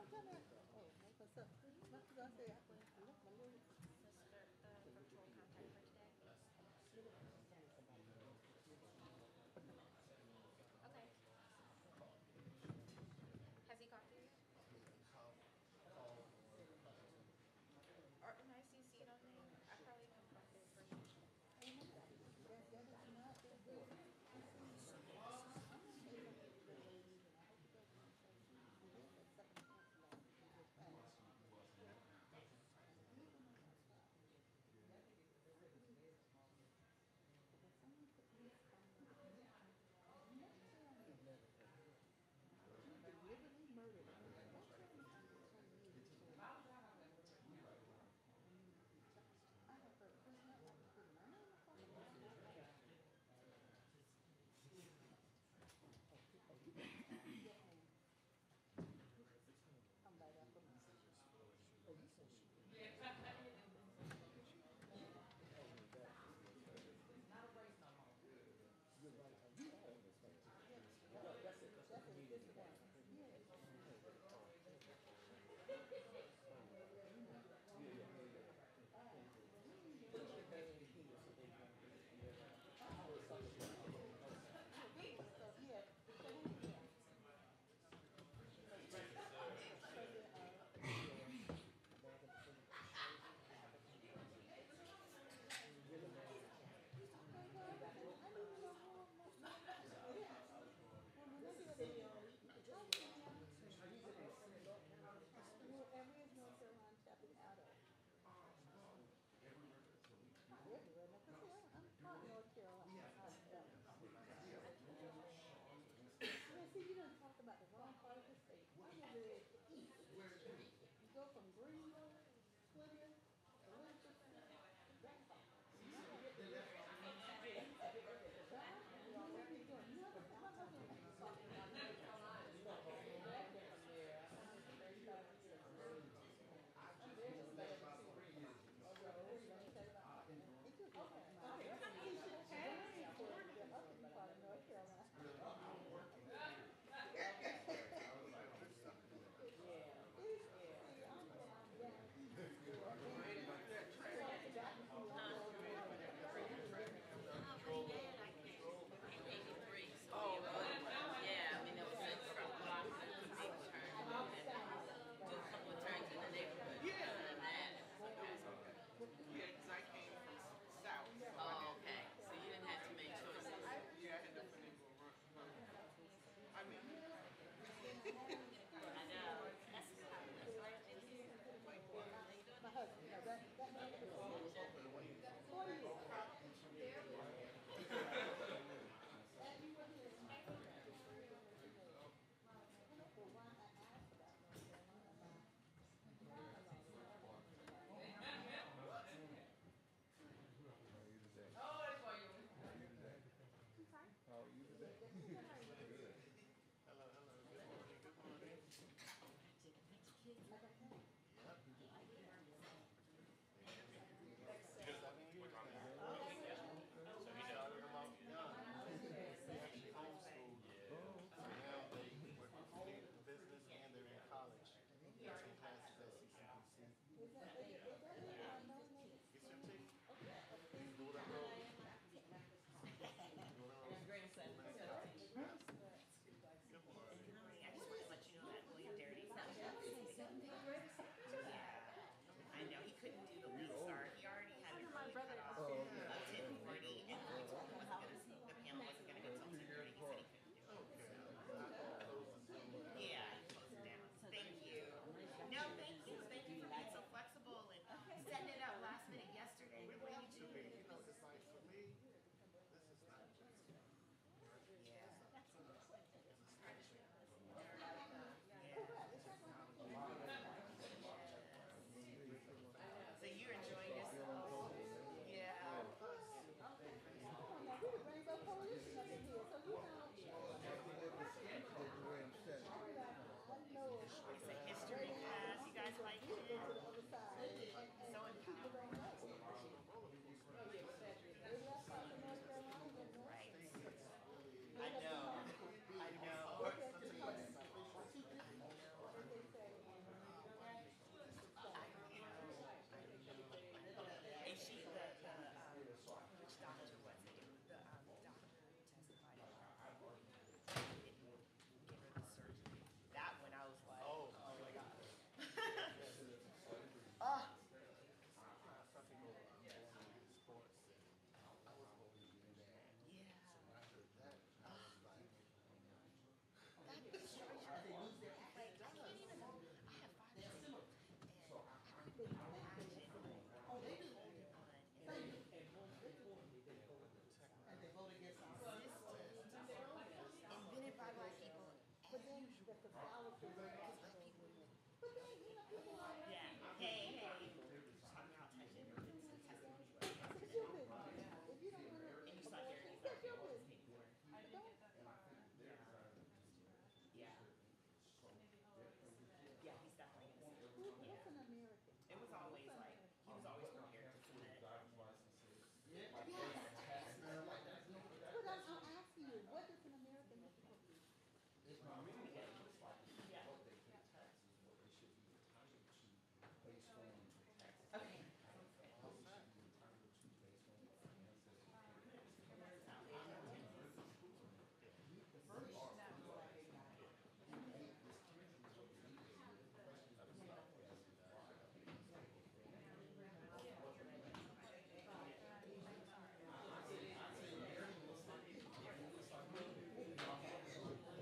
The virtual contact for today. Okay. Has he got there yet? Or can I CC it on there? I probably have got there for you.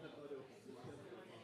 I thought it was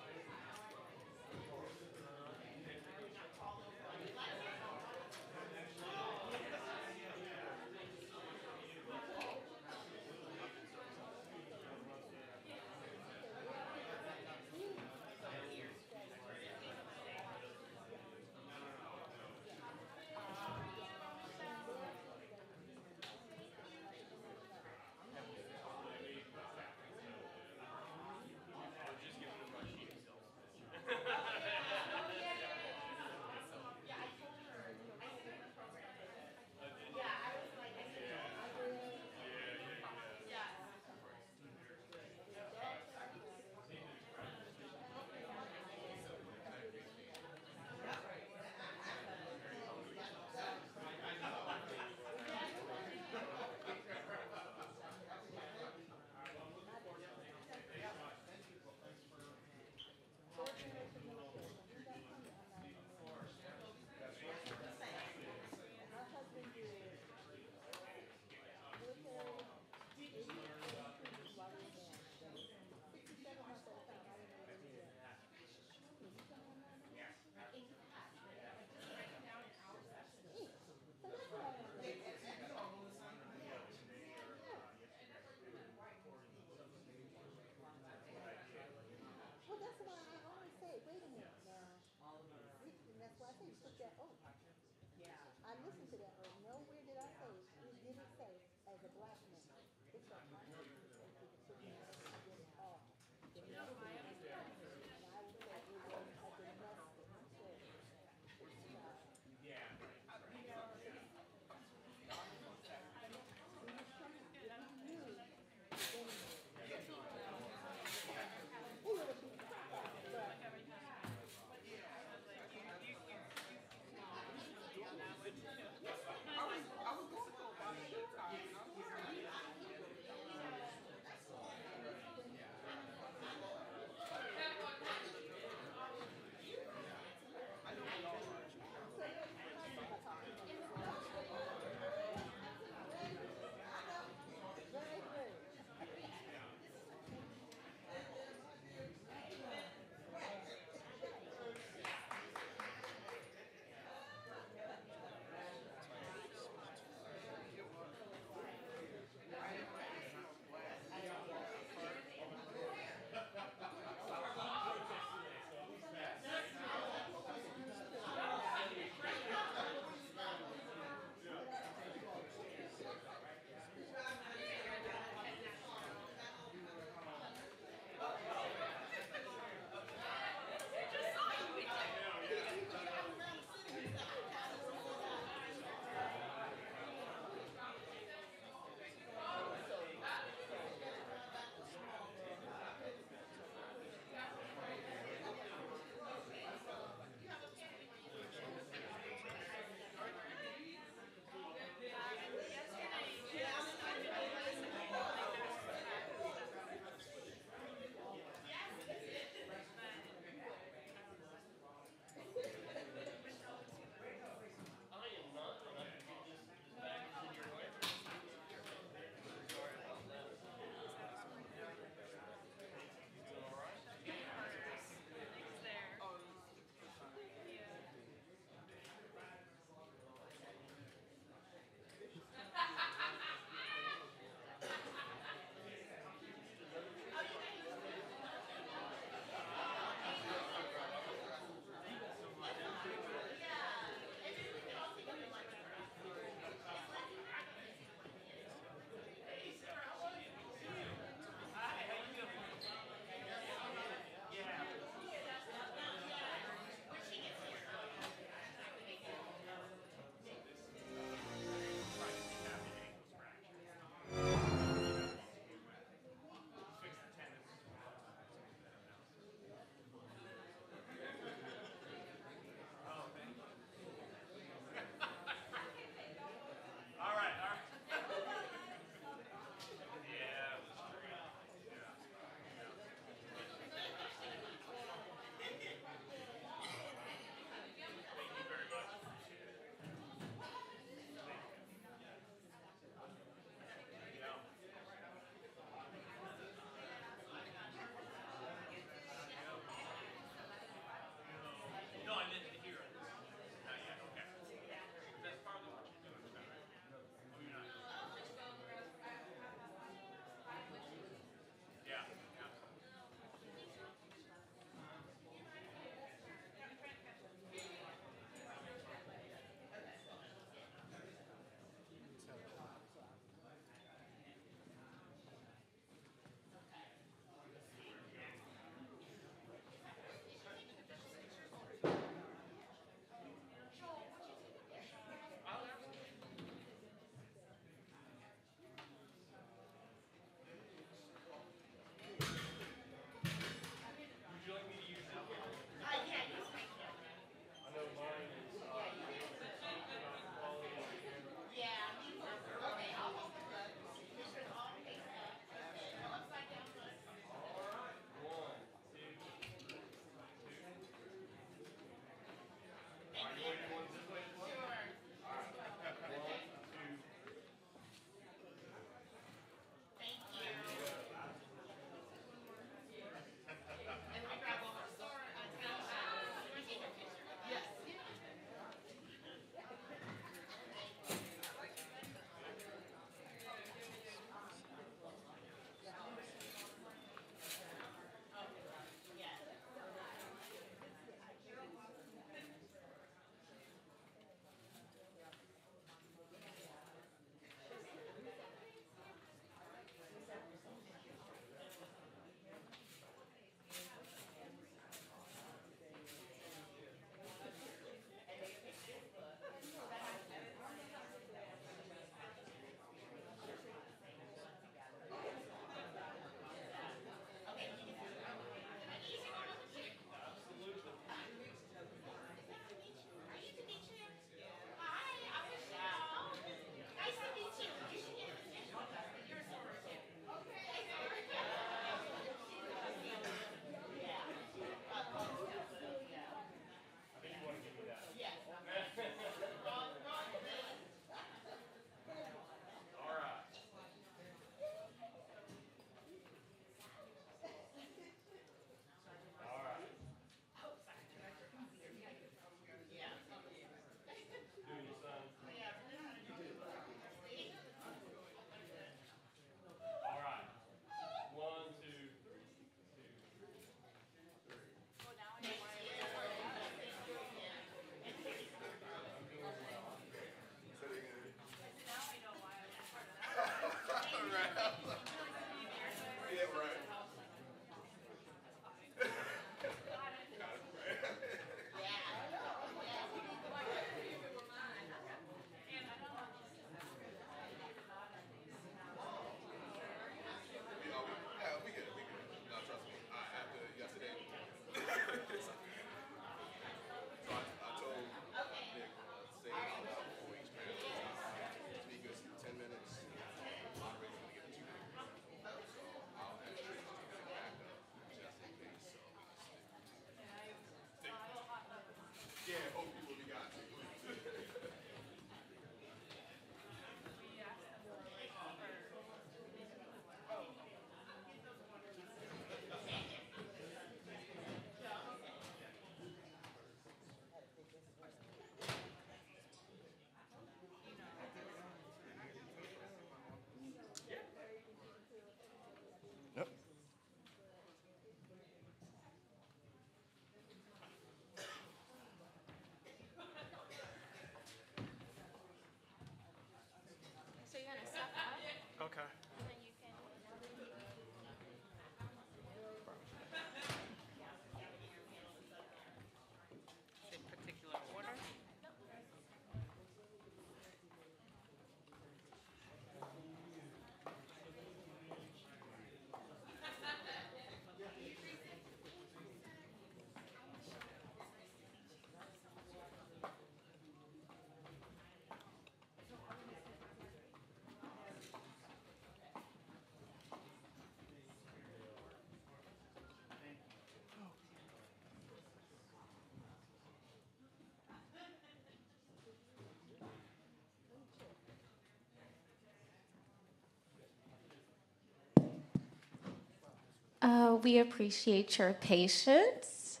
We appreciate your patience.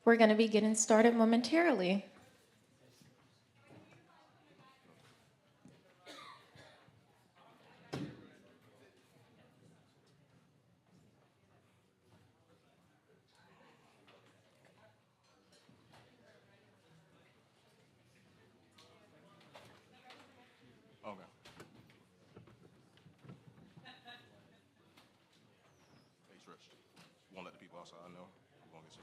We're going to be getting started momentarily. Okay. Hey, Trish, you won't let the people outside know? We're gonna get some.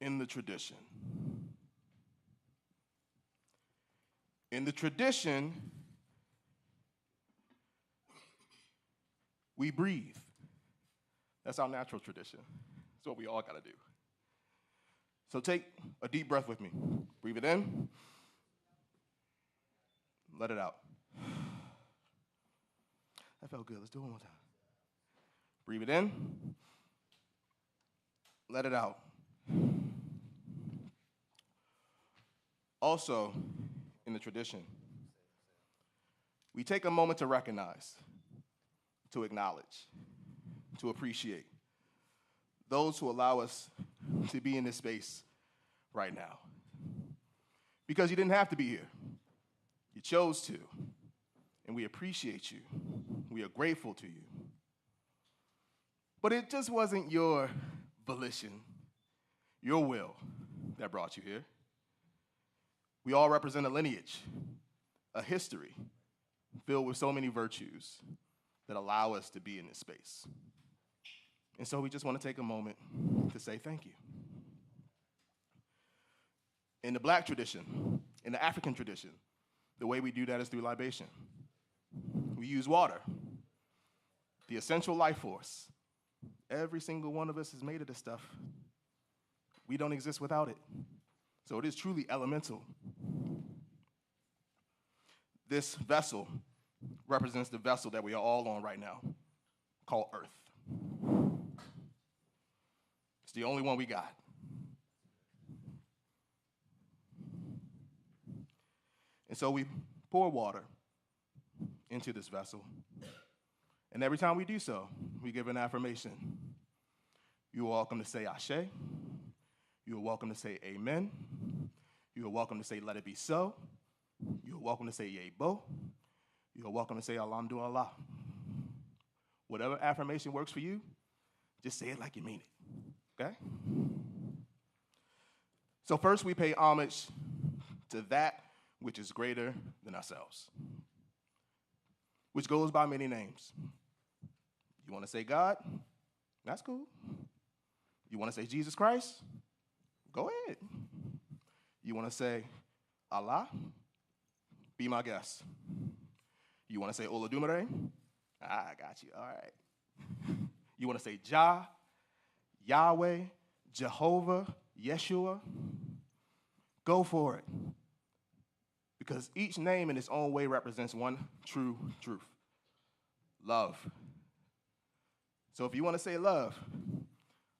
In the tradition. In the tradition, we breathe. That's our natural tradition. That's what we all gotta do. So take a deep breath with me. Breathe it in, let it out. That felt good. Let's do it one more time. Breathe it in, let it out. Also, in the tradition, we take a moment to recognize, to acknowledge, to appreciate those who allow us to be in this space right now. Because you didn't have to be here. You chose to, and we appreciate you. We are grateful to you. But it just wasn't your volition, your will that brought you here. We all represent a lineage, a history filled with so many virtues that allow us to be in this space. And so we just want to take a moment to say thank you. In the Black tradition, in the African tradition, the way we do that is through libation. We use water, the essential life force. Every single one of us is made of this stuff. We don't exist without it. So it is truly elemental. This vessel represents the vessel that we are all on right now, called Earth. It's the only one we got. And so we pour water into this vessel. And every time we do so, we give an affirmation. You are welcome to say Ashe. You are welcome to say Amen. You are welcome to say let it be so. You are welcome to say Yebo. You are welcome to say Alhamdulillah. Whatever affirmation works for you, just say it like you mean it, okay? So first we pay homage to that which is greater than ourselves, which goes by many names. You want to say God? That's cool. You want to say Jesus Christ? Go ahead. You want to say Allah? Be my guest. You want to say Olodumare? I got you. All right. You want to say Jah, Yahweh, Jehovah, Yeshua? Go for it. Because each name in its own way represents one true truth: love. So if you want to say love,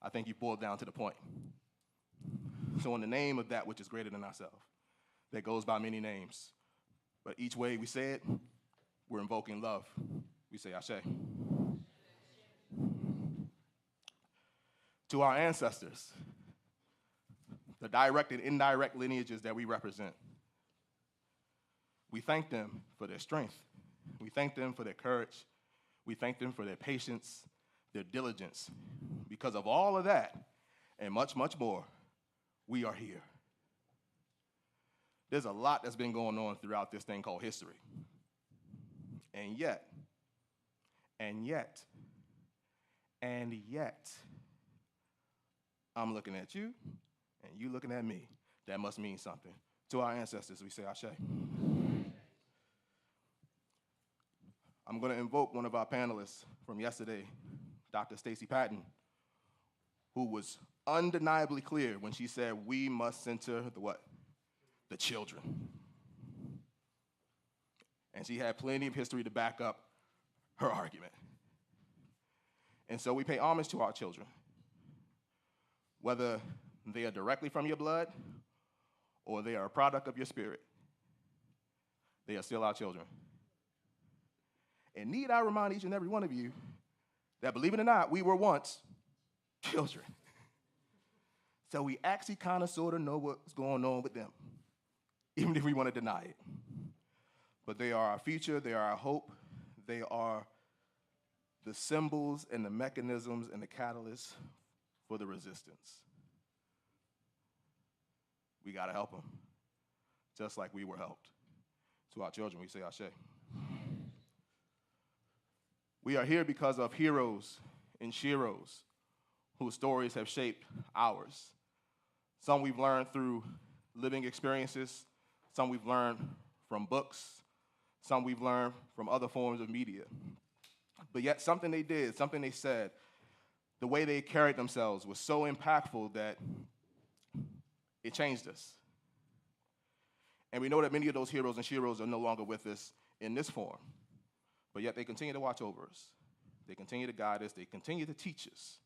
I think you boiled down to the point. So in the name of that which is greater than ourselves, that goes by many names, but each way we say it, we're invoking love. We say Ashe. To our ancestors, the direct and indirect lineages that we represent, we thank them for their strength. We thank them for their courage. We thank them for their patience, their diligence. Because of all of that and much, much more, we are here. There's a lot that's been going on throughout this thing called history. And yet, I'm looking at you, and you looking at me. That must mean something. To our ancestors, we say Ashe. I'm going to invoke one of our panelists from yesterday, Dr. Stacy Patton, who was undeniably clear when she said we must center the what? The children. And she had plenty of history to back up her argument. And so we pay homage to our children, whether they are directly from your blood or they are a product of your spirit. They are still our children. And need I remind each and every one of you that, believe it or not, we were once children. So we actually kind of sort of know what's going on with them, even if we want to deny it. But they are our future, they are our hope, they are the symbols and the mechanisms and the catalysts for the resistance. We got to help them, just like we were helped. To our children, we say Ashe. We are here because of heroes and sheroes whose stories have shaped ours. Some we've learned through living experiences, some we've learned from books, some we've learned from other forms of media. But yet something they did, something they said, the way they carried themselves was so impactful that it changed us. And we know that many of those heroes and sheroes are no longer with us in this form. But yet they continue to watch over us. They continue to guide us. They continue to teach us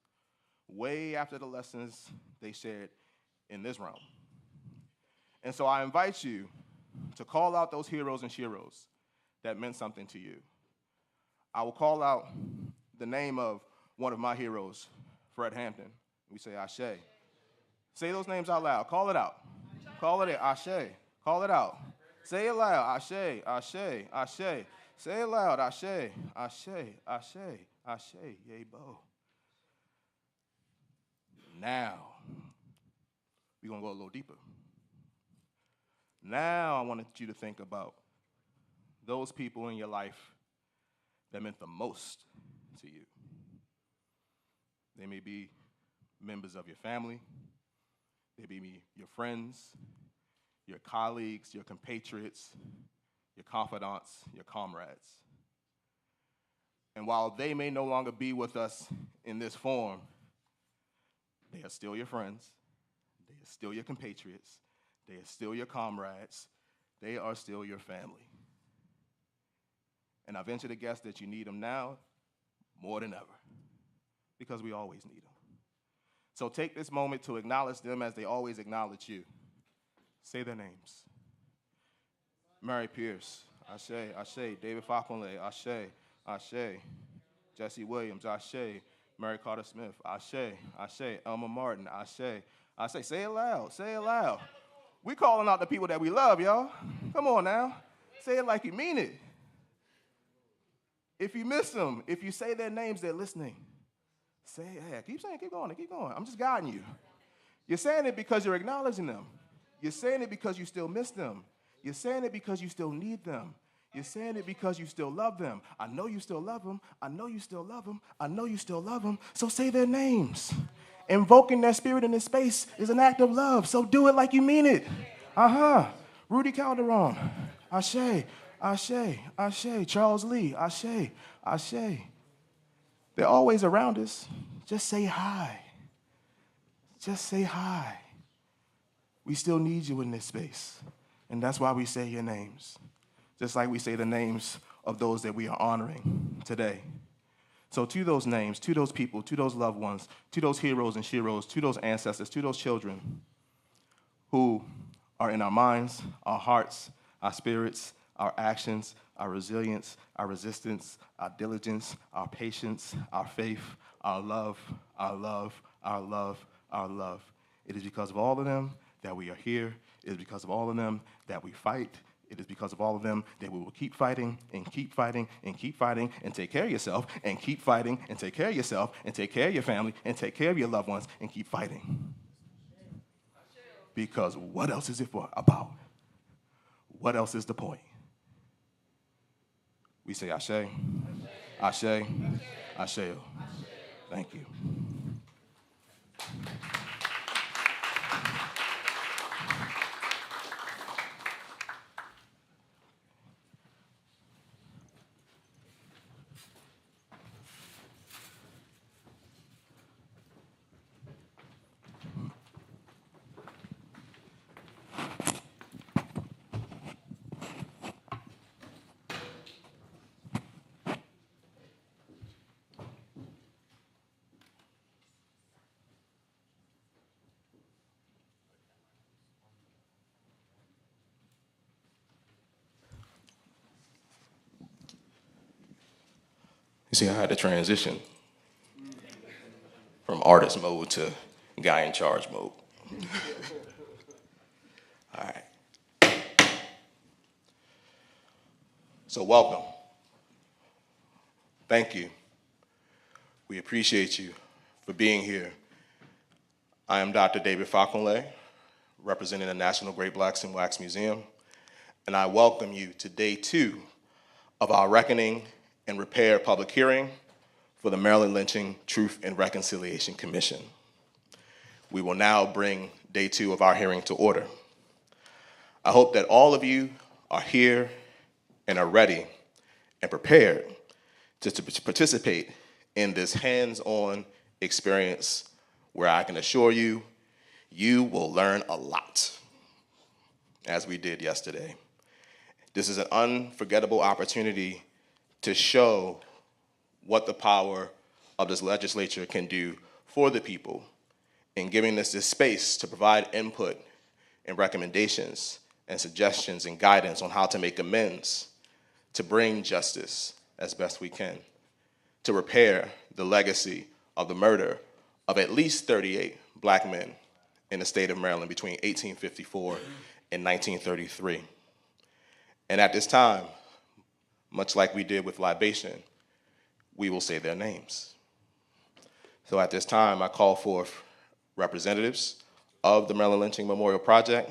way after the lessons they shared in this realm. And so I invite you to call out those heroes and sheroes that meant something to you. I will call out the name of one of my heroes, Fred Hampton. We say Ashe. Say those names out loud. Call it out. Call it Ashe. Call it out. Say it loud. Ashe, Ashe, Ashe. Say it loud. Ashe, Ashe, Ashe, Ashe, Yebo. Now, we're going to go a little deeper. Now I wanted you to think about those people in your life that meant the most to you. They may be members of your family. They may be your friends, your colleagues, your compatriots, your confidants, your comrades. And while they may no longer be with us in this form, they are still your friends. They are still your compatriots. They are still your comrades. They are still your family. And I venture to guess that you need them now more than ever, because we always need them. So take this moment to acknowledge them as they always acknowledge you. Say their names. Mary Pierce, Ashe, Ashe. David Fakunle, Ashe, Ashe. Jesse Williams, Ashe. Mary Carter Smith, Ashe, Ashe. Elma Martin, Ashe, Ashe. Say it loud, say it loud. We calling out the people that we love, y'all. Come on now. Say it like you mean it. If you miss them, if you say their names, they're listening. Say, hey, keep saying, keep going, keep going. I'm just guiding you. You're saying it because you're acknowledging them. You're saying it because you still miss them. You're saying it because you still need them. You're saying it because you still love them. I know you still love them. I know you still love them. I know you still love them. So say their names. Invoking their spirit in this space is an act of love. So do it like you mean it. Rudy Calderon. Ashe. Ashe. Ashe. Charles Lee. Ashe. Ashe. They're always around us. Just say hi. Just say hi. We still need you in this space. And that's why we say your names. Just like we say the names of those that we are honoring today. So to those names, to those people, to those loved ones, to those heroes and sheroes, to those ancestors, to those children who are in our minds, our hearts, our spirits, our actions, our resilience, our resistance, our diligence, our patience, our faith, our love, our love, our love, our love. It is because of all of them that we are here. It is because of all of them that we fight. It is because of all of them that we will keep fighting and keep fighting and keep fighting and take care of yourself and keep fighting and take care of yourself and take care of your family and take care of your loved ones and keep fighting. Because what else is it about? What else is the point? We say Ashe, Ashe, Asheo. Thank you. You see, I had to transition from artist mode to guy in charge mode. All right. So welcome. Thank you. We appreciate you for being here. I am Dr. David Fakunle, representing the National Great Blacks in Wax Museum, and I welcome you to day 2 of our Reckoning and Repair public hearing for the Maryland Lynching Truth and Reconciliation Commission. We will now bring day 2 of our hearing to order. I hope that all of you are here and are ready and prepared to participate in this hands-on experience where I can assure you, you will learn a lot, as we did yesterday. This is an unforgettable opportunity to show what the power of this legislature can do for the people in giving us this space to provide input and recommendations and suggestions and guidance on how to make amends, to bring justice as best we can, to repair the legacy of the murder of at least 38 black men in the state of Maryland between 1854 and 1933. And at this time, much like we did with libation, we will say their names. So at this time, I call forth representatives of the Maryland Lynching Memorial Project,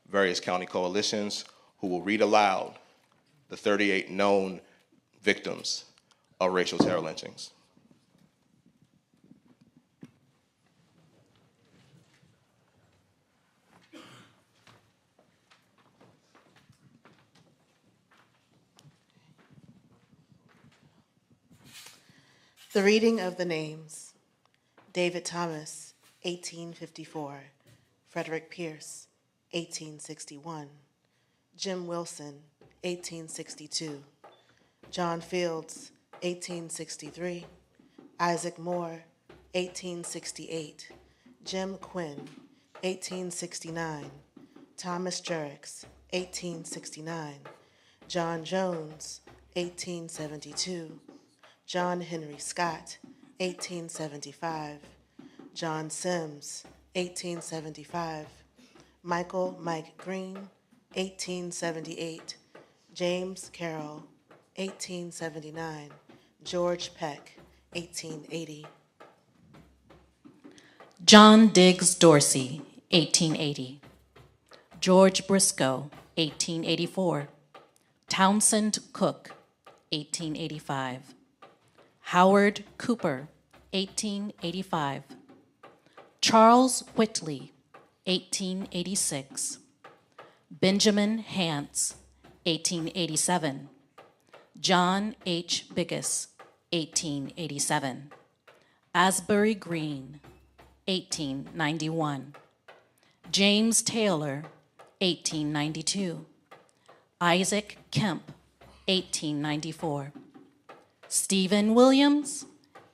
various county coalitions, who will read aloud the 38 known victims of racial terror lynchings. The reading of the names: David Thomas, 1854. Frederick Pierce, 1861. Jim Wilson, 1862. John Fields, 1863. Isaac Moore, 1868. Jim Quinn, 1869. Thomas Jurix, 1869. John Jones, 1872. John Henry Scott, 1875. John Sims, 1875. Michael Mike Green, 1878. James Carroll, 1879. George Peck, 1880. John Diggs Dorsey, 1880. George Briscoe, 1884. Townsend Cook, 1885. Howard Cooper, 1885. Charles Whitley, 1886. Benjamin Hance, 1887. John H. Biggus, 1887. Asbury Green, 1891. James Taylor, 1892. Isaac Kemp, 1894. Stephen Williams,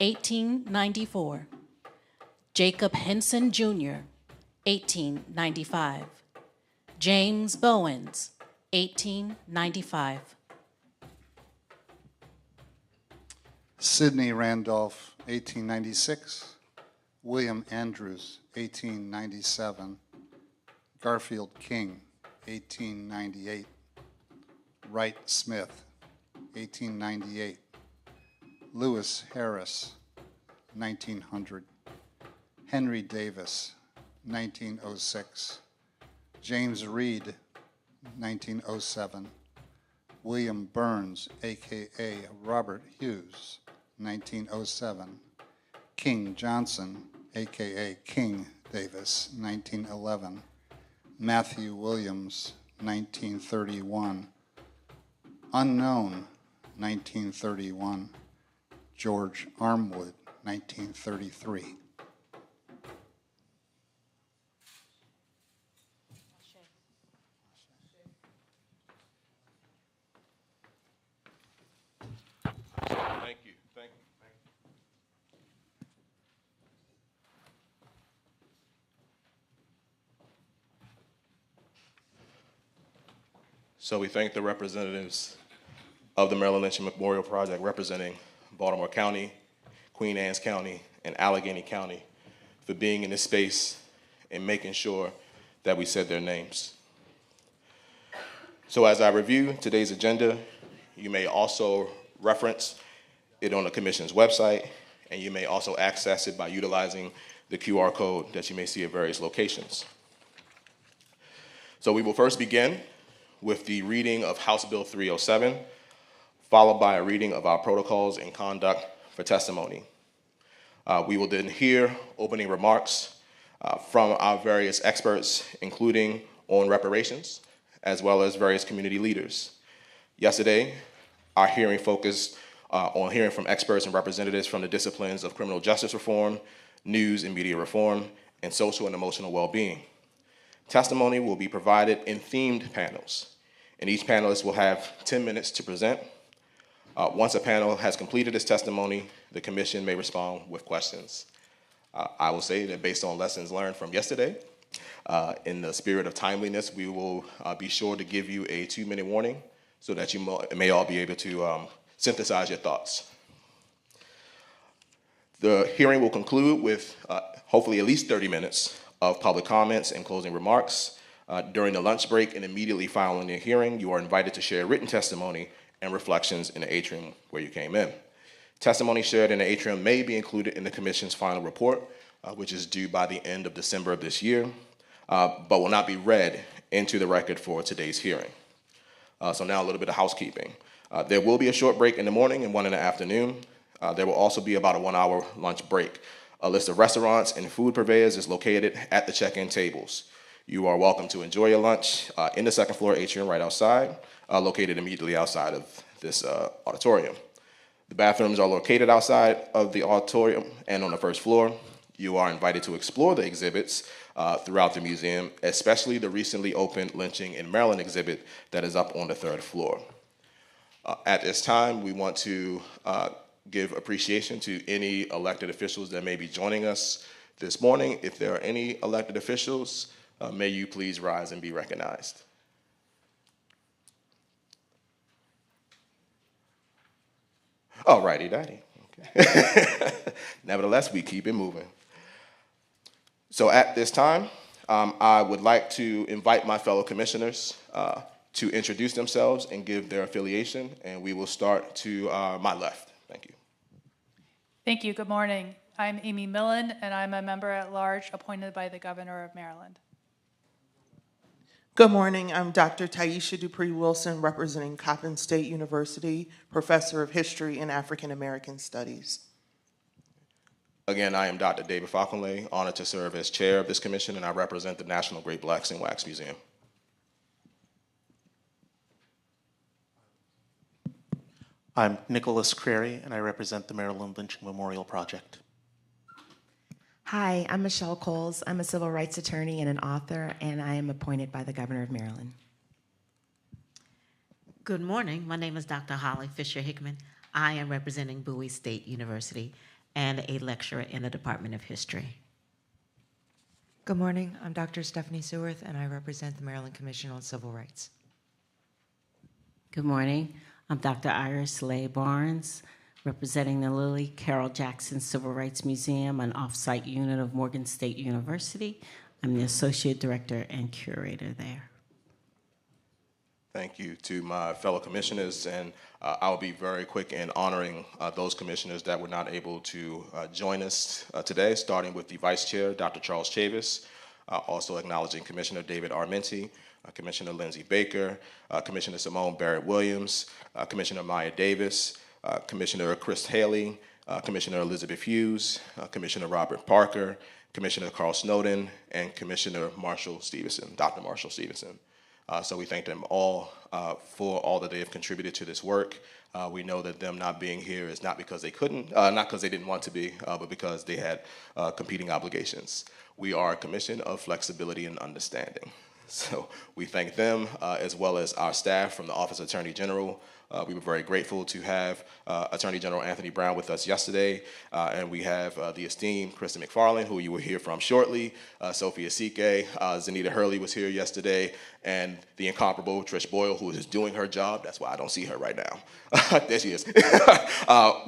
1894. Jacob Henson, Jr., 1895. James Bowens, 1895. Sidney Randolph, 1896. William Andrews, 1897. Garfield King, 1898. Wright Smith, 1898. Lewis Harris, 1900. Henry Davis, 1906. James Reed, 1907. William Burns, a.k.a. Robert Hughes, 1907. King Johnson, a.k.a. King Davis, 1911. Matthew Williams, 1931. Unknown, 1931. George Armwood, 1933. Thank you. Thank you. So we thank the representatives of the Maryland Lynching Memorial Project representing Baltimore County, Queen Anne's County, and Allegheny County for being in this space and making sure that we said their names. So as I review today's agenda, you may also reference it on the Commission's website, and you may also access it by utilizing the QR code that you may see at various locations. So we will first begin with the reading of House Bill 307, followed by a reading of our protocols and conduct for testimony. We will then hear opening remarks from our various experts, including on reparations, as well as various community leaders. Yesterday, our hearing focused on hearing from experts and representatives from the disciplines of criminal justice reform, news and media reform, and social and emotional well-being. Testimony will be provided in themed panels, and each panelist will have 10 minutes to present. Once a panel has completed its testimony, the Commission may respond with questions. I will say that based on lessons learned from yesterday, in the spirit of timeliness, we will be sure to give you a 2-minute warning so that you may all be able to synthesize your thoughts. The hearing will conclude with hopefully at least 30 minutes of public comments and closing remarks. During the lunch break and immediately following the hearing, you are invited to share written testimony and reflections in the atrium where you came in. Testimony shared in the atrium may be included in the Commission's final report, which is due by the end of December of this year, but will not be read into the record for today's hearing. So now a little bit of housekeeping. There will be a short break in the morning and one in the afternoon. There will also be about a 1-hour lunch break. A list of restaurants and food purveyors is located at the check-in tables. You are welcome to enjoy your lunch in the second floor atrium right outside, located immediately outside of this auditorium. The bathrooms are located outside of the auditorium and on the first floor. You are invited to explore the exhibits throughout the museum, especially the recently opened Lynching in Maryland exhibit that is up on the third floor. At this time, we want to give appreciation to any elected officials that may be joining us this morning. If there are any elected officials, may you please rise and be recognized. All righty, daddy. Okay. Nevertheless, we keep it moving. So at this time, I would like to invite my fellow commissioners to introduce themselves and give their affiliation, and we will start to my left. Thank you. Thank you. Good morning. I'm Amy Millen, and I'm a member at large appointed by the Governor of Maryland. Good morning. I'm Dr. Taisha Dupree Wilson, representing Coppin State University, Professor of History and African American Studies. Again, I am Dr. David Falconley, honored to serve as chair of this commission, and I represent the National Great Blacks in Wax Museum. I'm Nicholas Crary, and I represent the Maryland Lynching Memorial Project. Hi, I'm Michelle Coles. I'm a civil rights attorney and an author, and I am appointed by the Governor of Maryland. Good morning. My name is Dr. Holly Fisher Hickman. I am representing Bowie State University and a lecturer in the Department of History. Good morning. I'm Dr. Stephanie Seworth, and I represent the Maryland Commission on Civil Rights. Good morning. I'm Dr. Iris Leigh Barnes, representing the Lillie Carroll Jackson Civil Rights Museum, an off-site unit of Morgan State University. I'm the Associate Director and Curator there. Thank you to my fellow commissioners, and I'll be very quick in honoring those commissioners that were not able to join us today, starting with the Vice Chair, Dr. Charles Chavis, also acknowledging Commissioner David Armenti, Commissioner Lindsay Baker, Commissioner Simone Barrett-Williams, Commissioner Maya Davis, Commissioner Chris Haley, Commissioner Elizabeth Hughes, Commissioner Robert Parker, Commissioner Carl Snowden, and Commissioner Marshall Stevenson, Dr. Marshall Stevenson. So we thank them all for all that they have contributed to this work. We know that them not being here is not because they couldn't, not because they didn't want to be, but because they had competing obligations. We are a commission of flexibility and understanding. So we thank them as well as our staff from the Office of Attorney General. We were very grateful to have Attorney General Anthony Brown with us yesterday, and we have the esteemed Krista McFarland, who you will hear from shortly, Sophia Sike, Zanita Hurley was here yesterday, and the incomparable Trish Boyle, who is doing her job. That's why I don't see her right now. There she is.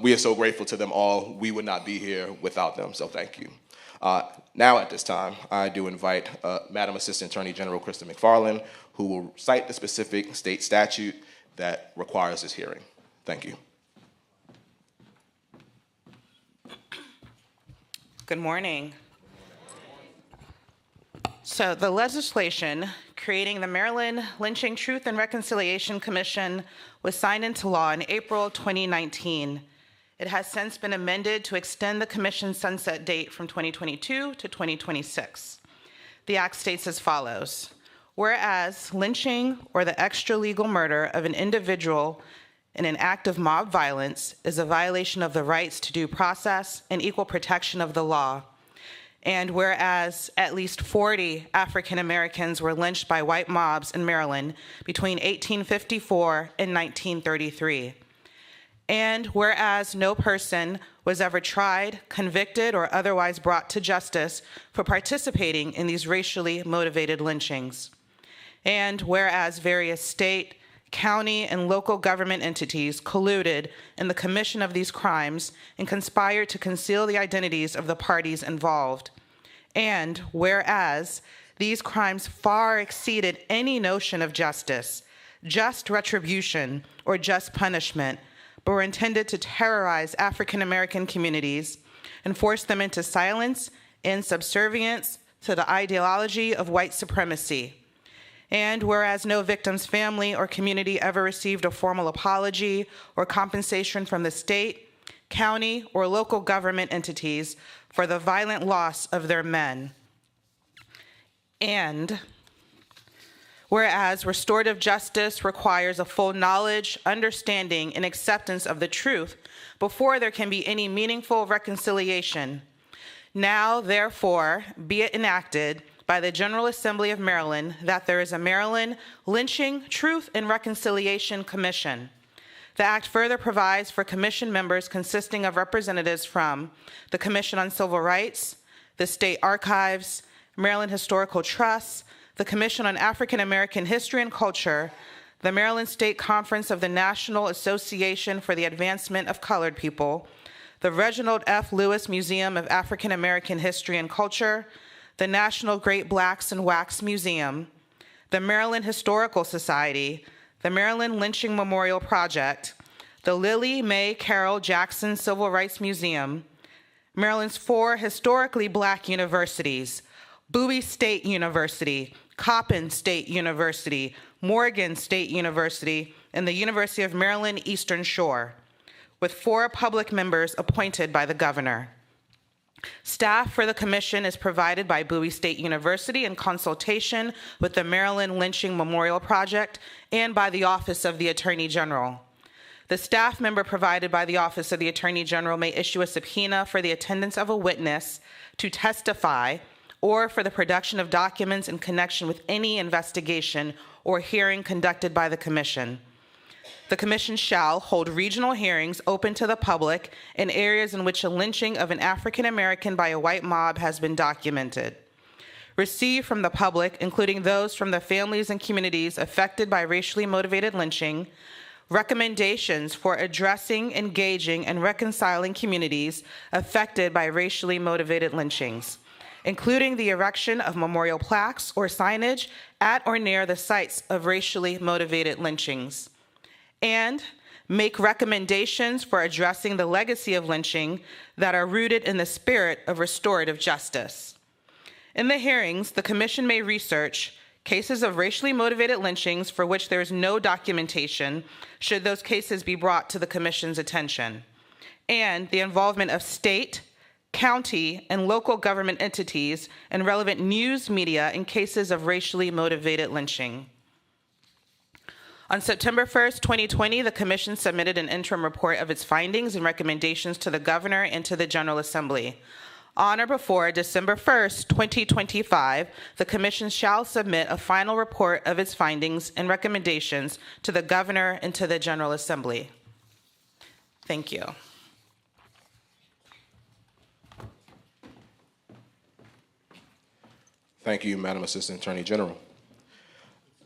We are so grateful to them all. We would not be here without them, so thank you. Now at this time, I do invite Madam Assistant Attorney General Krista McFarland, who will cite the specific state statute that requires this hearing. Thank you. Good morning. So the legislation creating the Maryland Lynching Truth and Reconciliation Commission was signed into law in April 2019. It has since been amended to extend the commission's sunset date from 2022 to 2026. The act states as follows. Whereas lynching or the extralegal murder of an individual in an act of mob violence is a violation of the rights to due process and equal protection of the law, and whereas at least 40 African Americans were lynched by white mobs in Maryland between 1854 and 1933, and whereas no person was ever tried, convicted, or otherwise brought to justice for participating in these racially motivated lynchings, and whereas various state, county, and local government entities colluded in the commission of these crimes and conspired to conceal the identities of the parties involved, and whereas these crimes far exceeded any notion of justice, just retribution, or just punishment, but were intended to terrorize African American communities and force them into silence and subservience to the ideology of white supremacy. And whereas no victim's family or community ever received a formal apology or compensation from the state, county, or local government entities for the violent loss of their men. And whereas restorative justice requires a full knowledge, understanding, and acceptance of the truth before there can be any meaningful reconciliation. Now, therefore, be it enacted by the General Assembly of Maryland that there is a Maryland Lynching, Truth, and Reconciliation Commission. The act further provides for commission members consisting of representatives from the Commission on Civil Rights, the State Archives, Maryland Historical Trust, the Commission on African American History and Culture, the Maryland State Conference of the National Association for the Advancement of Colored People, the Reginald F. Lewis Museum of African American History and Culture, the National Great Blacks in Wax Museum, the Maryland Historical Society, the Maryland Lynching Memorial Project, the Lily Mae Carroll Jackson Civil Rights Museum, Maryland's 4 historically Black universities, Bowie State University, Coppin State University, Morgan State University, and the University of Maryland Eastern Shore, with 4 public members appointed by the governor. Staff for the commission is provided by Bowie State University in consultation with the Maryland Lynching Memorial Project and by the Office of the Attorney General. The staff member provided by the Office of the Attorney General may issue a subpoena for the attendance of a witness to testify or for the production of documents in connection with any investigation or hearing conducted by the commission. The commission shall hold regional hearings open to the public in areas in which a lynching of an African American by a white mob has been documented. Receive from the public, including those from the families and communities affected by racially motivated lynching, recommendations for addressing, engaging, and reconciling communities affected by racially motivated lynchings, including the erection of memorial plaques or signage at or near the sites of racially motivated lynchings, and make recommendations for addressing the legacy of lynching that are rooted in the spirit of restorative justice. In the hearings, the commission may research cases of racially motivated lynchings for which there is no documentation, should those cases be brought to the commission's attention, and the involvement of state, county, and local government entities and relevant news media in cases of racially motivated lynching. On September 1st, 2020, the commission submitted an interim report of its findings and recommendations to the governor and to the General Assembly. On or before December 1st, 2025, the commission shall submit a final report of its findings and recommendations to the governor and to the General Assembly. Thank you. Thank you, Madam Assistant Attorney General.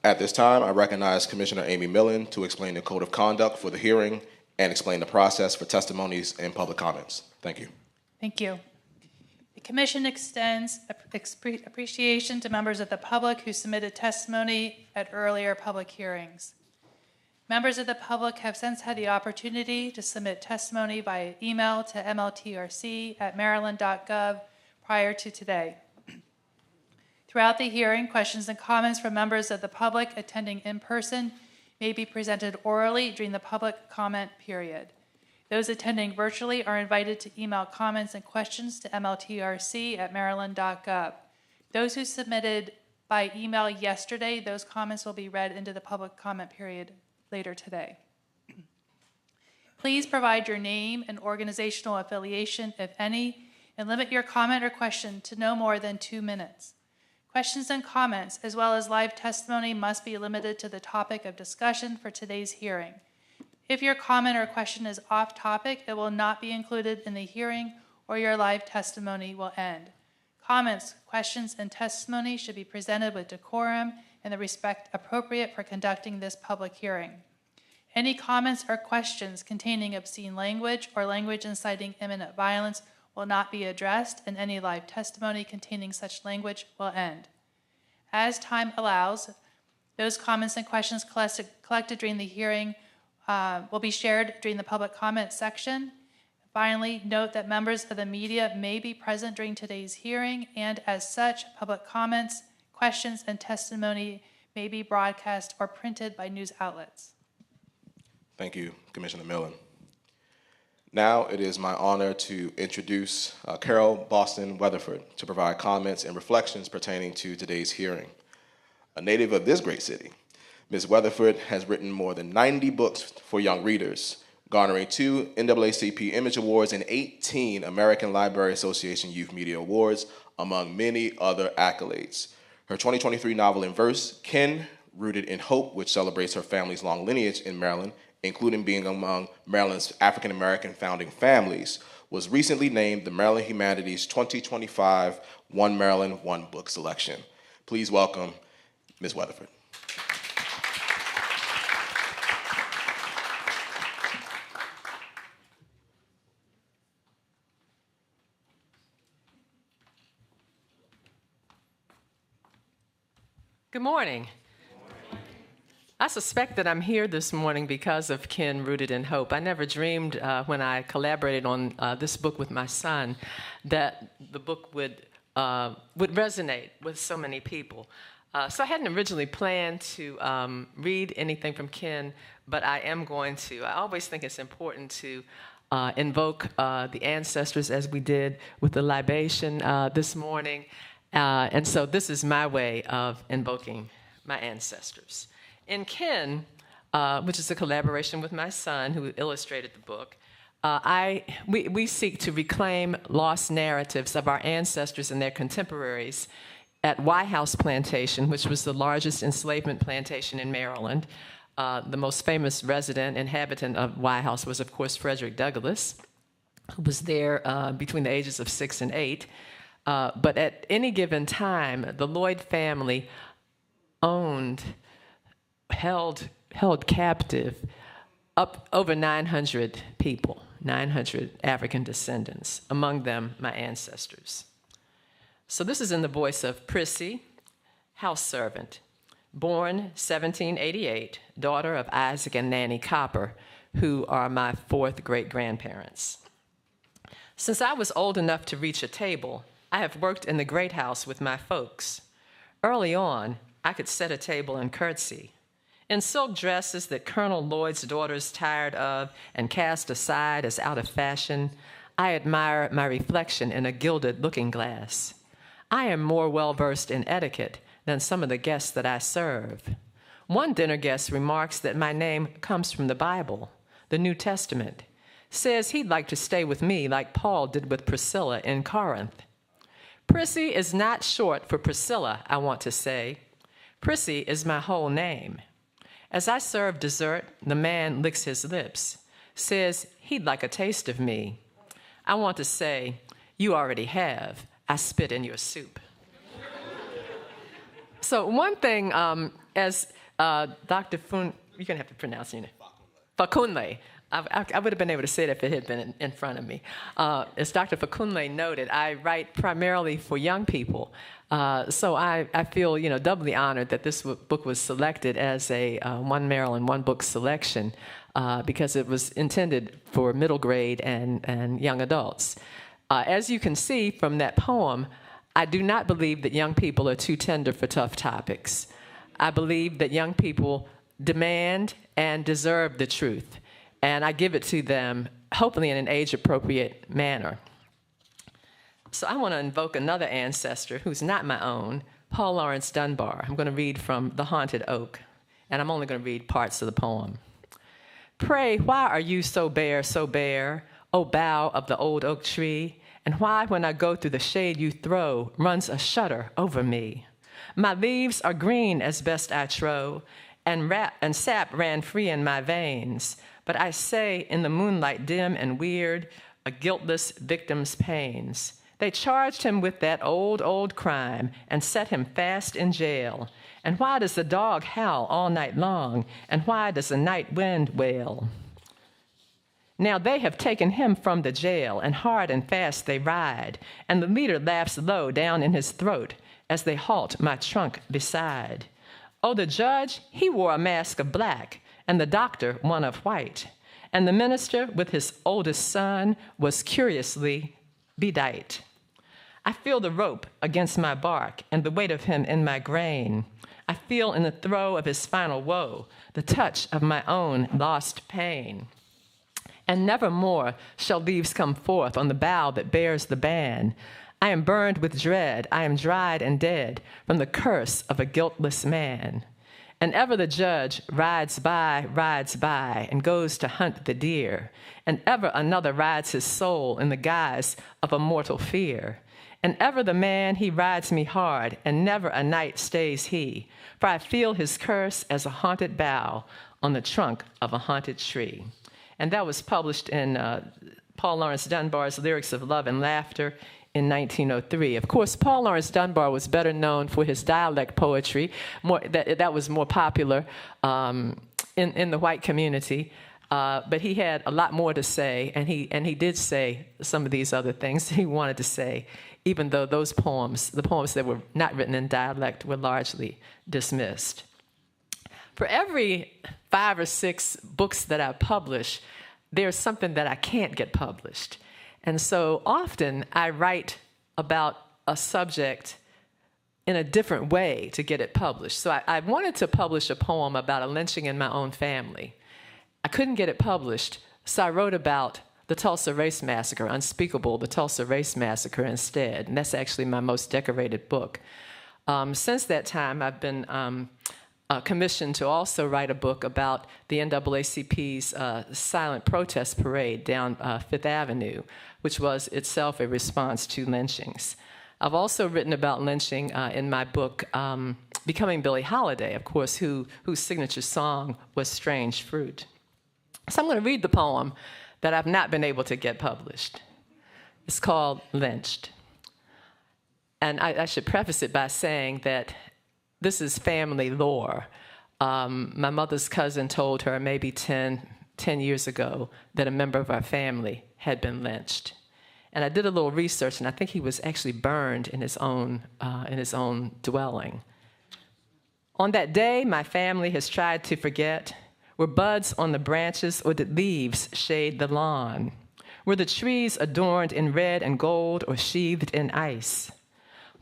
At this time, I recognize Commissioner Amy Millen to explain the code of conduct for the hearing and explain the process for testimonies and public comments. Thank you. Thank you. The commission extends appreciation to members of the public who submitted testimony at earlier public hearings. Members of the public have since had the opportunity to submit testimony via email to MLTRC@maryland.gov prior to today. Throughout the hearing, questions and comments from members of the public attending in person may be presented orally during the public comment period. Those attending virtually are invited to email comments and questions to MLTRC@maryland.gov. Those who submitted by email yesterday, those comments will be read into the public comment period later today. Please provide your name and organizational affiliation, if any, and limit your comment or question to no more than 2 minutes. Questions and comments, as well as live testimony, must be limited to the topic of discussion for today's hearing. If your comment or question is off topic, it will not be included in the hearing, or your live testimony will end. Comments, questions, and testimony should be presented with decorum and the respect appropriate for conducting this public hearing. Any comments or questions containing obscene language or language inciting imminent violence will not be addressed, and any live testimony containing such language will end. As time allows, those comments and questions collected during the hearing will be shared during the public comment section. Finally, note that members of the media may be present during today's hearing, and as such, public comments, questions, and testimony may be broadcast or printed by news outlets. Thank you, Commissioner Millen. Now it is my honor to introduce Carol Boston Weatherford to provide comments and reflections pertaining to today's hearing. A native of this great city, Ms. Weatherford has written more than 90 books for young readers, garnering 2 NAACP Image Awards and 18 American Library Association Youth Media Awards, among many other accolades. Her 2023 novel in verse, Kin, Rooted in Hope, which celebrates her family's long lineage in Maryland, including being among Maryland's African-American founding families, was recently named the Maryland Humanities 2025 One Maryland, One Book selection. Please welcome Ms. Weatherford. Good morning. I suspect that I'm here this morning because of Ken Rooted in Hope. I never dreamed when I collaborated on this book with my son that the book would resonate with so many people. So I hadn't originally planned to read anything from Ken, but I am going to. I always think it's important to invoke the ancestors as we did with the libation this morning. And so this is my way of invoking my ancestors. In Ken, which is a collaboration with my son who illustrated the book, we seek to reclaim lost narratives of our ancestors and their contemporaries at White House Plantation, which was the largest enslavement plantation in Maryland. The most famous resident inhabitant of White House was, of course, Frederick Douglass, who was there between the ages of 6 and 8. But at any given time, the Lloyd family held captive up over 900 people, 900 African descendants, among them my ancestors. So this is in the voice of Prissy, house servant, born 1788, daughter of Isaac and Nanny Copper, who are my 4th great-grandparents. Since I was old enough to reach a table, I have worked in the great house with my folks. Early on, I could set a table and curtsy. In silk dresses that Colonel Lloyd's daughters tired of and cast aside as out of fashion, I admire my reflection in a gilded looking-glass. I am more well-versed in etiquette than some of the guests that I serve. One dinner guest remarks that my name comes from the Bible, the New Testament, says he'd like to stay with me like Paul did with Priscilla in Corinth. Prissy is not short for Priscilla, I want to say. Prissy is my whole name. As I serve dessert, the man licks his lips, says he'd like a taste of me. I want to say, you already have. I spit in your soup. So one thing, as Dr. you're going to have to pronounce your name. Fakunle. I would have been able to say it if it had been in front of me. As Dr. Fakunle noted, I write primarily for young people. So I feel, doubly honored that this book was selected as a One Maryland, One Book selection because it was intended for middle grade and young adults. As you can see from that poem, I do not believe that young people are too tender for tough topics. I believe that young people demand and deserve the truth, and I give it to them, hopefully in an age-appropriate manner. So I want to invoke another ancestor who's not my own, Paul Laurence Dunbar. I'm going to read from The Haunted Oak, and I'm only going to read parts of the poem. Pray, why are you so bare, O bough of the old oak tree? And why, when I go through the shade you throw, runs a shudder over me? My leaves are green as best I trow, and sap ran free in my veins. But I say, in the moonlight dim and weird, a guiltless victim's pains. They charged him with that old crime and set him fast in jail. And why does the dog howl all night long? And why does the night wind wail? Now they have taken him from the jail, and hard and fast they ride, and the leader laughs low down in his throat as they halt my trunk beside. Oh, the judge, he wore a mask of black, and the doctor one of white, and the minister with his oldest son was curiously bedight. I feel the rope against my bark and the weight of him in my grain. I feel in the throe of his final woe the touch of my own lost pain. And never more shall leaves come forth on the bough that bears the ban. I am burned with dread, I am dried and dead from the curse of a guiltless man. And ever the judge rides by, and goes to hunt the deer. And ever another rides his soul in the guise of a mortal fear. And ever the man, he rides me hard, and never a night stays he. For I feel his curse as a haunted bough on the trunk of a haunted tree. And that was published in Paul Laurence Dunbar's Lyrics of Love and Laughter in 1903. Of course, Paul Laurence Dunbar was better known for his dialect poetry. That was more popular in the white community. But he had a lot more to say, and he did say some of these other things he wanted to say even though those poems, the poems that were not written in dialect, were largely dismissed. For every 5 or 6 books that I publish, there's something that I can't get published. And so often I write about a subject in a different way to get it published. So I wanted to publish a poem about a lynching in my own family. I couldn't get it published, so I wrote about the Tulsa Race Massacre, Unspeakable, the Tulsa Race Massacre instead. And that's actually my most decorated book. Since that time, I've been commissioned to also write a book about the NAACP's silent protest parade down Fifth Avenue, which was itself a response to lynchings. I've also written about lynching in my book, Becoming Billie Holiday, of course, whose signature song was Strange Fruit. So I'm going to read the poem that I've not been able to get published. It's called Lynched. And I should preface it by saying that this is family lore. My mother's cousin told her maybe 10 years ago that a member of our family had been lynched. And I did a little research, and I think he was actually burned in his own dwelling. On that day my family has tried to forget, were buds on the branches or did leaves shade the lawn? Were the trees adorned in red and gold or sheathed in ice?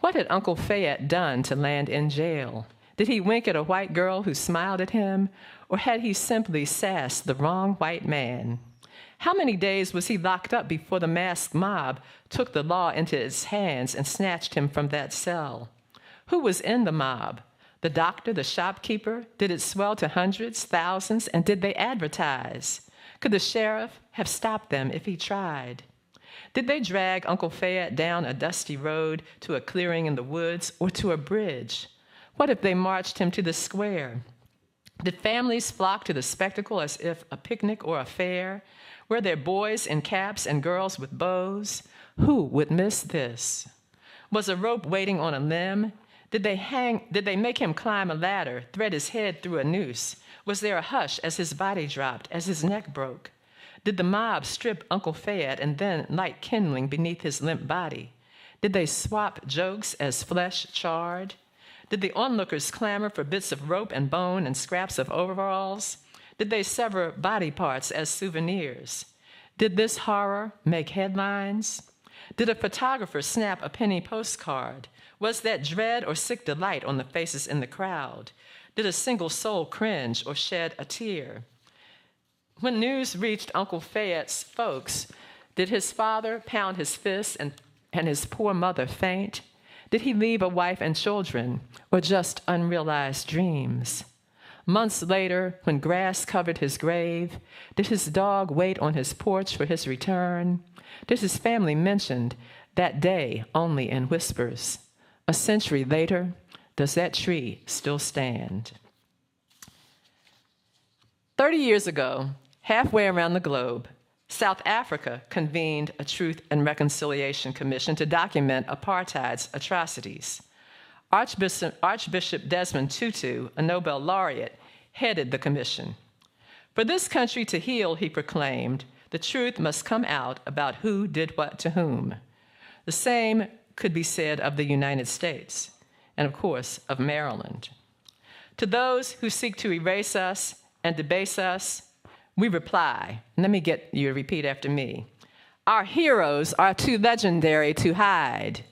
What had Uncle Fayette done to land in jail? Did he wink at a white girl who smiled at him, or had he simply sassed the wrong white man? How many days was he locked up before the masked mob took the law into its hands and snatched him from that cell? Who was in the mob? The doctor, the shopkeeper? Did it swell to hundreds, thousands, and did they advertise? Could the sheriff have stopped them if he tried? Did they drag Uncle Fayette down a dusty road to a clearing in the woods or to a bridge? What if they marched him to the square? Did families flock to the spectacle as if a picnic or a fair? Were there boys in caps and girls with bows? Who would miss this? Was a rope waiting on a limb? Did they make him climb a ladder, thread his head through a noose? Was there a hush as his body dropped, as his neck broke? Did the mob strip Uncle Fayette and then light kindling beneath his limp body? Did they swap jokes as flesh charred? Did the onlookers clamor for bits of rope and bone and scraps of overalls? Did they sever body parts as souvenirs? Did this horror make headlines? Did a photographer snap a penny postcard? Was that dread or sick delight on the faces in the crowd? Did a single soul cringe or shed a tear? When news reached Uncle Fayette's folks, did his father pound his fists and his poor mother faint? Did he leave a wife and children, or just unrealized dreams? Months later, when grass covered his grave, did his dog wait on his porch for his return? Did his family mention that day only in whispers? A century later, does that tree still stand? 30 years ago, halfway around the globe, South Africa convened a Truth and Reconciliation Commission to document apartheid's atrocities. Archbishop Desmond Tutu, a Nobel laureate, headed the commission. For this country to heal, he proclaimed, the truth must come out about who did what to whom. The same could be said of the United States, and of course, of Maryland. To those who seek to erase us and debase us, we reply, and let me get you to repeat after me. Our heroes are too legendary to hide.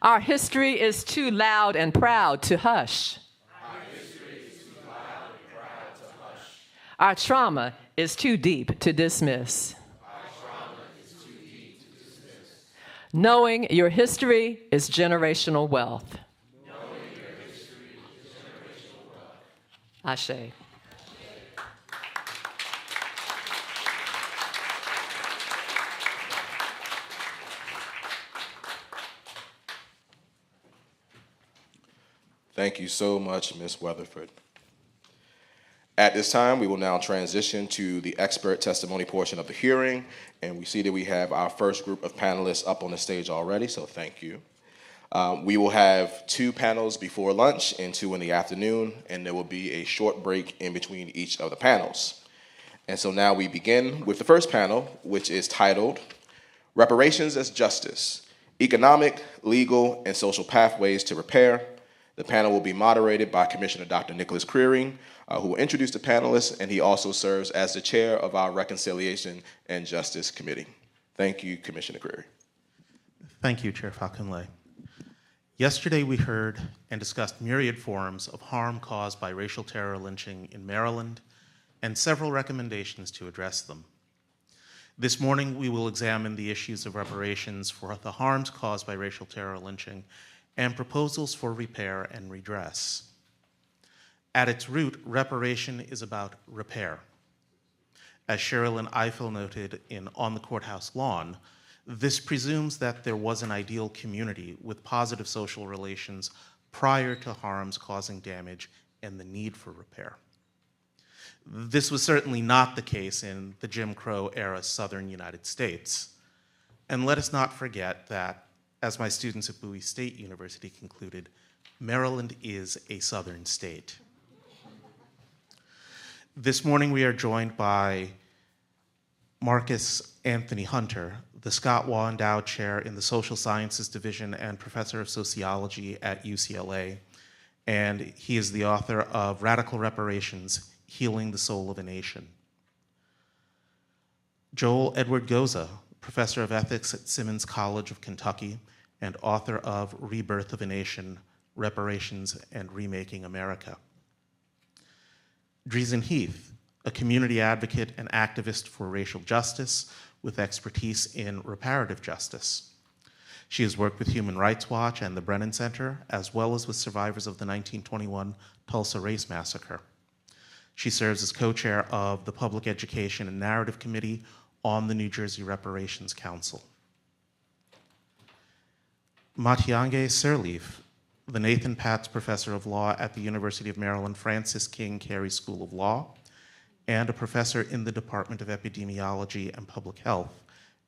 Our history is too loud and proud to hush. Our trauma is too deep to dismiss. Knowing your history is generational wealth. Ashe. Thank you so much, Ms. Weatherford. At this time, we will now transition to the expert testimony portion of the hearing, and we see that we have our first group of panelists up on the stage already, so thank you. We will have 2 panels before lunch and 2 in the afternoon, and there will be a short break in between each of the panels. And so now we begin with the first panel, which is titled, Reparations as Justice, Economic, Legal, and Social Pathways to Repair. The panel will be moderated by Commissioner Dr. Nicholas Creary, who will introduce the panelists, and he also serves as the chair of our Reconciliation and Justice Committee. Thank you, Commissioner Creary. Thank you, Chair Fakunle. Yesterday, we heard and discussed myriad forms of harm caused by racial terror lynching in Maryland and several recommendations to address them. This morning, we will examine the issues of reparations for the harms caused by racial terror lynching and proposals for repair and redress. At its root, reparation is about repair. As Sherilyn Eiffel noted in On the Courthouse Lawn, this presumes that there was an ideal community with positive social relations prior to harms causing damage and the need for repair. This was certainly not the case in the Jim Crow era southern United States. And let us not forget that, as my students at Bowie State University concluded, Maryland is a southern state. This morning we are joined by Marcus Anthony Hunter, the Scott Waugh Endowed Chair in the Social Sciences Division and Professor of Sociology at UCLA, and he is the author of Radical Reparations, Healing the Soul of a Nation. Joel Edward Goza, Professor of Ethics at Simmons College of Kentucky and author of Rebirth of a Nation, Reparations and Remaking America. Dreesen Heath, a community advocate and activist for racial justice with expertise in reparative justice. She has worked with Human Rights Watch and the Brennan Center, as well as with survivors of the 1921 Tulsa Race Massacre. She serves as co-chair of the Public Education and Narrative Committee on the New Jersey Reparations Council. Matiange Sirleaf, the Nathan Patz Professor of Law at the University of Maryland Francis King Carey School of Law, and a professor in the Department of Epidemiology and Public Health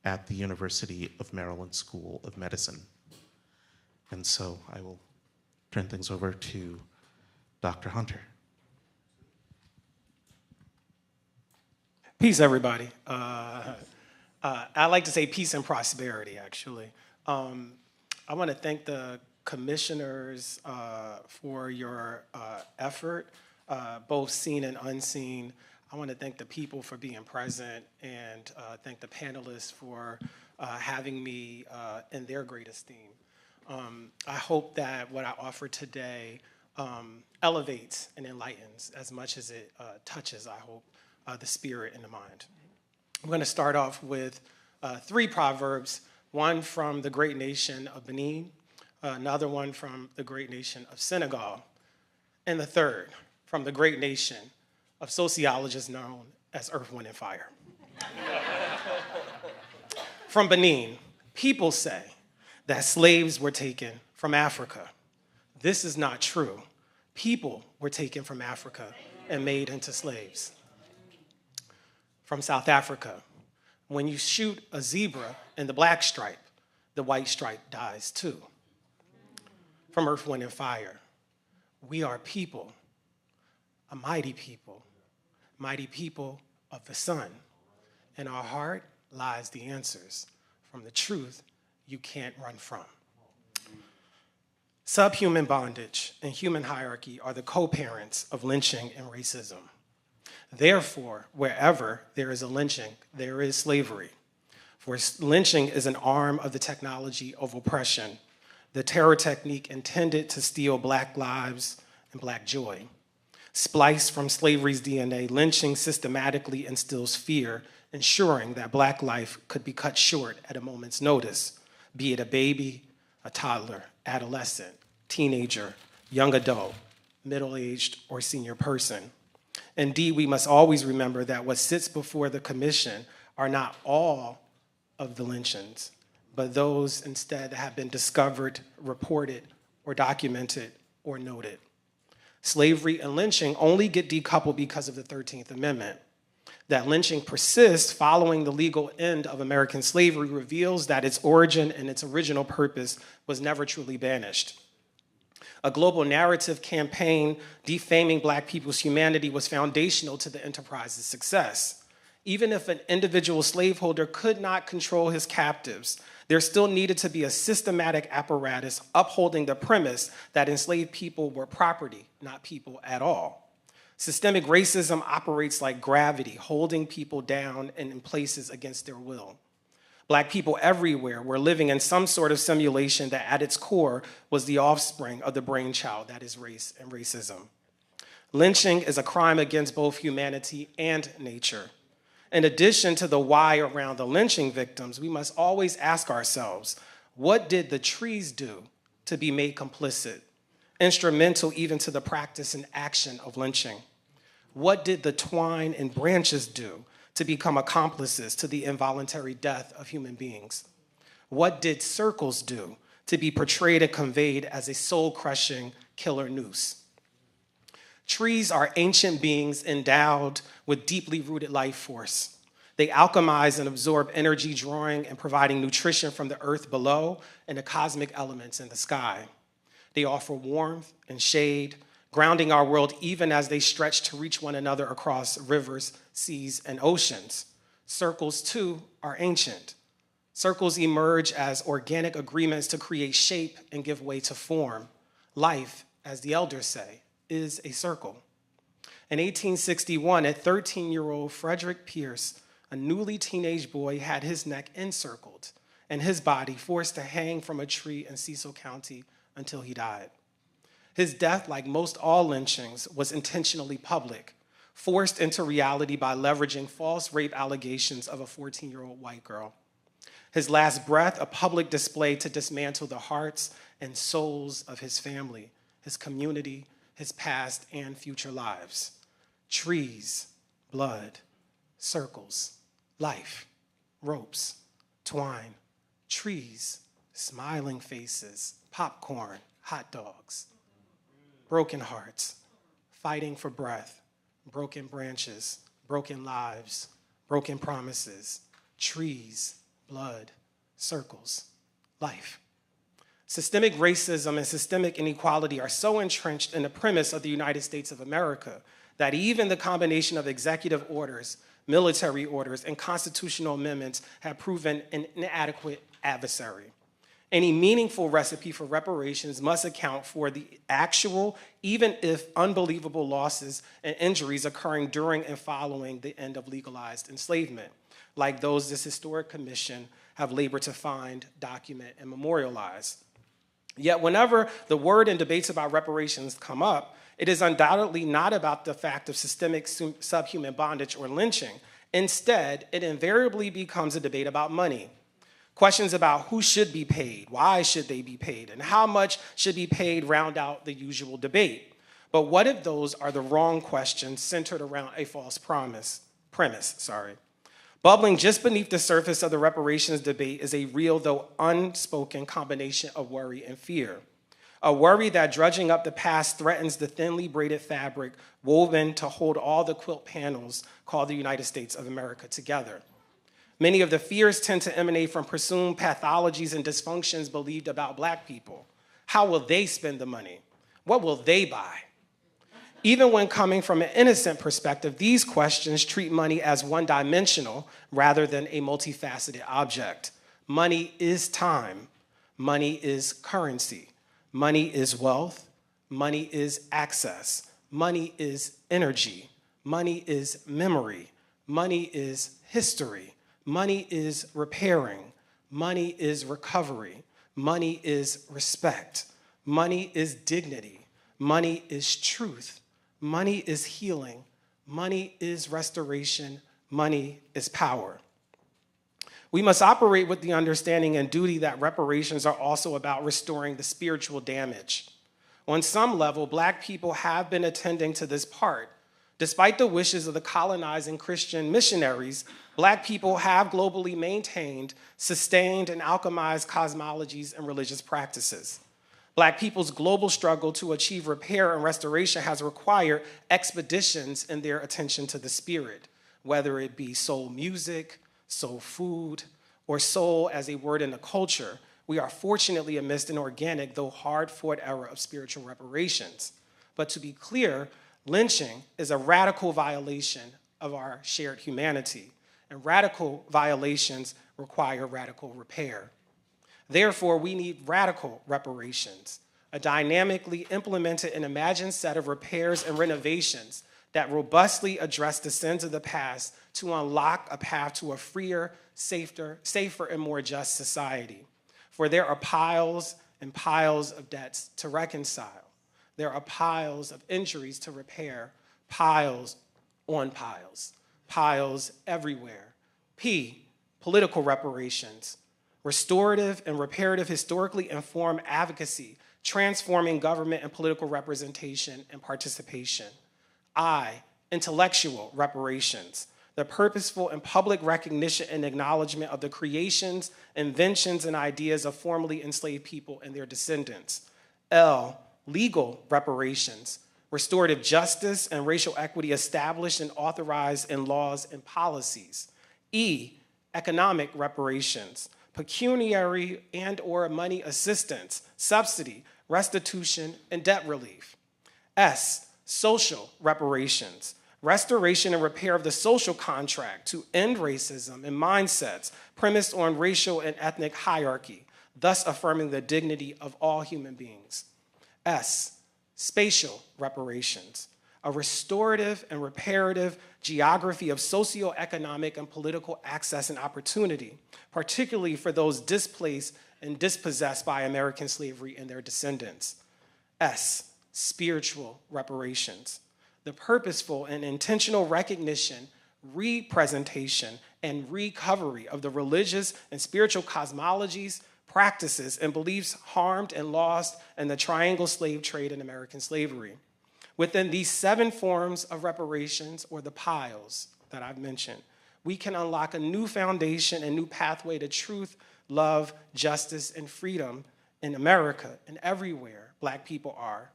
at the University of Maryland School of Medicine. And so I will turn things over to Dr. Hunter. Peace, everybody. I like to say peace and prosperity, actually. I want to thank the commissioners for your effort, both seen and unseen. I want to thank the people for being present and thank the panelists for having me in their great esteem. I hope that what I offer today elevates and enlightens as much as it touches, I hope, the spirit and the mind. I'm going to start off with 3 proverbs, one from the great nation of Benin, another one from the great nation of Senegal, and the third from the great nation of sociologists known as Earth, Wind, and Fire. From Benin, people say that slaves were taken from Africa. This is not true. People were taken from Africa and made into slaves. From South Africa, when you shoot a zebra in the black stripe, the white stripe dies too. From Earth, Wind, and Fire, we are people, a mighty people of the sun. In our heart lies the answers from the truth you can't run from. Subhuman bondage and human hierarchy are the co-parents of lynching and racism. Therefore, wherever there is a lynching, there is slavery. For lynching is an arm of the technology of oppression, the terror technique intended to steal Black lives and Black joy. Spliced from slavery's DNA, lynching systematically instills fear, ensuring that Black life could be cut short at a moment's notice, be it a baby, a toddler, adolescent, teenager, young adult, middle-aged, or senior person. Indeed, we must always remember that what sits before the commission are not all of the lynchings, but those instead that have been discovered, reported, or documented, or noted. Slavery and lynching only get decoupled because of the 13th Amendment. That lynching persists following the legal end of American slavery reveals that its origin and its original purpose was never truly banished. A global narrative campaign defaming Black people's humanity was foundational to the enterprise's success. Even if an individual slaveholder could not control his captives, there still needed to be a systematic apparatus upholding the premise that enslaved people were property, not people at all. Systemic racism operates like gravity, holding people down and in places against their will. Black people everywhere were living in some sort of simulation that at its core was the offspring of the brainchild, that is race and racism. Lynching is a crime against both humanity and nature. In addition to the why around the lynching victims, we must always ask ourselves, what did the trees do to be made complicit, instrumental even to the practice and action of lynching? What did the twine and branches do to become accomplices to the involuntary death of human beings? What did circles do to be portrayed and conveyed as a soul-crushing killer noose? Trees are ancient beings endowed with deeply rooted life force. They alchemize and absorb energy, drawing and providing nutrition from the earth below and the cosmic elements in the sky. They offer warmth and shade, grounding our world even as they stretch to reach one another across rivers, seas, and oceans. Circles, too, are ancient. Circles emerge as organic agreements to create shape and give way to form. Life, as the elders say, is a circle. In 1861, a 13-year-old Frederick Pierce, a newly teenage boy, had his neck encircled and his body forced to hang from a tree in Cecil County until he died. His death, like most all lynchings, was intentionally public, forced into reality by leveraging false rape allegations of a 14-year-old white girl. His last breath, a public display to dismantle the hearts and souls of his family, his community, his past and future lives. Trees, blood, circles, life, ropes, twine, trees, smiling faces, popcorn, hot dogs, broken hearts, fighting for breath, broken branches, broken lives, broken promises, trees, blood, circles, life. Systemic racism and systemic inequality are so entrenched in the premise of the United States of America that even the combination of executive orders, military orders, and constitutional amendments have proven an inadequate adversary. Any meaningful recipe for reparations must account for the actual, even if unbelievable, losses and injuries occurring during and following the end of legalized enslavement, like those this historic commission have labored to find, document, and memorialize. Yet whenever the word and debates about reparations come up, it is undoubtedly not about the fact of systemic subhuman bondage or lynching. Instead, it invariably becomes a debate about money. Questions about who should be paid, why should they be paid, and how much should be paid round out the usual debate. But what if those are the wrong questions centered around a false premise? Bubbling just beneath the surface of the reparations debate is a real, though unspoken, combination of worry and fear. A worry that drudging up the past threatens the thinly braided fabric woven to hold all the quilt panels called the United States of America together. Many of the fears tend to emanate from presumed pathologies and dysfunctions believed about Black people. How will they spend the money? What will they buy? Even when coming from an innocent perspective, these questions treat money as one-dimensional rather than a multifaceted object. Money is time. Money is currency. Money is wealth. Money is access. Money is energy. Money is memory. Money is history. Money is repairing. Money is recovery. Money is respect. Money is dignity. Money is truth. Money is healing. Money is restoration. Money is power. We must operate with the understanding and duty that reparations are also about restoring the spiritual damage. On some level, Black people have been attending to this part. Despite the wishes of the colonizing Christian missionaries, Black people have globally maintained, sustained, and alchemized cosmologies and religious practices. Black people's global struggle to achieve repair and restoration has required expeditions in their attention to the spirit, whether it be soul music, soul food, or soul as a word in the culture. We are fortunately amidst an organic, though hard-fought era of spiritual reparations. But to be clear, lynching is a radical violation of our shared humanity. and radical violations require radical repair. Therefore, we need radical reparations, a dynamically implemented and imagined set of repairs and renovations that robustly address the sins of the past to unlock a path to a freer, safer, and more just society. For there are piles and piles of debts to reconcile. There are piles of injuries to repair, piles on piles, piles everywhere. P, political reparations, restorative and reparative historically informed advocacy, transforming government and political representation and participation. I, intellectual reparations, the purposeful and public recognition and acknowledgement of the creations, inventions, and ideas of formerly enslaved people and their descendants. L, legal reparations, restorative justice and racial equity established and authorized in laws and policies. E, economic reparations, pecuniary and/or money assistance, subsidy, restitution, and debt relief. S, social reparations, restoration and repair of the social contract to end racism and mindsets premised on racial and ethnic hierarchy, thus affirming the dignity of all human beings. S, spatial reparations, a restorative and reparative geography of socioeconomic and political access and opportunity, particularly for those displaced and dispossessed by American slavery and their descendants. S, spiritual reparations, the purposeful and intentional recognition, representation, and recovery of the religious and spiritual cosmologies, practices, and beliefs harmed and lost in the triangle slave trade and American slavery. Within these 7 forms of reparations, or the piles that I've mentioned, we can unlock a new foundation and new pathway to truth, love, justice, and freedom in America and everywhere Black people are.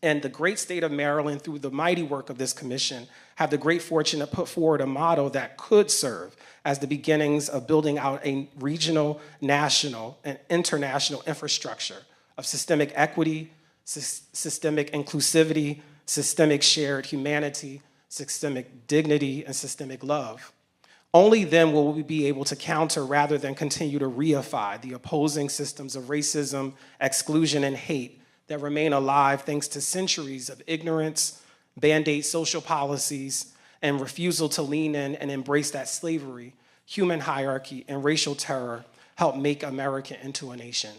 And the great state of Maryland, through the mighty work of this commission, have the great fortune to put forward a model that could serve as the beginnings of building out a regional, national, and international infrastructure of systemic equity, systemic inclusivity, systemic shared humanity, systemic dignity, and systemic love. Only then will we be able to counter rather than continue to reify the opposing systems of racism, exclusion, and hate that remain alive thanks to centuries of ignorance, band-aid social policies, and refusal to lean in and embrace that slavery, human hierarchy, and racial terror help make America into a nation.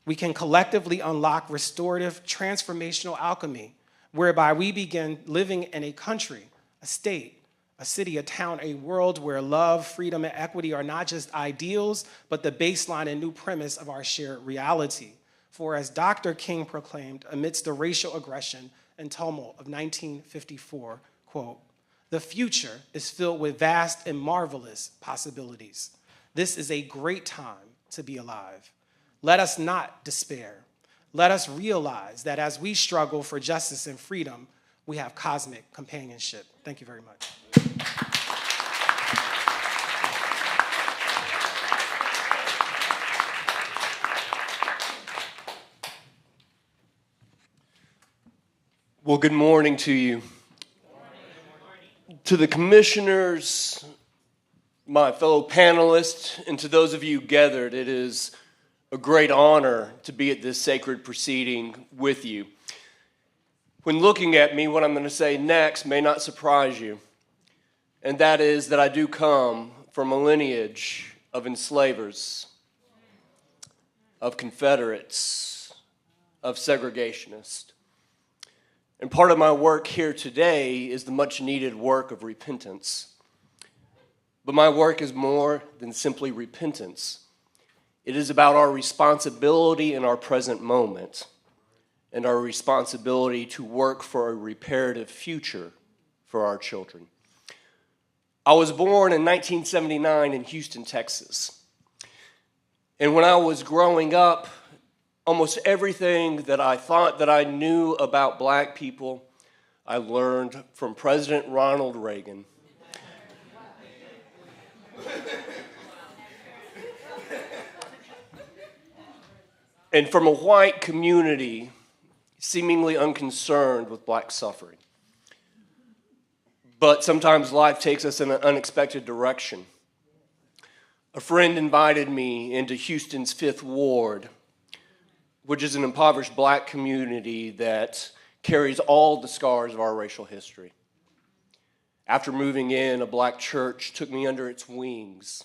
We can collectively unlock restorative, transformational alchemy, whereby we begin living in a country, a state, a city, a town, a world where love, freedom, and equity are not just ideals, but the baseline and new premise of our shared reality. For as Dr. King proclaimed amidst the racial aggression and tumult of 1954, quote, "The future is filled with vast and marvelous possibilities. This is a great time to be alive. Let us not despair. Let us realize that as we struggle for justice and freedom, we have cosmic companionship." Thank you very much. Well, good morning to you. To the commissioners, my fellow panelists, and to those of you gathered, it is a great honor to be at this sacred proceeding with you. When looking at me, what I'm going to say next may not surprise you, and that is that I do come from a lineage of enslavers, of Confederates, of segregationists. And part of my work here today is the much needed work of repentance. But my work is more than simply repentance. It is about our responsibility in our present moment and our responsibility to work for a reparative future for our children. I was born in 1979 in Houston, Texas. And when I was growing up, almost everything that I thought that I knew about Black people, I learned from President Ronald Reagan. And from a white community seemingly unconcerned with Black suffering. but sometimes life takes us in an unexpected direction. A friend invited me into Houston's 5th Ward, which is an impoverished black community that carries all the scars of our racial history. After moving in, a black church took me under its wings,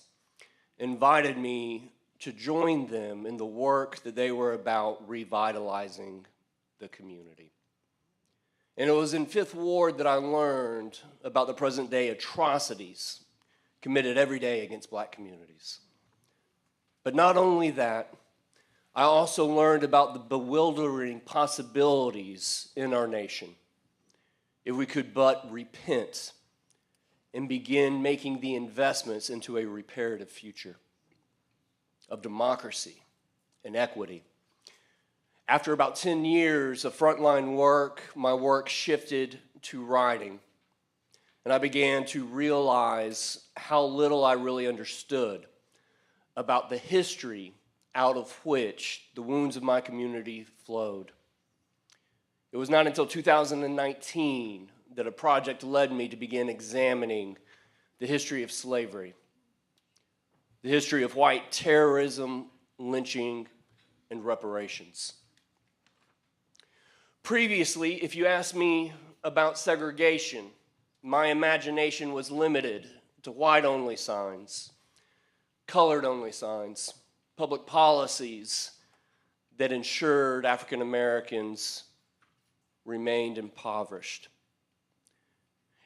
invited me to join them in the work that they were about revitalizing the community. And it was in 5th Ward that I learned about the present day atrocities committed every day against black communities. But not only that, I also learned about the bewildering possibilities in our nation if we could but repent and begin making the investments into a reparative future of democracy and equity. After about 10 years of frontline work, my work shifted to writing, and I began to realize how little I really understood about the history out of which the wounds of my community flowed. It was not until 2019 that a project led me to begin examining the history of slavery, the history of white terrorism, lynching, and reparations. Previously, if you asked me about segregation, my imagination was limited to white-only signs, colored-only signs, public policies that ensured African Americans remained impoverished.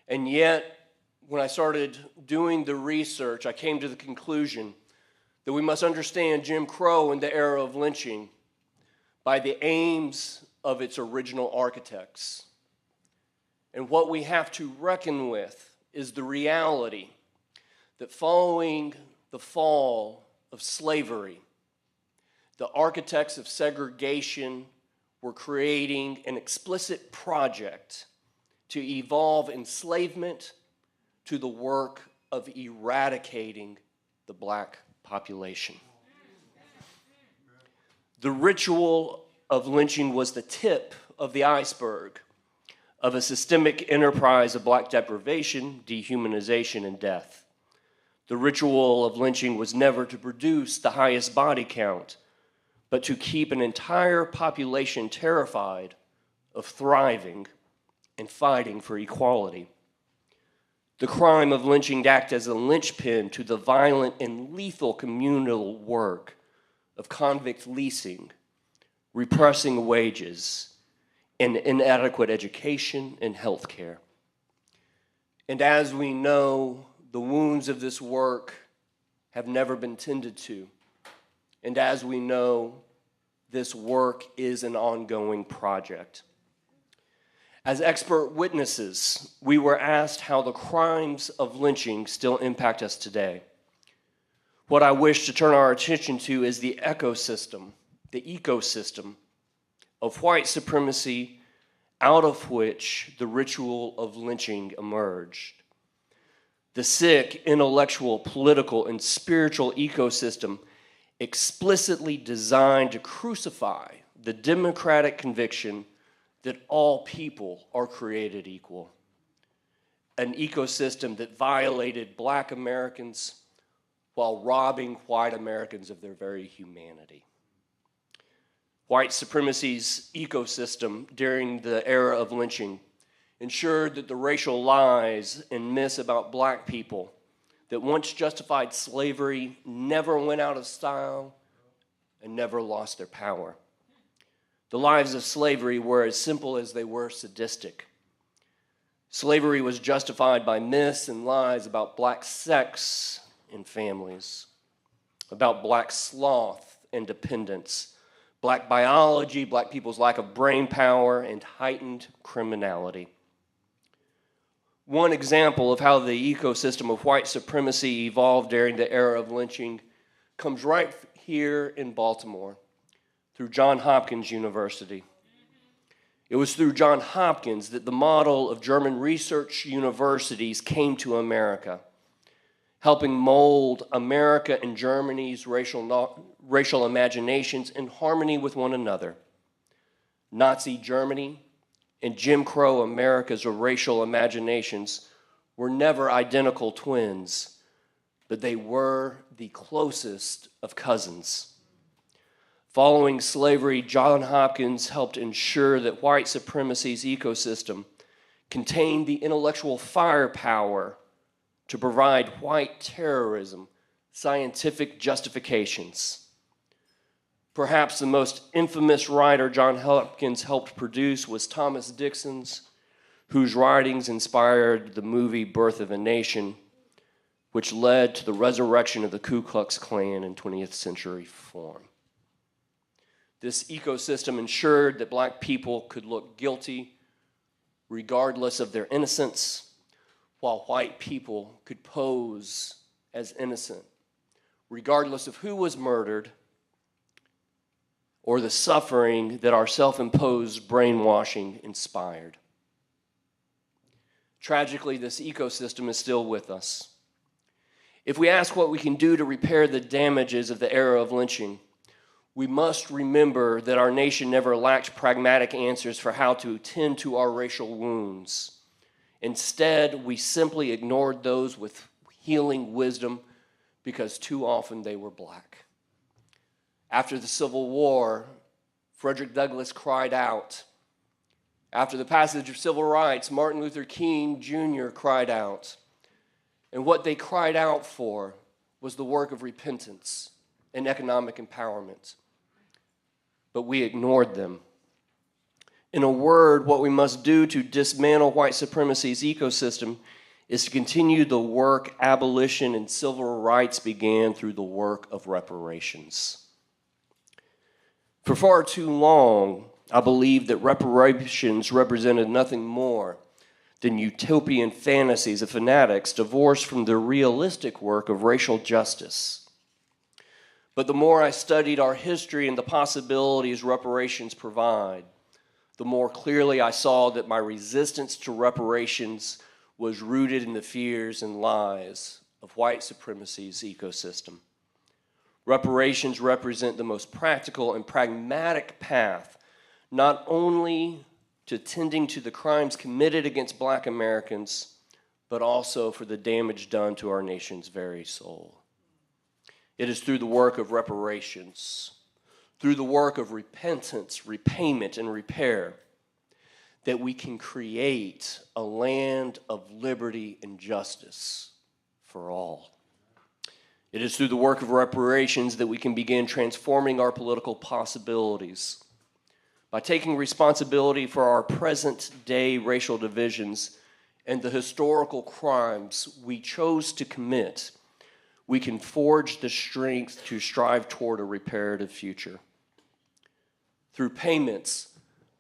And yet, when I started doing the research, I came to the conclusion that we must understand Jim Crow and the era of lynching by the aims of its original architects. And what we have to reckon with is the reality that following the fall of slavery, the architects of segregation were creating an explicit project to evolve enslavement to the work of eradicating the black population. The ritual of lynching was the tip of the iceberg of a systemic enterprise of black deprivation, dehumanization, and death. The ritual of lynching was never to produce the highest body count, but to keep an entire population terrified of thriving and fighting for equality. The crime of lynching acted as a linchpin to the violent and lethal communal work of convict leasing, repressing wages, and inadequate education and health care. And as we know, the wounds of this work have never been tended to. And as we know, this work is an ongoing project. As expert witnesses, we were asked how the crimes of lynching still impact us today. What I wish to turn our attention to is the ecosystem of white supremacy out of which the ritual of lynching emerged. The sick, intellectual, political, and spiritual ecosystem explicitly designed to crucify the democratic conviction that all people are created equal. An ecosystem that violated black Americans while robbing white Americans of their very humanity. White supremacy's ecosystem during the era of lynching ensured that the racial lies and myths about black people that once justified slavery never went out of style and never lost their power. The lives of slavery were as simple as they were sadistic. Slavery was justified by myths and lies about black sex and families, about black sloth and dependence, black biology, black people's lack of brain power, and heightened criminality. One example of how the ecosystem of white supremacy evolved during the era of lynching comes right here in Baltimore through Johns Hopkins University. It was through Johns Hopkins that the model of German research universities came to America, helping mold America and Germany's racial imaginations in harmony with one another. Nazi Germany and Jim Crow America's racial imaginations were never identical twins, but they were the closest of cousins. Following slavery, Johns Hopkins helped ensure that white supremacy's ecosystem contained the intellectual firepower to provide white terrorism scientific justifications. Perhaps the most infamous writer Johns Hopkins helped produce was Thomas Dixon's, whose writings inspired the movie Birth of a Nation, which led to the resurrection of the Ku Klux Klan in 20th century form. This ecosystem ensured that black people could look guilty regardless of their innocence, while white people could pose as innocent, regardless of who was murdered or the suffering that our self-imposed brainwashing inspired. Tragically, this ecosystem is still with us. If we ask what we can do to repair the damages of the era of lynching, we must remember that our nation never lacked pragmatic answers for how to tend to our racial wounds. Instead, we simply ignored those with healing wisdom because too often they were black. After the Civil War, Frederick Douglass cried out. After the passage of civil rights, Martin Luther King Jr. cried out. And what they cried out for was the work of repentance and economic empowerment. But we ignored them. In a word, what we must do to dismantle white supremacy's ecosystem is to continue the work abolition and civil rights began through the work of reparations. For far too long, I believed that reparations represented nothing more than utopian fantasies of fanatics divorced from the realistic work of racial justice. But the more I studied our history and the possibilities reparations provide, the more clearly I saw that my resistance to reparations was rooted in the fears and lies of white supremacy's ecosystem. Reparations represent the most practical and pragmatic path, not only to tending to the crimes committed against black Americans, but also for the damage done to our nation's very soul. It is through the work of reparations, through the work of repentance, repayment, and repair, that we can create a land of liberty and justice for all. It is through the work of reparations that we can begin transforming our political possibilities. By taking responsibility for our present-day racial divisions and the historical crimes we chose to commit, we can forge the strength to strive toward a reparative future. Through payments,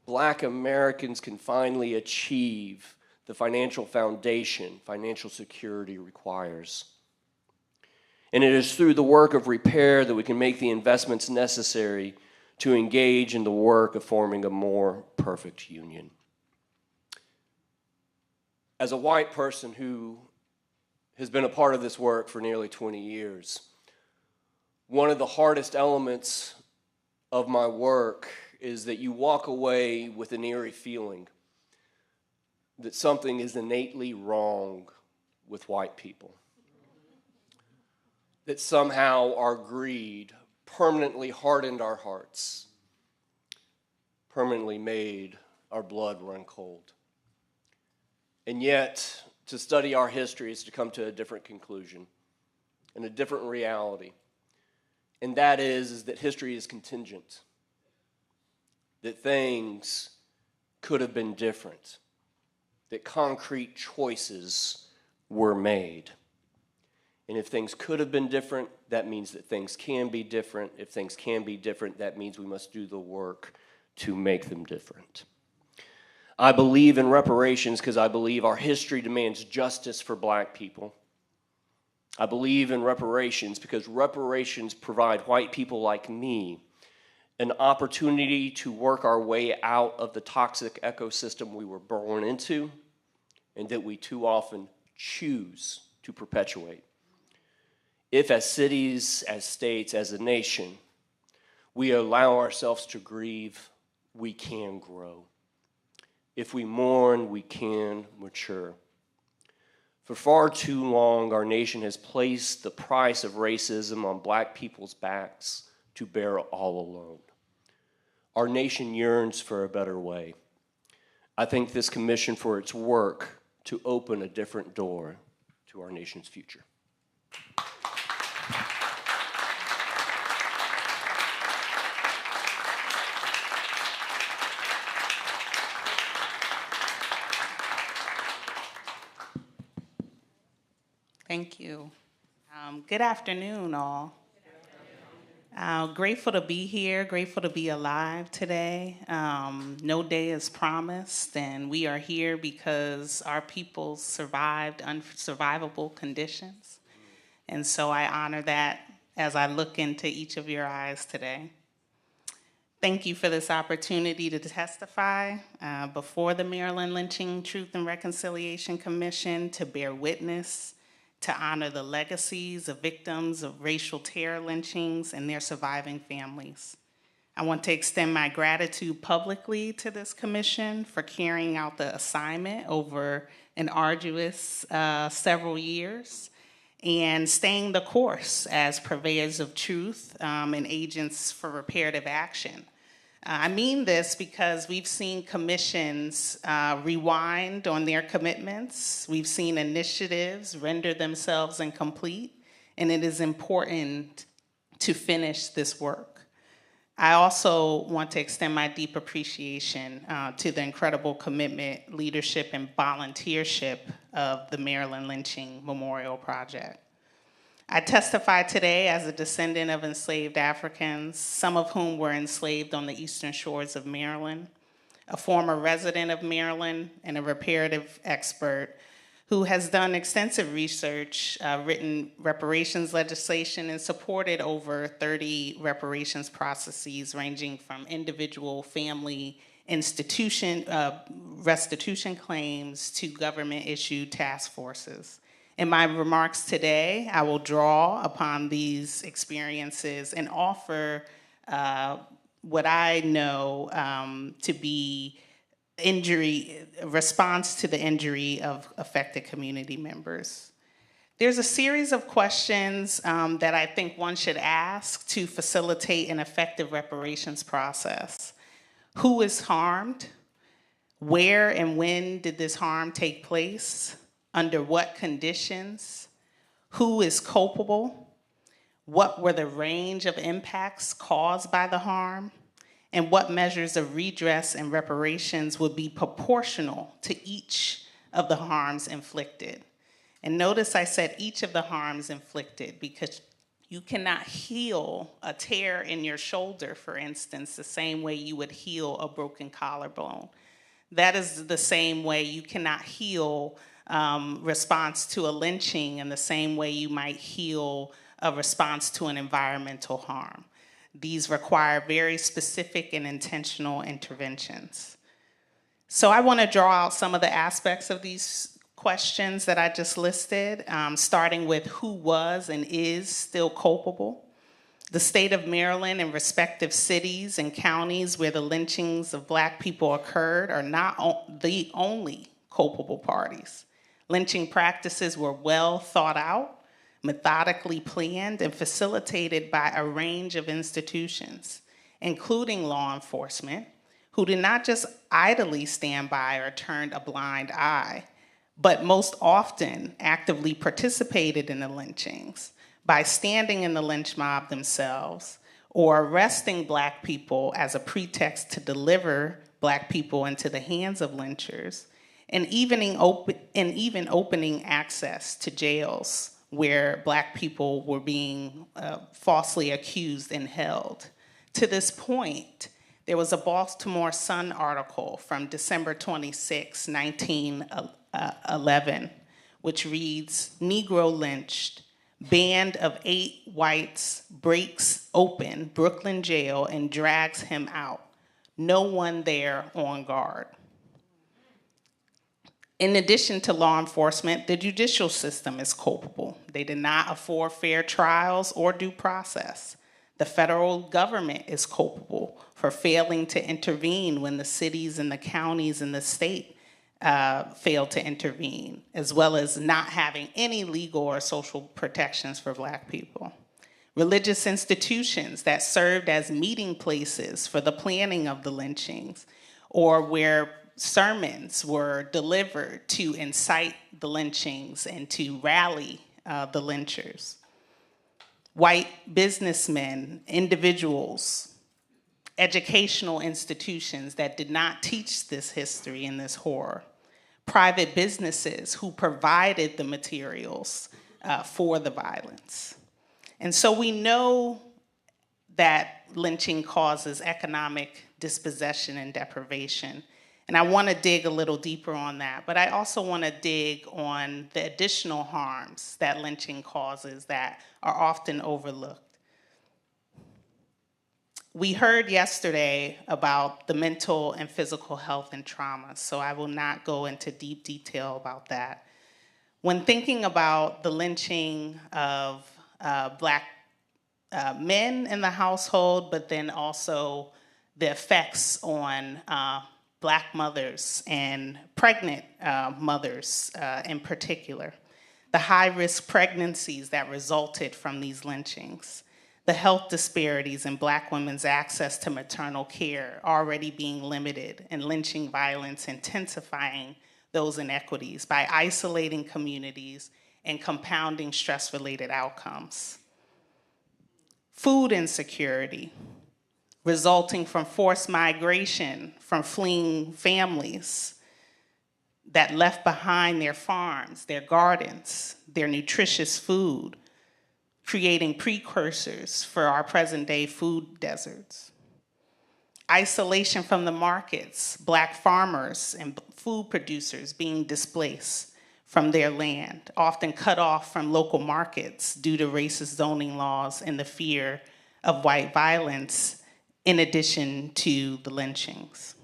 black Americans can finally achieve the financial foundation financial security requires. And it is through the work of repair that we can make the investments necessary to engage in the work of forming a more perfect union. As a white person who has been a part of this work for nearly 20 years, one of the hardest elements of my work is that you walk away with an eerie feeling that something is innately wrong with white people. That somehow our greed permanently hardened our hearts, permanently made our blood run cold. And yet, to study our history is to come to a different conclusion and a different reality. And that is that history is contingent, that things could have been different, that concrete choices were made. And if things could have been different, that means that things can be different. If things can be different, that means we must do the work to make them different. I believe in reparations because I believe our history demands justice for black people. I believe in reparations because reparations provide white people like me an opportunity to work our way out of the toxic ecosystem we were born into and that we too often choose to perpetuate. If as cities, as states, as a nation, we allow ourselves to grieve, we can grow. If we mourn, we can mature. For far too long, our nation has placed the price of racism on black people's backs to bear all alone. Our nation yearns for a better way. I thank this commission for its work to open a different door to our nation's future. Thank you. Good afternoon, all. Grateful to be here, grateful to be alive today. No day is promised, and we are here because our people survived unsurvivable conditions. And so I honor that as I look into each of your eyes today. Thank you for this opportunity to testify before the Maryland Lynching Truth and Reconciliation Commission, to bear witness, to honor the legacies of victims of racial terror lynchings and their surviving families. I want to extend my gratitude publicly to this commission for carrying out the assignment over an arduous several years and staying the course as purveyors of truth and agents for reparative action. I mean this because we've seen commissions rewind on their commitments. We've seen initiatives render themselves incomplete, and it is important to finish this work. I also want to extend my deep appreciation to the incredible commitment, leadership, and volunteership of the Maryland Lynching Memorial Project. I testify today as a descendant of enslaved Africans, some of whom were enslaved on the eastern shores of Maryland, a former resident of Maryland, and a reparative expert who has done extensive research, written reparations legislation, and supported over 30 reparations processes ranging from individual, family, institution, restitution claims to government-issued task forces. In my remarks today, I will draw upon these experiences and offer what I know to be response to the injury of affected community members. There's a series of questions that I think one should ask to facilitate an effective reparations process. Who is harmed? Where and when did this harm take place? Under what conditions? Who is culpable? What were the range of impacts caused by the harm? And what measures of redress and reparations would be proportional to each of the harms inflicted? And notice I said each of the harms inflicted, because you cannot heal a tear in your shoulder, for instance, the same way you would heal a broken collarbone. That is the same way you cannot heal response to a lynching in the same way you might heal a response to an environmental harm. These require very specific and intentional interventions. So I want to draw out some of the aspects of these questions that I just listed, starting with who was and is still culpable. The state of Maryland and respective cities and counties where the lynchings of Black people occurred are not the only culpable parties. Lynching practices were well thought out, methodically planned, and facilitated by a range of institutions, including law enforcement, who did not just idly stand by or turned a blind eye, but most often actively participated in the lynchings by standing in the lynch mob themselves or arresting Black people as a pretext to deliver Black people into the hands of lynchers, and even opening access to jails where Black people were being falsely accused and held. To this point, there was a Baltimore Sun article from December 26, 1911, which reads, "Negro lynched, band of 8 whites breaks open Brooklyn jail and drags him out. No one there on guard." In addition to law enforcement, the judicial system is culpable. They did not afford fair trials or due process. The federal government is culpable for failing to intervene when the cities and the counties and the state failed to intervene, as well as not having any legal or social protections for Black people. Religious institutions that served as meeting places for the planning of the lynchings, or where sermons were delivered to incite the lynchings and to rally the lynchers. White businessmen, individuals, educational institutions that did not teach this history and this horror. Private businesses who provided the materials for the violence. And so we know that lynching causes economic dispossession and deprivation. And I want to dig a little deeper on that, but I also want to dig on the additional harms that lynching causes that are often overlooked. We heard yesterday about the mental and physical health and trauma, so I will not go into deep detail about that. When thinking about the lynching of Black men in the household, but then also the effects on Black mothers and pregnant mothers in particular, the high-risk pregnancies that resulted from these lynchings, the health disparities in Black women's access to maternal care already being limited, and lynching violence intensifying those inequities by isolating communities and compounding stress-related outcomes. Food insecurity, resulting from forced migration from fleeing families that left behind their farms, their gardens, their nutritious food, creating precursors for our present-day food deserts. Isolation from the markets, Black farmers and food producers being displaced from their land, often cut off from local markets due to racist zoning laws and the fear of white violence, in addition to the lynchings.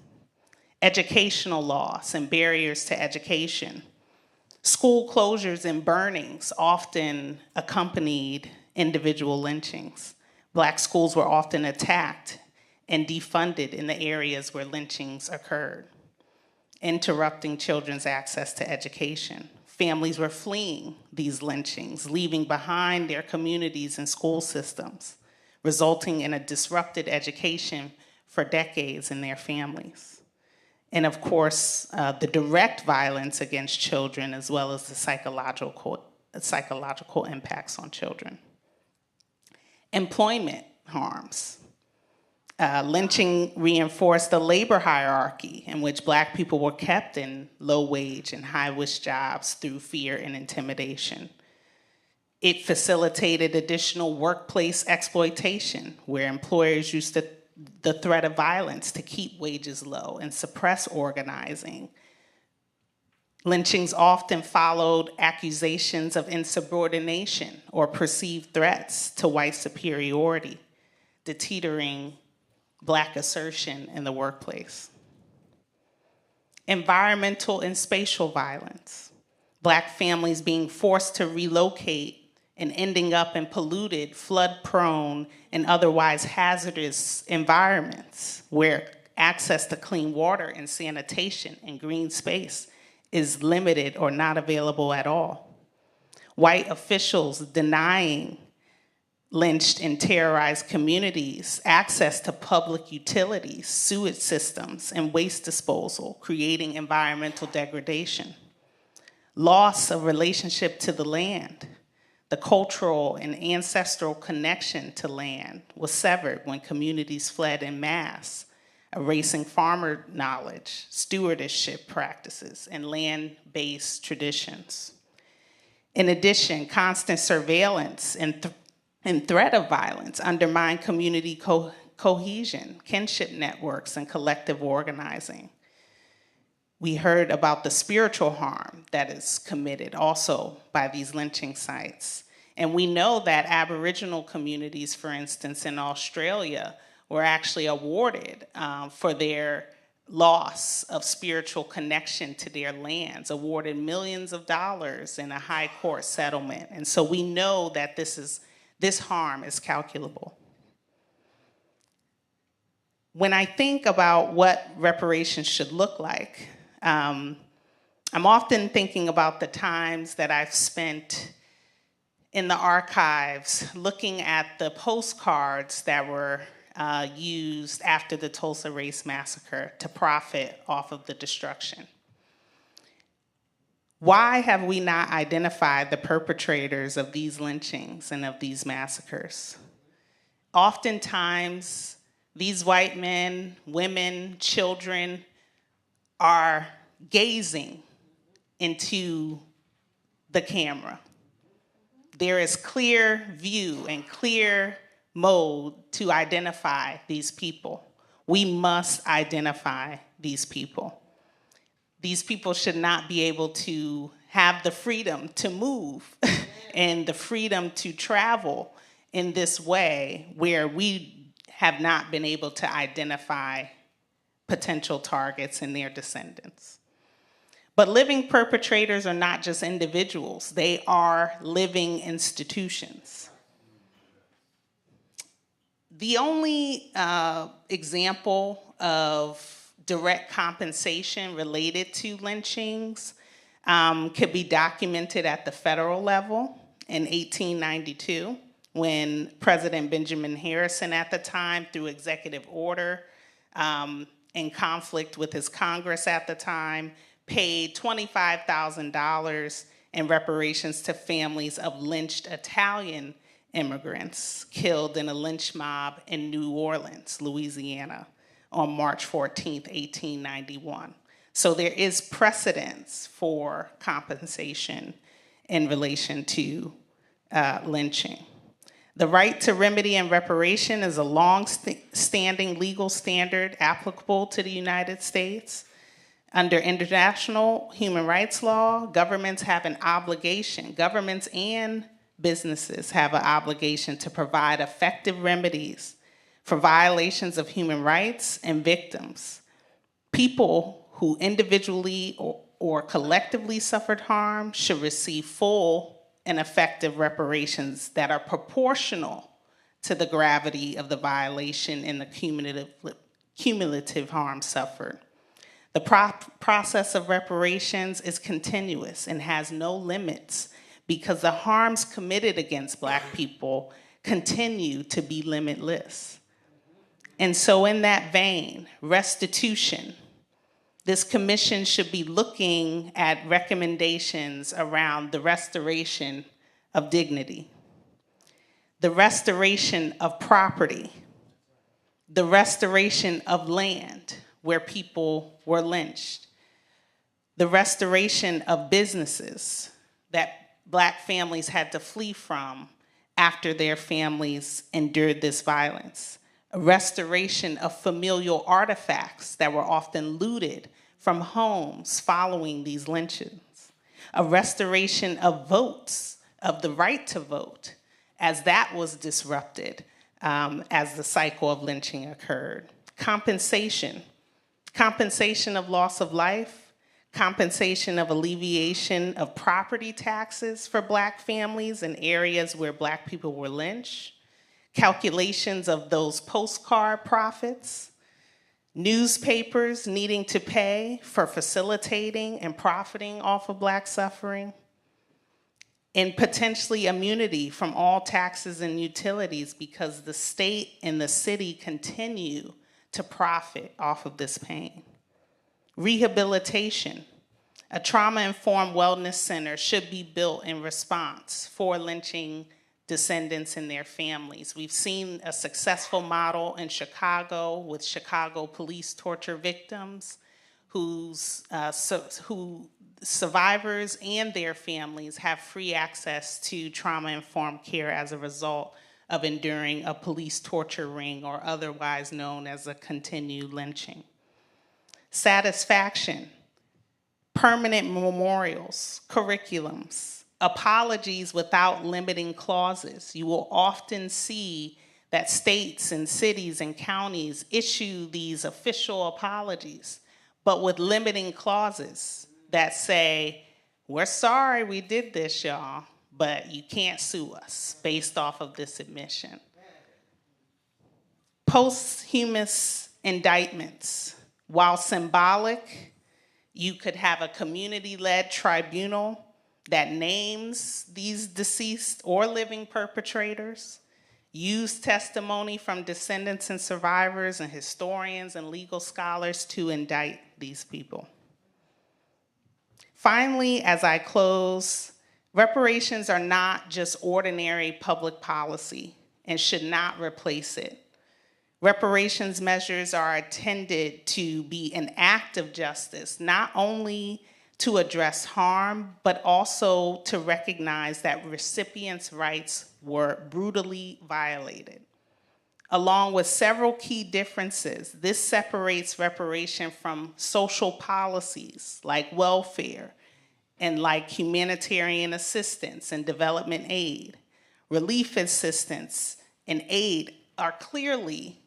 Educational loss and barriers to education. School closures and burnings often accompanied individual lynchings. Black schools were often attacked and defunded in the areas where lynchings occurred, interrupting children's access to education. Families were fleeing these lynchings, leaving behind their communities and school systems, resulting in a disrupted education for decades in their families. And of course, the direct violence against children, as well as the psychological impacts on children. Employment harms. Lynching reinforced the labor hierarchy in which Black people were kept in low-wage and high-risk jobs through fear and intimidation. It facilitated additional workplace exploitation, where employers used the threat of violence to keep wages low and suppress organizing. Lynchings often followed accusations of insubordination or perceived threats to white superiority, deterring Black assertion in the workplace. Environmental and spatial violence. Black families being forced to relocate and ending up in polluted, flood-prone, and otherwise hazardous environments where access to clean water and sanitation and green space is limited or not available at all. White officials denying lynched and terrorized communities access to public utilities, sewage systems, and waste disposal, creating environmental degradation. Loss of relationship to the land. The cultural and ancestral connection to land was severed when communities fled en masse, erasing farmer knowledge, stewardship practices, and land-based traditions. In addition, constant surveillance and threat of violence undermine community cohesion, kinship networks, and collective organizing. We heard about the spiritual harm that is committed also by these lynching sites. And we know that Aboriginal communities, for instance, in Australia, were actually awarded for their loss of spiritual connection to their lands, awarded millions of dollars in a high court settlement. And so we know that this harm is calculable. When I think about what reparations should look like, I'm often thinking about the times that I've spent in the archives looking at the postcards that were used after the Tulsa Race Massacre to profit off of the destruction. Why have we not identified the perpetrators of these lynchings and of these massacres? Oftentimes, these white men, women, children are gazing into the camera. There is clear view and clear mode to identify these people. We must identify these people. These people should not be able to have the freedom to move and the freedom to travel in this way where we have not been able to identify potential targets and their descendants. But living perpetrators are not just individuals, they are living institutions. The only example of direct compensation related to lynchings could be documented at the federal level in 1892 when President Benjamin Harrison at the time, through executive order, in conflict with his Congress at the time, paid $25,000 in reparations to families of lynched Italian immigrants killed in a lynch mob in New Orleans, Louisiana, on March 14th, 1891. So there is precedence for compensation in relation to lynching. The right to remedy and reparation is a long-standing legal standard applicable to the United States. Under international human rights law, governments have an obligation, governments and businesses have an obligation to provide effective remedies for violations of human rights and victims. People who individually or collectively suffered harm should receive full and effective reparations that are proportional to the gravity of the violation and the cumulative harm suffered. The process of reparations is continuous and has no limits because the harms committed against Black people continue to be limitless. And so in that vein, restitution, this commission should be looking at recommendations around the restoration of dignity, the restoration of property, the restoration of land where people were lynched, the restoration of businesses that Black families had to flee from after their families endured this violence, a restoration of familial artifacts that were often looted from homes following these lynchings, a restoration of votes, of the right to vote, as that was disrupted as the cycle of lynching occurred. Compensation of loss of life, compensation of alleviation of property taxes for Black families in areas where Black people were lynched, calculations of those postcard profits, newspapers needing to pay for facilitating and profiting off of Black suffering, and potentially immunity from all taxes and utilities because the state and the city continue to profit off of this pain. Rehabilitation. A trauma-informed wellness center should be built in response for lynching descendants and their families. We've seen a successful model in Chicago with Chicago police torture victims who survivors and their families have free access to trauma-informed care as a result of enduring a police torture ring or otherwise known as a continued lynching. Satisfaction, permanent memorials, curriculums, apologies without limiting clauses. You will often see that states and cities and counties issue these official apologies, but with limiting clauses that say, we're sorry we did this, y'all, but you can't sue us based off of this admission. Posthumous indictments, while symbolic, You could have a community-led tribunal that names these deceased or living perpetrators, use testimony from descendants and survivors and historians and legal scholars to indict these people. Finally, as I close, reparations are not just ordinary public policy and should not replace it. Reparations measures are intended to be an act of justice, not only to address harm, but also to recognize that recipients' rights were brutally violated. Along with several key differences, this separates reparation from social policies like welfare and like humanitarian assistance and development aid. Relief assistance and aid are clearly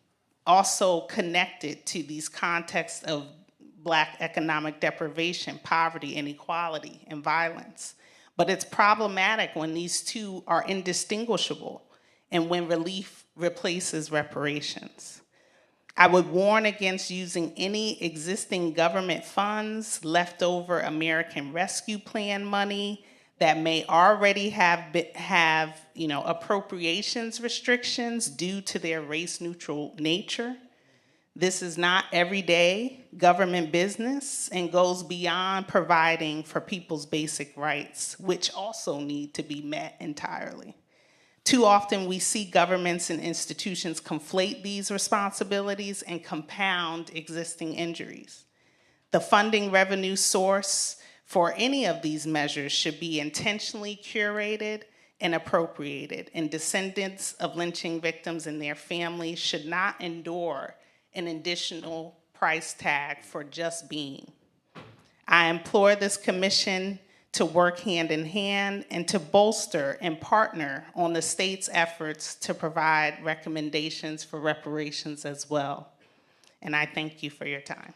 also connected to these contexts of Black economic deprivation, poverty, inequality, and violence. But it's problematic when these two are indistinguishable and when relief replaces reparations. I would warn against using any existing government funds, leftover American Rescue Plan money that may already have appropriations restrictions due to their race-neutral nature. This is not everyday government business and goes beyond providing for people's basic rights, which also need to be met entirely. Too often we see governments and institutions conflate these responsibilities and compound existing injuries. The funding revenue source for any of these measures should be intentionally curated and appropriated, and descendants of lynching victims and their families should not endure an additional price tag for just being. I implore this commission to work hand in hand and to bolster and partner on the state's efforts to provide recommendations for reparations as well. And I thank you for your time.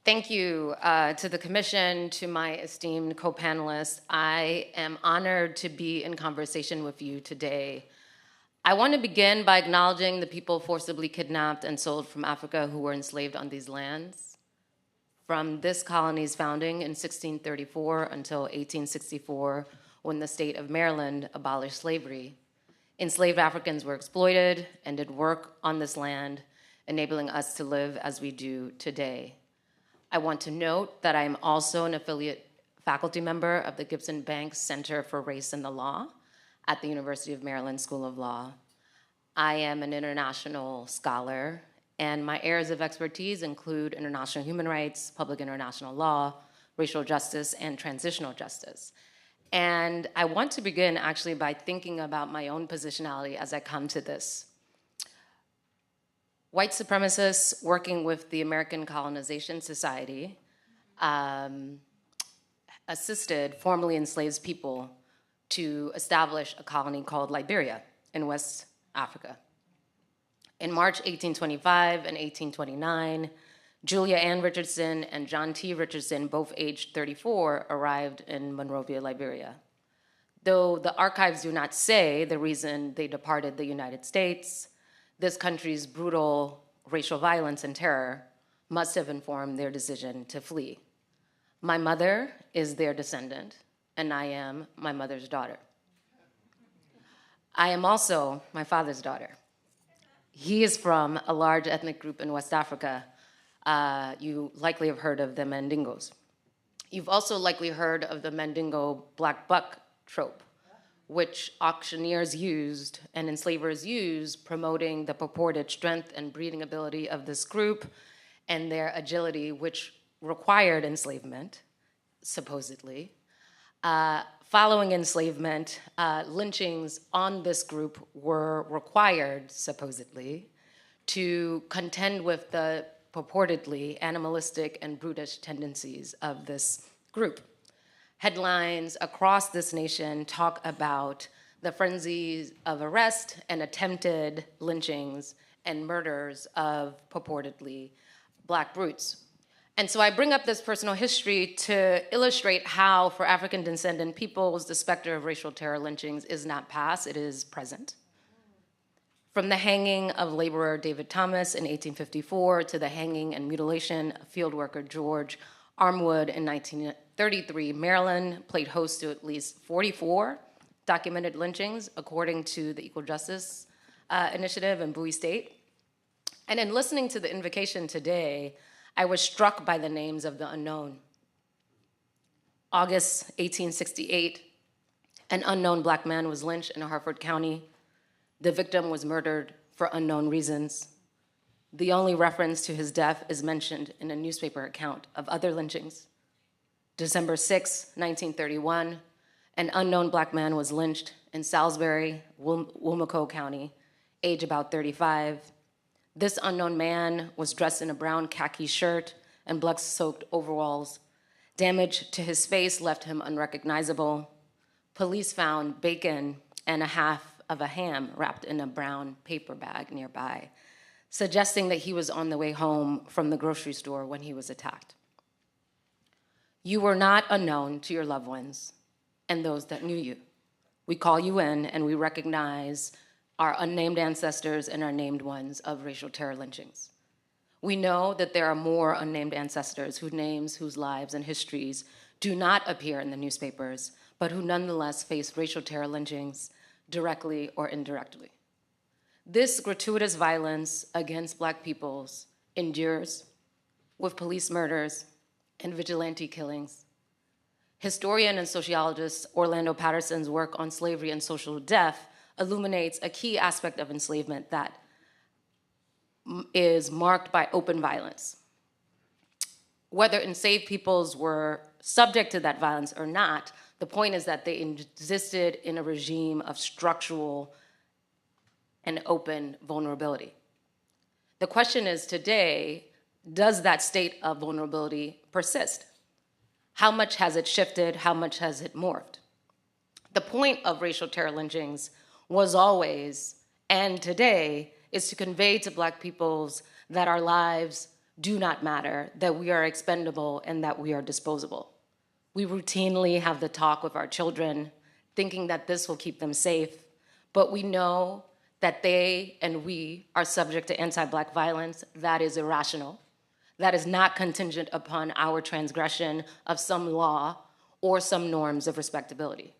Thank you to the commission, to my esteemed co-panelists. I am honored to be in conversation with you today. I want to begin by acknowledging the people forcibly kidnapped and sold from Africa who were enslaved on these lands. From this colony's founding in 1634 until 1864, when the state of Maryland abolished slavery, enslaved Africans were exploited and did work on this land, enabling us to live as we do today. I want to note that I am also an affiliate faculty member of the Gibson Banks Center for Race and the Law at the University of Maryland School of Law. I am an international scholar, and my areas of expertise include international human rights, public international law, racial justice, and transitional justice. And I want to begin actually by thinking about my own positionality as I come to this. White supremacists working with the American Colonization Society assisted formerly enslaved people to establish a colony called Liberia in West Africa. In March 1825 and 1829, Julia Ann Richardson and John T. Richardson, both aged 34, arrived in Monrovia, Liberia. Though the archives do not say the reason they departed the United States, this country's brutal racial violence and terror must have informed their decision to flee. My mother is their descendant, and I am my mother's daughter. I am also my father's daughter. He is from a large ethnic group in West Africa. You likely have heard of the Mandingos. You've also likely heard of the Mandingo black buck trope, which auctioneers used and enslavers used, promoting the purported strength and breeding ability of this group and their agility, which required enslavement, supposedly. Following enslavement, lynchings on this group were required, supposedly, to contend with the purportedly animalistic and brutish tendencies of this group. Headlines across this nation talk about the frenzies of arrest and attempted lynchings and murders of purportedly Black brutes. And so I bring up this personal history to illustrate how, for African descendant peoples, the specter of racial terror lynchings is not past, it is present. From the hanging of laborer David Thomas in 1854 to the hanging and mutilation of field worker George Armwood in 1933, Maryland played host to at least 44 documented lynchings, according to the Equal Justice Initiative in Bowie State. And in listening to the invocation today, I was struck by the names of the unknown. August 1868, an unknown Black man was lynched in Harford County. The victim was murdered for unknown reasons. The only reference to his death is mentioned in a newspaper account of other lynchings. December 6, 1931, an unknown Black man was lynched in Salisbury, Wilmington County, age about 35. This unknown man was dressed in a brown khaki shirt and blood-soaked overalls. Damage to his face left him unrecognizable. Police found bacon and a half of a ham wrapped in a brown paper bag nearby, suggesting that he was on the way home from the grocery store when he was attacked. You were not unknown to your loved ones and those that knew you. We call you in and we recognize our unnamed ancestors and our named ones of racial terror lynchings. We know that there are more unnamed ancestors whose names, whose lives, and histories do not appear in the newspapers, but who nonetheless face racial terror lynchings directly or indirectly. This gratuitous violence against Black peoples endures with police murders and vigilante killings. Historian and sociologist Orlando Patterson's work on slavery and social death illuminates a key aspect of enslavement that is marked by open violence. Whether enslaved peoples were subject to that violence or not, the point is that they existed in a regime of structural and open vulnerability. The question is today, does that state of vulnerability persist? How much has it shifted? How much has it morphed? The point of racial terror lynchings was always, and today, is to convey to Black peoples that our lives do not matter, that we are expendable, and that we are disposable. We routinely have the talk with our children, thinking that this will keep them safe, but we know that they and we are subject to anti-Black violence that is irrational, that is not contingent upon our transgression of some law or some norms of respectability.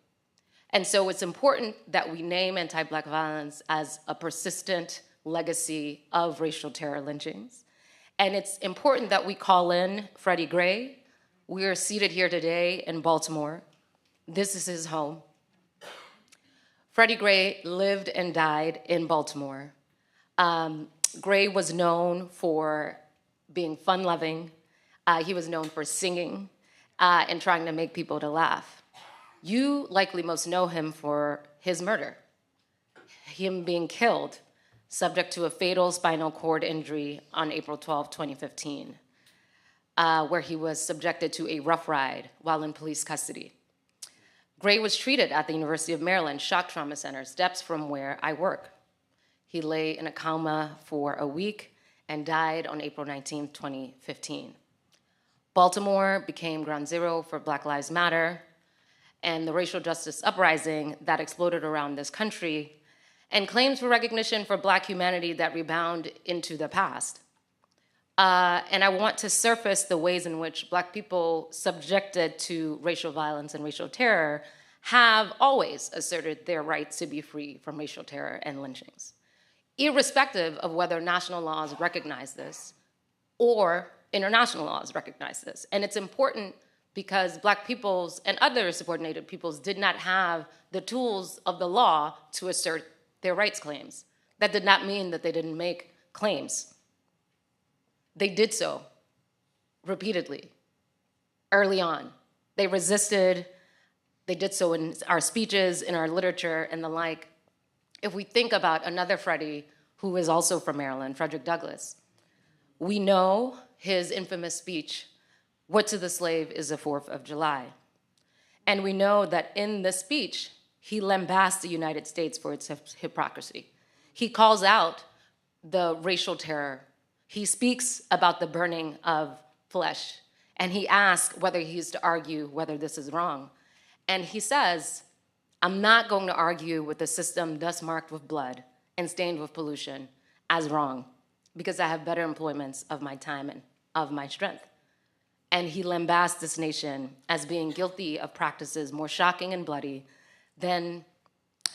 And so it's important that we name anti-Black violence as a persistent legacy of racial terror lynchings. And it's important that we call in Freddie Gray. We are seated here today in Baltimore. This is his home. Freddie Gray lived and died in Baltimore. Gray was known for being fun-loving. He was known for singing and trying to make people to laugh. You likely most know him for his murder, him being killed, subject to a fatal spinal cord injury on April 12, 2015, where he was subjected to a rough ride while in police custody. Gray was treated at the University of Maryland Shock Trauma Center, steps from where I work. He lay in a coma for a week and died on April 19, 2015. Baltimore became ground zero for Black Lives Matter and the racial justice uprising that exploded around this country, and claims for recognition for Black humanity that rebound into the past. And I want to surface the ways in which Black people subjected to racial violence and racial terror have always asserted their rights to be free from racial terror and lynchings, irrespective of whether national laws recognize this or international laws recognize this. And it's important because Black peoples and other subordinated peoples did not have the tools of the law to assert their rights claims. That did not mean that they didn't make claims. They did so repeatedly, early on. They resisted, they did so in our speeches, in our literature, and the like. If we think about another Freddie, who is also from Maryland, Frederick Douglass, we know his infamous speech, "What to the slave is the 4th of July." And we know that in the speech, he lambasts the United States for its hypocrisy. He calls out the racial terror. He speaks about the burning of flesh. And he asked whether he used to argue whether this is wrong. And he says, I'm not going to argue with a system thus marked with blood and stained with pollution as wrong, because I have better employments of my time and of my strength. And he lambasted this nation as being guilty of practices more shocking and bloody than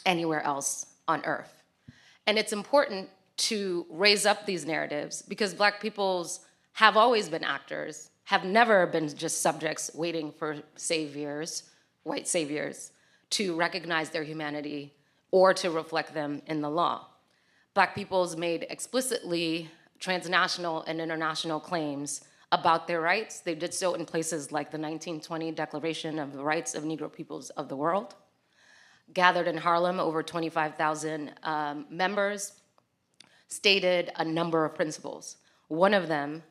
anywhere else on earth. And it's important to raise up these narratives because Black peoples have always been actors, have never been just subjects waiting for saviors, white saviors, to recognize their humanity or to reflect them in the law. Black peoples made explicitly transnational and international claims about their rights. They did so in places like the 1920 Declaration of the Rights of Negro Peoples of the World. Gathered in Harlem, over 25,000 members, stated a number of principles. One of them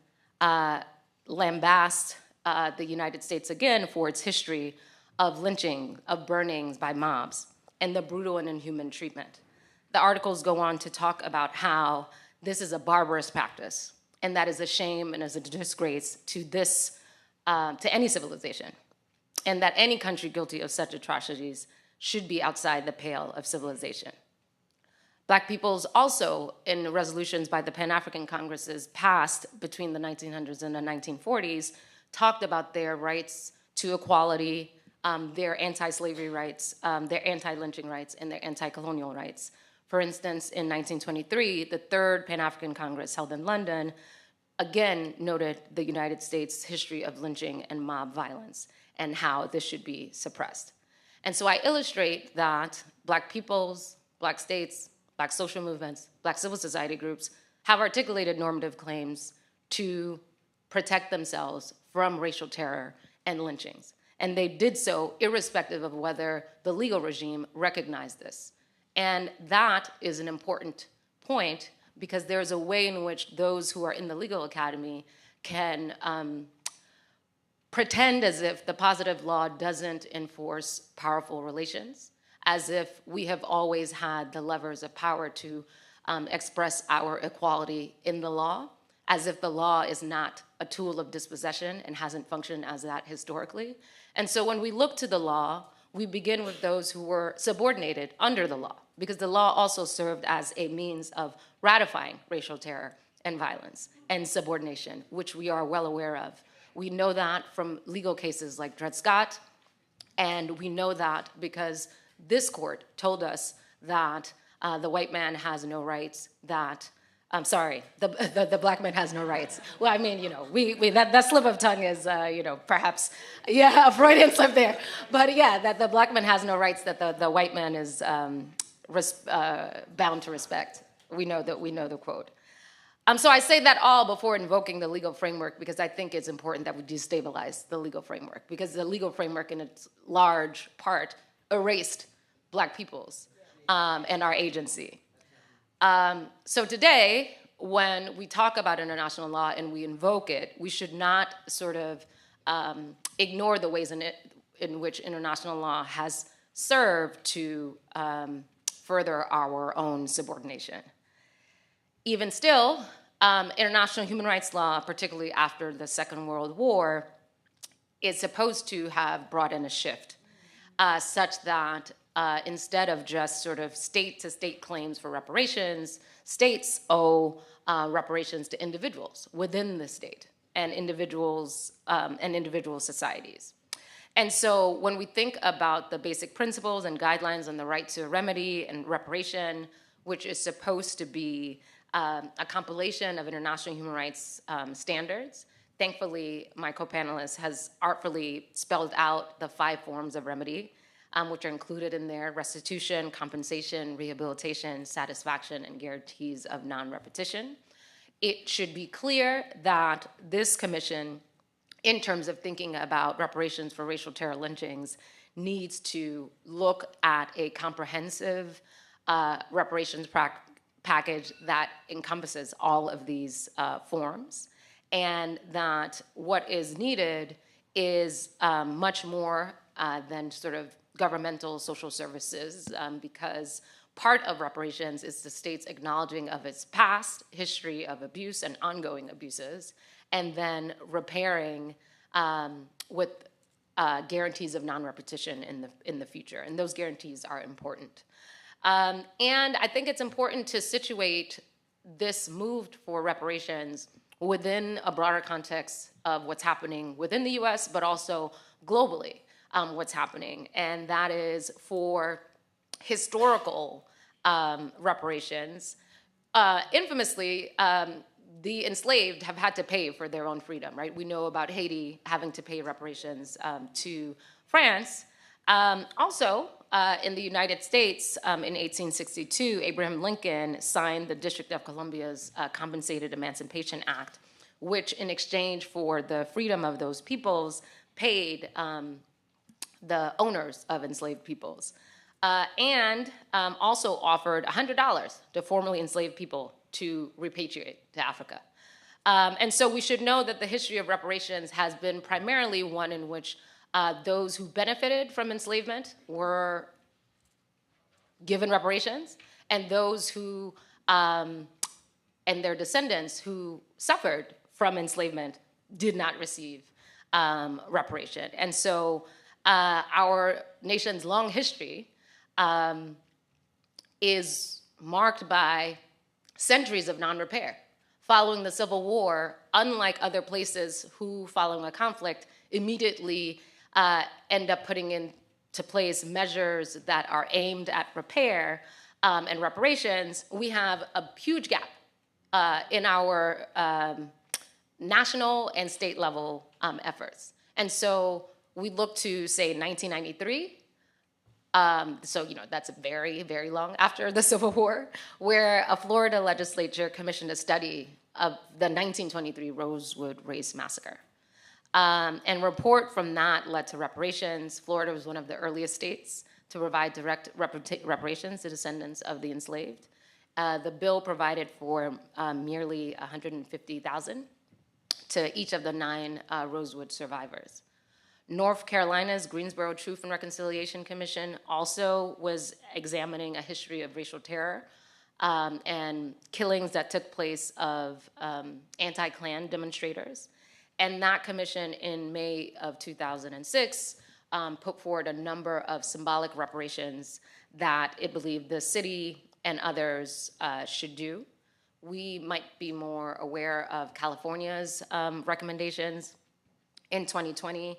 lambasted the United States again for its history of lynching, of burnings by mobs, and the brutal and inhuman treatment. The articles go on to talk about how this is a barbarous practice, and that is a shame and is a disgrace to to any civilization, and that any country guilty of such atrocities should be outside the pale of civilization. Black peoples also, in resolutions by the Pan-African Congresses passed between the 1900s and the 1940s, talked about their rights to equality, their anti-slavery rights, their anti-lynching rights, and their anti-colonial rights. For instance, in 1923, the Third Pan-African Congress held in London again noted the United States' history of lynching and mob violence and how this should be suppressed. And so I illustrate that Black peoples, Black states, Black social movements, Black civil society groups have articulated normative claims to protect themselves from racial terror and lynchings. And they did so irrespective of whether the legal regime recognized this. And that is an important point because there's a way in which those who are in the legal academy can pretend as if the positive law doesn't enforce powerful relations, as if we have always had the levers of power to express our equality in the law, as if the law is not a tool of dispossession and hasn't functioned as that historically. And so when we look to the law, we begin with those who were subordinated under the law, because the law also served as a means of ratifying racial terror and violence and subordination, which we are well aware of. We know that from legal cases like Dred Scott, and we know that because this court told us that the white man has no rights, that the Black man has no rights. Well, I mean, that slip of tongue is, perhaps, a Freudian slip there. But yeah, that the Black man has no rights that the white man is bound to respect. We know the quote. So I say that all before invoking the legal framework because I think it's important that we destabilize the legal framework because the legal framework in its large part erased Black peoples and our agency. So today, when we talk about international law and we invoke it, we should not sort of ignore the ways in which international law has served to further our own subordination. Even still, international human rights law, particularly after the Second World War, is supposed to have brought in a shift such that instead of just sort of state-to-state claims for reparations, states owe reparations to individuals within the state and individual societies. And so when we think about the basic principles and guidelines on the right to remedy and reparation, which is supposed to be a compilation of international human rights standards, thankfully, my co-panelist has artfully spelled out the 5 forms of remedy, which are included in there: restitution, compensation, rehabilitation, satisfaction, and guarantees of non-repetition. It should be clear that this commission, in terms of thinking about reparations for racial terror lynchings, needs to look at a comprehensive reparations package that encompasses all of these forms, and that what is needed is much more than sort of governmental social services, because part of reparations is the state's acknowledging of its past history of abuse and ongoing abuses, and then repairing with guarantees of non-repetition in the future. And those guarantees are important. And I think it's important to situate this move for reparations within a broader context of what's happening within the US, but also globally what's happening. And that is for historical reparations. Infamously, the enslaved have had to pay for their own freedom, right? We know about Haiti having to pay reparations to France. Also, in the United States, in 1862, Abraham Lincoln signed the District of Columbia's Compensated Emancipation Act, which in exchange for the freedom of those peoples paid the owners of enslaved peoples. And also offered $100 to formerly enslaved people to repatriate to Africa. And so we should know that the history of reparations has been primarily one in which those who benefited from enslavement were given reparations, and those who, and their descendants who suffered from enslavement did not receive reparation. And so our nation's long history is marked by centuries of non-repair. Following the Civil War, unlike other places who, following a conflict, immediately end up putting into place measures that are aimed at repair and reparations, we have a huge gap in our national and state level efforts. And so we look to, say, 1993, so, that's very, very long after the Civil War, where a Florida legislature commissioned a study of the 1923 Rosewood Race Massacre. And report from that led to reparations. Florida was one of the earliest states to provide direct reparations to descendants of the enslaved. The bill provided for merely $150,000 to each of the 9 Rosewood survivors. North Carolina's Greensboro Truth and Reconciliation Commission also was examining a history of racial terror and killings that took place of anti-Klan demonstrators. And that commission in May of 2006 put forward a number of symbolic reparations that it believed the city and others should do. We might be more aware of California's recommendations. In 2020,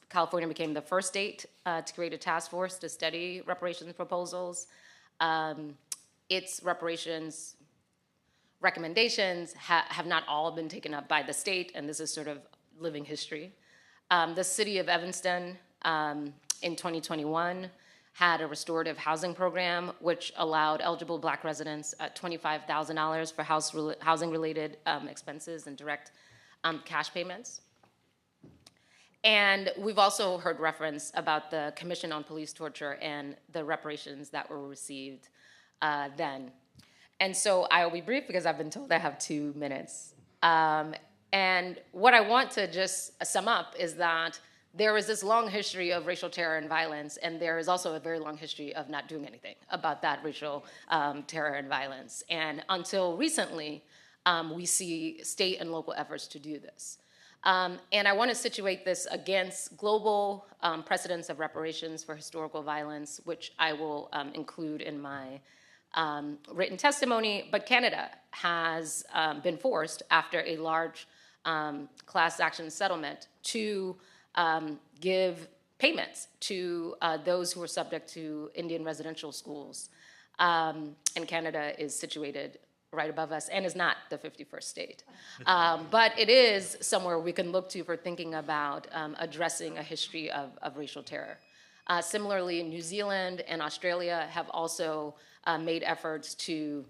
California became the first state to create a task force to study reparations proposals. Its reparations recommendations have not all been taken up by the state, and this is sort of living history. The city of Evanston in 2021 had a restorative housing program which allowed eligible Black residents $25,000 for housing-related expenses and direct cash payments. And we've also heard reference about the Commission on Police Torture and the reparations that were received then. And so I will be brief because I've been told I have 2 minutes. And what I want to just sum up is that there is this long history of racial terror and violence, and there is also a very long history of not doing anything about that racial terror and violence. And until recently, we see state and local efforts to do this. And I want to situate this against global precedents of reparations for historical violence, which I will include in my written testimony. But Canada has been forced, after a large class action settlement, to give payments to those who are subject to Indian residential schools. And Canada is situated right above us and is not the 51st state. But it is somewhere we can look to for thinking about addressing a history of racial terror. Similarly, New Zealand and Australia have also made efforts to,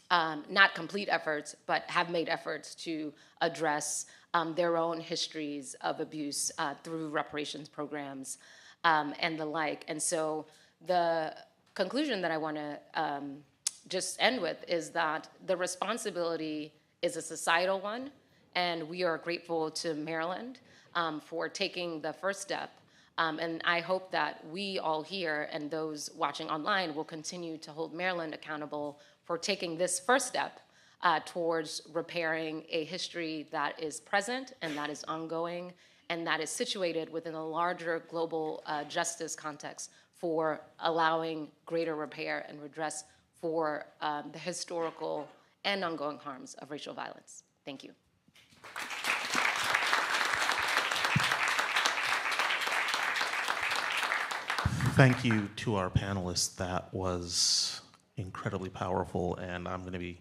not complete efforts, but have made efforts to address their own histories of abuse through reparations programs and the like. And so the conclusion that I want to just end with is that the responsibility is a societal one, and we are grateful to Maryland for taking the first step. And I hope that we all here and those watching online will continue to hold Maryland accountable for taking this first step towards repairing a history that is present and that is ongoing and that is situated within a larger global justice context for allowing greater repair and redress for the historical and ongoing harms of racial violence. Thank you. Thank you to our panelists. That was incredibly powerful, and I'm going to be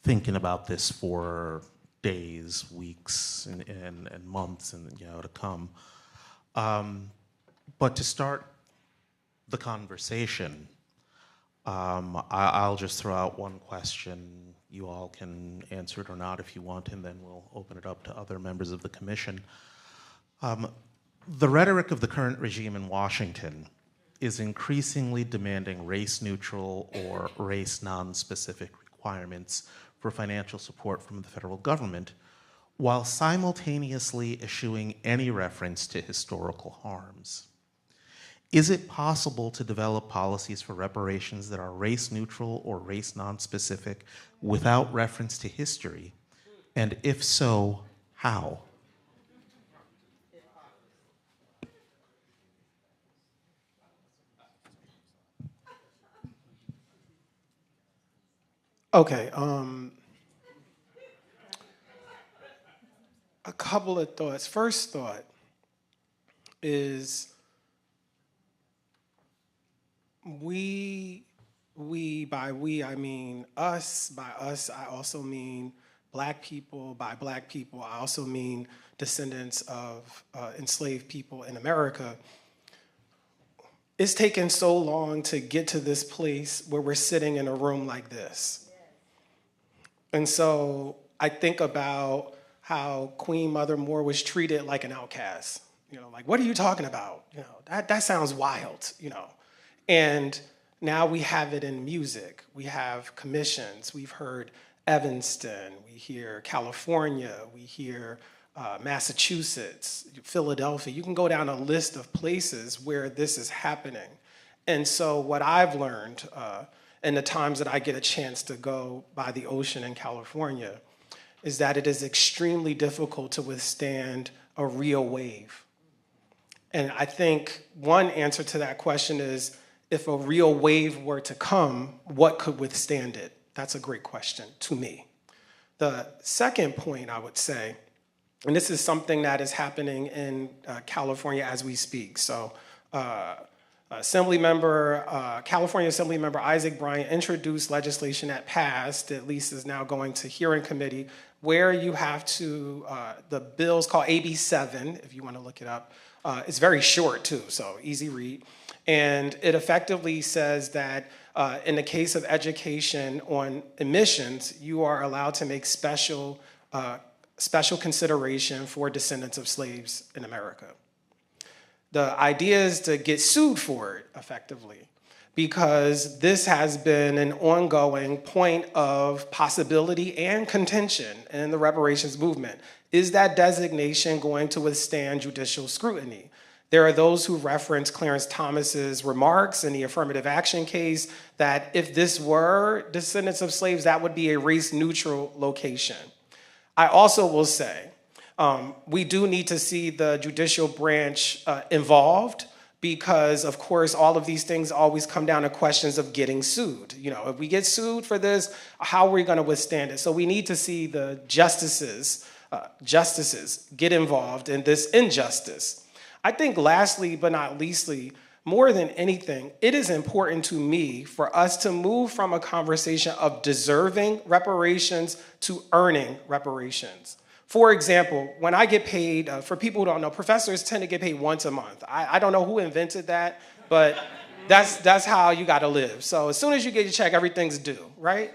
thinking about this for days, weeks, and months, and to come. But to start the conversation, I'll just throw out one question. You all can answer it or not if you want, and then we'll open it up to other members of the commission. The rhetoric of the current regime in Washington is increasingly demanding race-neutral or race-non-specific requirements for financial support from the federal government, while simultaneously eschewing any reference to historical harms. Is it possible to develop policies for reparations that are race-neutral or race-non-specific without reference to history? And if so, how? Okay, a couple of thoughts. First thought is by we, I mean us. By us, I also mean Black people. By Black people, I also mean descendants of enslaved people in America. It's taken so long to get to this place where we're sitting in a room like this. And so I think about how Queen Mother Moore was treated like an outcast. Like, what are you talking about? That sounds wild, And now we have it in music. We have commissions. We've heard Evanston. We hear California. We hear Massachusetts, Philadelphia. You can go down a list of places where this is happening. And so what I've learned in the times that I get a chance to go by the ocean in California is that it is extremely difficult to withstand a real wave. And I think one answer to that question is, if a real wave were to come, what could withstand it? That's a great question to me. The second point I would say, and this is something that is happening in California as we speak. So California Assembly Member Isaac Bryant introduced legislation that passed, at least is now going to hearing committee, where you have to, the bill's called AB 7, if you want to look it up. It's very short too, so easy read. And it effectively says that in the case of education on emissions, you are allowed to make special consideration for descendants of slaves in America. The idea is to get sued for it, effectively, because this has been an ongoing point of possibility and contention in the reparations movement. Is that designation going to withstand judicial scrutiny? There are those who reference Clarence Thomas's remarks in the affirmative action case that if this were descendants of slaves, that would be a race-neutral location. I also will say, we do need to see the judicial branch involved because, of course, all of these things always come down to questions of getting sued. If we get sued for this, how are we going to withstand it? So we need to see the justices get involved in this injustice. I think lastly, but not leastly, more than anything, it is important to me for us to move from a conversation of deserving reparations to earning reparations. For example, when I get paid, for people who don't know, professors tend to get paid once a month. I don't know who invented that, but that's how you gotta live. So as soon as you get your check, everything's due, right?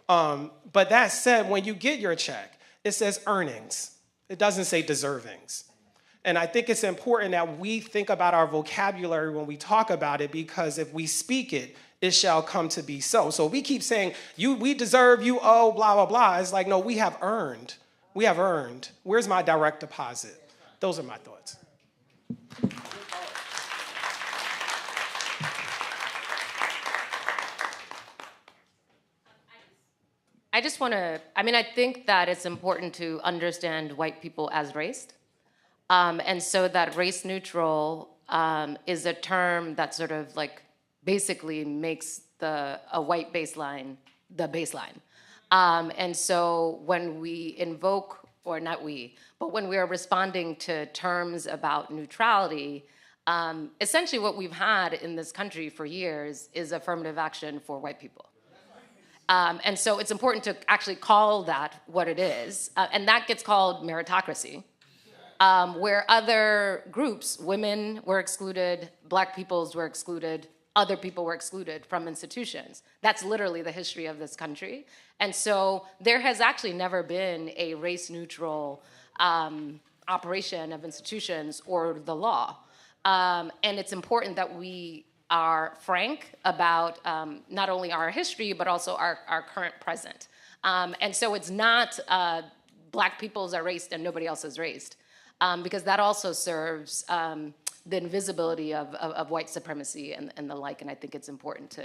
But that said, when you get your check, it says earnings. It doesn't say deservings. And I think it's important that we think about our vocabulary when we talk about it, because if we speak it, it shall come to be so. So we keep saying, we deserve, you owe, blah, blah, blah. It's like, no, we have earned. We have earned. Where's my direct deposit? Those are my thoughts. I just want to, I think that it's important to understand white people as race. And so that race neutral is a term that sort of like basically makes a white baseline the baseline. And so when we invoke, or not we, but when we are responding to terms about neutrality, essentially what we've had in this country for years is affirmative action for white people. And so it's important to actually call that what it is. And that gets called meritocracy, where other groups, women were excluded, Black peoples were excluded, other people were excluded from institutions. That's literally the history of this country. And so there has actually never been a race-neutral operation of institutions or the law. And it's important that we are frank about not only our history, but also our current present. And so it's not Black peoples are raced and nobody else is raced, because that also serves the invisibility of white supremacy and the like, and I think it's important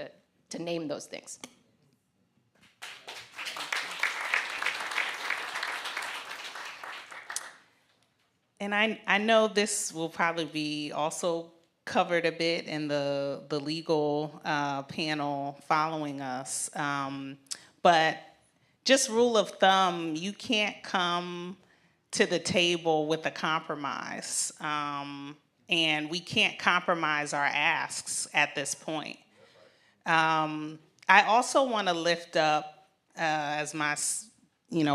to name those things. And I know this will probably be also covered a bit in the legal panel following us, but just rule of thumb, you can't come to the table with a compromise. And we can't compromise our asks at this point. I also want to lift up as my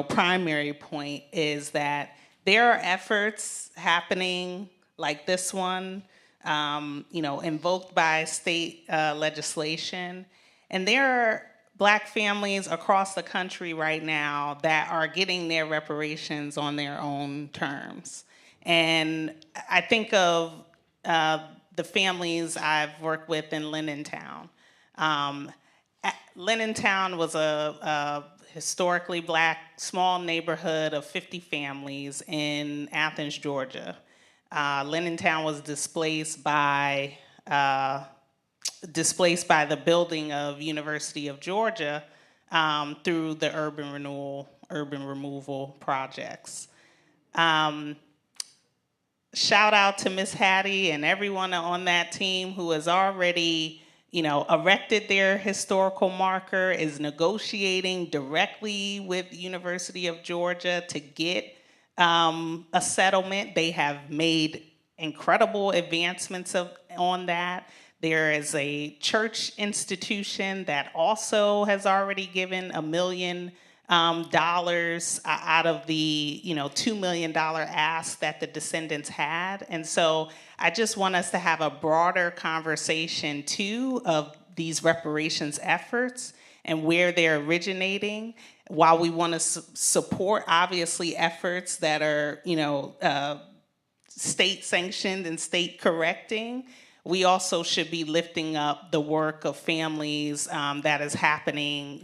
primary point is that there are efforts happening like this one, invoked by state legislation. And there are Black families across the country right now that are getting their reparations on their own terms. And I think of the families I've worked with in Lynching. Lynching was a historically Black small neighborhood of 50 families in Athens, Georgia. Lynching was displaced by the building of University of Georgia through the urban removal projects. Shout out to Miss Hattie and everyone on that team who has already, erected their historical marker, is negotiating directly with University of Georgia to get a settlement. They have made incredible advancements on that. There is a church institution that also has already given $1 million out of the $2 million ask that the descendants had. And so I just want us to have a broader conversation too of these reparations efforts and where they're originating. While we want to support obviously efforts that are state sanctioned and state correcting, we also should be lifting up the work of families that is happening,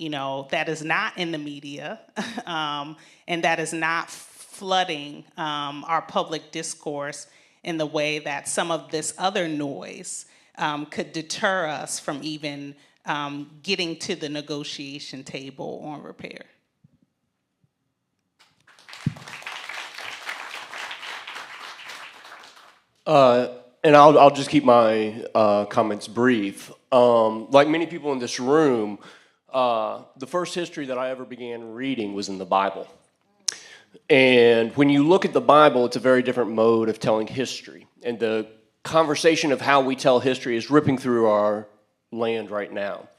that is not in the media and that is not flooding our public discourse in the way that some of this other noise could deter us from even getting to the negotiation table on repair. And I'll just keep my comments brief. Like many people in this room, the first history that I ever began reading was in the Bible. And when you look at the Bible, it's a very different mode of telling history. And the conversation of how we tell history is ripping through our land right now.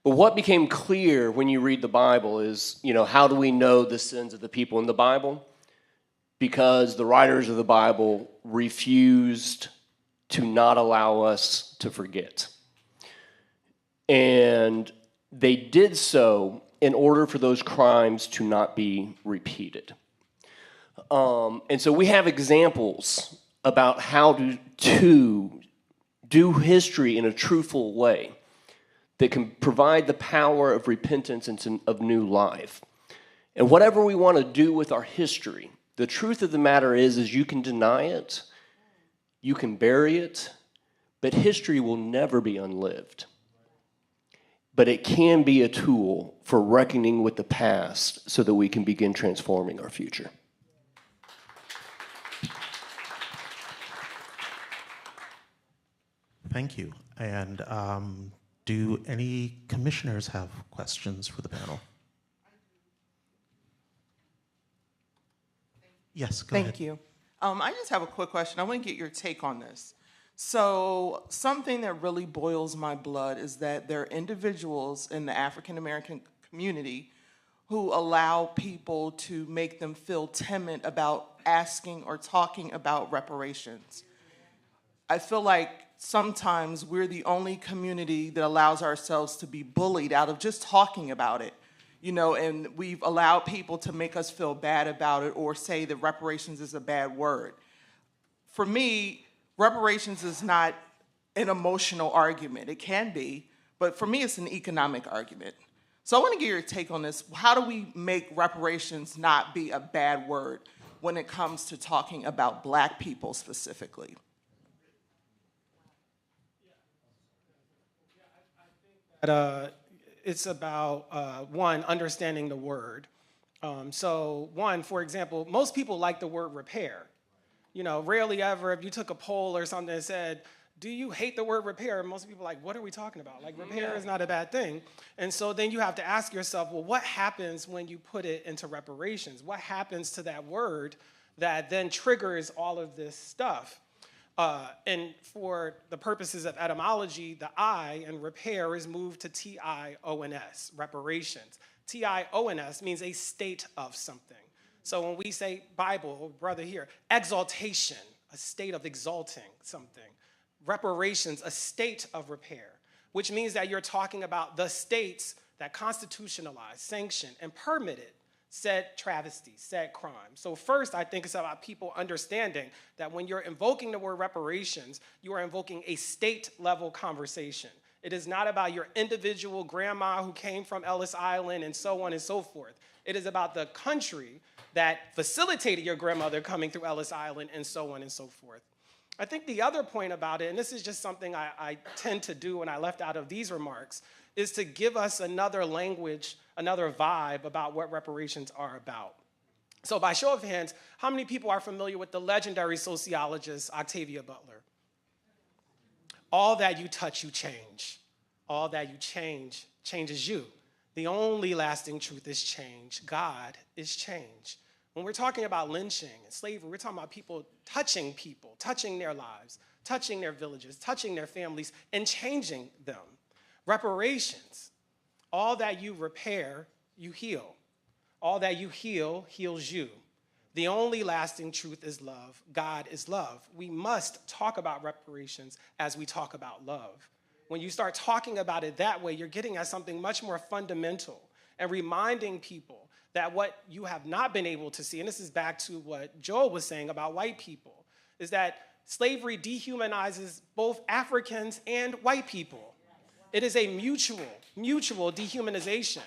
But what became clear when you read the Bible is, how do we know the sins of the people in the Bible? Because the writers of the Bible refused to not allow us to forget. And they did so in order for those crimes to not be repeated. And so we have examples about how to do history in a truthful way that can provide the power of repentance and of new life. And whatever we want to do with our history, the truth of the matter is you can deny it, you can bury it, but history will never be unlived. but it can be a tool for reckoning with the past so that we can begin transforming our future. Thank you. And do any commissioners have questions for the panel? Yes, go ahead. Thank you. I just have a quick question. I want to get your take on this. So something that really boils my blood is that there are individuals in the African American community who allow people to make them feel timid about asking or talking about reparations. I feel like sometimes we're the only community that allows ourselves to be bullied out of just talking about it. You know, and we've allowed people to make us feel bad about it or say that reparations is a bad word. For me, reparations is not an emotional argument. It can be, but for me, it's an economic argument. So I want to get your take on this. How do we make reparations not be a bad word when it comes to talking about Black people specifically? It's about, one, understanding the word. So one, for example, most people like the word repair. You know, rarely ever, if you took a poll or something that said, do you hate the word repair? Most people are like, what are we talking about? Like, repair is not a bad thing. And so then you have to ask yourself, well, what happens when you put it into reparations? What happens to that word that then triggers all of this stuff? And for the purposes of etymology, the I in repair is moved to T-I-O-N-S, reparations. T-I-O-N-S means a state of something. So when we say Bible, brother here, exaltation, a state of exalting something. Reparations, a state of repair, which means that you're talking about the states that constitutionalized, sanctioned, and permitted said travesty, said crime. So first, I think it's about people understanding that when you're invoking the word reparations, you are invoking a state-level conversation. It is not about your individual grandma who came from Ellis Island and so on and so forth. It is about the country that facilitated your grandmother coming through Ellis Island and so on and so forth. I think the other point about it, and this is just something I tend to do when I left out of these remarks, is to give us another language, another vibe about what reparations are about. So by show of hands, how many people are familiar with the legendary sociologist Octavia Butler? All that you touch, you change. All that you change changes you. The only lasting truth is change. God is change. When we're talking about lynching and slavery, we're talking about people, touching their lives, touching their villages, touching their families, and changing them. Reparations, all that you repair, you heal. All that you heal, heals you. The only lasting truth is love. God is love. We must talk about reparations as we talk about love. When you start talking about it that way, you're getting at something much more fundamental and reminding people that what you have not been able to see, and this is back to what Joel was saying about white people, is that slavery dehumanizes both Africans and white people. It is a mutual dehumanization.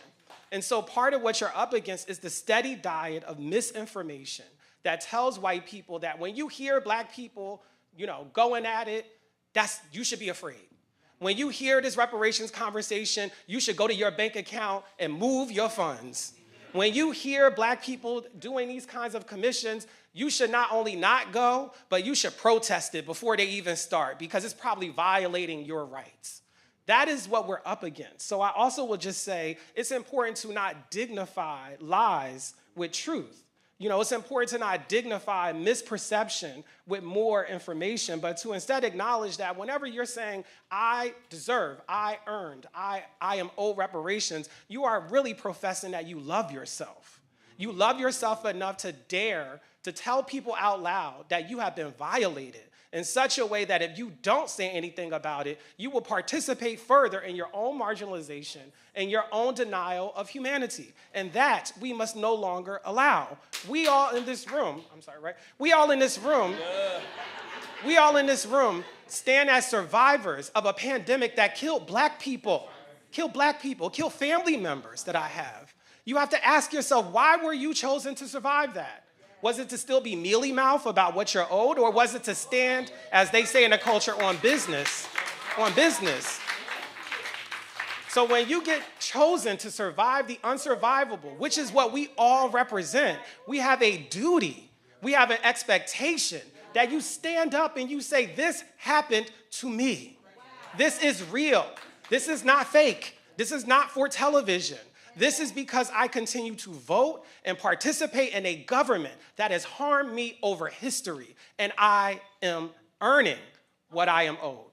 And so part of what you're up against is the steady diet of misinformation that tells white people that when you hear Black people, going at it, you should be afraid. When you hear this reparations conversation, you should go to your bank account and move your funds. When you hear Black people doing these kinds of commissions, you should not only not go, but you should protest it before they even start because it's probably violating your rights. That is what we're up against. So I also will just say it's important to not dignify lies with truth. It's important to not dignify misperception with more information, but to instead acknowledge that whenever you're saying, I deserve, I earned, I am owed reparations, you are really professing that you love yourself. You love yourself enough to dare to tell people out loud that you have been violated in such a way that if you don't say anything about it, you will participate further in your own marginalization and your own denial of humanity. And that we must no longer allow. We all in this room, We all in this room stand as survivors of a pandemic that killed Black people, killed family members that I have. You have to ask yourself, why were you chosen to survive that? Was it to still be mealy mouth about what you're owed, or was it to stand, as they say in the culture, on business? So when you get chosen to survive the unsurvivable, which is what we all represent, we have a duty, we have an expectation that you stand up and you say, this happened to me. This is real. This is not fake. This is not for television. This is because I continue to vote and participate in a government that has harmed me over history, and I am earning what I am owed.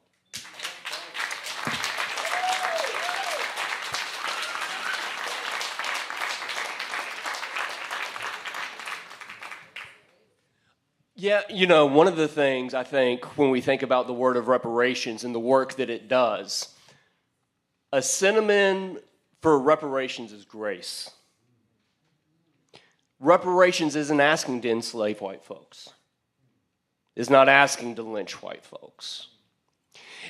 Yeah, you know, one of the things I think when we think about the word of reparations and the work that it does, a synonym for reparations is grace. Reparations isn't asking to enslave white folks. It's not asking to lynch white folks.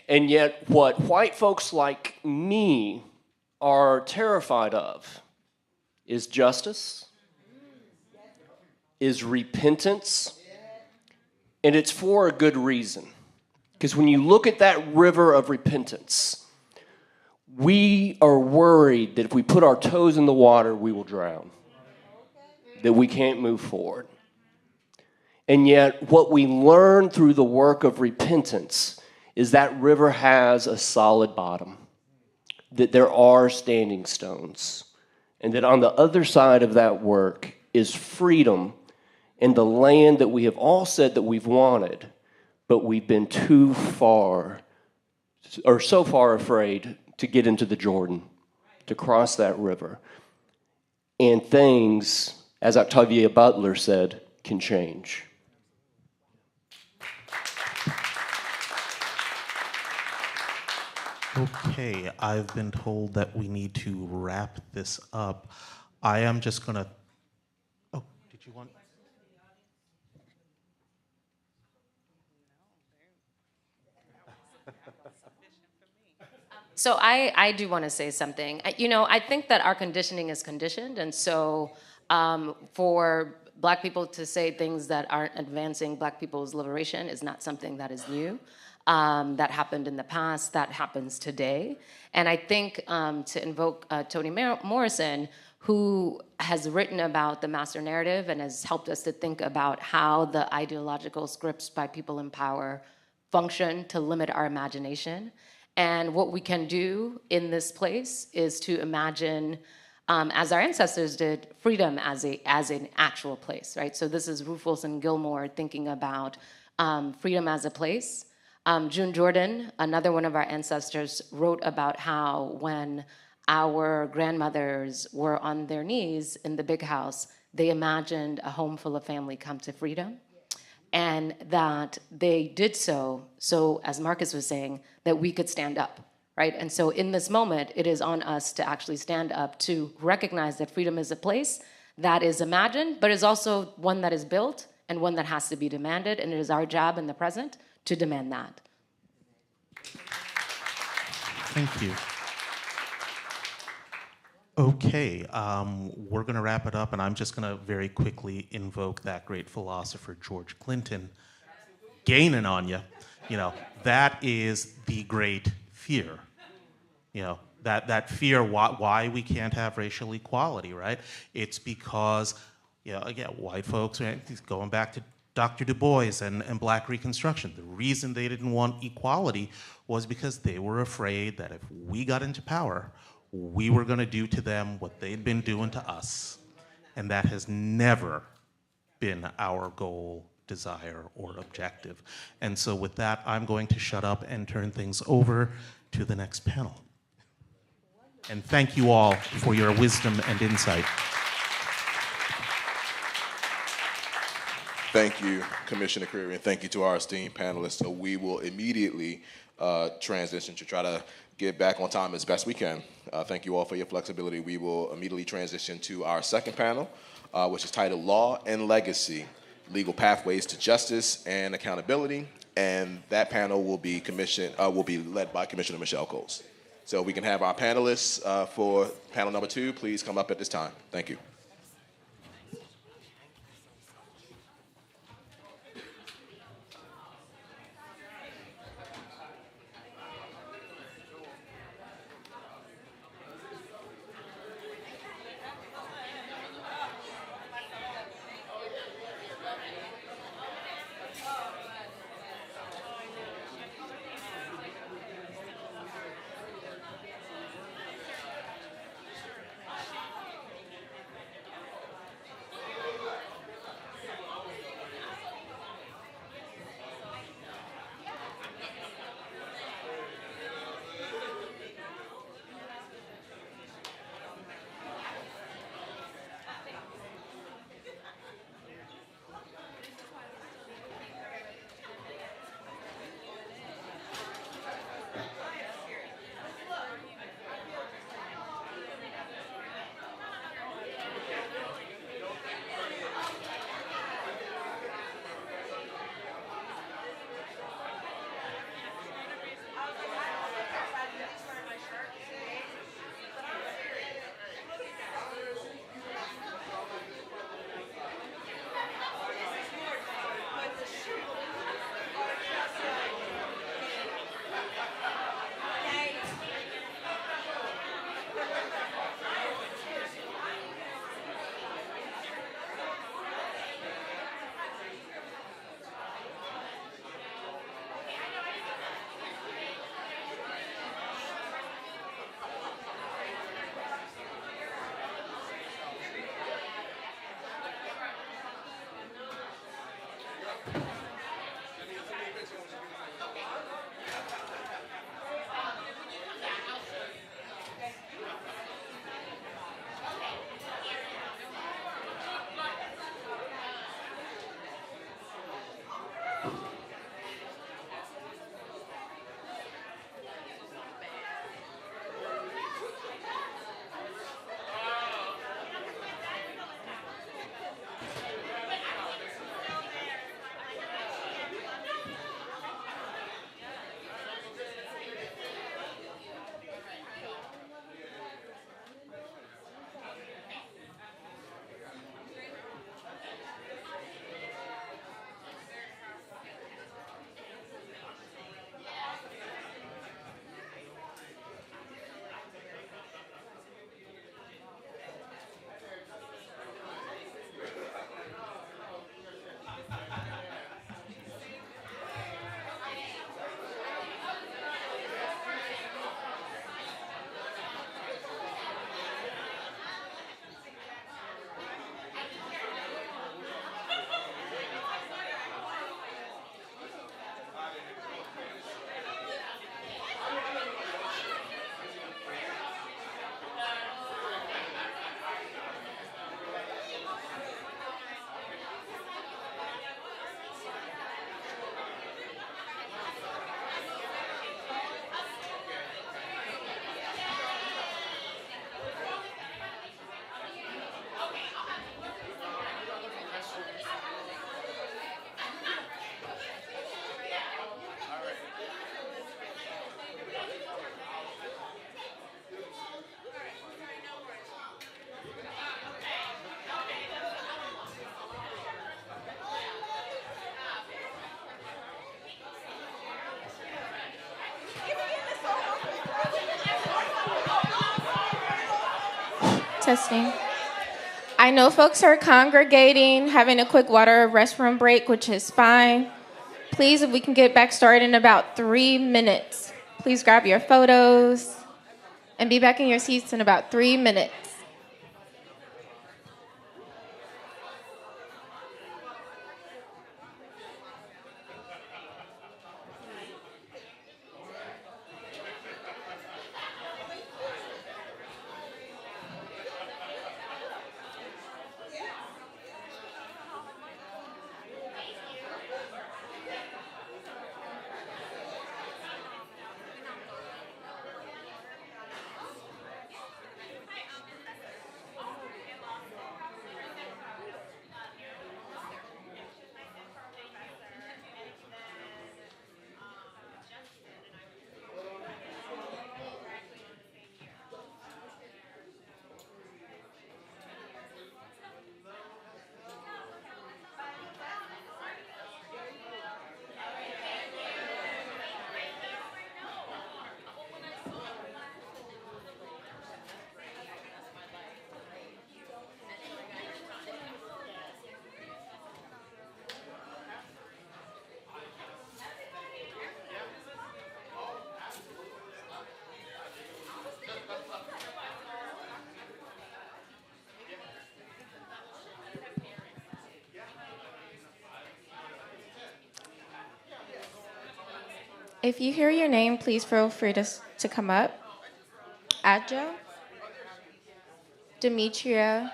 And yet what white folks like me are terrified of is justice, is repentance, and it's for a good reason. Because when you look at that river of repentance, we are worried that if we put our toes in the water, we will drown, that we can't move forward. And yet, what we learn through the work of repentance is that river has a solid bottom, that there are standing stones, and that on the other side of that work is freedom and the land that we have all said that we've wanted, but we've been too far, or so far afraid to get into the Jordan, to cross that river. And things, as Octavia Butler said, can change. Okay, I've been told that we need to wrap this up. I am just going to... Oh, did you want... So I do want to say something. I think that our conditioning is conditioned, and so for Black people to say things that aren't advancing Black people's liberation is not something that is new. That happened in the past, that happens today. And I think to invoke Toni Morrison, who has written about the master narrative and has helped us to think about how the ideological scripts by people in power function to limit our imagination. And what we can do in this place is to imagine, as our ancestors did, freedom as an actual place, right? So this is Ruth Wilson Gilmore thinking about freedom as a place. June Jordan, another one of our ancestors, wrote about how when our grandmothers were on their knees in the big house, they imagined a home full of family come to freedom. And that they did so, as Marcus was saying, that we could stand up, right? And so in this moment, it is on us to actually stand up to recognize that freedom is a place that is imagined, but is also one that is built and one that has to be demanded, and it is our job in the present to demand that. Thank you. Okay, we're going to wrap it up, and I'm just going to very quickly invoke that great philosopher, George Clinton, gaining on you. You know, that is the great fear. You know, that fear, why we can't have racial equality, right? It's because, you know, again, white folks, right, going back to Dr. Du Bois and Black Reconstruction, the reason they didn't want equality was because they were afraid that if we got into power, we were going to do to them what they'd been doing to us. And that has never been our goal, desire, or objective. And so with that, I'm going to shut up and turn things over to the next panel. And thank you all for your wisdom and insight. Thank you, Commissioner Creary, and thank you to our esteemed panelists. So we will immediately transition to try to get back on time as best we can. Thank you all for your flexibility. We will immediately transition to our second panel, which is titled Law and Legacy, Legal Pathways to Justice and Accountability. And that panel will be led by Commissioner Michelle Coles. So we can have our panelists for panel number 2, please come up at this time. Thank you. Testing. I know folks are congregating, having a quick water restroom break, which is fine. Please, if we can get back started in about 3 minutes. Please grab your photos and be back in your seats in about 3 minutes. If you hear your name, please feel free to come up. Adjo, Demetria,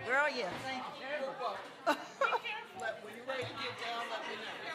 Girl, yeah, thank you. When you're ready to get down, let me know.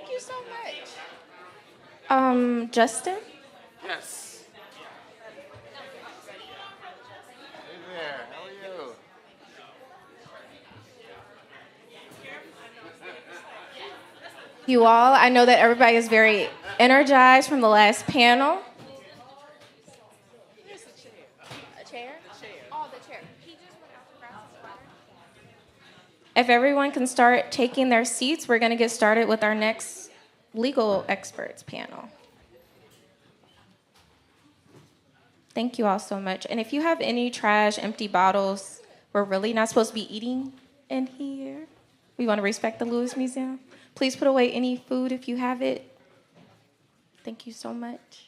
thank you so much. Justin? Yes. Hey there, how are you? You all, I know that everybody is very energized from the last panel. A chair? Oh, the chair. If everyone can start taking their seats, we're going to get started with our next legal experts panel. Thank you all so much. And if you have any trash, empty bottles, we're really not supposed to be eating in here. We want to respect the Lewis Museum. Please put away any food if you have it. Thank you so much.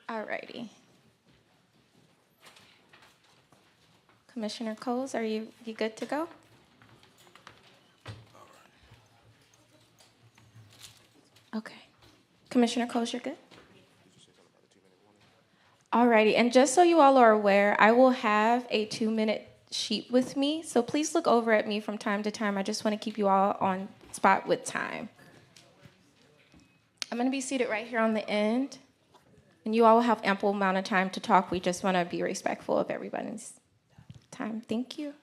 All righty. Commissioner Coles, are you good to go? Okay. Commissioner Coles, you're good? All righty. And just so you all are aware, I will have a 2-minute sheet with me. So please look over at me from time to time. I just want to keep you all on spot with time. I'm going to be seated right here on the end. And you all will have ample amount of time to talk. We just want to be respectful of everybody's time. Thank you.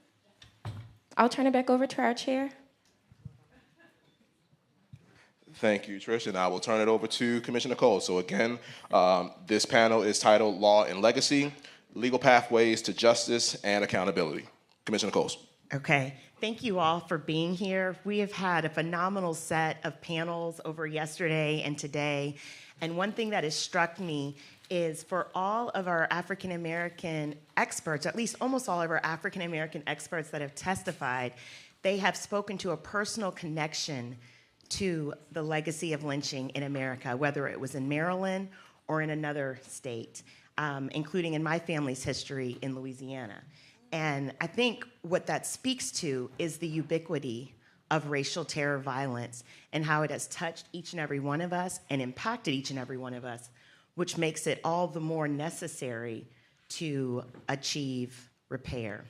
I'll turn it back over to our chair. Thank you, Trish, and I will turn it over to Commissioner Cole. So again, this panel is titled Law and Legacy, Legal Pathways to Justice and Accountability. Commissioner Coles. Okay, thank you all for being here. We have had a phenomenal set of panels over yesterday and today. And one thing that has struck me is for all of our African American experts, at least almost all of our African American experts that have testified, they have spoken to a personal connection to the legacy of lynching in America, whether it was in Maryland or in another state, including in my family's history in Louisiana. And I think what that speaks to is the ubiquity of racial terror violence and how it has touched each and every one of us and impacted each and every one of us, which makes it all the more necessary to achieve repair.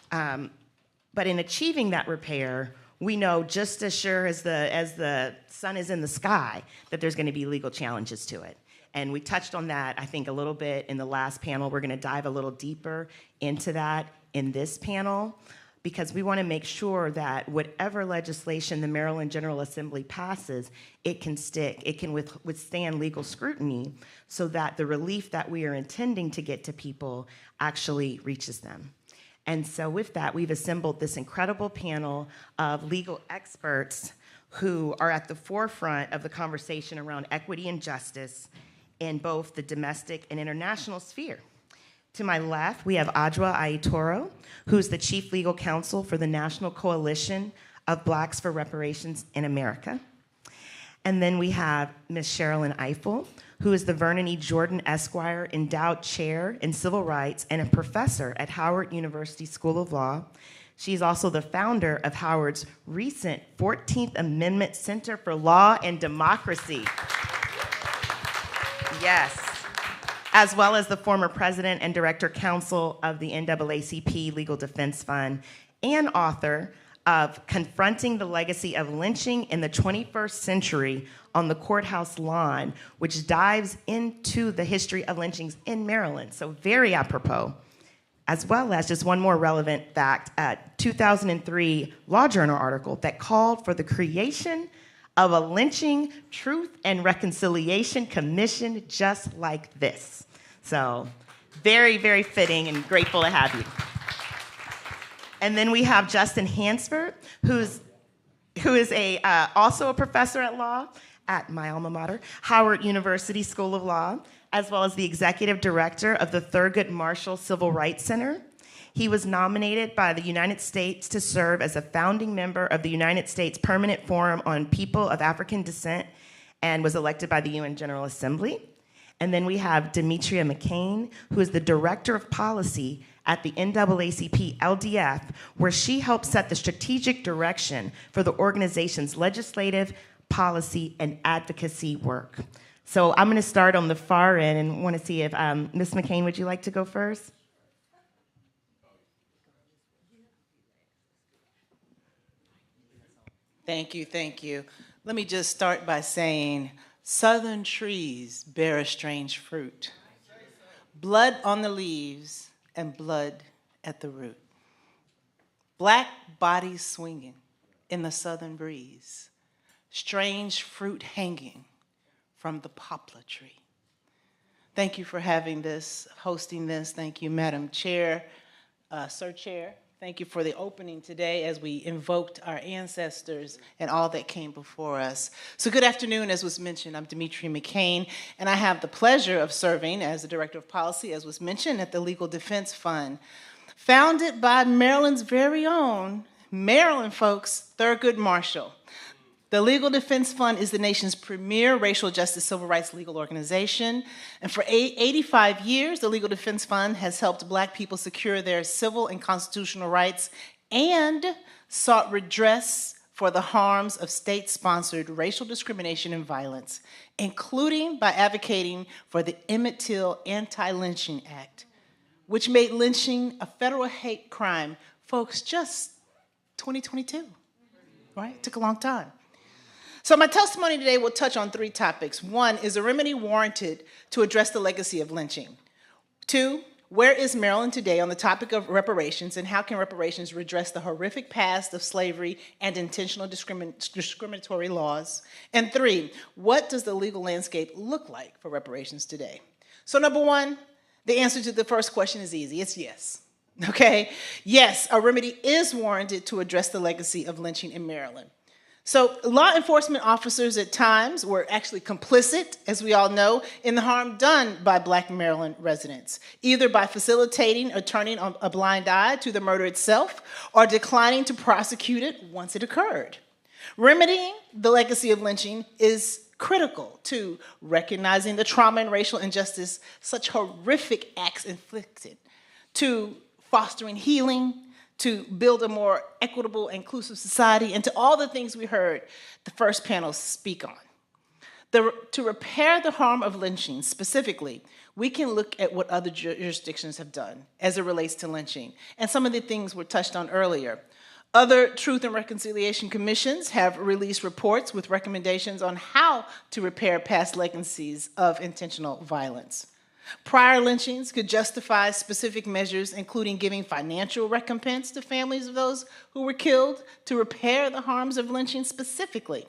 But in achieving that repair, we know just as sure as the sun is in the sky that there's going to be legal challenges to it. And we touched on that, I think, a little bit in the last panel. We're going to dive a little deeper into that in this panel because we want to make sure that whatever legislation the Maryland General Assembly passes, it can stick, it can withstand legal scrutiny so that the relief that we are intending to get to people actually reaches them. And so with that, we've assembled this incredible panel of legal experts who are at the forefront of the conversation around equity and justice in both the domestic and international sphere. To my left, we have Adwa Aitoro, who's the Chief Legal Counsel for the National Coalition of Blacks for Reparations in America. And then we have Ms. Sherilyn Eiffel, who is the Vernon E. Jordan Esquire Endowed Chair in Civil Rights and a professor at Howard University School of Law. She's also the founder of Howard's recent 14th Amendment Center for Law and Democracy. Yes. As well as the former president and director counsel of the NAACP Legal Defense Fund and author of Confronting the Legacy of Lynching in the 21st Century on the Courthouse Lawn, which dives into the history of lynchings in Maryland. So very apropos. As well as just one more relevant fact, a 2003 Law Journal article that called for the creation of a Lynching Truth and Reconciliation Commission just like this. So very, very fitting and grateful to have you. And then we have Justin Hansford, who is also a professor at law at my alma mater, Howard University School of Law, as well as the executive director of the Thurgood Marshall Civil Rights Center. He was nominated by the United States to serve as a founding member of the United States Permanent Forum on People of African Descent and was elected by the UN General Assembly. And then we have Demetria McCain, who is the Director of Policy at the NAACP LDF, where she helped set the strategic direction for the organization's legislative, policy, and advocacy work. So I'm going to start on the far end and want to see if, Ms. McCain, would you like to go first? Thank you, thank you. Let me just start by saying, southern trees bear a strange fruit. Blood on the leaves and blood at the root. Black bodies swinging in the southern breeze. Strange fruit hanging from the poplar tree. Thank you for having this, hosting this. Thank you, Madam Chair, Sir Chair. Thank you for the opening today as we invoked our ancestors and all that came before us. So good afternoon, as was mentioned. I'm Demetria McCain, and I have the pleasure of serving as the Director of Policy, as was mentioned, at the Legal Defense Fund, founded by Maryland's very own, Maryland folks, Thurgood Marshall. The Legal Defense Fund is the nation's premier racial justice civil rights legal organization. And for 85 years, the Legal Defense Fund has helped Black people secure their civil and constitutional rights and sought redress for the harms of state-sponsored racial discrimination and violence, including by advocating for the Emmett Till Anti-Lynching Act, which made lynching a federal hate crime, folks, just 2022, right? It took a long time. So my testimony today will touch on three topics. One, is a remedy warranted to address the legacy of lynching? Two, where is Maryland today on the topic of reparations, and how can reparations redress the horrific past of slavery and intentional discriminatory laws? And three, what does the legal landscape look like for reparations today? So number one, the answer to the first question is easy. It's yes. Okay? Yes, a remedy is warranted to address the legacy of lynching in Maryland. So law enforcement officers at times were actually complicit, as we all know, in the harm done by Black Maryland residents, either by facilitating or turning a blind eye to the murder itself or declining to prosecute it once it occurred. Remedying the legacy of lynching is critical to recognizing the trauma and racial injustice such horrific acts inflicted, to fostering healing, to build a more equitable, inclusive society, and to all the things we heard the first panel speak on. To repair the harm of lynching specifically, we can look at what other jurisdictions have done as it relates to lynching, and some of the things were touched on earlier. Other Truth and Reconciliation Commissions have released reports with recommendations on how to repair past legacies of intentional violence. Prior lynchings could justify specific measures, including giving financial recompense to families of those who were killed to repair the harms of lynching specifically.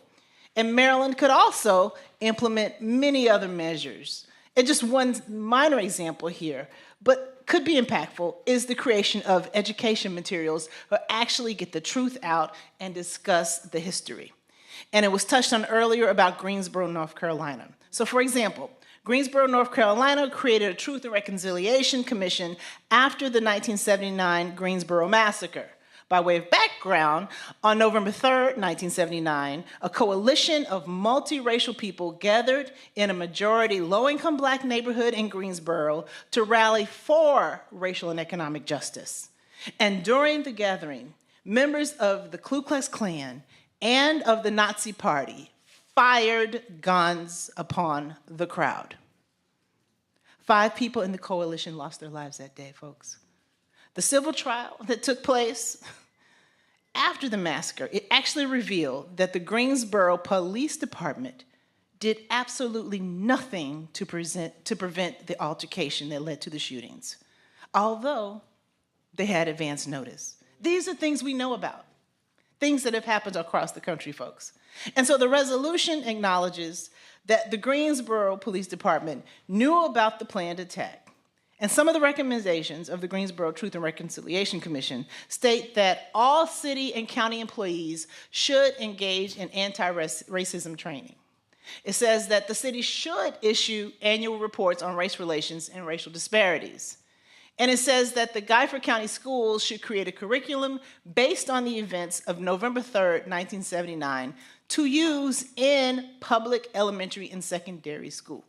And Maryland could also implement many other measures. And just one minor example here, but could be impactful, is the creation of education materials that actually get the truth out and discuss the history. And it was touched on earlier about Greensboro, North Carolina. So for example, Greensboro, North Carolina created a Truth and Reconciliation Commission after the 1979 Greensboro Massacre. By way of background, on November 3rd, 1979, a coalition of multiracial people gathered in a majority low-income Black neighborhood in Greensboro to rally for racial and economic justice. And during the gathering, members of the Ku Klux Klan and of the Nazi Party fired guns upon the crowd. 5 people in the coalition lost their lives that day, folks. The civil trial that took place after the massacre, it actually revealed that the Greensboro Police Department did absolutely nothing to prevent the altercation that led to the shootings, although they had advance notice. These are things we know about, things that have happened across the country, folks. And so the resolution acknowledges that the Greensboro Police Department knew about the planned attack. And some of the recommendations of the Greensboro Truth and Reconciliation Commission state that all city and county employees should engage in anti-racism training. It says that the city should issue annual reports on race relations and racial disparities. And it says that the Guilford County Schools should create a curriculum based on the events of November 3rd, 1979, to use in public elementary and secondary school.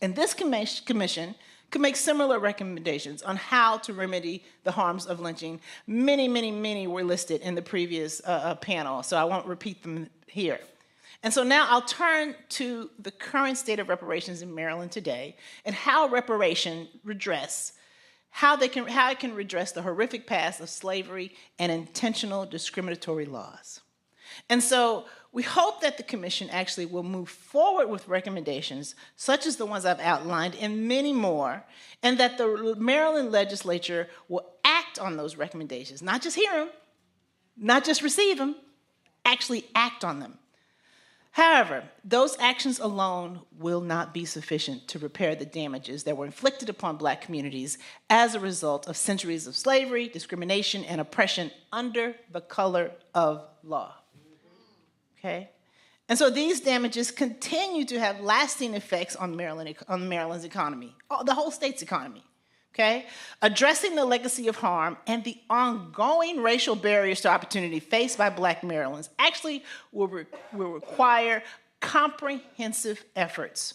And this commission could make similar recommendations on how to remedy the harms of lynching. Many, many, many were listed in the previous panel, so I won't repeat them here. And so now I'll turn to the current state of reparations in Maryland today and how reparation redress, how it can redress the horrific past of slavery and intentional discriminatory laws. And so we hope that the commission actually will move forward with recommendations such as the ones I've outlined and many more, and that the Maryland legislature will act on those recommendations, not just hear them, not just receive them, actually act on them. However, those actions alone will not be sufficient to repair the damages that were inflicted upon Black communities as a result of centuries of slavery, discrimination, and oppression under the color of law. Okay? And so these damages continue to have lasting effects on Maryland's economy, the whole state's economy. Okay? Addressing the legacy of harm and the ongoing racial barriers to opportunity faced by Black Marylanders actually will require comprehensive efforts.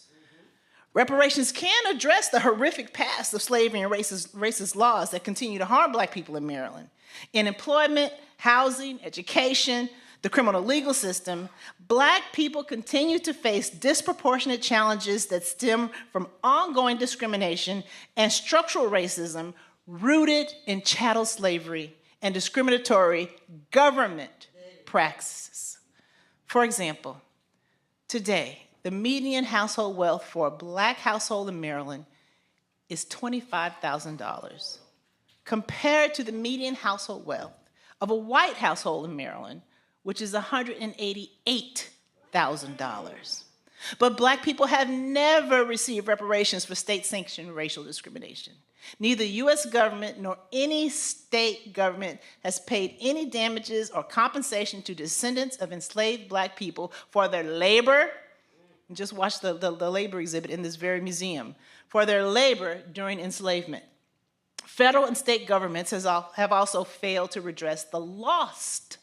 Reparations can address the horrific past of slavery and racist laws that continue to harm Black people in Maryland. In employment, housing, education, the criminal legal system, Black people continue to face disproportionate challenges that stem from ongoing discrimination and structural racism rooted in chattel slavery and discriminatory government practices. For example, today, the median household wealth for a Black household in Maryland is $25,000, compared to the median household wealth of a white household in Maryland, which is $188,000. But Black people have never received reparations for state-sanctioned racial discrimination. Neither U.S. government nor any state government has paid any damages or compensation to descendants of enslaved Black people for their labor. Just watch the labor exhibit in this very museum. For their labor during enslavement. Federal and state governments have also failed to redress the lost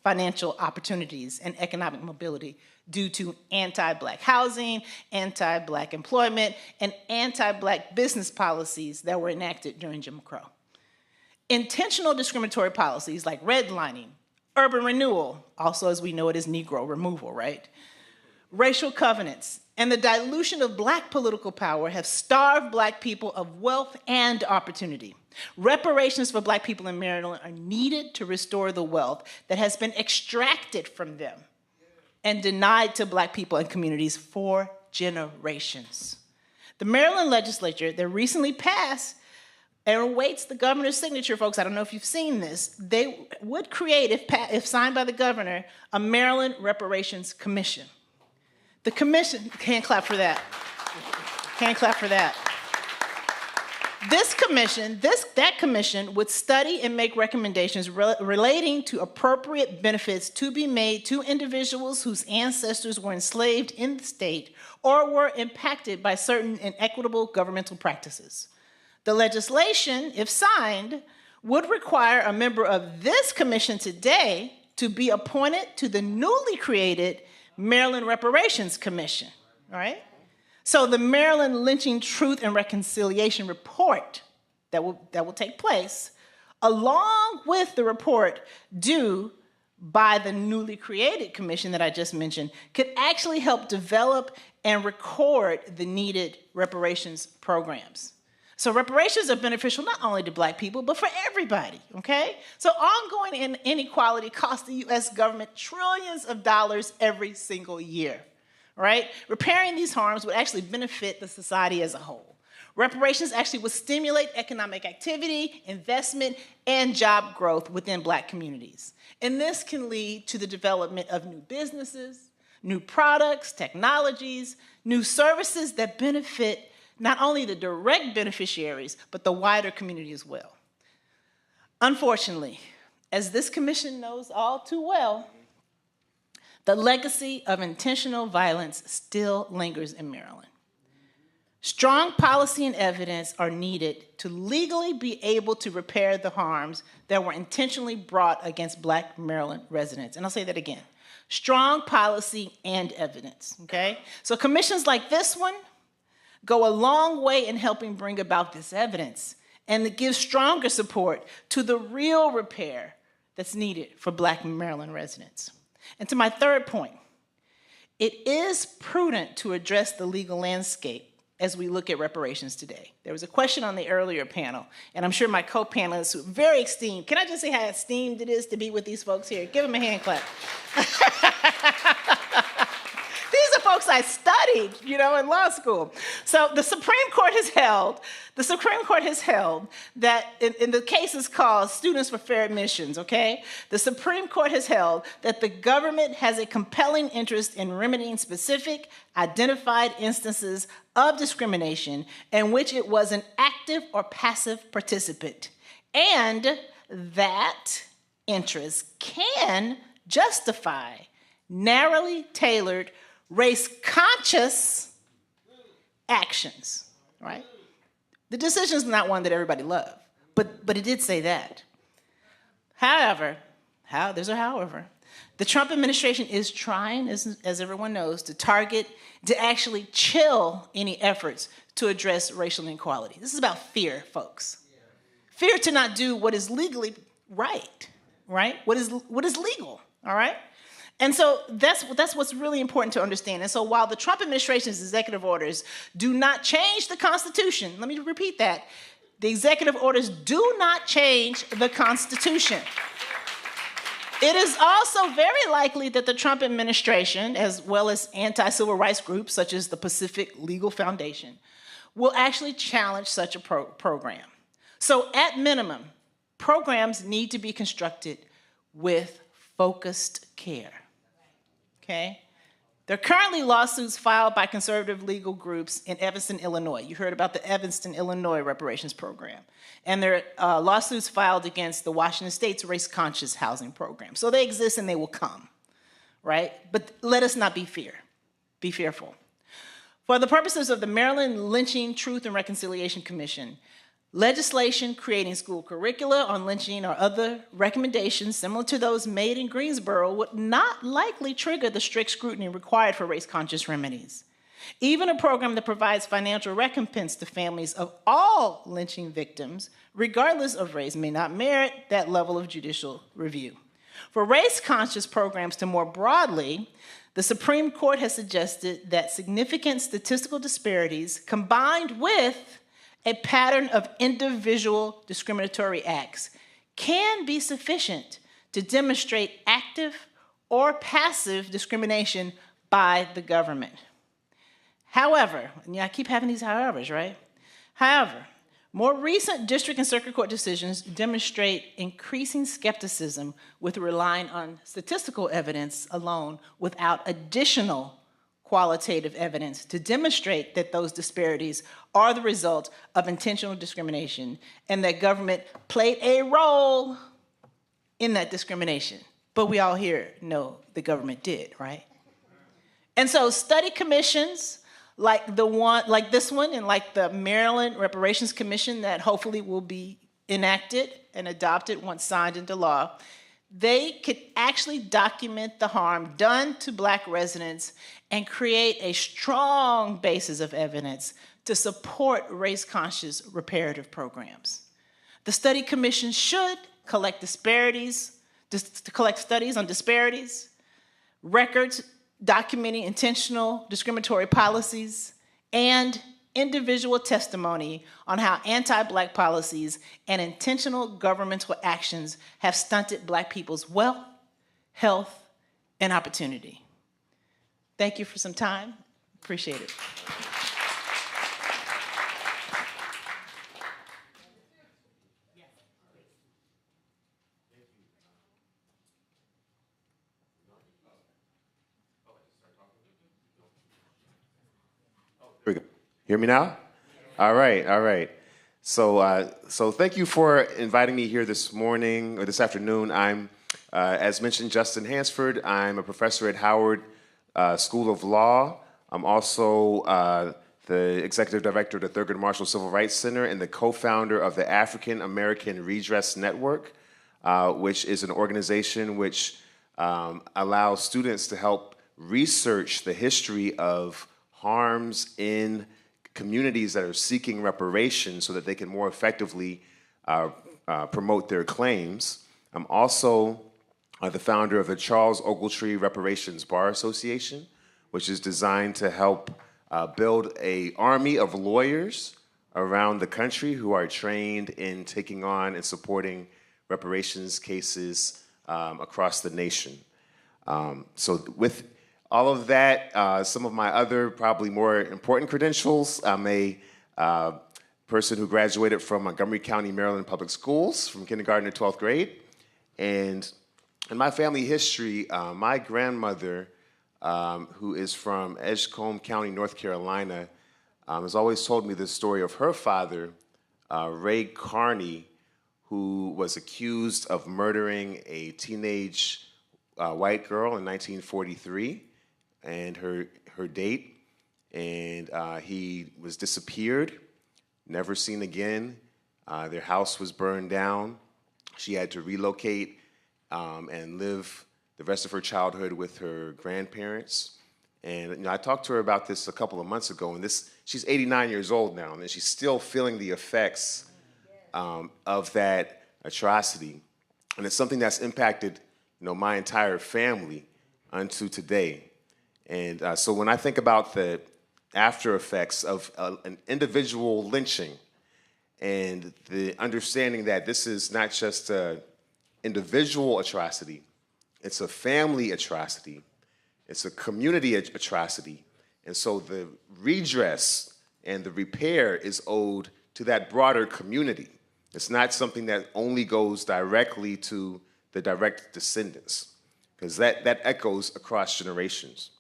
financial opportunities and economic mobility due to anti-Black housing, anti-Black employment, and anti-Black business policies that were enacted during Jim Crow. Intentional discriminatory policies like redlining, urban renewal, also as we know it as Negro removal, right? Racial covenants, and the dilution of Black political power have starved Black people of wealth and opportunity. Reparations for Black people in Maryland are needed to restore the wealth that has been extracted from them and denied to Black people and communities for generations. The Maryland legislature that recently passed and awaits the governor's signature, folks, I don't know if you've seen this, they would create, if signed by the governor, a Maryland Reparations Commission. The commission, can't clap for that. Can't clap for that. That commission would study and make recommendations relating to appropriate benefits to be made to individuals whose ancestors were enslaved in the state or were impacted by certain inequitable governmental practices. The legislation, if signed, would require a member of this commission today to be appointed to the newly created Maryland Reparations Commission, all right? So the Maryland Lynching Truth and Reconciliation report that will take place, along with the report due by the newly created commission that I just mentioned, could actually help develop and record the needed reparations programs. So reparations are beneficial not only to Black people, but for everybody, okay? So ongoing inequality costs the US government trillions of dollars every single year, right? Repairing these harms would actually benefit the society as a whole. Reparations actually would stimulate economic activity, investment, and job growth within Black communities. And this can lead to the development of new businesses, new products, technologies, new services that benefit not only the direct beneficiaries, but the wider community as well. Unfortunately, as this commission knows all too well, the legacy of intentional violence still lingers in Maryland. Strong policy and evidence are needed to legally be able to repair the harms that were intentionally brought against Black Maryland residents. And I'll say that again. Strong policy and evidence, okay? So commissions like this one go a long way in helping bring about this evidence and to give stronger support to the real repair that's needed for Black Maryland residents. And to my third point, it is prudent to address the legal landscape as we look at reparations today. There was a question on the earlier panel, and I'm sure my co-panelists who are very esteemed, can I just say how esteemed it is to be with these folks here? Give them a hand clap. These are folks I studied, in law school. So the Supreme Court has held that in the cases called Students for Fair Admissions, okay? The Supreme Court has held that the government has a compelling interest in remedying specific identified instances of discrimination in which it was an active or passive participant, and that interest can justify narrowly tailored race-conscious actions, right? The decision is not one that everybody loved, but it did say that. However, there's a however, the Trump administration is trying, as everyone knows, to actually chill any efforts to address racial inequality. This is about fear, folks. Fear to not do what is legally right? What is legal, all right? And so that's what's really important to understand. And so while the Trump administration's executive orders do not change the Constitution, let me repeat that, the executive orders do not change the Constitution. It is also very likely that the Trump administration, as well as anti-civil rights groups such as the Pacific Legal Foundation, will actually challenge such a program. So at minimum, programs need to be constructed with focused care. Okay? There are currently lawsuits filed by conservative legal groups in Evanston, Illinois. You heard about the Evanston, Illinois reparations program. And there are lawsuits filed against the Washington State's race-conscious housing program. So they exist and they will come, right? But let us not be fearful. For the purposes of the Maryland Lynching, Truth, and Reconciliation Commission, legislation creating school curricula on lynching or other recommendations similar to those made in Greensboro would not likely trigger the strict scrutiny required for race-conscious remedies. Even a program that provides financial recompense to families of all lynching victims, regardless of race, may not merit that level of judicial review. For race-conscious programs to more broadly, the Supreme Court has suggested that significant statistical disparities combined with a pattern of individual discriminatory acts can be sufficient to demonstrate active or passive discrimination by the government. However, and I keep having these howevers, right? However, more recent district and circuit court decisions demonstrate increasing skepticism with relying on statistical evidence alone without additional qualitative evidence to demonstrate that those disparities are the result of intentional discrimination and that government played a role in that discrimination. But we all here know the government did, right? And so study commissions like this one and like the Maryland Reparations Commission that hopefully will be enacted and adopted once signed into law, they could actually document the harm done to Black residents and create a strong basis of evidence to support race-conscious reparative programs. The study commission should collect studies on disparities, records documenting intentional discriminatory policies, and individual testimony on how anti-Black policies and intentional governmental actions have stunted Black people's wealth, health, and opportunity. Thank you for some time. Appreciate it. Here we go. Hear me now? All right. So thank you for inviting me here this morning or this afternoon. I'm, as mentioned, Justin Hansford. I'm a professor at Howard School of Law. I'm also the executive director of the Thurgood Marshall Civil Rights Center and the co-founder of the African American Redress Network, which is an organization which allows students to help research the history of harms in communities that are seeking reparations so that they can more effectively promote their claims. I'm also the founder of the Charles Ogletree Reparations Bar Association, which is designed to help build an army of lawyers around the country who are trained in taking on and supporting reparations cases across the nation. So with all of that, some of my other probably more important credentials, I'm a person who graduated from Montgomery County, Maryland Public Schools from kindergarten to 12th grade. And in my family history, my grandmother, who is from Edgecombe County, North Carolina, has always told me the story of her father, Ray Carney, who was accused of murdering a teenage white girl in 1943 and her date, and he was disappeared, never seen again. Their house was burned down. She had to relocate and live the rest of her childhood with her grandparents. And I talked to her about this a couple of months ago, and she's 89 years old now, and she's still feeling the effects of that atrocity. And it's something that's impacted my entire family unto today. And so when I think about the after effects of an individual lynching and the understanding that this is not just an individual atrocity, it's a family atrocity, it's a community atrocity. And so the redress and the repair is owed to that broader community. It's not something that only goes directly to the direct descendants, because that echoes across generations.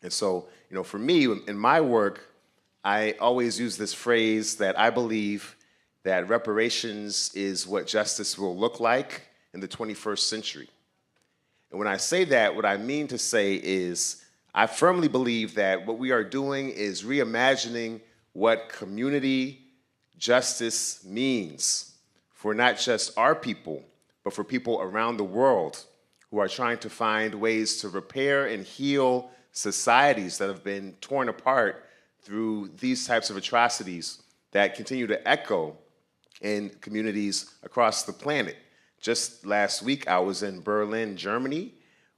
And so, for me, in my work, I always use this phrase that I believe that reparations is what justice will look like in the 21st century. And when I say that, what I mean to say is I firmly believe that what we are doing is reimagining what community justice means for not just our people, but for people around the world who are trying to find ways to repair and heal societies that have been torn apart through these types of atrocities that continue to echo in communities across the planet. Just last week, I was in Berlin, Germany,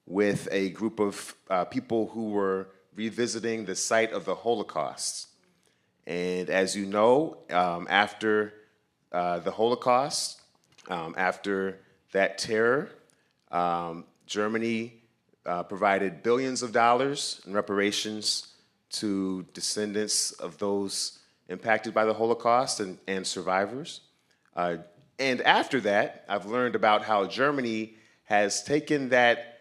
with a group of people who were revisiting the site of the Holocaust. And as you know, after the Holocaust, after that terror, Germany provided billions of dollars in reparations to descendants of those impacted by the Holocaust and survivors. And after that, I've learned about how Germany has taken that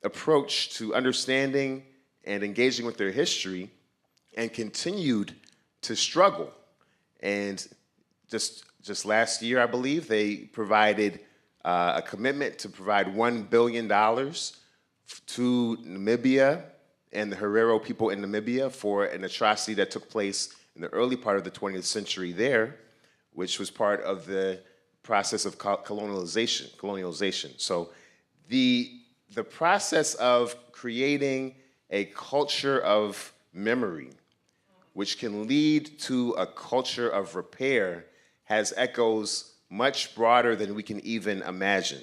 approach to understanding and engaging with their history and continued to struggle. And just last year, I believe, they provided a commitment to provide $1 billion to Namibia and the Herero people in Namibia for an atrocity that took place in the early part of the 20th century there, which was part of the process of colonialization. So the process of creating a culture of memory, which can lead to a culture of repair, has echoes much broader than we can even imagine.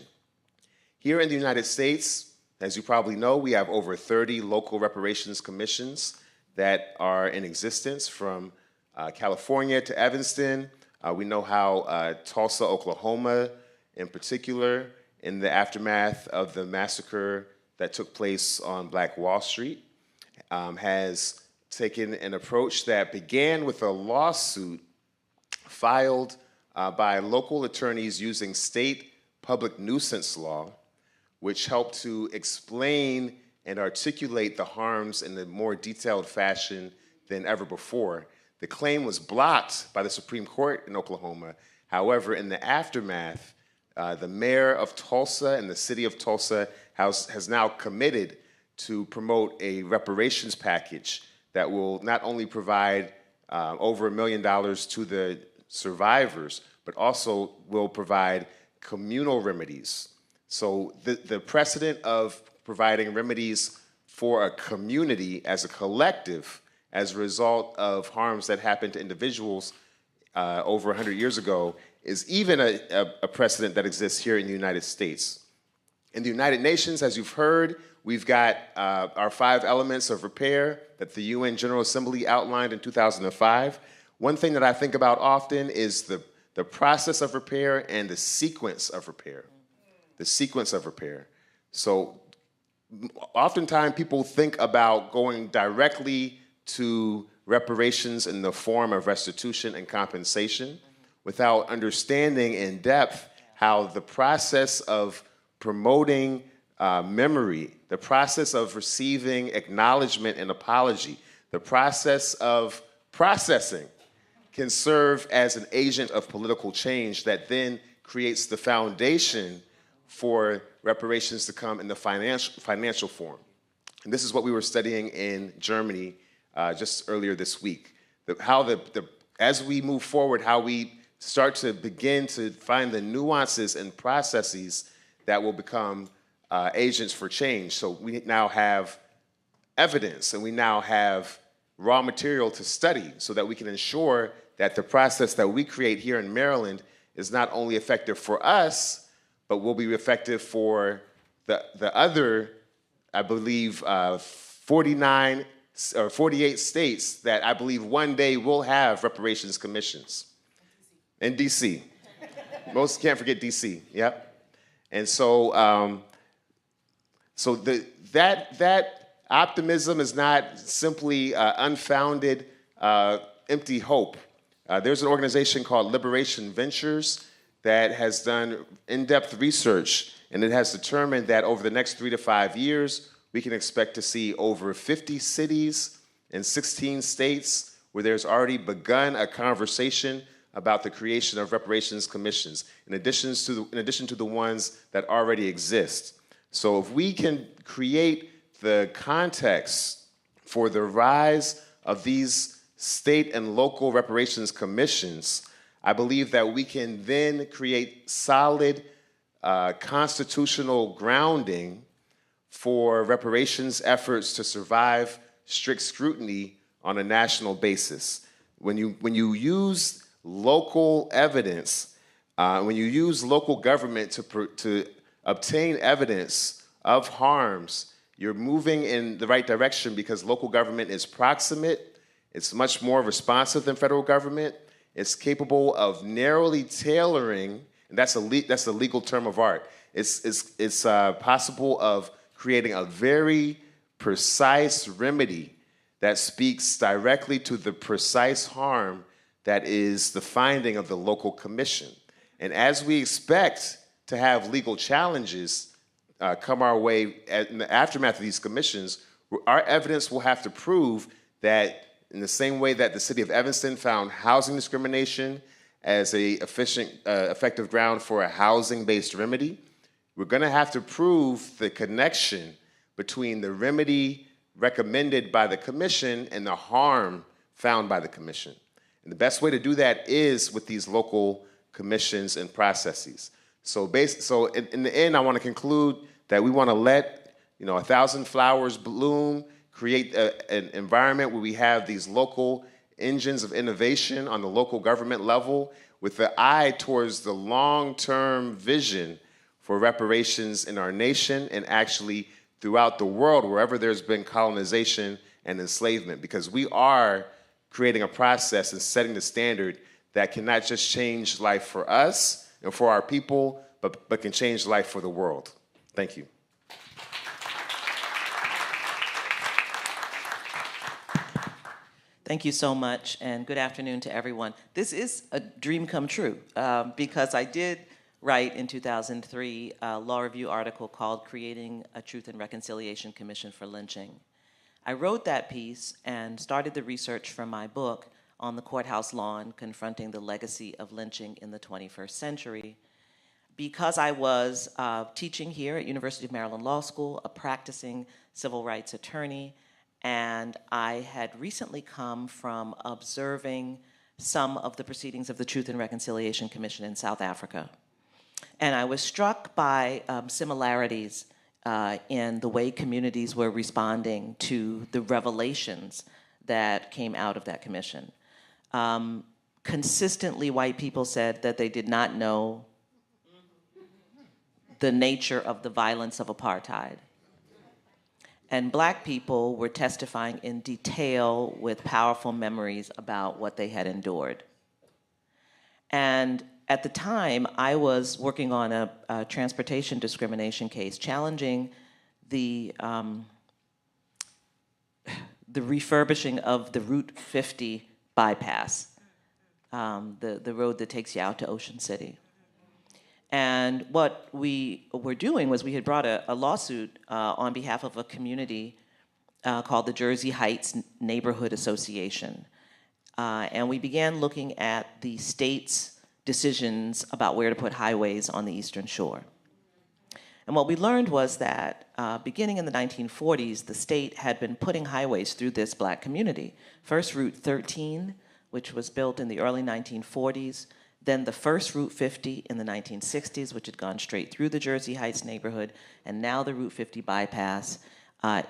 Here in the United States, as you probably know, we have over 30 local reparations commissions that are in existence, from California to Evanston. We know how Tulsa, Oklahoma, in particular, in the aftermath of the massacre that took place on Black Wall Street, has taken an approach that began with a lawsuit filed by local attorneys using state public nuisance law, which helped to explain and articulate the harms in a more detailed fashion than ever before. The claim was blocked by the Supreme Court in Oklahoma. However, in the aftermath, the mayor of Tulsa and the city of Tulsa has now committed to promote a reparations package that will not only provide over $1 million to the survivors, but also will provide communal remedies. So the precedent of providing remedies for a community as a collective as a result of harms that happened to individuals over 100 years ago is even a precedent that exists here in the United States. In the United Nations, as you've heard, we've got our 5 elements of repair that the UN General Assembly outlined in 2005. One thing that I think about often is the process of repair and the sequence of repair. The sequence of repair. So oftentimes people think about going directly to reparations in the form of restitution and compensation without understanding in depth how the process of promoting memory, the process of receiving acknowledgement and apology, the process of processing can serve as an agent of political change that then creates the foundation for reparations to come in the financial form. And this is what we were studying in Germany just earlier this week. As we move forward, how we start to begin to find the nuances and processes that will become agents for change. So we now have evidence and we now have raw material to study so that we can ensure that the process that we create here in Maryland is not only effective for us, but will be effective for the other, I believe, 49 or 48 states that I believe one day will have reparations commissions. In DC. Most can't forget DC, yep. And so, that optimism is not simply unfounded, empty hope. There's an organization called Liberation Ventures that has done in-depth research, and it has determined that over the next 3 to 5 years, we can expect to see over 50 cities in 16 states where there's already begun a conversation about the creation of reparations commissions, in addition to the ones that already exist. So if we can create the context for the rise of these state and local reparations commissions, I believe that we can then create solid constitutional grounding for reparations efforts to survive strict scrutiny on a national basis. When you use local evidence, when you use local government to obtain evidence of harms, you're moving in the right direction because local government is proximate, it's much more responsive than federal government, it's capable of narrowly tailoring, and that's a legal term of art. It's possible of creating a very precise remedy that speaks directly to the precise harm that is the finding of the local commission. And as we expect to have legal challenges come our way in the aftermath of these commissions, our evidence will have to prove that in the same way that the city of Evanston found housing discrimination as a effective ground for a housing-based remedy, we're gonna have to prove the connection between the remedy recommended by the commission and the harm found by the commission. And the best way to do that is with these local commissions and processes. So in the end, I want to conclude that we want to let 1,000 flowers bloom, create an environment where we have these local engines of innovation on the local government level with the eye towards the long-term vision for reparations in our nation and actually throughout the world, wherever there's been colonization and enslavement, because we are creating a process and setting the standard that can not just change life for us and for our people, but can change life for the world. Thank you. Thank you so much, and good afternoon to everyone. This is a dream come true, because I did write in 2003 a law review article called Creating a Truth and Reconciliation Commission for Lynching. I wrote that piece and started the research for my book on the courthouse lawn, Confronting the Legacy of Lynching in the 21st Century, because I was teaching here at University of Maryland Law School, a practicing civil rights attorney, and I had recently come from observing some of the proceedings of the Truth and Reconciliation Commission in South Africa. And I was struck by similarities in the way communities were responding to the revelations that came out of that commission. Consistently, white people said that they did not know the nature of the violence of apartheid. And black people were testifying in detail with powerful memories about what they had endured. And at the time, I was working on a transportation discrimination case challenging the refurbishing of the Route 50 bypass, the road that takes you out to Ocean City. And what we were doing was we had brought a lawsuit on behalf of a community called the Jersey Heights Neighborhood Association. And we began looking at the state's decisions about where to put highways on the Eastern Shore. And what we learned was that beginning in the 1940s, the state had been putting highways through this black community. First Route 13, which was built in the early 1940s, then the first Route 50 in the 1960s, which had gone straight through the Jersey Heights neighborhood, and now the Route 50 bypass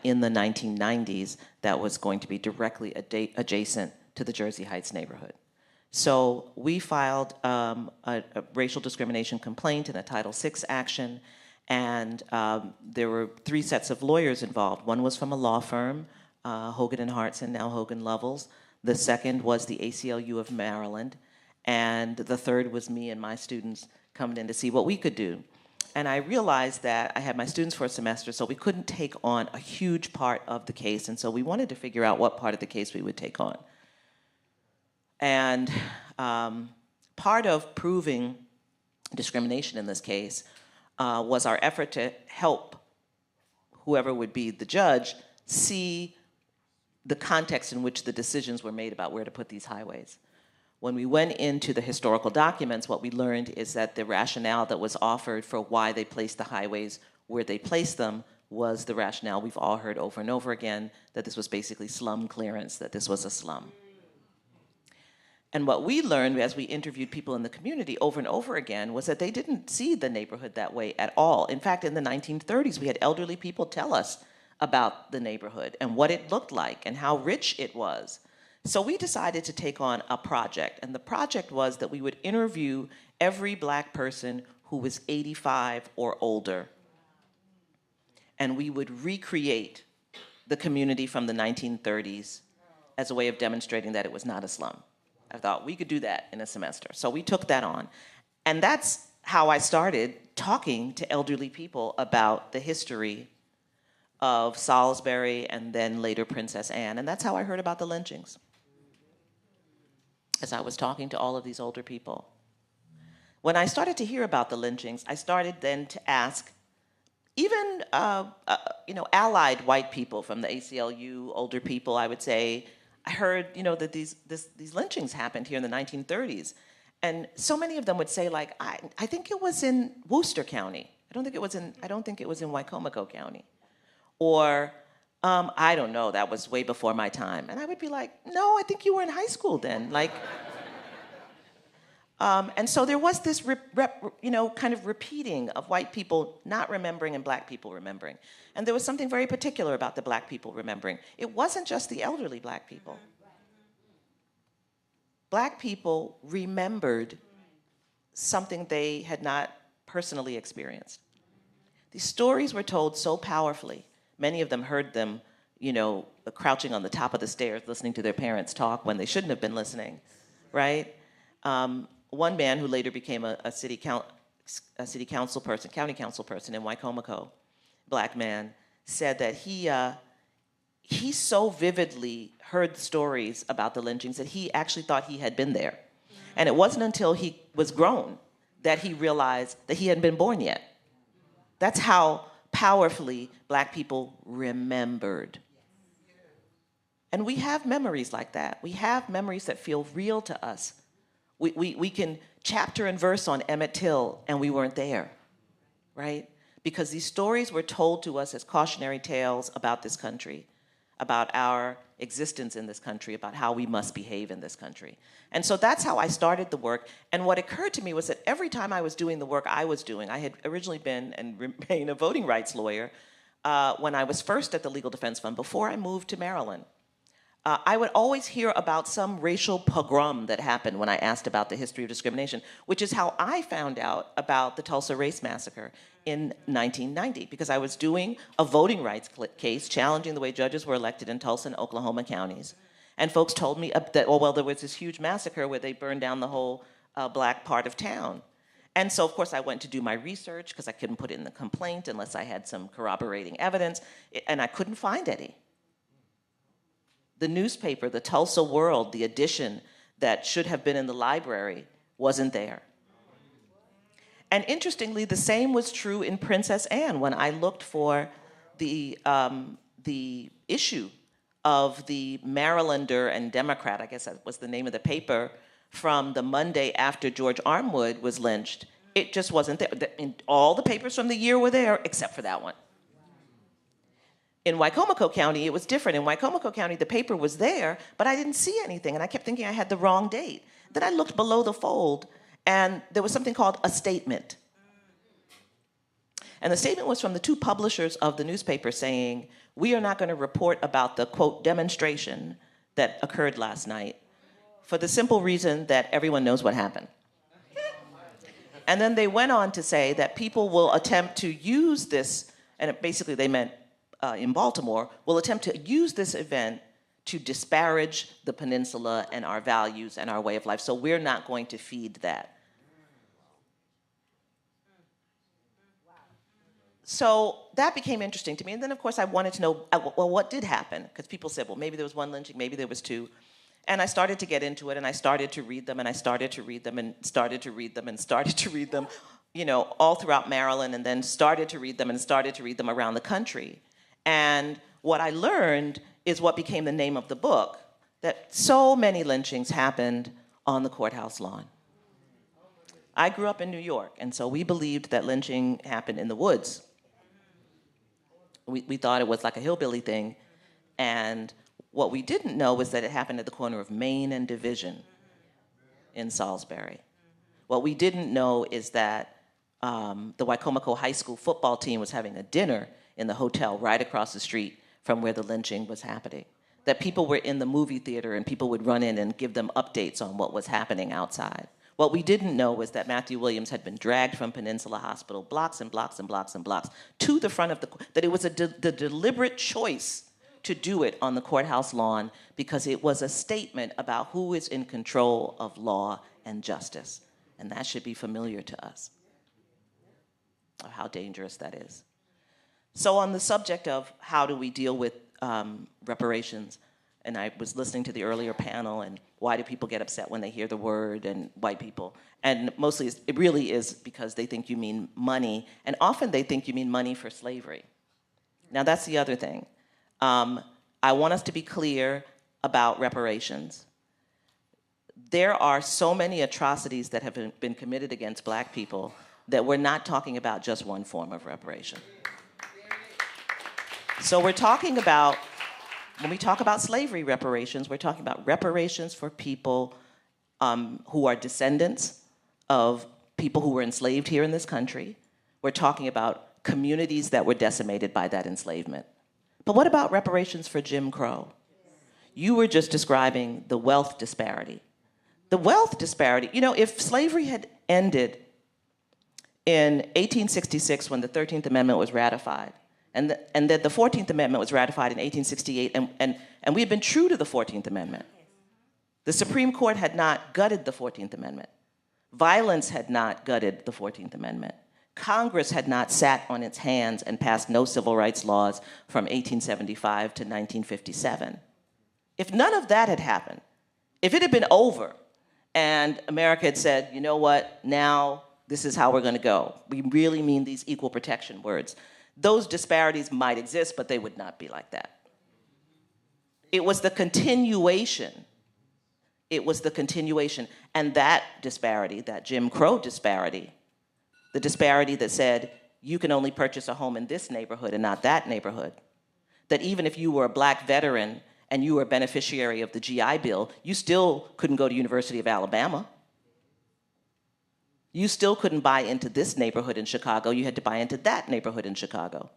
in the 1990s that was going to be directly adjacent to the Jersey Heights neighborhood. So we filed a racial discrimination complaint and a Title VI action, and there were 3 sets of lawyers involved. One was from a law firm, Hogan & Hartson, now Hogan Lovells. The second was the ACLU of Maryland, and the third was me and my students coming in to see what we could do. And I realized that I had my students for a semester, so we couldn't take on a huge part of the case, and so we wanted to figure out what part of the case we would take on. And part of proving discrimination in this case was our effort to help whoever would be the judge, see the context in which the decisions were made about where to put these highways. When we went into the historical documents, what we learned is that the rationale that was offered for why they placed the highways where they placed them was the rationale we've all heard over and over again, that this was basically slum clearance, that this was a slum. And what we learned as we interviewed people in the community over and over again was that they didn't see the neighborhood that way at all. In fact, in the 1930s, we had elderly people tell us about the neighborhood and what it looked like and how rich it was. So we decided to take on a project, and the project was that we would interview every Black person who was 85 or older, and we would recreate the community from the 1930s as a way of demonstrating that it was not a slum. I thought we could do that in a semester. So we took that on. And that's how I started talking to elderly people about the history of Salisbury and then later Princess Anne. And that's how I heard about the lynchings, as I was talking to all of these older people. When I started to hear about the lynchings, I started then to ask even allied white people from the ACLU, older people, I would say, I heard, that these lynchings happened here in the 1930s. And so many of them would say, like, I think it was in Worcester County. I don't think it was in Wicomico County. Or, I don't know, that was way before my time. And I would be like, no, I think you were in high school then. Like, and so there was this kind of repeating of white people not remembering and Black people remembering. And there was something very particular about the Black people remembering. It wasn't just the elderly Black people. Black people remembered something they had not personally experienced. These stories were told so powerfully. Many of them heard them, crouching on the top of the stairs, listening to their parents talk when they shouldn't have been listening, right? One man who later became a county council person in Wicomico, Black man, said that he so vividly heard stories about the lynchings that he actually thought he had been there. And it wasn't until he was grown that he realized that he hadn't been born yet. That's how powerfully Black people remembered. And we have memories like that. We have memories that feel real to us. We can chapter and verse on Emmett Till, and we weren't there, right? Because these stories were told to us as cautionary tales about this country, about our existence in this country, about how we must behave in this country. And so that's how I started the work. And what occurred to me was that every time I was doing the work I was doing, I had originally been and remained a voting rights lawyer when I was first at the Legal Defense Fund, before I moved to Maryland. I would always hear about some racial pogrom that happened when I asked about the history of discrimination, which is how I found out about the Tulsa Race Massacre in 1990, because I was doing a voting rights case challenging the way judges were elected in Tulsa and Oklahoma counties. And folks told me that, there was this huge massacre where they burned down the whole Black part of town. And so, of course, I went to do my research because I couldn't put it in the complaint unless I had some corroborating evidence, and I couldn't find any. The newspaper, the Tulsa World, the edition that should have been in the library, wasn't there. And interestingly, the same was true in Princess Anne when I looked for the issue of the Marylander and Democrat, I guess that was the name of the paper, from the Monday after George Armwood was lynched. It just wasn't there. All the papers from the year were there except for that one. In Wicomico County, it was different. In Wicomico County, the paper was there, but I didn't see anything, and I kept thinking I had the wrong date. Then I looked below the fold, and there was something called a statement. And the statement was from the two publishers of the newspaper saying, we are not going to report about the, quote, demonstration that occurred last night for the simple reason that everyone knows what happened. And then they went on to say that people will attempt to use this, and basically they meant in Baltimore, will attempt to use this event to disparage the peninsula and our values and our way of life. So we're not going to feed that. So that became interesting to me. And then, of course, I wanted to know, well, what did happen? Because people said, well, maybe there was one lynching, maybe there was two. And I started to get into it, and I started to read them, and I started to read them, and started to read them, and started to read them, all throughout Maryland, and then started to read them, and started to read them around the country. And what I learned is what became the name of the book, that so many lynchings happened on the courthouse lawn. I grew up in New York, and so we believed that lynching happened in the woods. We thought it was like a hillbilly thing, and what we didn't know was that it happened at the corner of Main and Division in Salisbury. What we didn't know is that the Wicomico High School football team was having a dinner in the hotel right across the street from where the lynching was happening. That people were in the movie theater and people would run in and give them updates on what was happening outside. What we didn't know was that Matthew Williams had been dragged from Peninsula Hospital blocks and blocks and blocks and blocks to the front of that it was the deliberate choice to do it on the courthouse lawn because it was a statement about who is in control of law and justice. And that should be familiar to us, of how dangerous that is. So on the subject of how do we deal with reparations, and I was listening to the earlier panel, and why do people get upset when they hear the word, and white people, and mostly it really is because they think you mean money, and often they think you mean money for slavery. Now that's the other thing. I want us to be clear about reparations. There are so many atrocities that have been committed against Black people that we're not talking about just one form of reparation. So we're talking about, when we talk about slavery reparations, we're talking about reparations for people who are descendants of people who were enslaved here in this country. We're talking about communities that were decimated by that enslavement. But what about reparations for Jim Crow? You were just describing the wealth disparity. The wealth disparity, you know, if slavery had ended in 1866 when the 13th Amendment was ratified, and then the 14th Amendment was ratified in 1868, and we had been true to the 14th Amendment. The Supreme Court had not gutted the 14th Amendment. Violence had not gutted the 14th Amendment. Congress had not sat on its hands and passed no civil rights laws from 1875 to 1957. If none of that had happened, if it had been over and America had said, you know what, now this is how we're going to go. We really mean these equal protection words. Those disparities might exist, but they would not be like that. It was the continuation. It was the continuation. And that disparity, that Jim Crow disparity, the disparity that said you can only purchase a home in this neighborhood and not that neighborhood, that even if you were a Black veteran and you were a beneficiary of the GI Bill, you still couldn't go to University of Alabama. You still couldn't buy into this neighborhood in Chicago. You had to buy into that neighborhood in Chicago.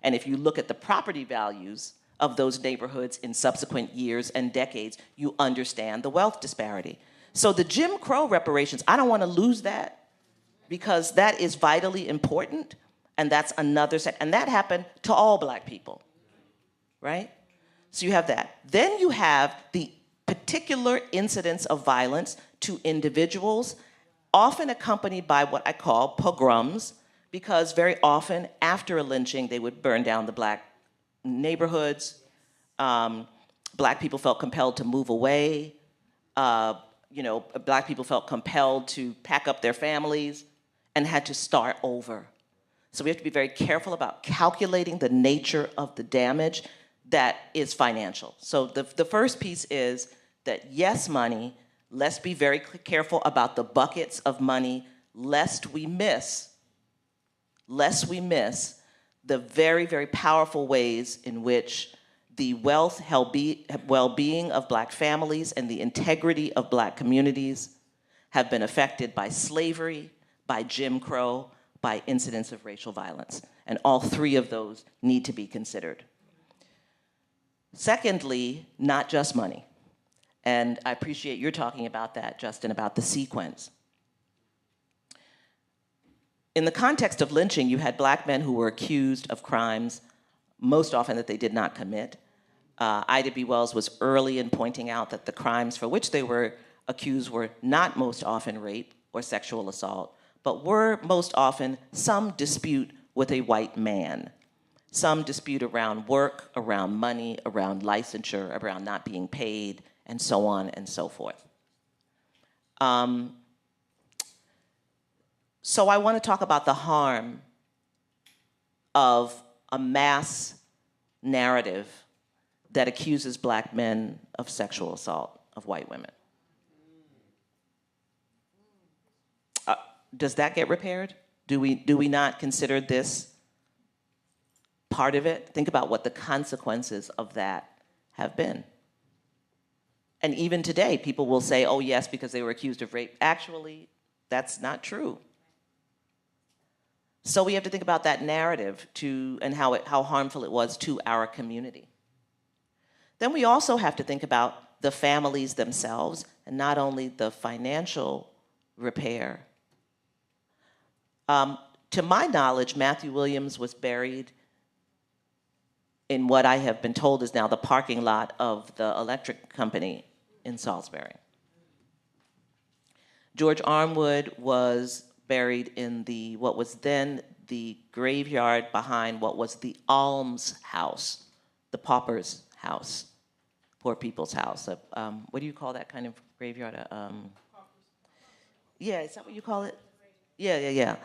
And if you look at the property values of those neighborhoods in subsequent years and decades, you understand the wealth disparity. So the Jim Crow reparations, I don't want to lose that because that is vitally important, and that's another set. And that happened to all Black people, right? So you have that. Then you have the particular incidents of violence to individuals, often accompanied by what I call pogroms, because very often after a lynching, they would burn down the Black neighborhoods. Black people felt compelled to move away. Black people felt compelled to pack up their families and had to start over. So we have to be very careful about calculating the nature of the damage that is financial. So the first piece is that yes, money, let's be very careful about the buckets of money lest we miss the very, very powerful ways in which the wealth, well-being of Black families and the integrity of Black communities have been affected by slavery, by Jim Crow, by incidents of racial violence. And all three of those need to be considered. Secondly, not just money. And I appreciate you're talking about that, Justin, about the sequence. In the context of lynching, you had Black men who were accused of crimes, most often that they did not commit. Ida B. Wells was early in pointing out that the crimes for which they were accused were not most often rape or sexual assault, but were most often some dispute with a white man. Some dispute around work, around money, around licensure, around not being paid, and so on and so forth. So I want to talk about the harm of a mass narrative that accuses black men of sexual assault of white women. Does that get repaired? Do we not consider this part of it? Think about what the consequences of that have been. And even today, people will say, oh yes, because they were accused of rape. Actually, that's not true. So we have to think about that narrative and how harmful it was to our community. Then we also have to think about the families themselves, and not only the financial repair. To my knowledge, Matthew Williams was buried in what I have been told is now the parking lot of the electric company in Salisbury. George Armwood was buried in what was then the graveyard behind what was the alms house, the pauper's house, poor people's house. What do you call that kind of graveyard? Yeah, is that what you call it? Yeah.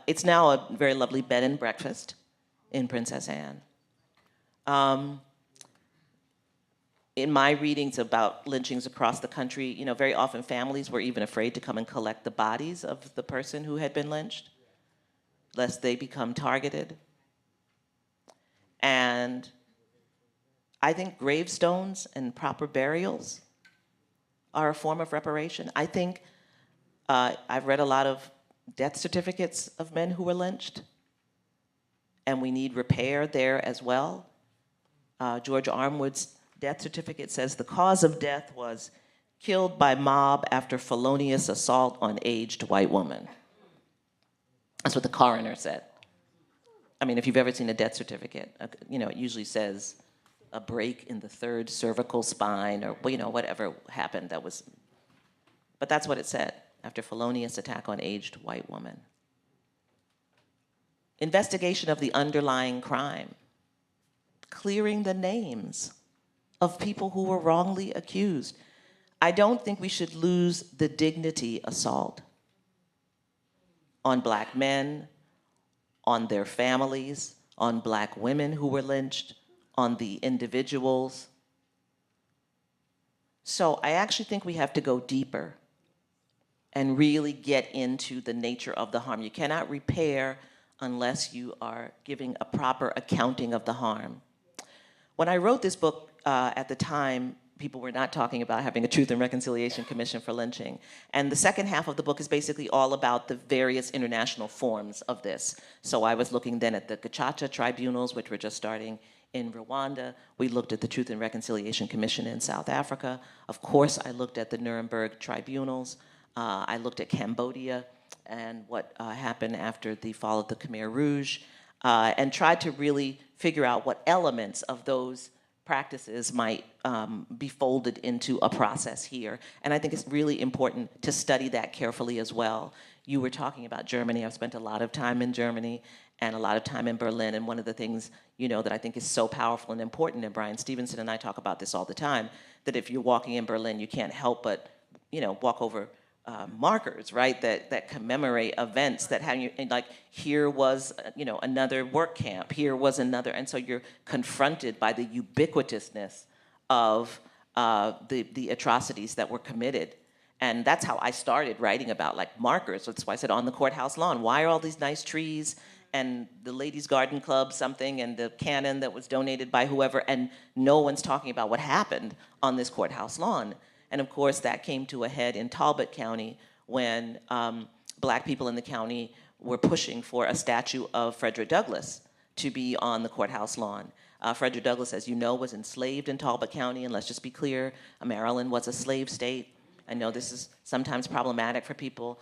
It's now a very lovely bed and breakfast in Princess Anne. In my readings about lynchings across the country, very often families were even afraid to come and collect the bodies of the person who had been lynched, lest they become targeted. And I think gravestones and proper burials are a form of reparation. I think I've read a lot of death certificates of men who were lynched, and we need repair there as well. George Armwood's death certificate says the cause of death was killed by mob after felonious assault on aged white woman. That's what the coroner said. I mean, if you've ever seen a death certificate, it usually says a break in the third cervical spine or, whatever happened but that's what it said, after felonious attack on aged white woman. Investigation of the underlying crime, clearing the names of people who were wrongly accused. I don't think we should lose the dignity assault on black men, on their families, on black women who were lynched, on the individuals. So I actually think we have to go deeper and really get into the nature of the harm. You cannot repair unless you are giving a proper accounting of the harm. When I wrote this book, at the time, people were not talking about having a Truth and Reconciliation Commission for lynching. And the second half of the book is basically all about the various international forms of this. So I was looking then at the Gacaca tribunals, which were just starting in Rwanda. We looked at the Truth and Reconciliation Commission in South Africa. Of course, I looked at the Nuremberg tribunals. I looked at Cambodia and what happened after the fall of the Khmer Rouge, and tried to really figure out what elements of those practices might be folded into a process here. And I think it's really important to study that carefully as well. You were talking about Germany. I've spent a lot of time in Germany and a lot of time in Berlin. And one of the things, that I think is so powerful and important, and Brian Stevenson and I talk about this all the time, that if you're walking in Berlin, you can't help but, walk over markers, right, that commemorate events that have you, like here was, another work camp, here was another, and so you're confronted by the ubiquitousness of the atrocities that were committed. And that's how I started writing about markers. That's why I said on the courthouse lawn, why are all these nice trees and the ladies' garden club something and the cannon that was donated by whoever, and no one's talking about what happened on this courthouse lawn. And of course, that came to a head in Talbot County when black people in the county were pushing for a statue of Frederick Douglass to be on the courthouse lawn. Frederick Douglass, as you know, was enslaved in Talbot County, and let's just be clear, Maryland was a slave state. I know this is sometimes problematic for people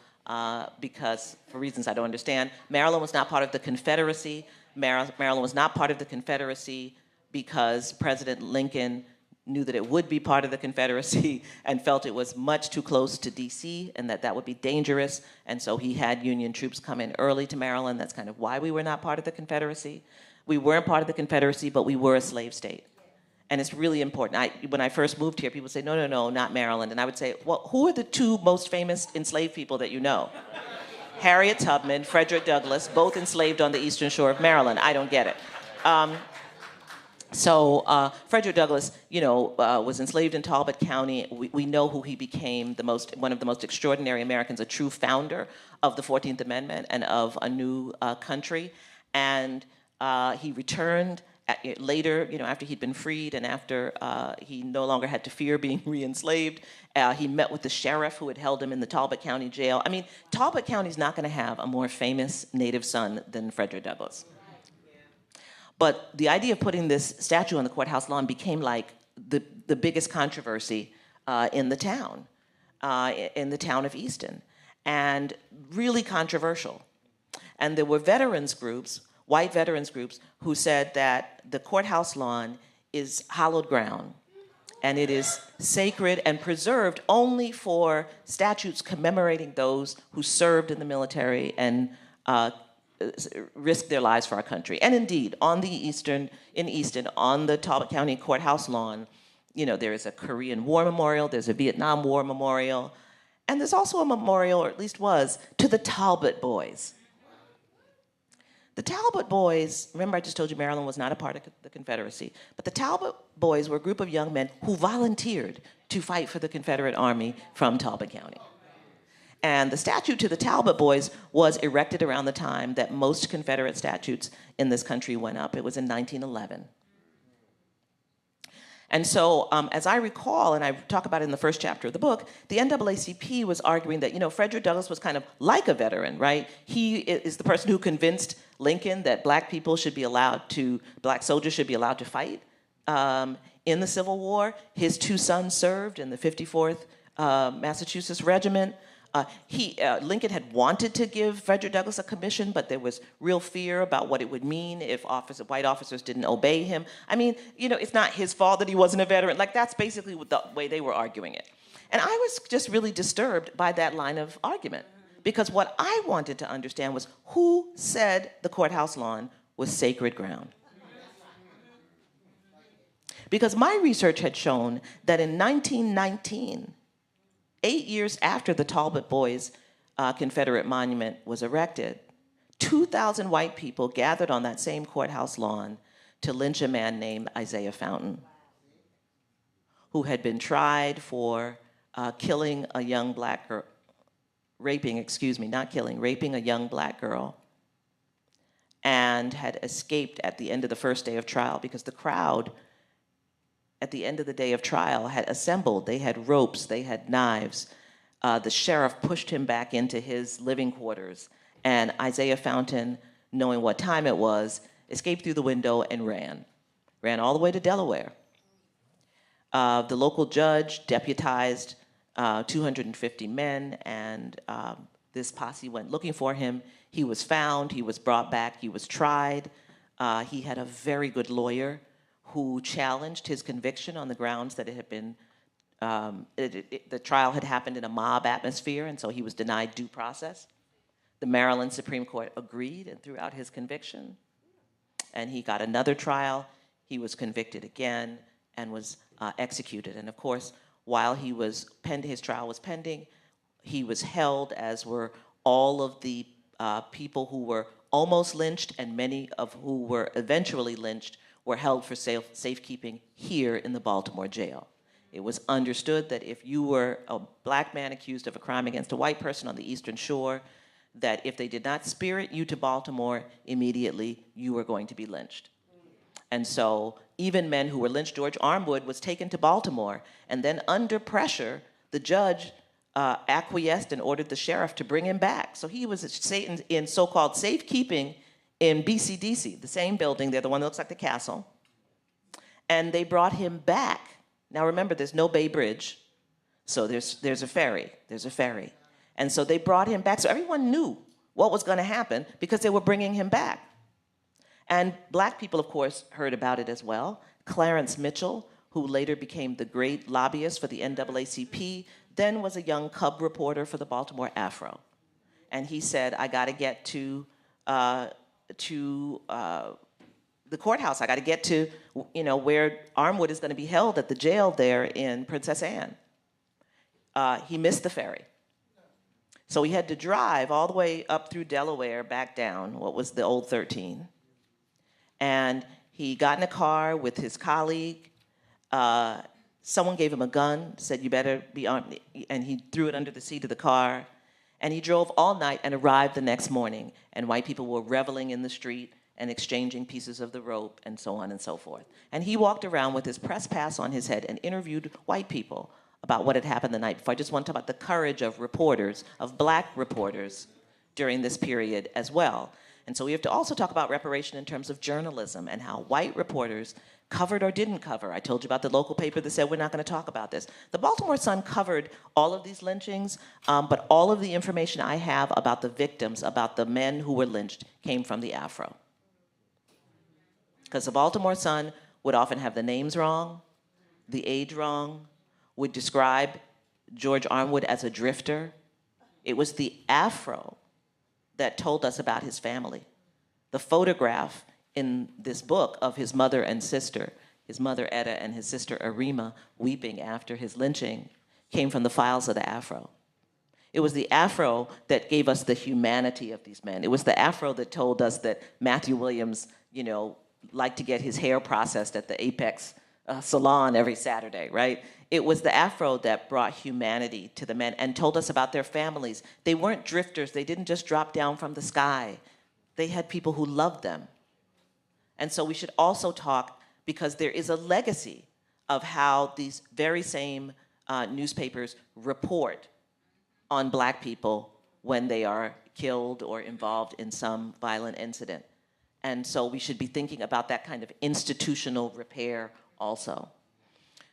because, for reasons I don't understand, Maryland was not part of the Confederacy. Maryland was not part of the Confederacy because President Lincoln knew that it would be part of the Confederacy and felt it was much too close to DC and that would be dangerous. And so he had Union troops come in early to Maryland. That's kind of why we were not part of the Confederacy. We weren't part of the Confederacy, but we were a slave state. And it's really important. When I first moved here, people would say, no, not Maryland. And I would say, well, who are the two most famous enslaved people that you know? Harriet Tubman, Frederick Douglass, both enslaved on the eastern shore of Maryland. I don't get it. So Frederick Douglass, was enslaved in Talbot County. We know who he became, one of the most extraordinary Americans, a true founder of the 14th Amendment and of a new country. And he returned later, after he'd been freed and after he no longer had to fear being re-enslaved. He met with the sheriff who had held him in the Talbot County jail. I mean, Talbot County's not going to have a more famous native son than Frederick Douglass. But the idea of putting this statue on the courthouse lawn became like the biggest controversy in the town of Easton, and really controversial. And there were veterans groups, white veterans groups, who said that the courthouse lawn is hallowed ground, and it is sacred and preserved only for statutes commemorating those who served in the military and risked their lives for our country. And indeed, in Easton, on the Talbot County Courthouse lawn, there is a Korean War memorial, there's a Vietnam War memorial, and there's also a memorial, or at least was, to the Talbot boys. The Talbot boys, remember I just told you Maryland was not a part of the Confederacy, but the Talbot boys were a group of young men who volunteered to fight for the Confederate Army from Talbot County. And the statue to the Talbot boys was erected around the time that most Confederate statues in this country went up. It was in 1911. And so, as I recall, and I talk about it in the first chapter of the book, the NAACP was arguing that, Frederick Douglass was kind of like a veteran, right? He is the person who convinced Lincoln that black soldiers should be allowed to fight in the Civil War. His two sons served in the 54th Massachusetts Regiment. Lincoln had wanted to give Frederick Douglass a commission, but there was real fear about what it would mean if white officers didn't obey him. I mean, it's not his fault that he wasn't a veteran. Like, that's basically the way they were arguing it. And I was just really disturbed by that line of argument, because what I wanted to understand was who said the courthouse lawn was sacred ground. Because my research had shown that in 1919, 8 years after the Talbot Boys Confederate Monument was erected, 2,000 white people gathered on that same courthouse lawn to lynch a man named Isaiah Fountain, who had been tried for killing a young black girl, raping a young black girl, and had escaped at the end of the first day of trial because the crowd at the end of the day of trial had assembled. They had ropes, they had knives. The sheriff pushed him back into his living quarters, and Isaiah Fountain, knowing what time it was, escaped through the window and ran all the way to Delaware. The local judge deputized 250 men, and this posse went looking for him. He was found, he was brought back, he was tried. He had a very good lawyer who challenged his conviction on the grounds that it had been, the trial had happened in a mob atmosphere, and so he was denied due process. The Maryland Supreme Court agreed and threw out his conviction, and he got another trial. He was convicted again and was executed. And of course, while his trial was pending, he was held, as were all of the people who were almost lynched, and many of who were eventually lynched were held for safekeeping here in the Baltimore jail. It was understood that if you were a black man accused of a crime against a white person on the Eastern Shore, that if they did not spirit you to Baltimore immediately, you were going to be lynched. And so even men who were lynched, George Armwood was taken to Baltimore, and then under pressure, the judge acquiesced and ordered the sheriff to bring him back. So he was in so-called safekeeping in BCDC, the same building there, the one that looks like the castle. And they brought him back. Now remember, there's no Bay Bridge, so there's a ferry. And so they brought him back. So everyone knew what was going to happen because they were bringing him back. And black people, of course, heard about it as well. Clarence Mitchell, who later became the great lobbyist for the NAACP, then was a young cub reporter for the Baltimore Afro. And he said, I got to get to the courthouse. I got to get to, where Armwood is going to be held at the jail there in Princess Anne. He missed the ferry. So he had to drive all the way up through Delaware, back down, what was the old 13. And He got in a car with his colleague. Someone gave him a gun, said, "You better be armed," and he threw it under the seat of the car. And he drove all night and arrived the next morning, and white people were reveling in the street and exchanging pieces of the rope and so on and so forth. And he walked around with his press pass on his head and interviewed white people about what had happened the night before. I just want to talk about the courage of reporters, of black reporters during this period as well. And so we have to also talk about reparation in terms of journalism and how white reporters covered or didn't cover. I told you about the local paper that said we're not going to talk about this. The Baltimore Sun covered all of these lynchings, but all of the information I have about the victims, about the men who were lynched, came from the Afro. Because the Baltimore Sun would often have the names wrong, the age wrong, would describe George Armwood as a drifter. It was the Afro that told us about his family. The photograph in this book of his mother and sister, his mother Etta and his sister Arima weeping after his lynching, came from the files of the Afro. It was the Afro that gave us the humanity of these men. It was the Afro that told us that Matthew Williams, liked to get his hair processed at the Apex salon every Saturday, right? It was the Afro that brought humanity to the men and told us about their families. They weren't drifters. They didn't just drop down from the sky. They had people who loved them. And so we should also talk, because there is a legacy of how these very same newspapers report on black people when they are killed or involved in some violent incident. And so we should be thinking about that kind of institutional repair also.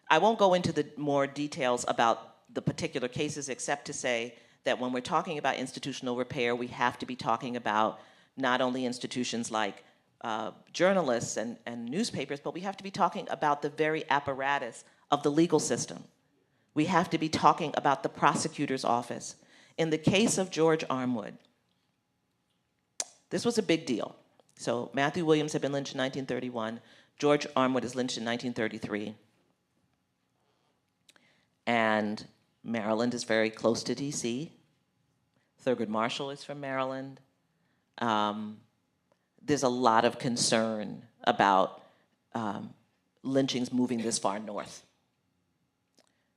I won't go into the more details about the particular cases, except to say that when we're talking about institutional repair, we have to be talking about not only institutions like journalists and newspapers, but we have to be talking about the very apparatus of the legal system. We have to be talking about the prosecutor's office. In the case of George Armwood, this was a big deal. So Matthew Williams had been lynched in 1931. George Armwood is lynched in 1933. And Maryland is very close to DC. Thurgood Marshall is from Maryland. There's a lot of concern about lynchings moving this far north.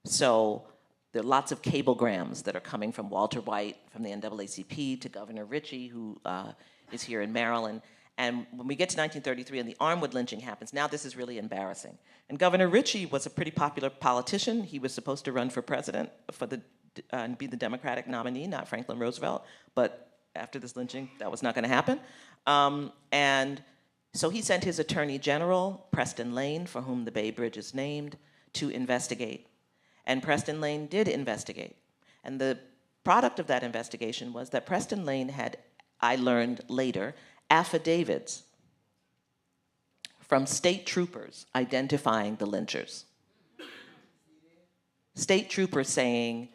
So there are lots of cablegrams that are coming from Walter White, from the NAACP, to Governor Ritchie, who is here in Maryland. And when we get to 1933 and the Armwood lynching happens, now this is really embarrassing. And Governor Ritchie was a pretty popular politician. He was supposed to run for president and be the Democratic nominee, not Franklin Roosevelt. But after this lynching, that was not going to happen. And so he sent his Attorney General, Preston Lane, for whom the Bay Bridge is named, to investigate. And Preston Lane did investigate. And the product of that investigation was that Preston Lane had, I learned later, affidavits from state troopers identifying the lynchers. State troopers saying,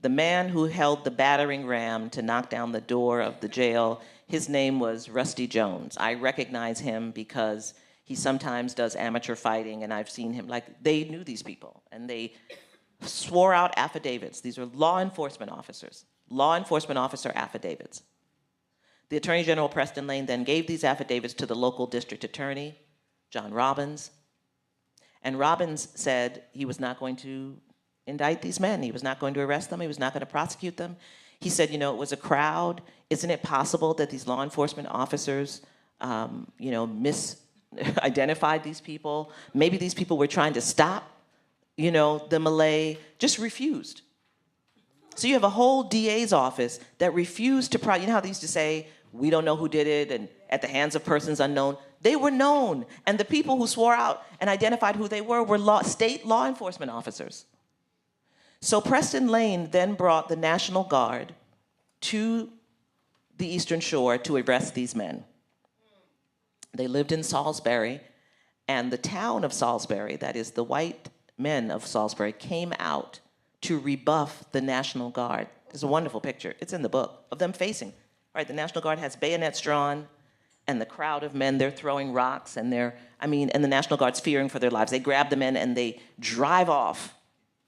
the man who held the battering ram to knock down the door of the jail, his name was Rusty Jones. I recognize him because he sometimes does amateur fighting, and I've seen him. Like, they knew these people, and they swore out affidavits. These are law enforcement officers, law enforcement officer affidavits. The Attorney General, Preston Lane, then gave these affidavits to the local district attorney, John Robbins. And Robbins said he was not going to indict these men. He was not going to arrest them. He was not going to prosecute them. He said, it was a crowd. Isn't it possible that these law enforcement officers, misidentified these people? Maybe these people were trying to stop, the Malay. Just refused. So you have a whole DA's office that refused to you know how they used to say, we don't know who did it, and at the hands of persons unknown. They were known, and the people who swore out and identified who they were state law enforcement officers. So Preston Lane then brought the National Guard to the Eastern Shore to arrest these men. They lived in Salisbury, and the town of Salisbury, that is the white men of Salisbury, came out to rebuff the National Guard. There's a wonderful picture, it's in the book, of them facing. Right, the National Guard has bayonets drawn, and the crowd of men, they're throwing rocks, and and the National Guard's fearing for their lives. They grab the men and they drive off,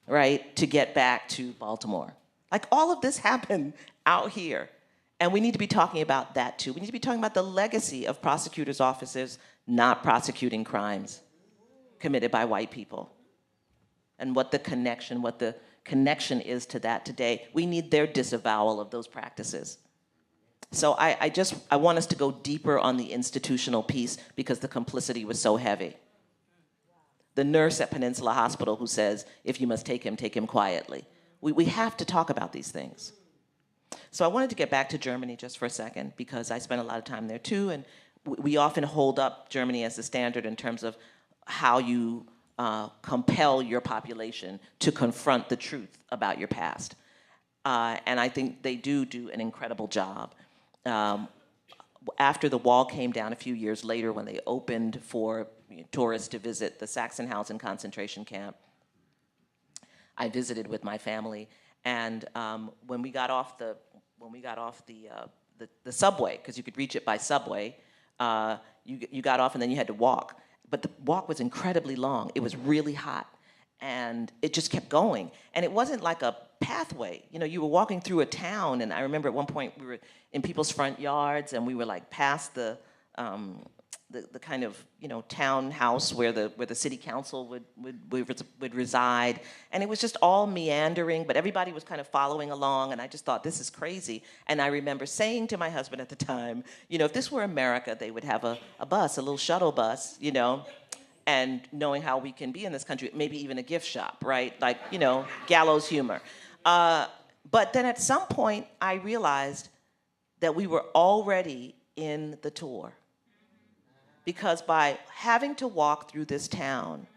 right, to get back to Baltimore. Like, all of this happened out here. And we need to be talking about that too. We need to be talking about the legacy of prosecutors' offices, not prosecuting crimes committed by white people. And what the connection is to that today. We need their disavowal of those practices. So I want us to go deeper on the institutional piece because the complicity was so heavy. The nurse at Peninsula Hospital who says, if you must take him quietly. We have to talk about these things. So I wanted to get back to Germany just for a second because I spent a lot of time there too, and we often hold up Germany as the standard in terms of how you compel your population to confront the truth about your past. And I think they do an incredible job. After the wall came down a few years later when they opened for tourists to visit the Sachsenhausen concentration camp, I visited with my family, and when we got off the subway, because you could reach it by subway, you got off and then you had to walk. But the walk was incredibly long. It was really hot, and it just kept going. And it wasn't like a pathway. You know, you were walking through a town, and I remember at one point we were in people's front yards, and we were like past the kind of, you know, townhouse where the city council would reside, and it was just all meandering, but everybody was kind of following along, and I just thought, this is crazy. And I remember saying to my husband at the time, you know, if this were America, they would have a bus, a little shuttle bus, you know, and knowing how we can be in this country, maybe even a gift shop, right? Like, you know, gallows humor. But then at some point, I realized that we were already in the tour. Because by having to walk through this town,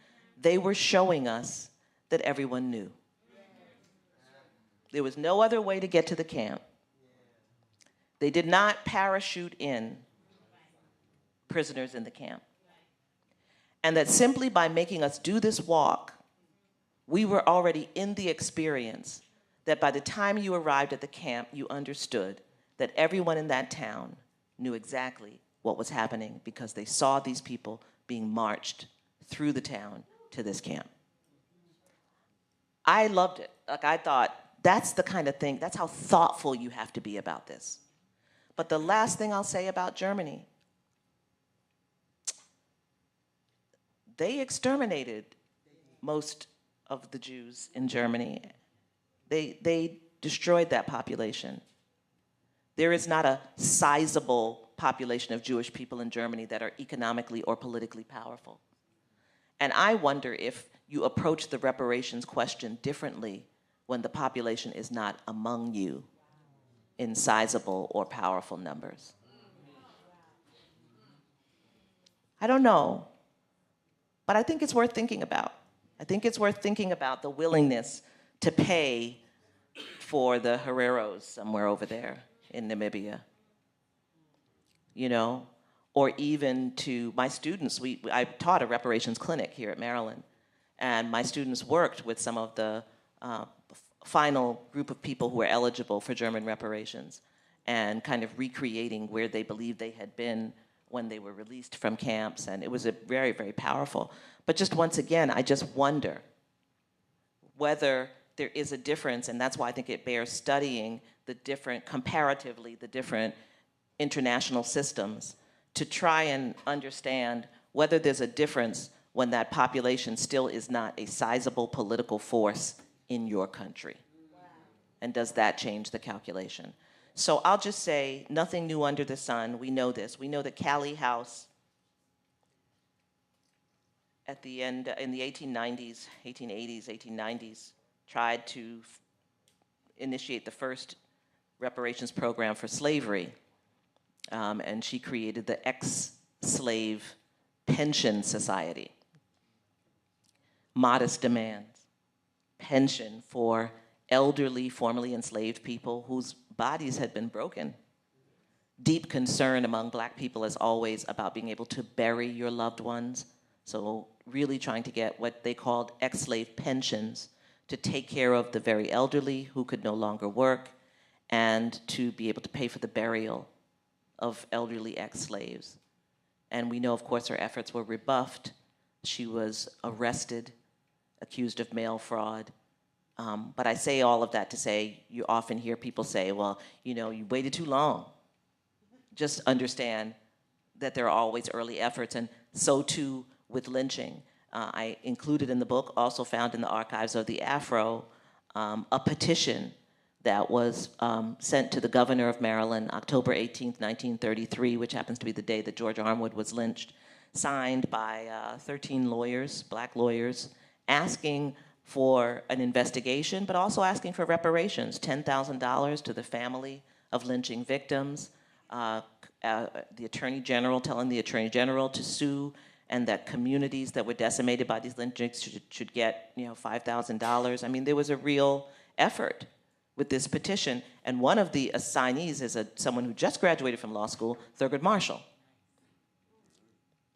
they were showing us that everyone knew. There was no other way to get to the camp. They did not parachute in prisoners in the camp. And that simply by making us do this walk, we were already in the experience that by the time you arrived at the camp, you understood that everyone in that town knew exactly what was happening because they saw these people being marched through the town to this camp. I loved it. Like, I thought, that's the kind of thing, that's how thoughtful you have to be about this. But the last thing I'll say about Germany, they exterminated most of the Jews in Germany. They destroyed that population. There is not a sizable population of Jewish people in Germany that are economically or politically powerful. And I wonder if you approach the reparations question differently when the population is not among you in sizable or powerful numbers. I don't know, but I think it's worth thinking about. I think it's worth thinking about the willingness to pay for the Herreros somewhere over there in Namibia. You know, or even to my students. I taught a reparations clinic here at Maryland, and my students worked with some of the final group of people who were eligible for German reparations and kind of recreating where they believed they had been when they were released from camps, and it was a very, very powerful. But just once again, I just wonder whether there is a difference, and that's why I think it bears studying comparatively, the different international systems to try and understand whether there's a difference when that population still is not a sizable political force in your country. And does that change the calculation? So I'll just say, nothing new under the sun. We know this. We know that Callie House at the end, in the 1890s, 1880s, 1890s, tried to initiate the first reparations program for slavery. And she created the Ex-Slave Pension Society. Modest demands. Pension for elderly, formerly enslaved people whose bodies had been broken. Deep concern among Black people, as always, about being able to bury your loved ones. So really trying to get what they called ex-slave pensions to take care of the very elderly who could no longer work and to be able to pay for the burial of elderly ex-slaves. And we know, of course, her efforts were rebuffed. She was arrested, accused of mail fraud. But I say all of that to say, you often hear people say, well, you know, you waited too long. Just understand, that there are always early efforts, and so too with lynching. I included in the book, also found in the archives of the Afro, a petition that was sent to the governor of Maryland, October 18th, 1933, which happens to be the day that George Armwood was lynched, signed by 13 lawyers, black lawyers, asking for an investigation, but also asking for reparations, $10,000 to the family of lynching victims, the Attorney General telling the Attorney General to sue, and that communities that were decimated by these lynchings should get, $5,000. I mean, there was a real effort with this petition, and one of the assignees is someone who just graduated from law school, Thurgood Marshall.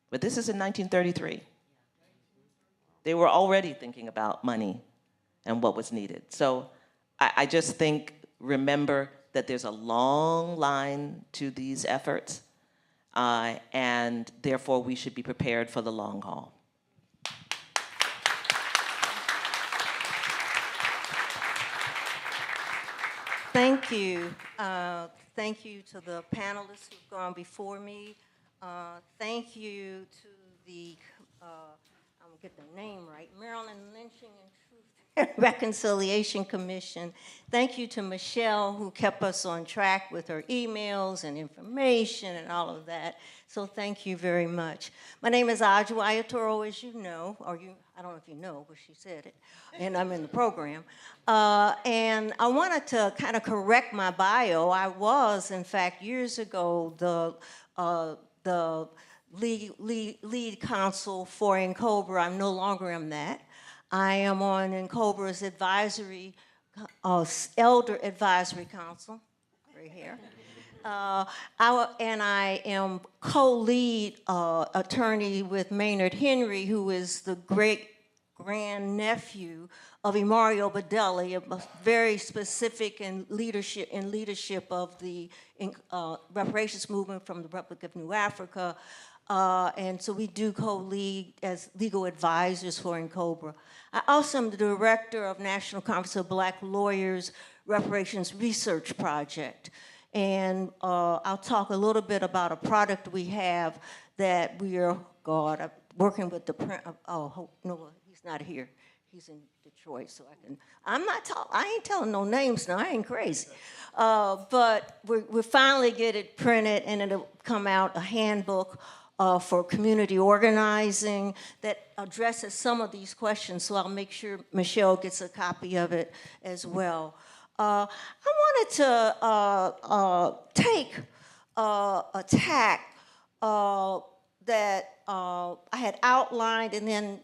But this is in 1933. They were already thinking about money and what was needed. So I just think, remember that there's a long line to these efforts, and therefore we should be prepared for the long haul. Thank you. Thank you to the panelists who've gone before me. Thank you to the, I'm gonna get the name right, Maryland Lynching and Truth and Reconciliation Commission. Thank you to Michelle, who kept us on track with her emails and information and all of that. So thank you very much. My name is Aju Ayatoro, as you know, or I don't know if you know, but she said it, and I'm in the program. And I wanted to kind of correct my bio. I was, in fact, years ago, the lead counsel for NCOBRA. I no longer am that. I am on NCOBRA's advisory, Elder Advisory Council, right here. And I am co-lead attorney with Maynard Henry, who is the great-grandnephew of Mario Badelli, a very specific in leadership of the reparations movement from the Republic of New Africa. And so we do co-lead as legal advisors for NCOBRA. I also am the director of National Conference of Black Lawyers Reparations Research Project. And I'll talk a little bit about a product we have that we are, working with the print. No, he's not here. He's in Detroit, so I ain't telling no names now, I ain't crazy. But we finally get it printed, and it'll come out, a handbook for community organizing that addresses some of these questions, so I'll make sure Michelle gets a copy of it as well. I wanted to take a tack that I had outlined, and then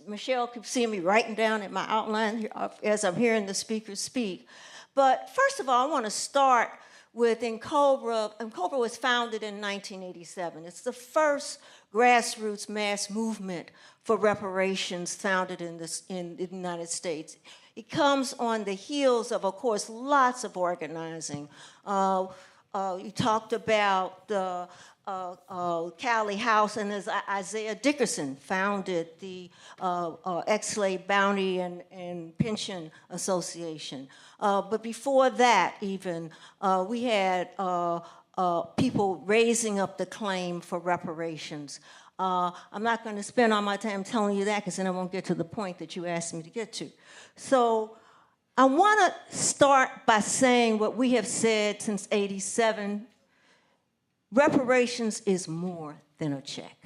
Michelle keeps seeing me writing down in my outline as I'm hearing the speakers speak. But first of all, I want to start with NCOBRA. NCOBRA was founded in 1987. It's the first grassroots mass movement for reparations founded in the United States. It comes on the heels of course, lots of organizing. You talked about the Callie House, and as Isaiah Dickerson founded the Ex-Slave Bounty and Pension Association. But before that even, we had people raising up the claim for reparations. I'm not going to spend all my time telling you that, because then I won't get to the point that you asked me to get to. So I want to start by saying what we have said since '87. Reparations is more than a check.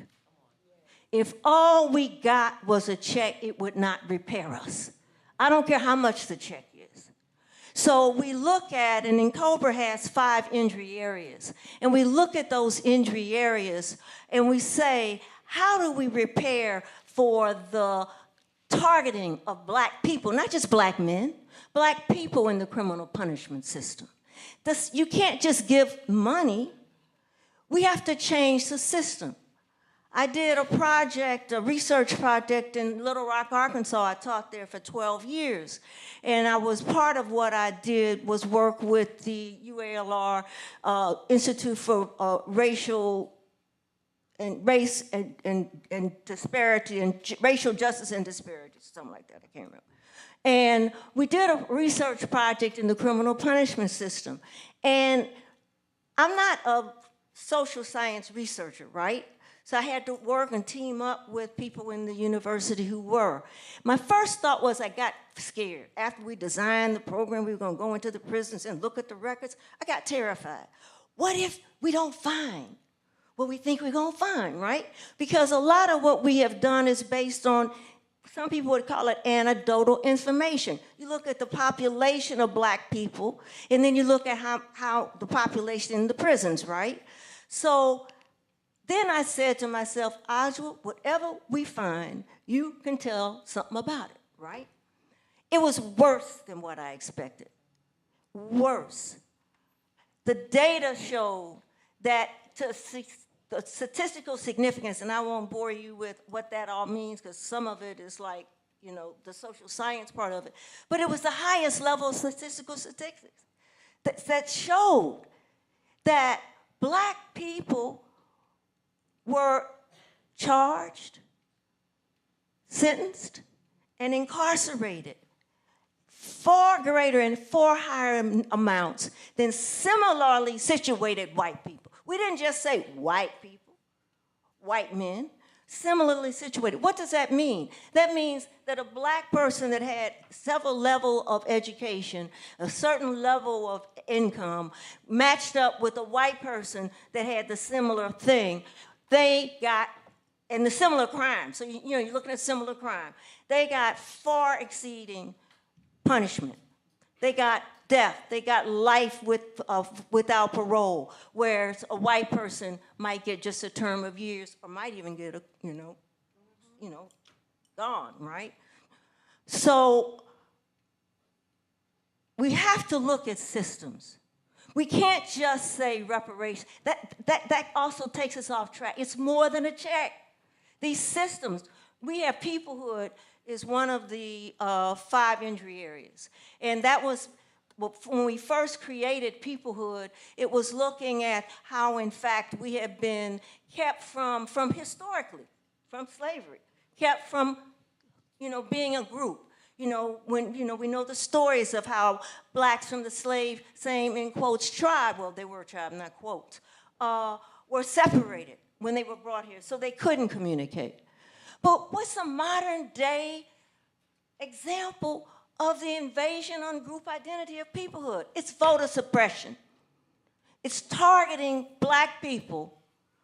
If all we got was a check, it would not repair us. I don't care how much the check is. So we look at, and NCOBRA has 5 injury areas, and we look at those injury areas and we say, how do we repair for the targeting of black people, not just black men, black people in the criminal punishment system? You can't just give money. We have to change the system. I did a research project in Little Rock, Arkansas. I taught there for 12 years. And part of what I did was work with the UALR Institute for Racial and Race and Disparity, and Racial Justice and Disparity, something like that, I can't remember. And we did a research project in the criminal punishment system. And I'm not a social science researcher, right? So I had to work and team up with people in the university who were. My first thought was I got scared. After we designed the program, we were going to go into the prisons and look at the records. I got terrified. What if we don't find what we think we're going to find, right? Because a lot of what we have done is based on, some people would call it anecdotal information. You look at the population of black people, and then you look at how the population in the prisons, right? So then I said to myself, Ajwa, whatever we find, you can tell something about it, right? It was worse than what I expected. Worse. The data showed that the statistical significance, and I won't bore you with what that all means because some of it is like, you know, the social science part of it, but it was the highest level of statistical statistics that showed that black people were charged, sentenced, and incarcerated far greater and far higher amounts than similarly situated white people. We didn't just say white people, white men, similarly situated. What does that mean? That means that a black person that had several levels of education, a certain level of income, matched up with a white person that had the similar thing, they got, and the similar crime, so you know, you're looking at similar crime, they got far exceeding punishment. They got death, they got life without parole, whereas a white person might get just a term of years or might even get a, you know, gone, right? So we have to look at systems. We can't just say reparations. That also takes us off track. It's more than a check. These systems, we have peoplehood is one of the 5 injury areas. And that was, when we first created peoplehood, it was looking at how, in fact, we have been kept from historically, from slavery, kept from, you know, being a group. You know, when, you know, we know the stories of how blacks from the slave, same in quotes, tribe, well, they were a tribe, not quotes, were separated when they were brought here, so they couldn't communicate. But what's a modern day example of the invasion on group identity of peoplehood? It's voter suppression. It's targeting black people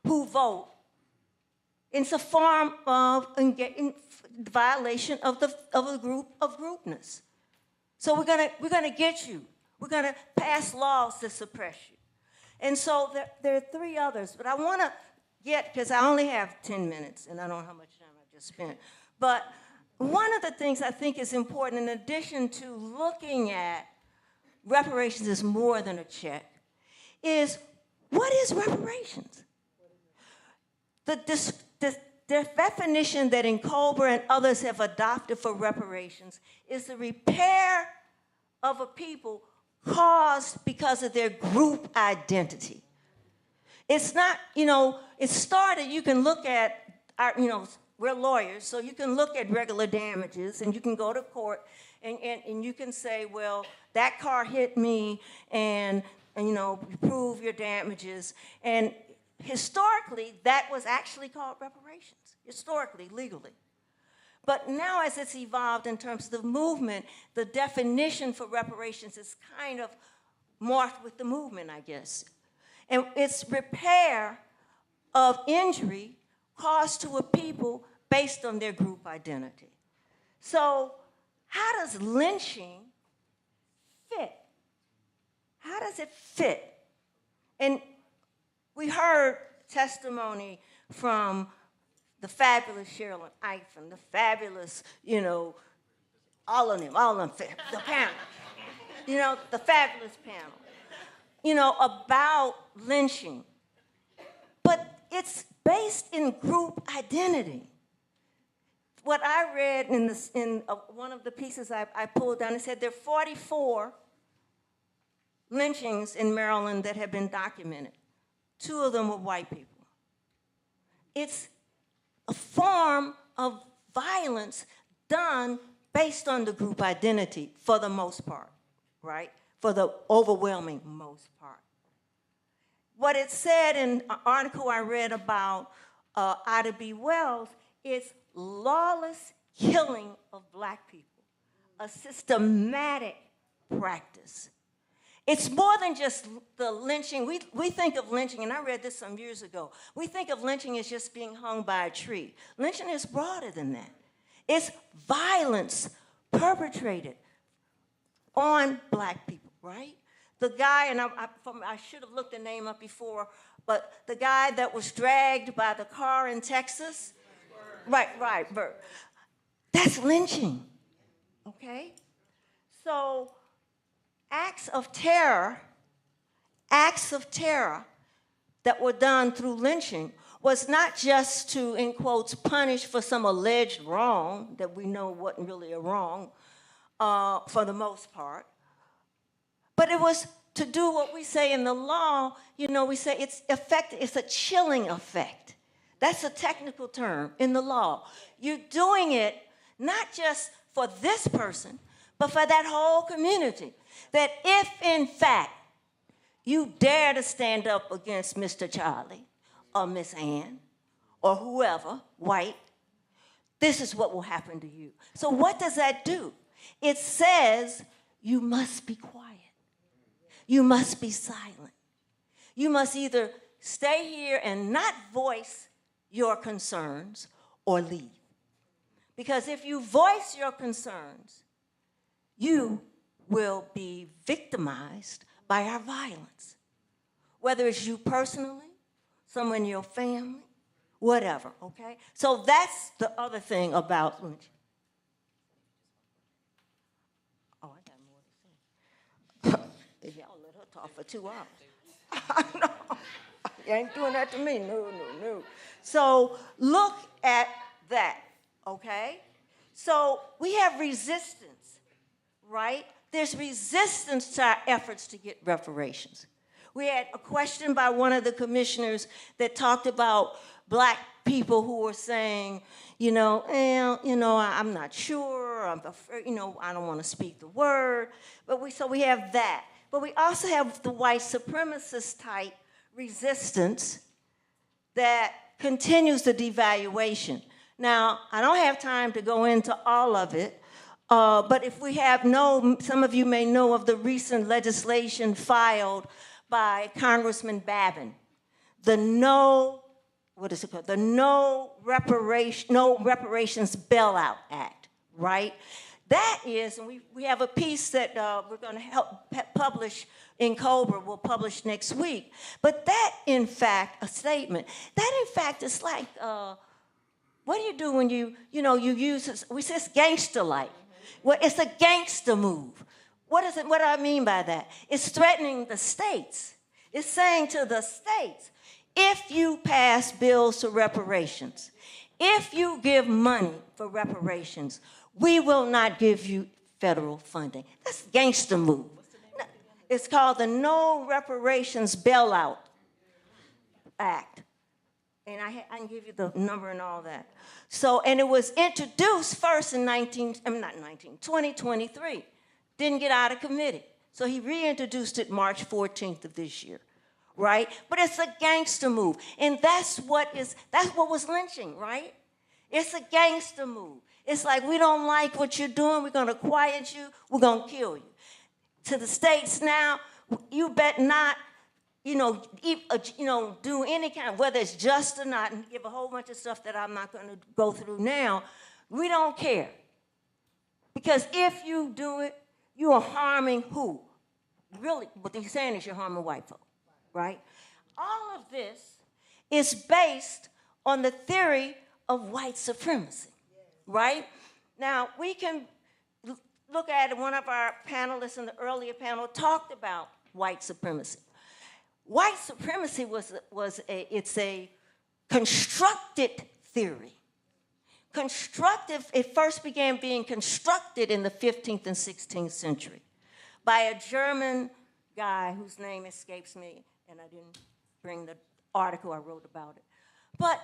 who vote. It's a form of violation of a group of groupness. So we're gonna get you. We're gonna pass laws to suppress you. And so there are 3 others, but I wanna get, because I only have 10 minutes and I don't know how much time I just spent. But one of the things I think is important, in addition to looking at reparations as more than a check, is what is reparations? The definition that Colbert and others have adopted for reparations is the repair of a people caused because of their group identity. It's not, you know, it started, you can look at, our, you know, we're lawyers, so you can look at regular damages and you can go to court and you can say, well, that car hit me and you know, prove your damages. And historically, that was actually called reparations, historically, legally. But now as it's evolved in terms of the movement, the definition for reparations is kind of morphed with the movement, I guess. And it's repair of injury caused to a people based on their group identity. So how does lynching fit? How does it fit? And we heard testimony from the fabulous Cheryl Eiffen, the fabulous, you know, all of them, the panel, you know, the fabulous panel, you know, about lynching. But it's based in group identity. What I read in one of the pieces I pulled down, it said there are 44 lynchings in Maryland that have been documented. 2 of them were white people. It's a form of violence done based on the group identity for the most part, right? For the overwhelming most part. what it said in an article I read about Ida B. Wells is lawless killing of black people, a systematic practice. It's more than just the lynching. We think of lynching, and I read this some years ago. We think of lynching as just being hung by a tree. Lynching is broader than that. It's violence perpetrated on black people, right? The guy, and I should have looked the name up before, but the guy that was dragged by the car in Texas, right, Bert. That's lynching, okay? So acts of terror that were done through lynching was not just to, in quotes, punish for some alleged wrong that we know wasn't really a wrong for the most part, but it was to do what we say in the law. You know, we say it's a chilling effect. That's a technical term in the law. You're doing it not just for this person, but for that whole community. That if, in fact, you dare to stand up against Mr. Charlie or Miss Ann or whoever, white, this is what will happen to you. So what does that do? It says you must be quiet. You must be silent. You must either stay here and not voice your concerns or leave. Because if you voice your concerns, you will be victimized by our violence. Whether it's you personally, someone in your family, whatever, okay? So that's the other thing about lynching. Oh, I got more to say. Y'all let her talk for 2 hours. No, you ain't doing that to me, no. So look at that, okay? So we have resistance, right? There's resistance to our efforts to get reparations. We had a question by one of the commissioners that talked about black people who were saying, I'm not sure, I'm afraid, I don't want to speak the word. So we have that. But we also have the white supremacist type resistance that continues the devaluation. Now, I don't have time to go into all of it, but if we some of you may know of the recent legislation filed by Congressman Babin, the No Reparations Bailout Act, right? That is, and we have a piece that we're going to help publish in Cobra, we'll publish next week. But that, in fact, a statement, that in fact is like, what do you do when you use, we say it's gangster-like. Well, it's a gangster move. What do I mean by that? It's threatening the states. It's saying to the states, if you pass bills to reparations, if you give money for reparations, we will not give you federal funding. That's a gangster move. It's called the No Reparations Bailout Act. And I can give you the number and all that. So, and it was introduced first in 2023. Didn't get out of committee. So he reintroduced it March 14th of this year, right? But it's a gangster move. And that's what was lynching, right? It's a gangster move. It's like, we don't like what you're doing. We're going to quiet you. We're going to kill you. To the states now, you bet not, do any kind, whether it's just or not, and give a whole bunch of stuff that I'm not going to go through now. We don't care. Because if you do it, you are harming who? Really, what they're saying is you're harming white folk, right? All of this is based on the theory of white supremacy, right? Now, we can look at it. One of our panelists in the earlier panel talked about white supremacy. White supremacy it's a constructed theory. It first began being constructed in the 15th and 16th century by a German guy whose name escapes me, and I didn't bring the article I wrote about it. But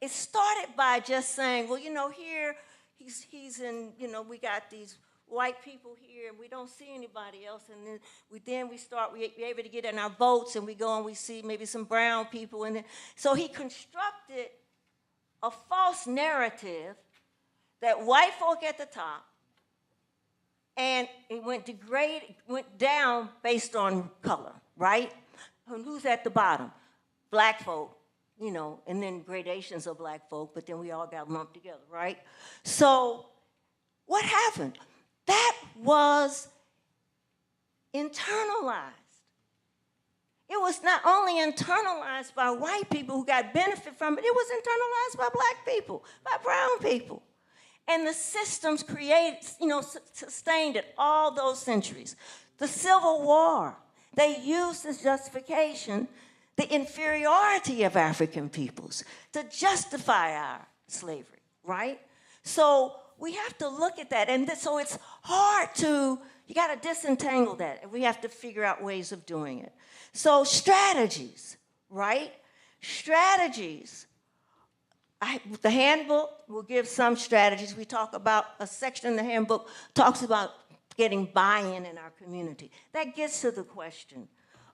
it started by just saying, well, here he's in, we got these white people here, and we don't see anybody else. And then we're able to get in our votes, and we go and we see maybe some brown people. And then, so he constructed a false narrative that white folk at the top, and it went down based on color, right? And who's at the bottom? Black folk, you know, and then gradations of black folk, but then we all got lumped together, right? So what happened? That was internalized. It was not only internalized by white people who got benefit from it, it was internalized by black people, by brown people. And the systems created, you know, sustained it all those centuries. The Civil War, they used as justification the inferiority of African peoples to justify our slavery, right? So we have to look at that. And so it's hard to, you got to disentangle that. And we have to figure out ways of doing it. So strategies, right? Strategies. The handbook will give some strategies. We talk about, a section in the handbook talks about getting buy-in in our community. That gets to the question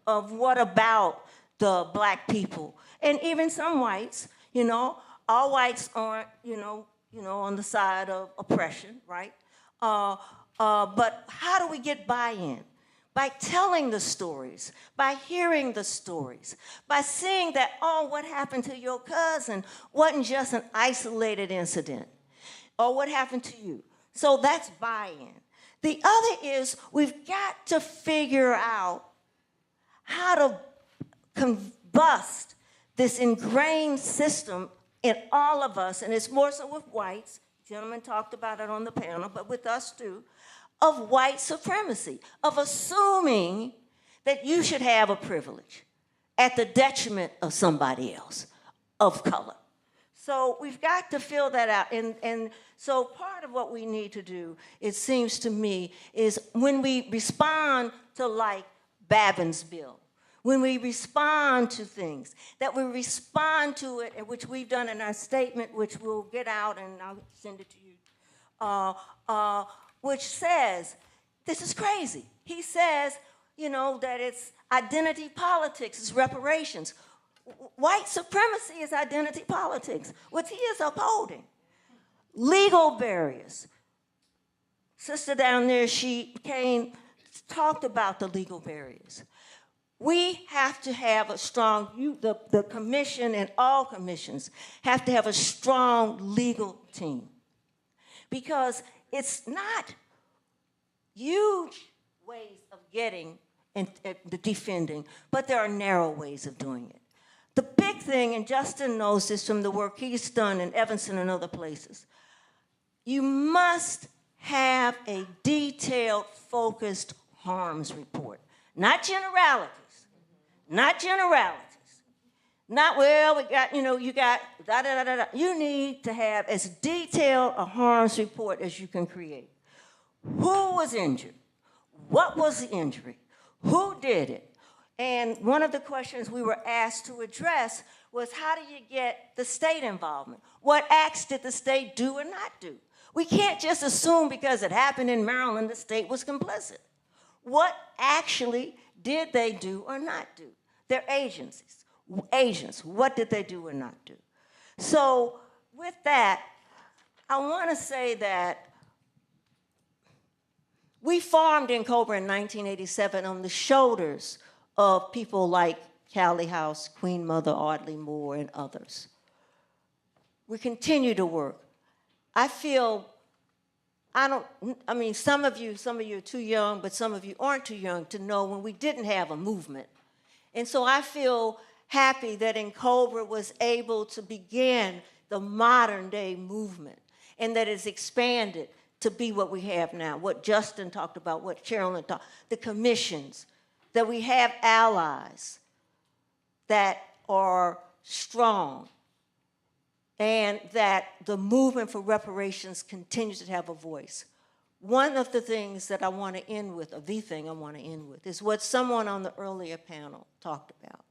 of what about the black people, and even some whites, you know, all whites aren't, you know, on the side of oppression, right? But how do we get buy-in? By telling the stories, by hearing the stories, by seeing that, oh, what happened to your cousin wasn't just an isolated incident, or what happened to you. So that's buy-in. The other is we've got to figure out how to combust this ingrained system in all of us, and it's more so with whites. Gentlemen talked about it on the panel, but with us too, of white supremacy, of assuming that you should have a privilege at the detriment of somebody else of color. So we've got to fill that out. And so part of what we need to do, it seems to me, is when we respond to like Babin's bill, when we respond to things, that we respond to it, which we've done in our statement, which we'll get out and I'll send it to you, which says, this is crazy. He says, you know, that it's identity politics, it's reparations. White supremacy is identity politics, which he is upholding. Legal barriers. Sister down there, she talked about the legal barriers. We have to have a strong, the commission and all commissions have to have a strong legal team. Because it's not huge ways of getting and defending, but there are narrow ways of doing it. The big thing, and Justin knows this from the work he's done in Evanston and other places, you must have a detailed, focused harms report. Not generalities. Not generalities. Not, well, we got, you know, you got da-da-da-da-da. You need to have as detailed a harms report as you can create. Who was injured? What was the injury? Who did it? And one of the questions we were asked to address was, how do you get the state involvement? What acts did the state do or not do? We can't just assume because it happened in Maryland, the state was complicit. What actually did they do or not do? They're agents. What did they do or not do? So with that, I want to say that we formed in Cobra in 1987 on the shoulders of people like Callie House, Queen Mother Audley Moore, and others. We continue to work. I feel, some of you are too young, but some of you aren't too young to know when we didn't have a movement. And so I feel happy that Cobra was able to begin the modern day movement and that it's expanded to be what we have now, what Justin talked about, what Carolyn talked, the commissions, that we have allies that are strong, and that the movement for reparations continues to have a voice. One of the things that I want to end with, or the thing I want to end with, is what someone on the earlier panel talked about.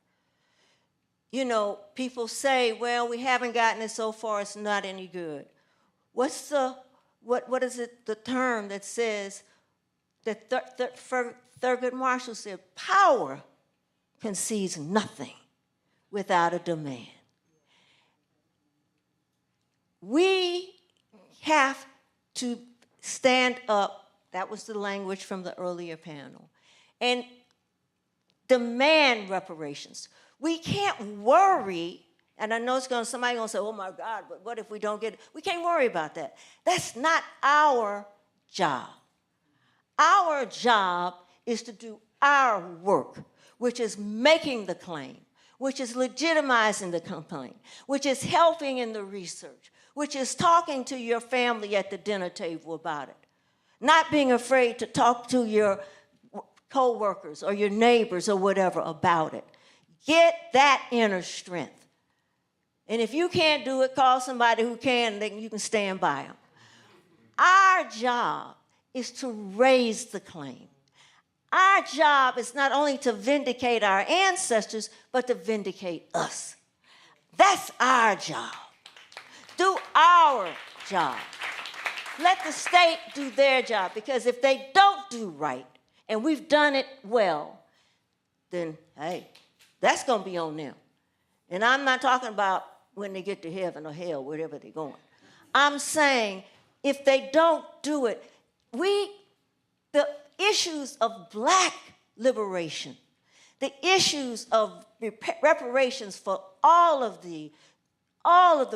You know, people say, well, we haven't gotten it so far, it's not any good. What's the what is it, the term that says, that Thurgood Marshall said, power concedes nothing without a demand. We have to stand up, that was the language from the earlier panel, and demand reparations. We can't worry, and I know somebody's gonna say, oh my God, but what if we don't get it? We can't worry about that. That's not our job. Our job is to do our work, which is making the claim, which is legitimizing the complaint, which is helping in the research, which is talking to your family at the dinner table about it, not being afraid to talk to your co-workers or your neighbors or whatever about it. Get that inner strength. And if you can't do it, call somebody who can, then you can stand by them. Our job is to raise the claim. Our job is not only to vindicate our ancestors, but to vindicate us. That's our job. Do our job. Let the state do their job, because if they don't do right, and we've done it well, then, hey, that's going to be on them. And I'm not talking about when they get to heaven or hell, wherever they're going. I'm saying if they don't do it, the issues of Black liberation, the issues of reparations for all of the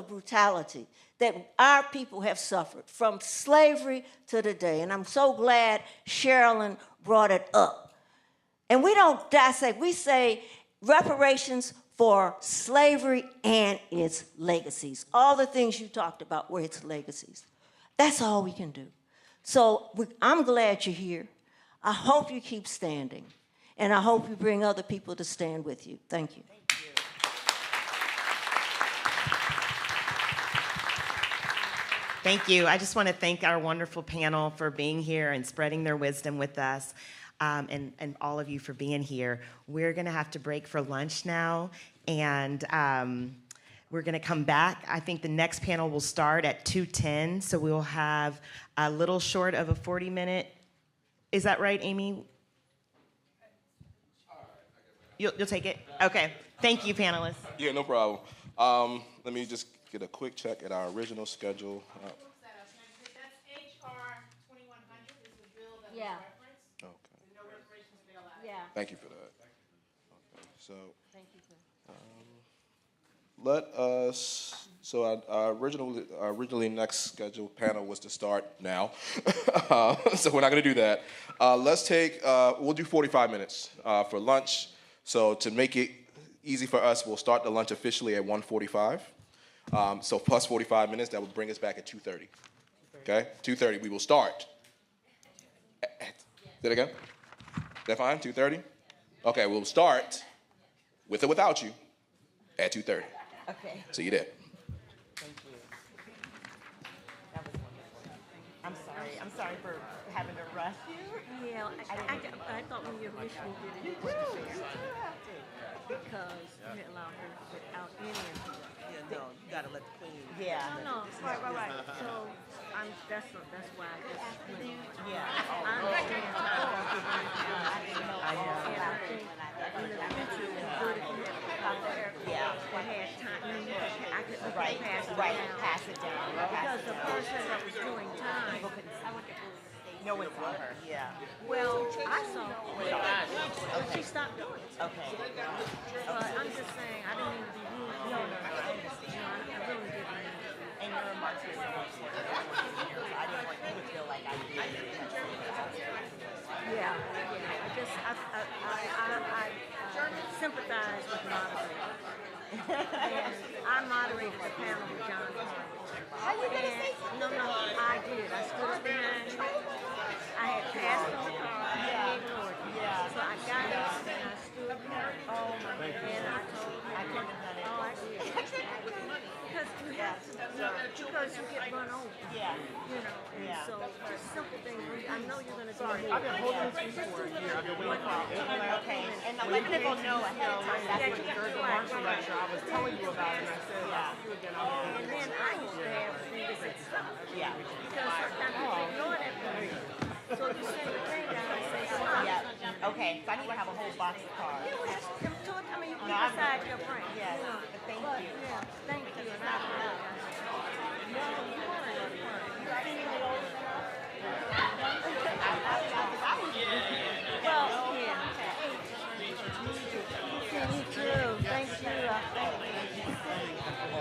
brutality that our people have suffered from slavery to today. And I'm so glad Sherilyn brought it up. And we don't dissect, we say reparations for slavery and its legacies. All the things you talked about were its legacies. That's all we can do. So I'm glad you're here. I hope you keep standing. And I hope you bring other people to stand with you. Thank you. Thank you. I just want to thank our wonderful panel for being here and spreading their wisdom with us, and all of you for being here. We're going to have to break for lunch now, and we're going to come back. I think the next panel will start at 2:10, so we'll have a little short of a 40-minute. Is that right, Amy? You'll take it? Okay. Thank you, panelists. Yeah, no problem. Let me just get a quick check at our original schedule. That's HR 2100 is the bill that was referenced. Okay. No reparations bill out. Yeah. Thank you for that. Okay, so Thank you. let us. So our originally next scheduled panel was to start now, so we're not going to do that. Let's take. We'll do 45 minutes for lunch. So to make it easy for us, we'll start the lunch officially at 1:45. So plus 45 minutes, that will bring us back at 2:30. Okay, 2:30. We will start. Say that again. Is that fine? 2:30. Okay, we'll start with or without you at 2:30. Okay. See you there. Thank you. That was wonderful. I'm sorry for having to rush you. Yeah, I thought when you initially did it, it was because you allowed her without any interruption. Yeah, no, you gotta let the queen. Yeah. No, right. So that's why I just went on. Yeah. I understand. I know. And I think eventually we good if you have a couple Yeah. that had time. I mean, I could Right. pass it down. Because the person that was doing time, No one saw her. Yeah. well, I saw her. She stopped doing it. Okay. But I'm just saying, I didn't mean to be rude. No, I understand. I really didn't mean to. And your remarks were so important. I didn't want you to feel like I did. Yeah. I sympathize with moderators. And I moderated the panel with John Carter. How you gonna say something? No, I did. I stood up behind him. I had passed on the card. Yeah. He ignored me. Yeah. So I got up and I stood behind him. Oh my goodness. And I told him. I couldn't have done it. Oh, I did. Because you have to, because you get run over. Yeah. You know, and Yeah. so just simple things. I know you're gonna Sorry, do I've been holding this piece for a year. I've been waiting for our okay. And I'm letting people know ahead of time. That's what during the martial lecture I was telling you about, and I said, I'll see you again. And then I used to have things that stop. Yeah. Because sometimes people ignore that for me. So you send the thing down and say stop. Yeah. Okay, so I need to have a whole box of cards. You know, just them to it. I mean, you No, keep I'm- aside your brain. Yes, You know. but thank But, you. Yeah, thank you. And I apologize. No, you weren't. You feeling it old enough? Well, yeah. Me too. Thank you. Thank you.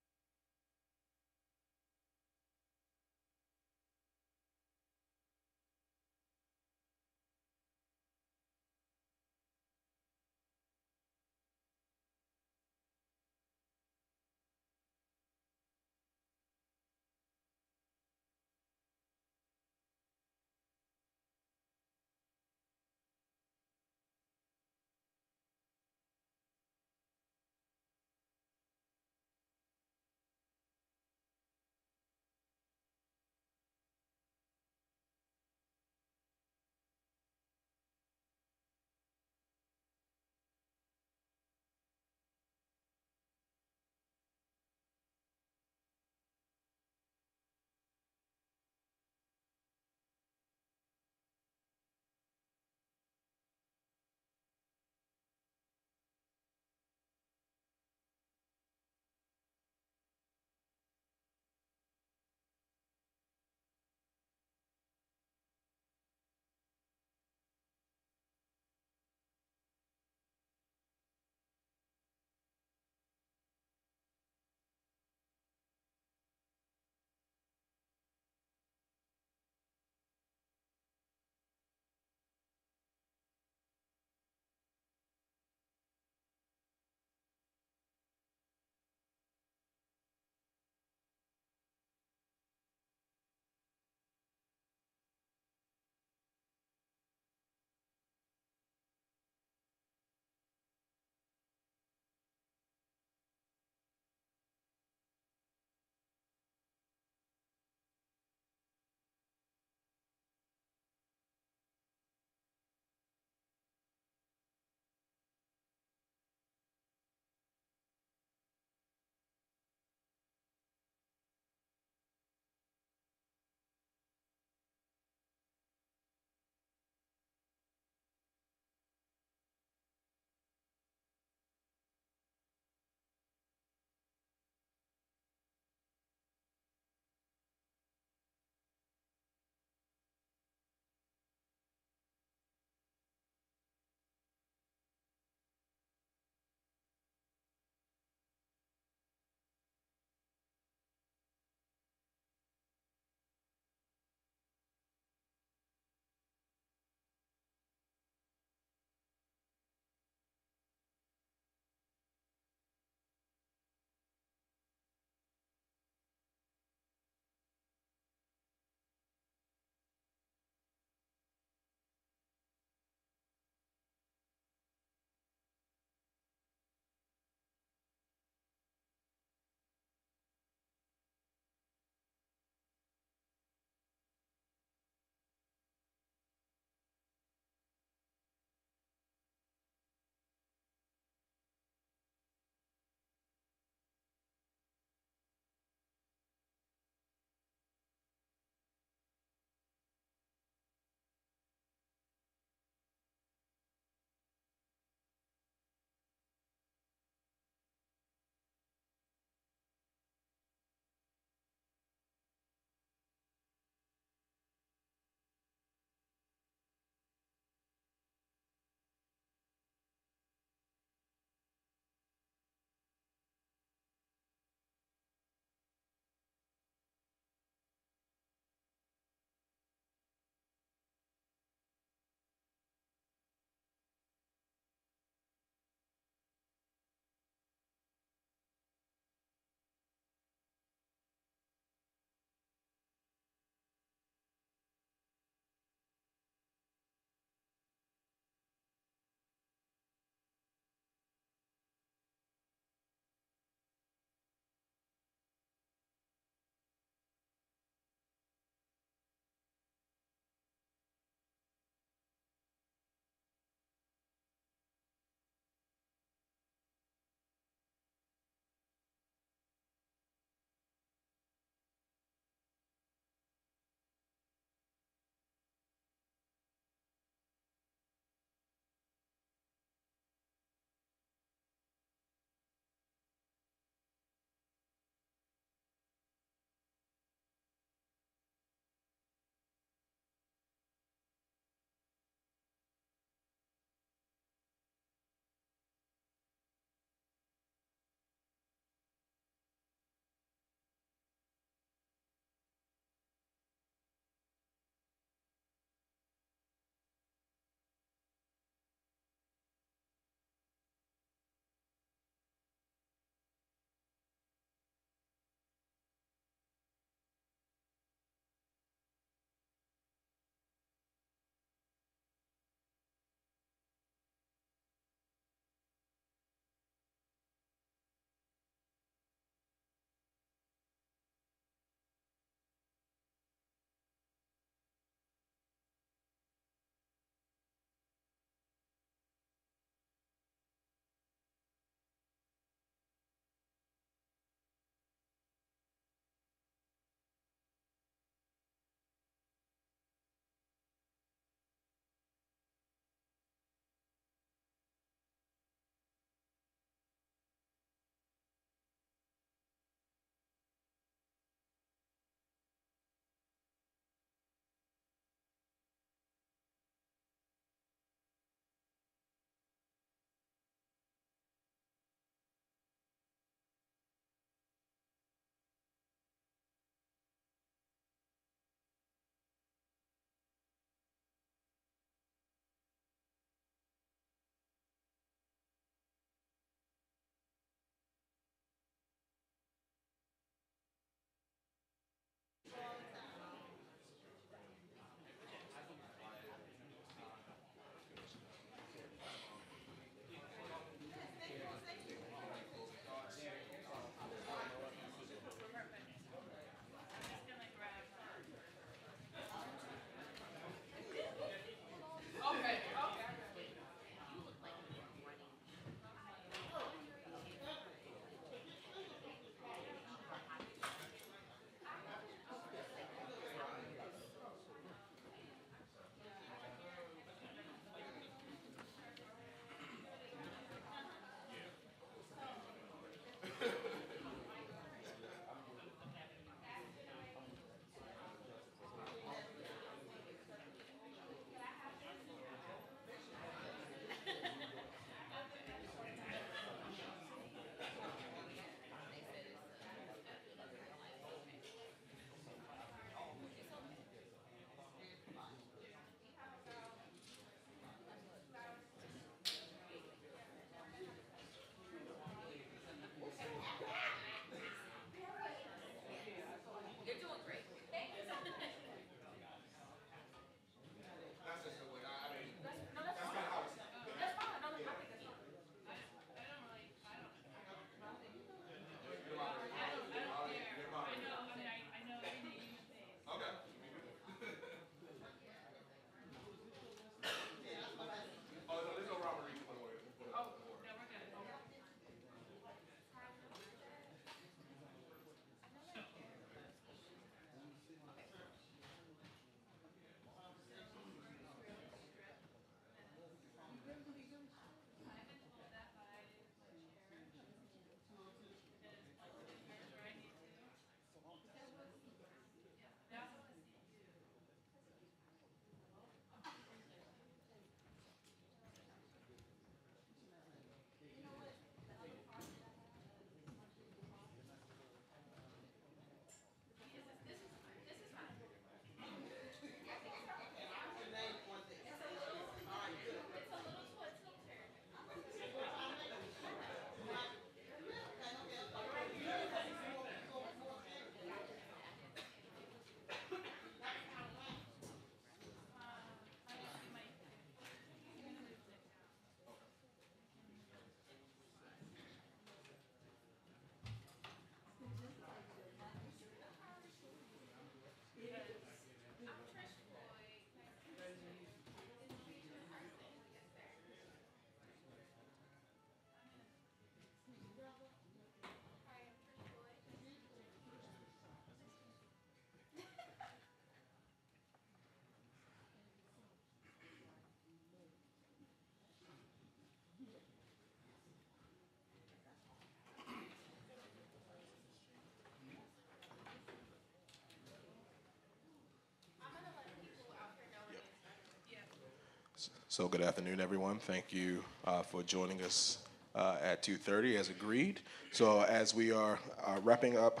So good afternoon, everyone. Thank you for joining us at 2:30 as agreed. So as we are ramping up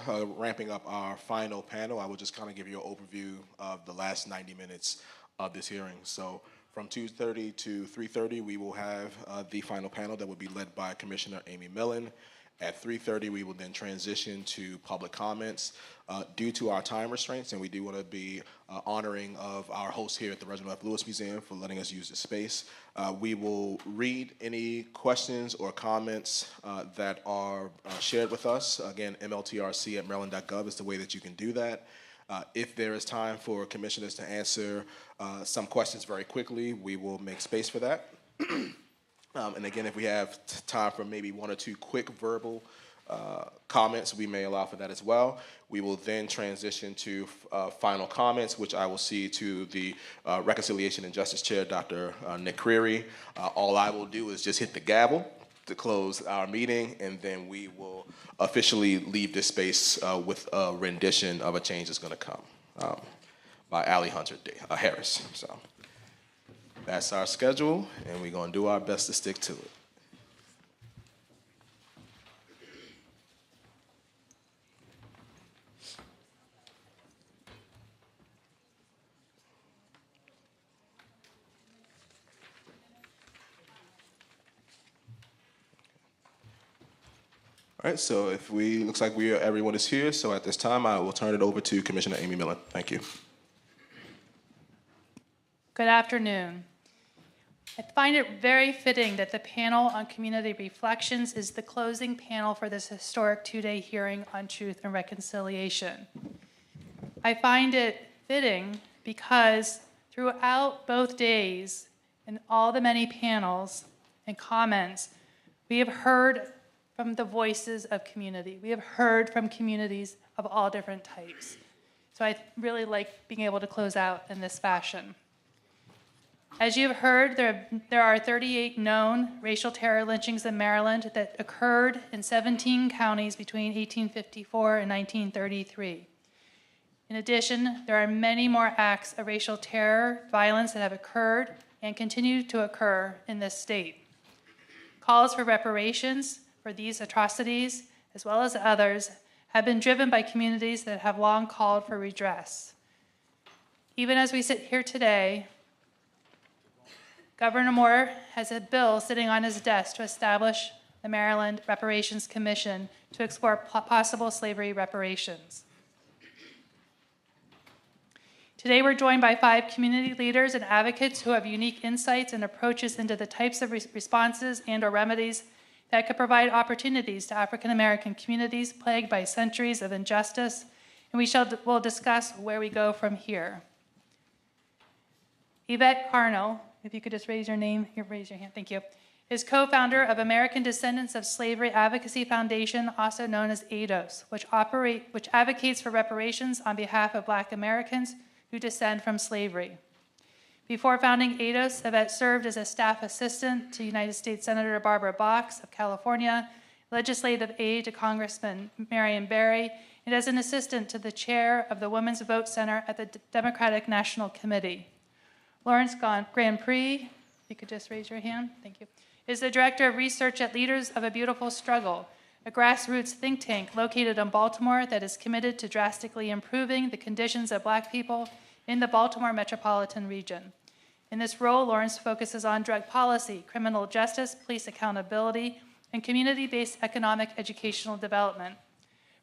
our final panel, I will just kind of give you an overview of the last 90 minutes of this hearing. So from 2:30 to 3:30, we will have the final panel that will be led by Commissioner Amy Millen. At 3:30, we will then transition to public comments. Due to our time restraints, and we do want to be honoring of our hosts here at the Reginald F. Lewis Museum for letting us use the space, we will read any questions or comments that are shared with us. Again, MLTRC at maryland.gov is the way that you can do that. If there is time for commissioners to answer some questions very quickly, we will make space for that. And again, if we have time for maybe one or two quick verbal comments, we may allow for that as well. We will then transition to final comments, which I will see to the Reconciliation and Justice Chair, Dr. Nick Creary. All I will do is just hit the gavel to close our meeting, and then we will officially leave this space with a rendition of A Change Is Gonna Come by Allie Hunter Harris. So that's our schedule, and we're gonna do our best to stick to it. All right, so looks like everyone is here, so at this time, I will turn it over to Commissioner Amy Millen. Thank you. Good afternoon. I find it very fitting that the panel on community reflections is the closing panel for this historic two-day hearing on truth and reconciliation. I find it fitting because throughout both days, in all the many panels and comments, we have heard from the voices of community. We have heard from communities of all different types. So I really like being able to close out in this fashion. As you've heard, there are 38 known racial terror lynchings in Maryland that occurred in 17 counties between 1854 and 1933. In addition, there are many more acts of racial terror, violence that have occurred and continue to occur in this state. Calls for reparations for these atrocities, as well as others, have been driven by communities that have long called for redress. Even as we sit here today, Governor Moore has a bill sitting on his desk to establish the Maryland Reparations Commission to explore possible slavery reparations. Today, we're joined by 5 community leaders and advocates who have unique insights and approaches into the types of responses and/or remedies that could provide opportunities to African American communities plagued by centuries of injustice, and we'll discuss where we go from here. Yvette Carnell, if you could just raise your name, raise your hand, thank you, is co-founder of American Descendants of Slavery Advocacy Foundation, also known as ADOS, which advocates for reparations on behalf of Black Americans who descend from slavery. Before founding ADOS, Yvette served as a staff assistant to United States Senator Barbara Box of California, legislative aide to Congressman Marion Barry, and as an assistant to the chair of the Women's Vote Center at the Democratic National Committee. Lawrence Grand Prix, if you could just raise your hand, thank you, is the director of research at Leaders of a Beautiful Struggle, a grassroots think tank located in Baltimore that is committed to drastically improving the conditions of Black people in the Baltimore metropolitan region. In this role, Lawrence focuses on drug policy, criminal justice, police accountability, and community-based economic educational development.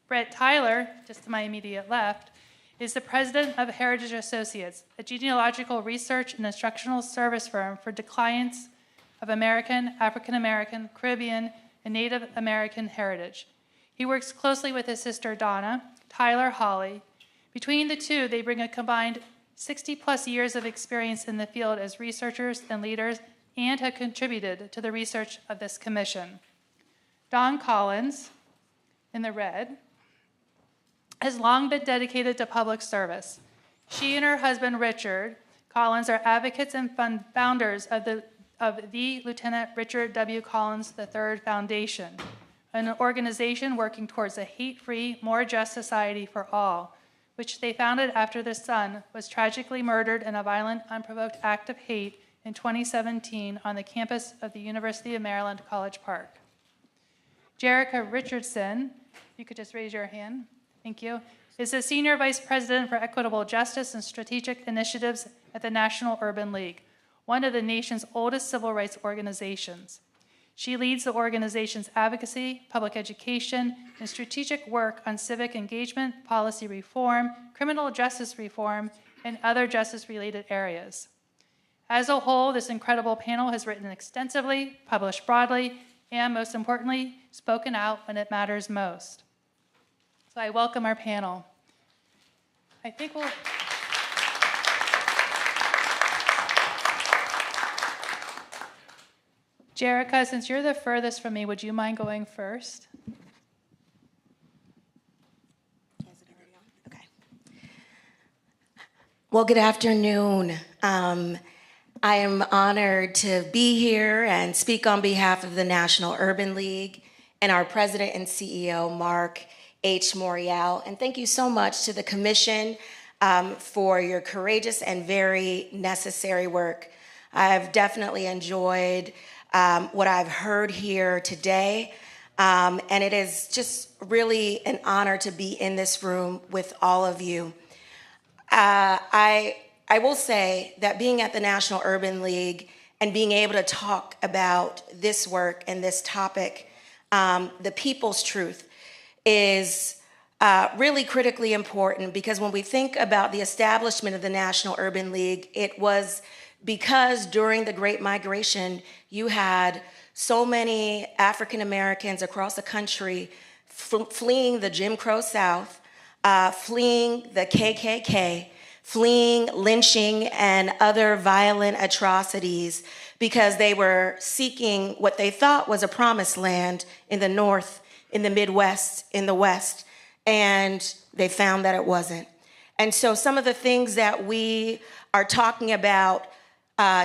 Brett Tyler, just to my immediate left, is the president of Heritage Associates, a genealogical research and instructional service firm for clients of American, African American, Caribbean, and Native American heritage. He works closely with his sister Donna, Tyler Holly. Between the two, they bring a combined 60-plus years of experience in the field as researchers and leaders, and have contributed to the research of this commission. Dawn Collins, in the red, has long been dedicated to public service. She and her husband, Richard Collins, are advocates and founders of the Lieutenant Richard W. Collins III Foundation, an organization working towards a hate-free, more just society for all, which they founded after their son was tragically murdered in a violent, unprovoked act of hate in 2017 on the campus of the University of Maryland, College Park. Jerica Richardson, if you could just raise your hand, thank you, is the Senior Vice President for Equitable Justice and Strategic Initiatives at the National Urban League, one of the nation's oldest civil rights organizations. She leads the organization's advocacy, public education, and strategic work on civic engagement, policy reform, criminal justice reform, and other justice-related areas. As a whole, this incredible panel has written extensively, published broadly, and most importantly, spoken out when it matters most. So I welcome our panel. I think we'll... Jerica, since you're the furthest from me, would you mind going first? Well, good afternoon. I am honored to be here and speak on behalf of the National Urban League and our president and CEO, Mark H. Morial. And thank you so much to the commission for your courageous and very necessary work. I've definitely enjoyed what I've heard here today. And it is just really an honor to be in this room with all of you. I will say that being at the National Urban League and being able to talk about this work and this topic, the people's truth, is really critically important, because when we think about the establishment of the National Urban League, it was because during the Great Migration, you had so many African Americans across the country fleeing the Jim Crow South, fleeing the KKK, fleeing lynching and other violent atrocities, because they were seeking what they thought was a promised land in the North, in the Midwest, in the West, and they found that it wasn't. And so some of the things that we are talking about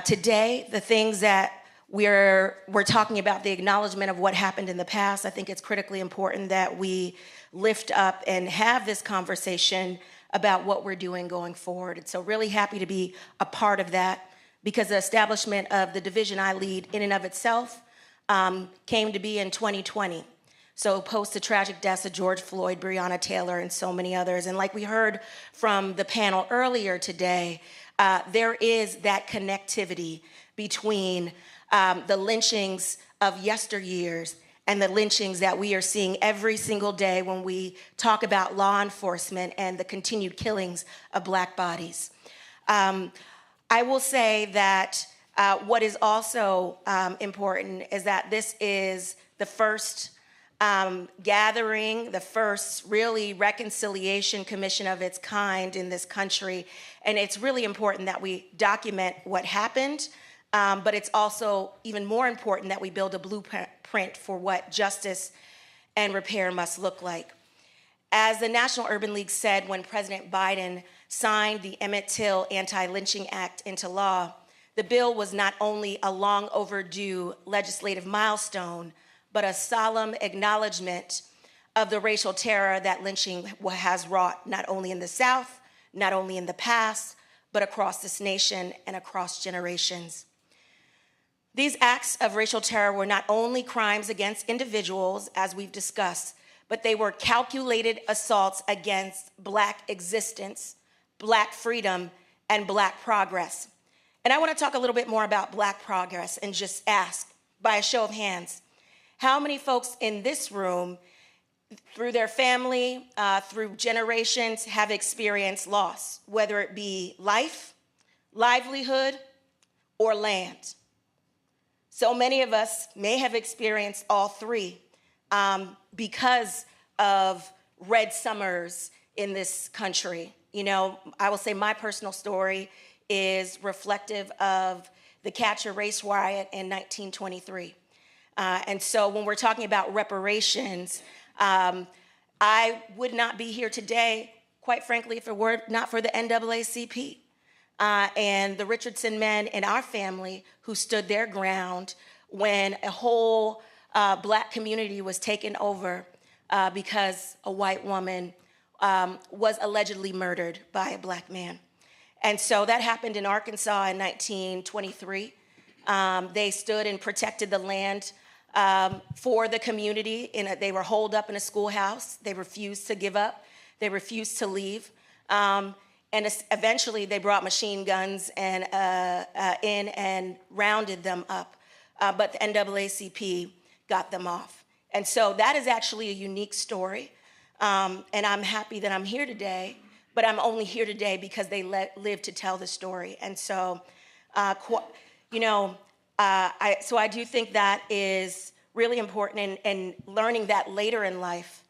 today, the things that we're talking about, the acknowledgement of what happened in the past, I think it's critically important that we lift up and have this conversation about what we're doing going forward. And so really happy to be a part of that, because the establishment of the division I lead in and of itself came to be in 2020. So post the tragic deaths of George Floyd, Breonna Taylor, and so many others. And like we heard from the panel earlier today, there is that connectivity between the lynchings of yesteryears and the lynchings that we are seeing every single day when we talk about law enforcement and the continued killings of Black bodies. I will say that what is also important is that this is the first gathering, the first really reconciliation commission of its kind in this country. And it's really important that we document what happened, but it's also even more important that we build a blueprint for what justice and repair must look like. As the National Urban League said when President Biden signed the Emmett Till Anti-Lynching Act into law, the bill was not only a long overdue legislative milestone, but a solemn acknowledgement of the racial terror that lynching has wrought, not only in the South, not only in the past, but across this nation and across generations. These acts of racial terror were not only crimes against individuals, as we've discussed, but they were calculated assaults against Black existence, Black freedom, and Black progress. And I want to talk a little bit more about Black progress and just ask, by a show of hands, how many folks in this room, through their family, through generations, have experienced loss, whether it be life, livelihood, or land? So many of us may have experienced all three because of red summers in this country. You know, I will say my personal story is reflective of the Catcher Race Riot in 1923. And so when we're talking about reparations, I would not be here today, quite frankly, if it were not for the NAACP and the Richardson men in our family who stood their ground when a whole Black community was taken over because a white woman was allegedly murdered by a Black man. And so that happened in Arkansas in 1923. They stood and protected the land for the community. They were holed up in a schoolhouse. They refused to give up. They refused to leave. And eventually they brought machine guns and in and rounded them up. But the NAACP got them off. And so that is actually a unique story. And I'm happy that I'm here today, but I'm only here today because they lived to tell the story. And so, so I do think that is really important, and learning that later in life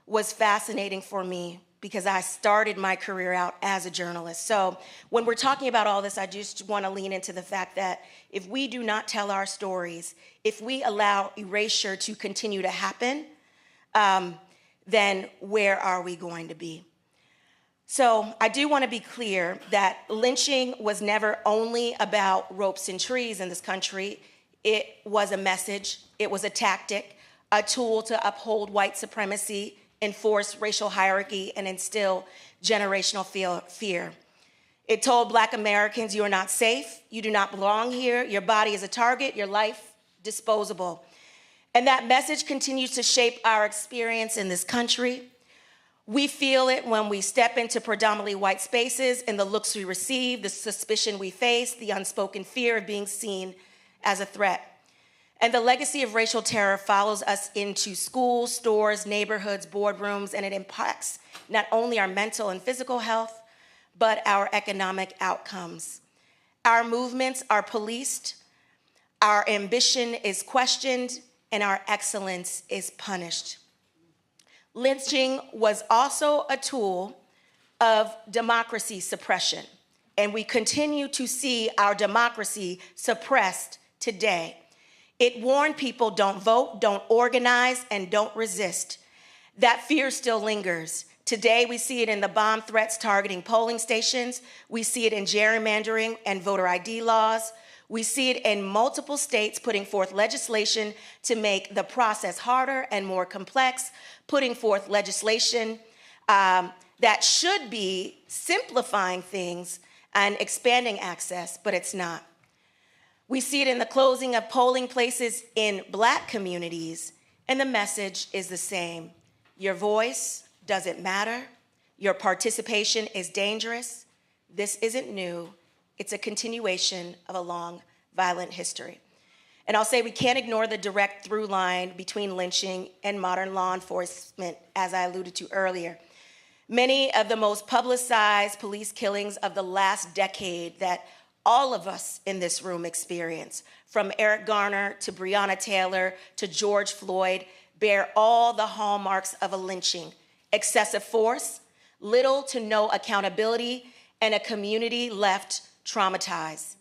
was fascinating for me because I started my career out as a journalist. So when we're talking about all this, I just want to lean into the fact that if we do not tell our stories, if we allow erasure to continue to happen, then where are we going to be? So I do want to be clear that lynching was never only about ropes and trees in this country. It was a message, it was a tactic, a tool to uphold white supremacy, enforce racial hierarchy, and instill generational fear. It told Black Americans, you are not safe, you do not belong here, your body is a target, your life disposable. And that message continues to shape our experience in this country. We feel it when we step into predominantly white spaces, and the looks we receive, the suspicion we face, the unspoken fear of being seen as a threat. And the legacy of racial terror follows us into schools, stores, neighborhoods, boardrooms, and it impacts not only our mental and physical health, but our economic outcomes. Our movements are policed, our ambition is questioned, and our excellence is punished. Lynching was also a tool of democracy suppression, and we continue to see our democracy suppressed today. It warned people, don't vote, don't organize, and don't resist. That fear still lingers. Today, we see it in the bomb threats targeting polling stations. We see it in gerrymandering and voter ID laws. We see it in multiple states putting forth legislation to make the process harder and more complex, putting forth legislation that should be simplifying things and expanding access, but it's not. We see it in the closing of polling places in Black communities, and the message is the same. Your voice doesn't matter. Your participation is dangerous. This isn't new. It's a continuation of a long, violent history. And I'll say we can't ignore the direct through line between lynching and modern law enforcement, as I alluded to earlier. Many of the most publicized police killings of the last decade that all of us in this room experience, from Eric Garner to Breonna Taylor to George Floyd, bear all the hallmarks of a lynching: excessive force, little to no accountability, and a community left traumatized.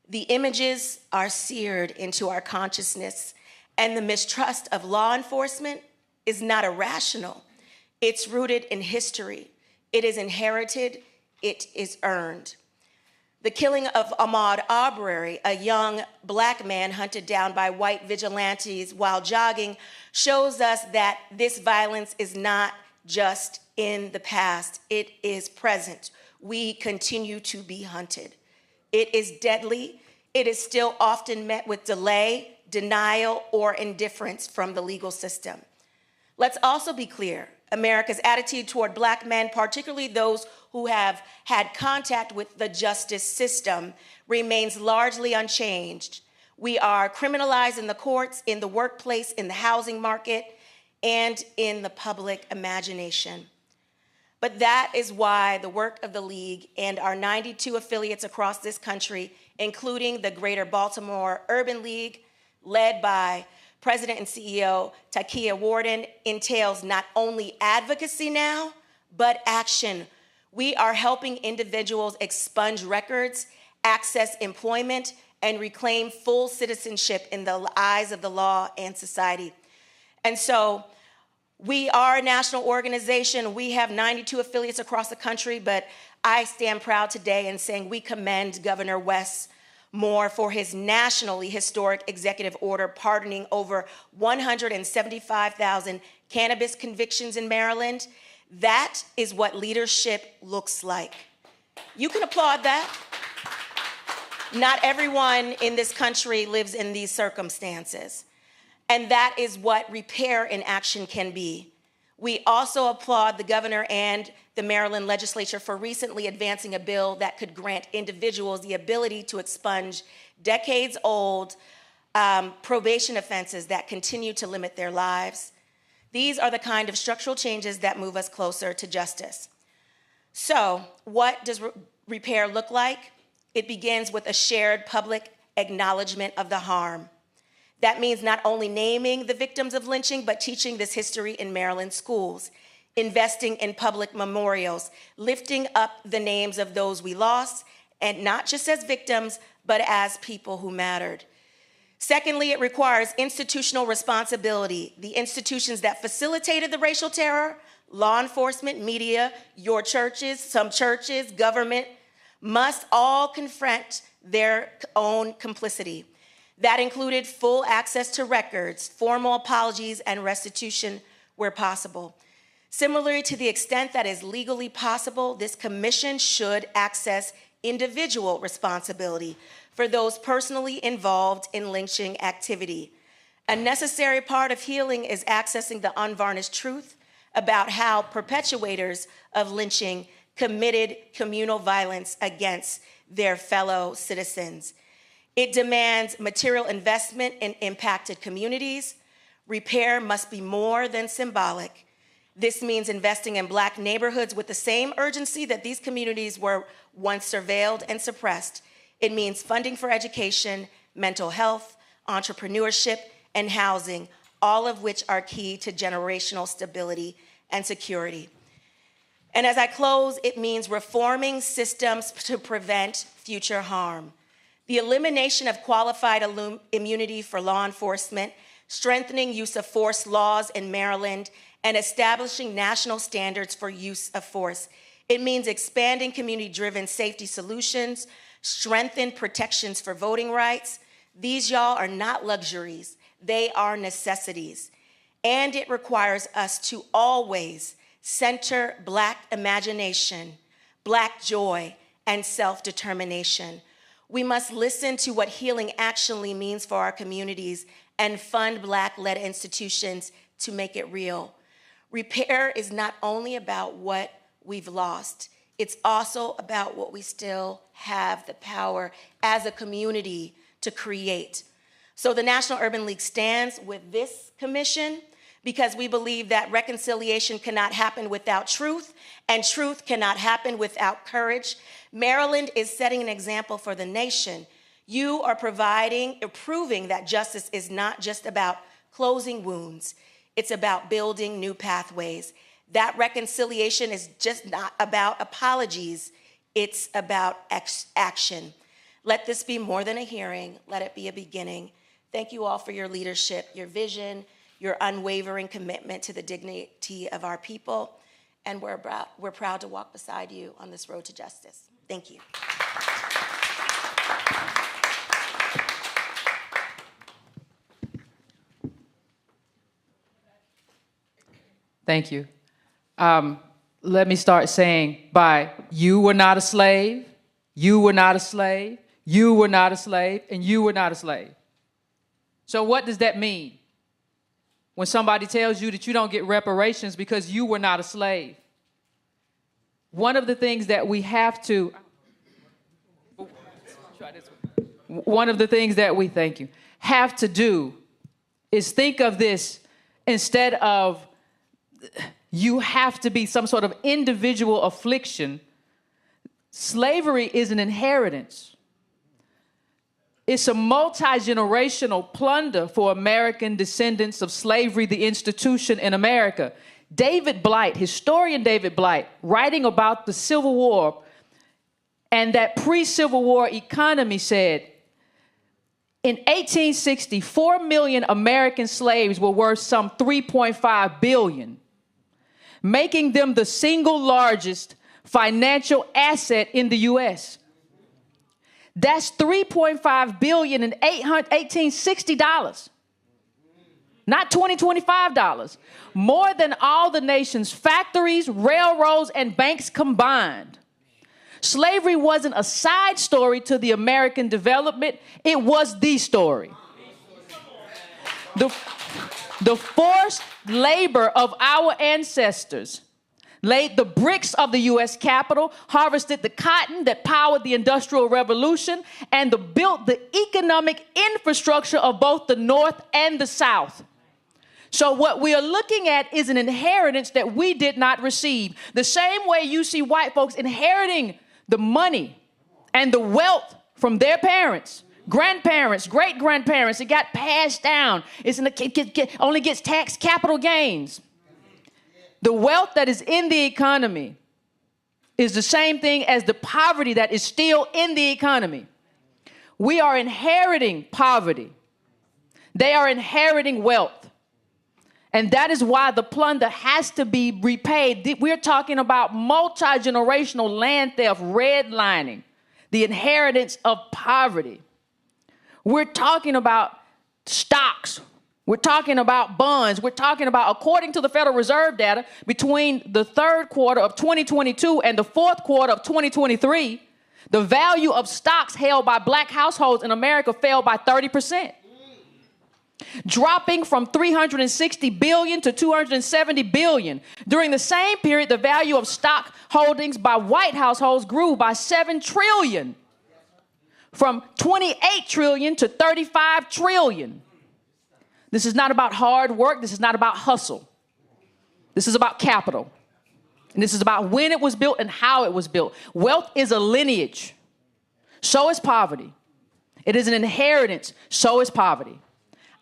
The images are seared into our consciousness, and the mistrust of law enforcement is not irrational. It's rooted in history. It is inherited. It is earned. The killing of Ahmaud Arbery, a young Black man hunted down by white vigilantes while jogging, shows us that this violence is not just in the past. It is present. We continue to be hunted. It is deadly. It is still often met with delay, denial, or indifference from the legal system. Let's also be clear. America's attitude toward Black men, particularly those who have had contact with the justice system, remains largely unchanged. We are criminalized in the courts, in the workplace, in the housing market, and in the public imagination. But that is why the work of the League and our 92 affiliates across this country, including the Greater Baltimore Urban League, led by President and CEO Takia Warden, entails not only advocacy now, but action. We are helping individuals expunge records, access employment, and reclaim full citizenship in the eyes of the law and society. And so we are a national organization. We have 92 affiliates across the country, but I stand proud today in saying we commend Governor Wes Moore for his nationally historic executive order pardoning over 175,000 cannabis convictions in Maryland. That is what leadership looks like. You can applaud that. Not everyone in this country lives in these circumstances. And that is what repair in action can be. We also applaud the governor and the Maryland legislature for recently advancing a bill that could grant individuals the ability to expunge decades-old probation offenses that continue to limit their lives. These are the kind of structural changes that move us closer to justice. So, what does repair look like? It begins with a shared public acknowledgement of the harm. That means not only naming the victims of lynching, but teaching this history in Maryland schools, investing in public memorials, lifting up the names of those we lost, and not just as victims, but as people who mattered. Secondly, it requires institutional responsibility. The institutions that facilitated the racial terror, law enforcement, media, your churches, some churches, government, must all confront their own complicity. That included full access to records, formal apologies, and restitution where possible. Similarly, to the extent that is legally possible, this commission should access individual responsibility for those personally involved in lynching activity. A necessary part of healing is accessing the unvarnished truth about how perpetuators of lynching committed communal violence against their fellow citizens. It demands material investment in impacted communities. Repair must be more than symbolic. This means investing in Black neighborhoods with the same urgency that these communities were once surveilled and suppressed. It means funding for education, mental health, entrepreneurship, and housing, all of which are key to generational stability and security. And as I close, it means reforming systems to prevent future harm. The elimination of qualified immunity for law enforcement, strengthening use of force laws in Maryland, and establishing national standards for use of force. It means expanding community-driven safety solutions, strengthen protections for voting rights. These, y'all, are not luxuries. They are necessities. And it requires us to always center Black imagination, Black joy, and self-determination. We must listen to what healing actually means for our communities and fund Black-led institutions to make it real. Repair is not only about what we've lost, it's also about what we still have the power as a community to create. So the National Urban League stands with this commission because we believe that reconciliation cannot happen without truth, and truth cannot happen without courage. Maryland is setting an example for the nation. You are proving that justice is not just about closing wounds, it's about building new pathways. That reconciliation is just not about apologies, it's about action. Let this be more than a hearing, let it be a beginning. Thank you all for your leadership, your vision, your unwavering commitment to the dignity of our people, and we're proud to walk beside you on this road to justice. Thank you. Thank you. Let me start saying you were not a slave, you were not a slave, you were not a slave, and you were not a slave. So what does that mean? When somebody tells you that you don't get reparations because you were not a slave. One of the things that we have to have to do is think of this instead of you have to be some sort of individual affliction. Slavery is an inheritance. It's a multi-generational plunder for American descendants of slavery, the institution in America. David Blight, historian David Blight, writing about the Civil War and that pre-Civil War economy said, in 1860, 4 million American slaves were worth some 3.5 billion, making them the single largest financial asset in the U.S. That's $3.5 billion in $1860, not $2025. More than all the nation's factories, railroads, and banks combined. Slavery wasn't a side story to the American development. It was the story. The forced labor of our ancestors laid the bricks of the U.S. Capitol, harvested the cotton that powered the Industrial Revolution, and built the economic infrastructure of both the North and the South. So what we are looking at is an inheritance that we did not receive. The same way you see white folks inheriting the money and the wealth from their parents, grandparents, great-grandparents. It got passed down. It only gets tax capital gains. The wealth that is in the economy is the same thing as the poverty that is still in the economy. We are inheriting poverty. They are inheriting wealth. And that is why the plunder has to be repaid. We're talking about multi-generational land theft, redlining, the inheritance of poverty. We're talking about stocks. We're talking about bonds. We're talking about, according to the Federal Reserve data, between the third quarter of 2022 and the fourth quarter of 2023, the value of stocks held by black households in America fell by 30%. Dropping from $360 billion to $270 billion. During the same period, the value of stock holdings by white households grew by $7 trillion, from $28 trillion to $35 trillion. This is not about hard work. This is not about hustle. This is about capital. And this is about when it was built and how it was built. Wealth is a lineage. So is poverty. It is an inheritance. So is poverty.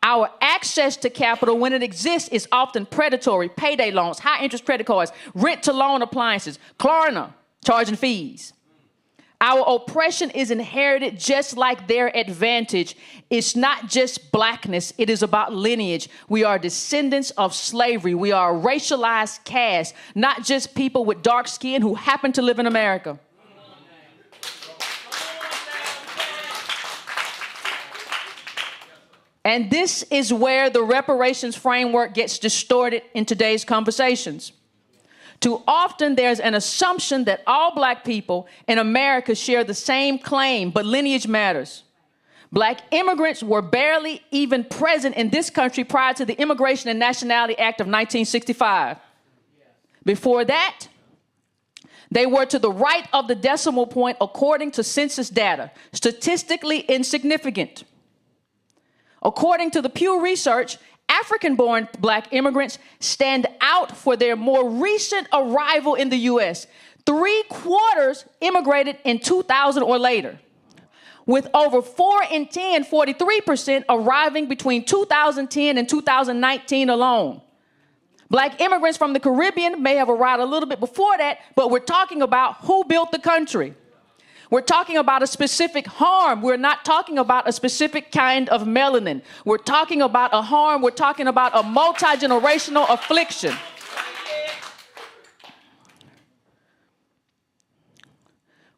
Our access to capital, when it exists, is often predatory. Payday loans, high interest credit cards, rent-to-loan appliances, Klarna, charging fees. Our oppression is inherited just like their advantage. It's not just blackness. It is about lineage. We are descendants of slavery. We are a racialized caste, not just people with dark skin who happen to live in America. And this is where the reparations framework gets distorted in today's conversations. Too often there's an assumption that all black people in America share the same claim, but lineage matters. Black immigrants were barely even present in this country prior to the Immigration and Nationality Act of 1965. Before that, they were to the right of the decimal point according to census data, statistically insignificant. According to the Pew Research, African-born black immigrants stand out for their more recent arrival in the U.S. 3/4 immigrated in 2000 or later, with over 4 in 10, 43%, arriving between 2010 and 2019 alone. Black immigrants from the Caribbean may have arrived a little bit before that, but we're talking about who built the country. We're talking about a specific harm. We're not talking about a specific kind of melanin. We're talking about a harm. We're talking about a multi-generational affliction.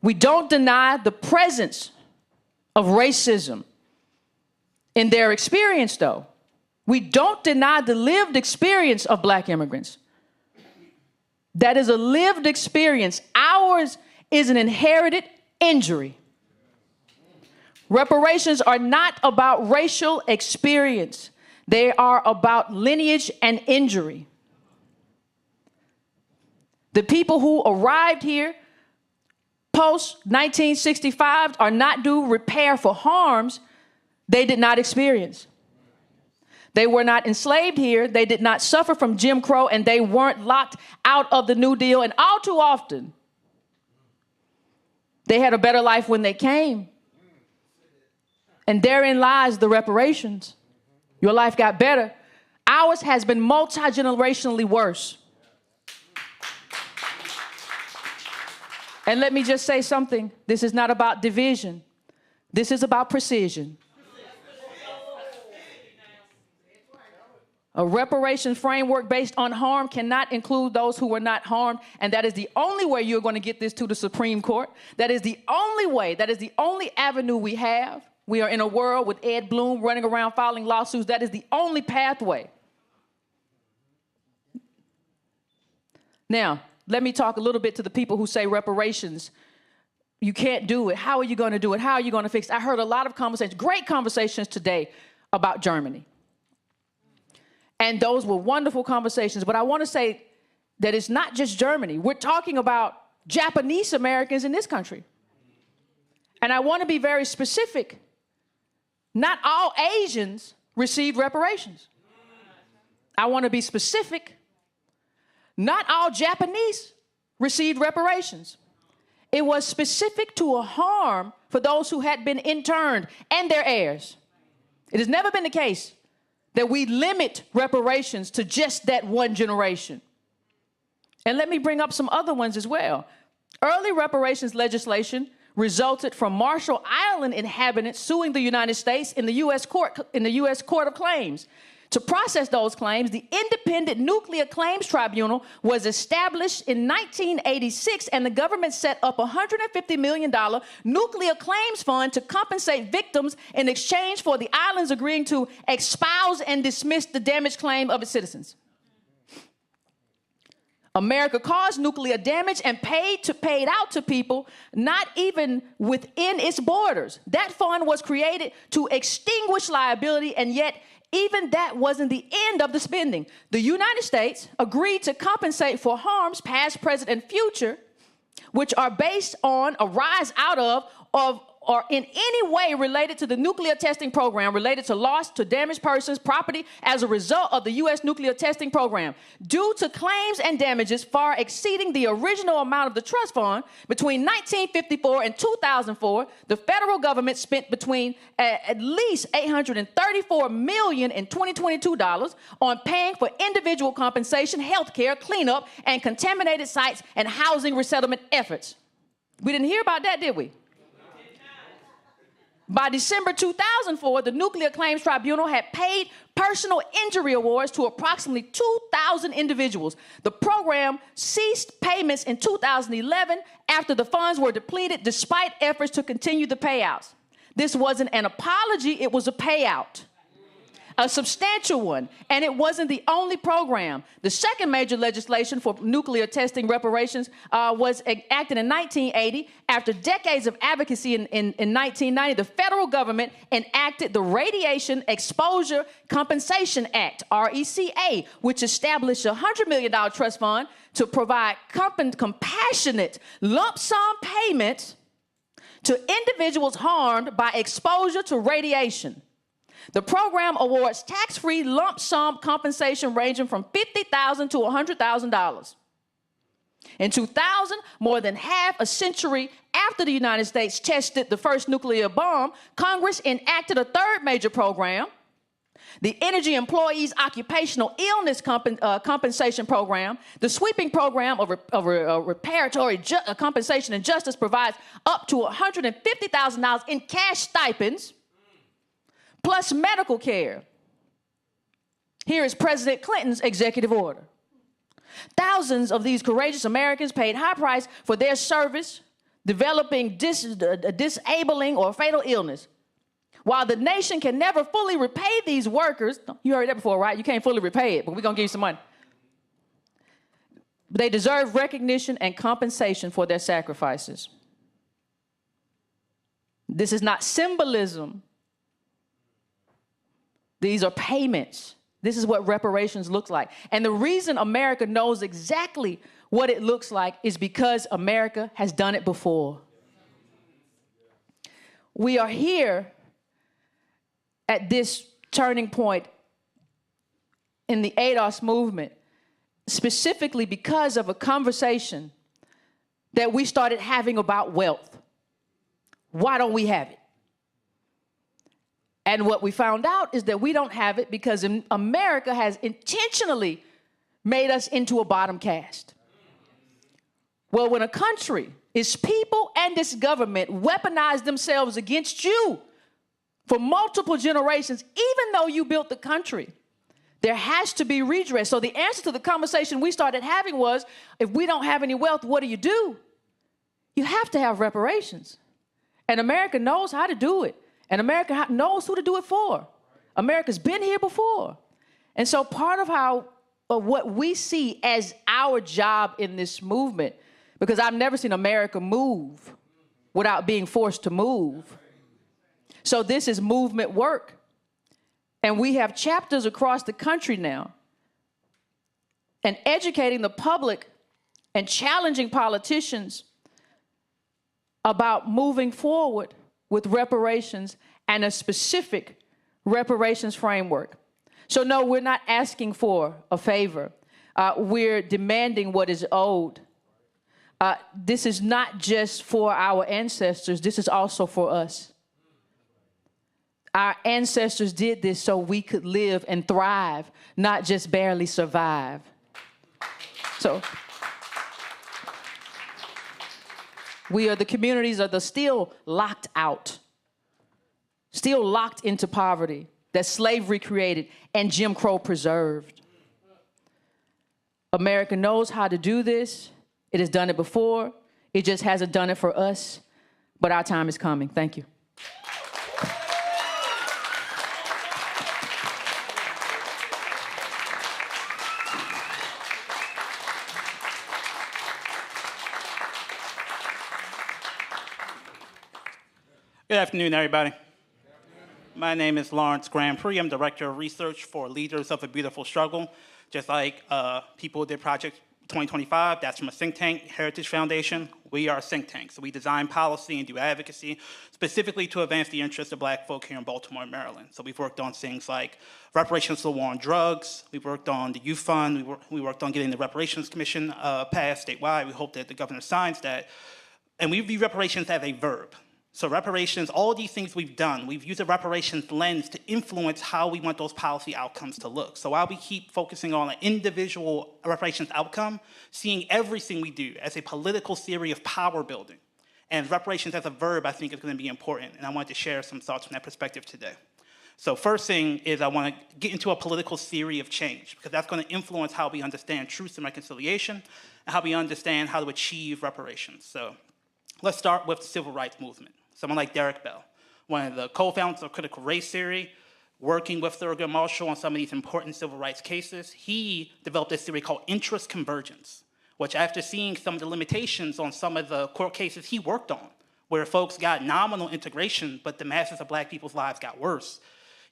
We don't deny the presence of racism in their experience, though. We don't deny the lived experience of black immigrants. That is a lived experience. Ours is an inherited injury. Reparations are not about racial experience. They are about lineage and injury. The people who arrived here post-1965 are not due repair for harms they did not experience. They were not enslaved here. They did not suffer from Jim Crow, and they weren't locked out of the New Deal. And all too often, they had a better life when they came. And therein lies the reparations. Your life got better. Ours has been multi-generationally worse. And let me just say something. This is not about division. This is about precision. A reparations framework based on harm cannot include those who were not harmed, and that is the only way you're going to get this to the Supreme Court. That is the only way, that is the only avenue we have. We are in a world with Ed Bloom running around filing lawsuits. That is the only pathway. Now, let me talk a little bit to the people who say reparations You can't do it. How are you going to do it? How are you going to fix it? I heard a lot of conversations, great conversations today about Germany. And those were wonderful conversations. But I want to say that it's not just Germany. We're talking about Japanese Americans in this country. And I want to be very specific. Not all Asians received reparations. I want to be specific. Not all Japanese received reparations. It was specific to a harm for those who had been interned and their heirs. It has never been the case that we limit reparations to just that one generation. And let me bring up some other ones as well. Early reparations legislation resulted from Marshall Island inhabitants suing the United States in the U.S. Court of Claims. To process those claims, the Independent Nuclear Claims Tribunal was established in 1986, and the government set up a $150 million nuclear claims fund to compensate victims in exchange for the islands agreeing to espouse and dismiss the damaged claim of its citizens. America caused nuclear damage and paid out to people not even within its borders. That fund was created to extinguish liability, and yet even that wasn't the end of the spending. The United States agreed to compensate for harms past, present, and future, which are based on, arise out of, or in any way related to the nuclear testing program, related to loss to damaged persons, property as a result of the U.S. nuclear testing program. Due to claims and damages far exceeding the original amount of the trust fund, between 1954 and 2004, the federal government spent between at least $834 million in 2022 dollars on paying for individual compensation, health care, cleanup, and contaminated sites and housing resettlement efforts. We didn't hear about that, did we? By December 2004, the Nuclear Claims Tribunal had paid personal injury awards to approximately 2,000 individuals. The program ceased payments in 2011 after the funds were depleted, despite efforts to continue the payouts. This wasn't an apology, it was a payout. A substantial one, and it wasn't the only program. The second major legislation for nuclear testing reparations was enacted in 1980. After decades of advocacy in 1990, the federal government enacted the Radiation Exposure Compensation Act, RECA, which established a $100 million trust fund to provide compassionate lump sum payments to individuals harmed by exposure to radiation. The program awards tax-free lump sum compensation ranging from $50,000 to $100,000. In 2000, more than half a century after the United States tested the first nuclear bomb, Congress enacted a third major program, the Energy Employees Occupational Illness Compensation Program. The sweeping program of reparatory compensation and justice provides up to $150,000 in cash stipends, plus medical care. Here is President Clinton's executive order. Thousands of these courageous Americans paid high price for their service, developing disabling or fatal illness. While the nation can never fully repay these workers, you heard that before, right? You can't fully repay it, but we're going to give you some money. They deserve recognition and compensation for their sacrifices. This is not symbolism. These are payments. This is what reparations looks like. And the reason America knows exactly what it looks like is because America has done it before. We are here at this turning point in the ADOS movement, specifically because of a conversation that we started having about wealth. Why don't we have it? And what we found out is that we don't have it because America has intentionally made us into a bottom caste. Well, when a country, its people and its government weaponize themselves against you for multiple generations, even though you built the country, there has to be redress. So the answer to the conversation we started having was, if we don't have any wealth, what do? You have to have reparations. And America knows how to do it. And America knows who to do it for. America's been here before. And so part of what we see as our job in this movement, because I've never seen America move without being forced to move. So this is movement work. And we have chapters across the country now. And educating the public and challenging politicians about moving forward with reparations and a specific reparations framework. So no, we're not asking for a favor. We're demanding what is owed. This is not just for our ancestors, this is also for us. Our ancestors did this so we could live and thrive, not just barely survive. So we are the communities that are still locked out, still locked into poverty that slavery created and Jim Crow preserved. America knows how to do this. It has done it before. It just hasn't done it for us. But our time is coming. Thank you. Good afternoon, everybody. My name is Lawrence Grand Prix. I'm Director of Research for Leaders of a Beautiful Struggle. Just like people did Project 2025, that's from a think tank, Heritage Foundation. We are a think tank, so we design policy and do advocacy specifically to advance the interests of Black folk here in Baltimore and Maryland. So we've worked on things like reparations to the war on drugs. We've worked on the Youth Fund. We worked on getting the Reparations Commission passed statewide. We hope that the governor signs that. And we view reparations as a verb. So reparations, all of these things we've done, we've used a reparations lens to influence how we want those policy outcomes to look. So while we keep focusing on an individual reparations outcome, seeing everything we do as a political theory of power building, and reparations as a verb, I think is going to be important. And I wanted to share some thoughts from that perspective today. So first thing is I want to get into a political theory of change, because that's going to influence how we understand truth and reconciliation, and how we understand how to achieve reparations. So let's start with the civil rights movement. Someone like Derek Bell, one of the co-founders of critical race theory, working with Thurgood Marshall on some of these important civil rights cases, he developed this theory called interest convergence, which after seeing some of the limitations on some of the court cases he worked on, where folks got nominal integration, but the masses of Black people's lives got worse,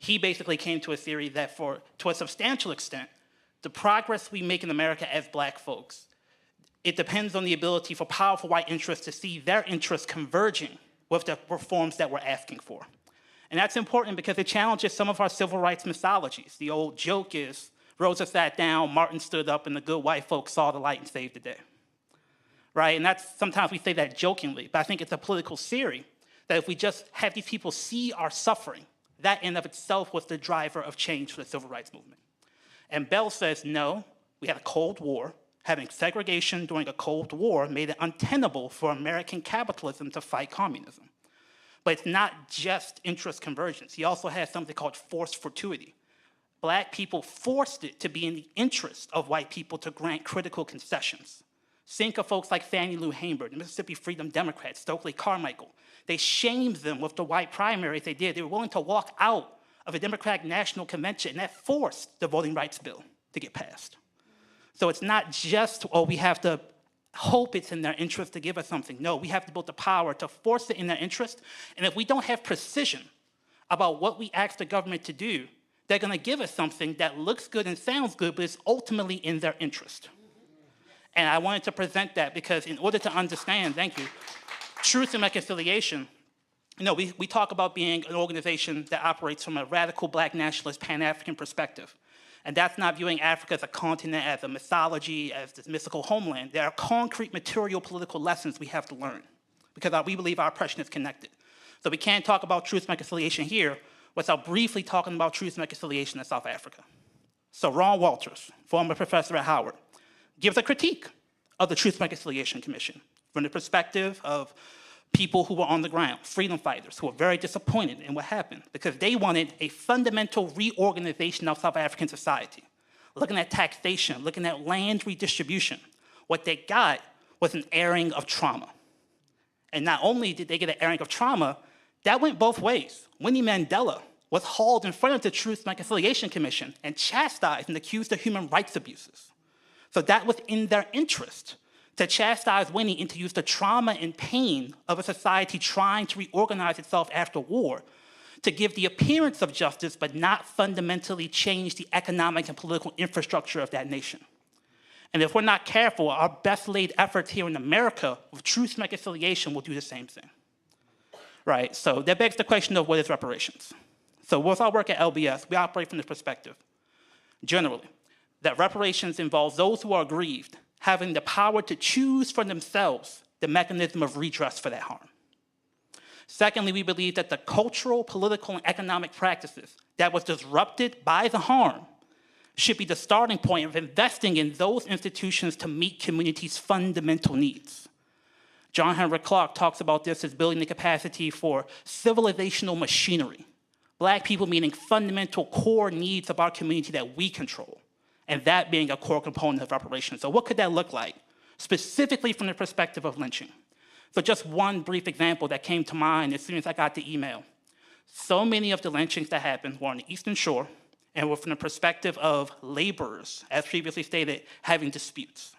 he basically came to a theory that to a substantial extent, the progress we make in America as Black folks, it depends on the ability for powerful white interests to see their interests converging with the reforms that we're asking for. And that's important because it challenges some of our civil rights mythologies. The old joke is, Rosa sat down, Martin stood up, and the good white folks saw the light and saved the day. Right? And that's, sometimes we say that jokingly, but I think it's a political theory that if we just have these people see our suffering, that in of itself was the driver of change for the civil rights movement. And Bell says, no, we had a Cold War. Having segregation during a Cold War made it untenable for American capitalism to fight communism. But it's not just interest convergence. He also has something called forced fortuity. Black people forced it to be in the interest of white people to grant critical concessions. Think of folks like Fannie Lou Hamer, the Mississippi Freedom Democrats, Stokely Carmichael. They shamed them with the white primaries they did. They were willing to walk out of a Democratic National Convention, and that forced the voting rights bill to get passed. So it's not just, oh, we have to hope it's in their interest to give us something. No, we have to build the power to force it in their interest. And if we don't have precision about what we ask the government to do, they're going to give us something that looks good and sounds good, but is ultimately in their interest. And I wanted to present that because in order to understand, thank you, truth and reconciliation, you know, we talk about being an organization that operates from a radical Black nationalist Pan-African perspective. And that's not viewing Africa as a continent, as a mythology, as this mystical homeland. There are concrete material political lessons we have to learn because we believe our oppression is connected. So we can't talk about truth and reconciliation here without briefly talking about truth and reconciliation in South Africa. So Ron Walters, former professor at Howard, gives a critique of the Truth and Reconciliation Commission from the perspective of people who were on the ground, freedom fighters, who were very disappointed in what happened because they wanted a fundamental reorganization of South African society. Looking at taxation, looking at land redistribution, what they got was an airing of trauma. And not only did they get an airing of trauma, that went both ways. Winnie Mandela was hauled in front of the Truth and Reconciliation Commission and chastised and accused of human rights abuses. So that was in their interest to chastise winning and to use the trauma and pain of a society trying to reorganize itself after war to give the appearance of justice but not fundamentally change the economic and political infrastructure of that nation. And if we're not careful, our best laid efforts here in America with truth and reconciliation will do the same thing. Right, so that begs the question of what is reparations? So with our work at LBS, we operate from this perspective, generally, that reparations involves those who are aggrieved having the power to choose for themselves the mechanism of redress for that harm. Secondly, we believe that the cultural, political, and economic practices that was disrupted by the harm should be the starting point of investing in those institutions to meet communities' fundamental needs. John Henrik Clarke talks about this as building the capacity for civilizational machinery. Black people meaning fundamental core needs of our community that we control, and that being a core component of reparations. So what could that look like, specifically from the perspective of lynching? So just one brief example that came to mind as soon as I got the email. So many of the lynchings that happened were on the Eastern Shore and were from the perspective of laborers, as previously stated, having disputes.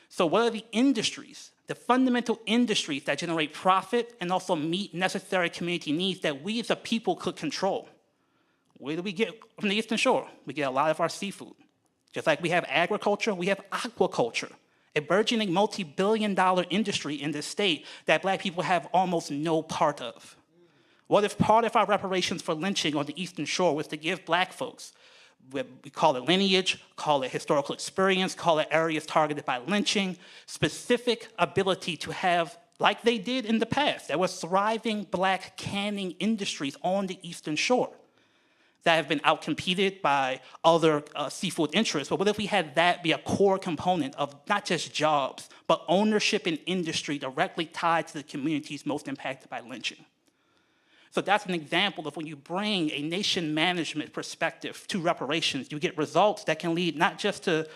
So what are the industries, the fundamental industries that generate profit and also meet necessary community needs that we as a people could control? Where do we get from the Eastern Shore? We get a lot of our seafood. Just like we have agriculture, we have aquaculture, a burgeoning multi-billion-dollar industry in this state that Black people have almost no part of. What if part of our reparations for lynching on the Eastern Shore was to give Black folks, we call it lineage, call it historical experience, call it areas targeted by lynching, specific ability to have, like they did in the past, there were thriving Black canning industries on the Eastern Shore that have been outcompeted by other seafood interests. But what if we had that be a core component of not just jobs, but ownership in industry directly tied to the communities most impacted by lynching? So that's an example of when you bring a nation management perspective to reparations, you get results that can lead not just to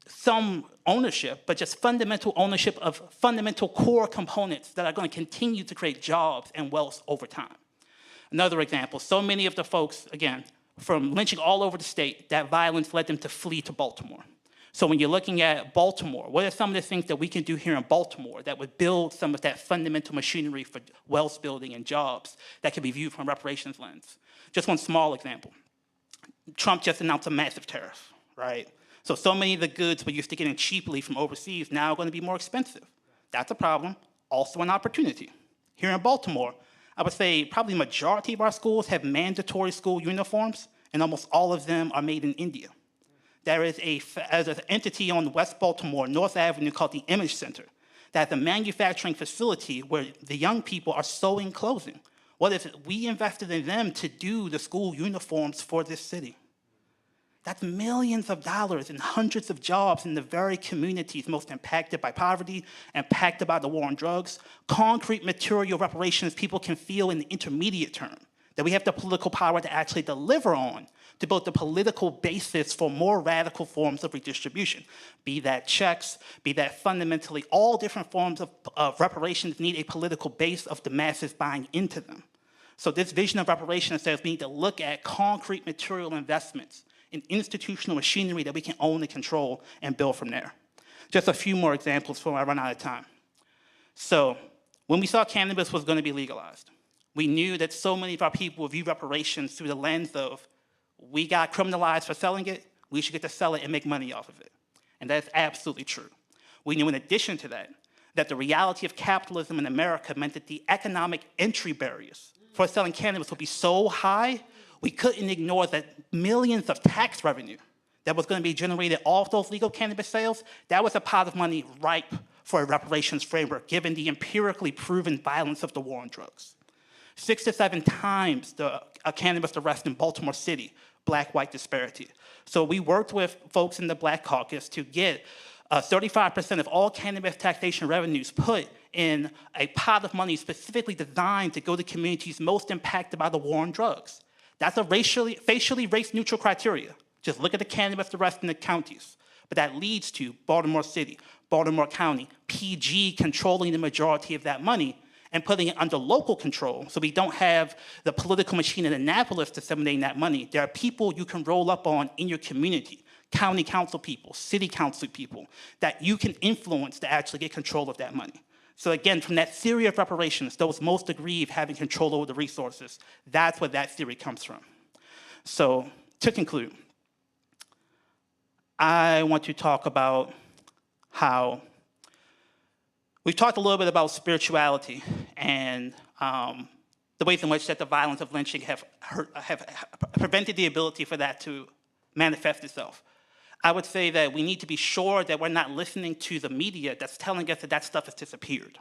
some ownership, but just fundamental ownership of fundamental core components that are going to continue to create jobs and wealth over time. Another example, so many of the folks, again, from lynching all over the state, that violence led them to flee to Baltimore. So when you're looking at Baltimore, what are some of the things that we can do here in Baltimore that would build some of that fundamental machinery for wealth building and jobs that can be viewed from a reparations lens? Just one small example. Trump just announced a massive tariff, right? So many of the goods we're used to getting cheaply from overseas now are going to be more expensive. That's a problem, also an opportunity. Here in Baltimore, I would say probably the majority of our schools have mandatory school uniforms, and almost all of them are made in India. There is an entity on West Baltimore, North Avenue, called the Image Center, that has a manufacturing facility where the young people are sewing clothing. What if we invested in them to do the school uniforms for this city? That's millions of dollars and hundreds of jobs in the very communities most impacted by poverty, impacted by the war on drugs, concrete material reparations people can feel in the intermediate term, that we have the political power to actually deliver on to build the political basis for more radical forms of redistribution. Be that checks, be that fundamentally all different forms of reparations need a political base of the masses buying into them. So this vision of reparations says we need to look at concrete material investments in institutional machinery that we can own and control and build from there. Just a few more examples before I run out of time. So when we saw cannabis was going to be legalized, we knew that so many of our people would view reparations through the lens of, we got criminalized for selling it, we should get to sell it and make money off of it. And that's absolutely true. We knew in addition to that, that the reality of capitalism in America meant that the economic entry barriers for selling cannabis would be so high, we couldn't ignore that millions of tax revenue that was going to be generated off those legal cannabis sales, that was a pot of money ripe for a reparations framework, given the empirically proven violence of the war on drugs. 6 to 7 times the cannabis arrest in Baltimore City, Black-white disparity. So we worked with folks in the Black Caucus to get 35% of all cannabis taxation revenues put in a pot of money specifically designed to go to communities most impacted by the war on drugs. That's a facially race-neutral criteria. Just look at the cannabis arrest in the counties. But that leads to Baltimore City, Baltimore County, PG controlling the majority of that money and putting it under local control so we don't have the political machine in Annapolis disseminating that money. There are people you can roll up on in your community. county council people, city council people, that you can influence to actually get control of that money. So again, from that theory of reparations, those most aggrieved having control over the resources, that's where that theory comes from. So to conclude, I want to talk about how we've talked a little bit about spirituality and the ways in which that the violence of lynching have prevented the ability for that to manifest itself. I would say that we need to be sure that we're not listening to the media that's telling us that that stuff has disappeared.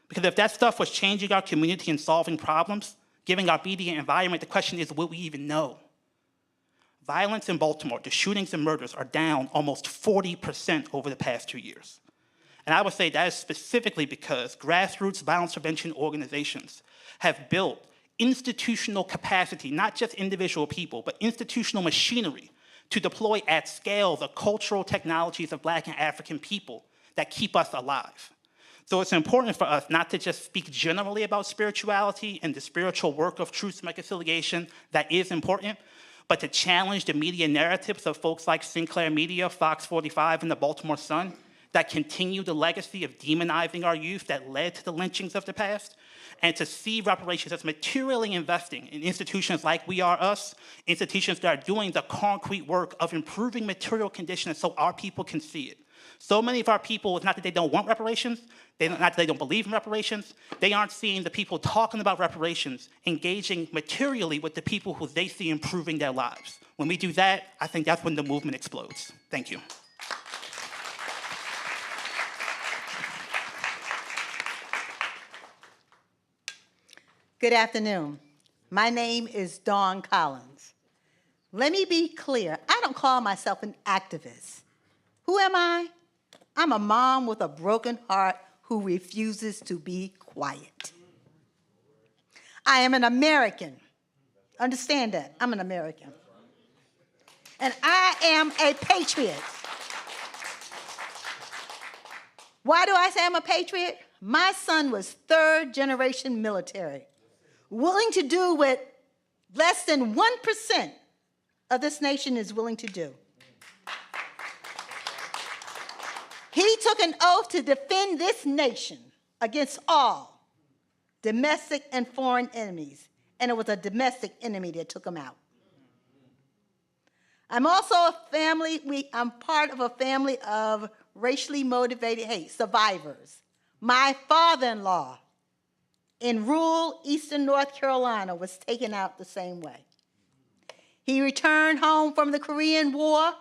Because if that stuff was changing our community and solving problems, giving our media environment, the question is, will we even know? Violence in Baltimore, the shootings and murders are down almost 40% over the past 2 years. And I would say that is specifically because grassroots violence prevention organizations have built institutional capacity, not just individual people, but institutional machinery to deploy at scale the cultural technologies of Black and African people that keep us alive. So it's important for us not to just speak generally about spirituality and the spiritual work of truth and reconciliation that is important, but to challenge the media narratives of folks like Sinclair Media, Fox 45, and the Baltimore Sun that continue the legacy of demonizing our youth that led to the lynchings of the past, and to see reparations as materially investing in institutions like We Are Us, institutions that are doing the concrete work of improving material conditions so our people can see it. So many of our people, it's not that they don't want reparations, not that they don't believe in reparations, they aren't seeing the people talking about reparations engaging materially with the people who they see improving their lives. When we do that, I think that's when the movement explodes. Thank you. Good afternoon. My name is Dawn Collins. Let me be clear, I don't call myself an activist. Who am I? I'm a mom with a broken heart who refuses to be quiet. I am an American. Understand that, I'm an American. And I am a patriot. Why do I say I'm a patriot? My son was third-generation military, willing to do what less than 1% of this nation is willing to do. He took an oath to defend this nation against all domestic and foreign enemies, and it was a domestic enemy that took him out. I'm also I'm part of a family of racially motivated hate survivors. My father-in-law in rural eastern North Carolina was taken out the same way. He returned home from the Korean War,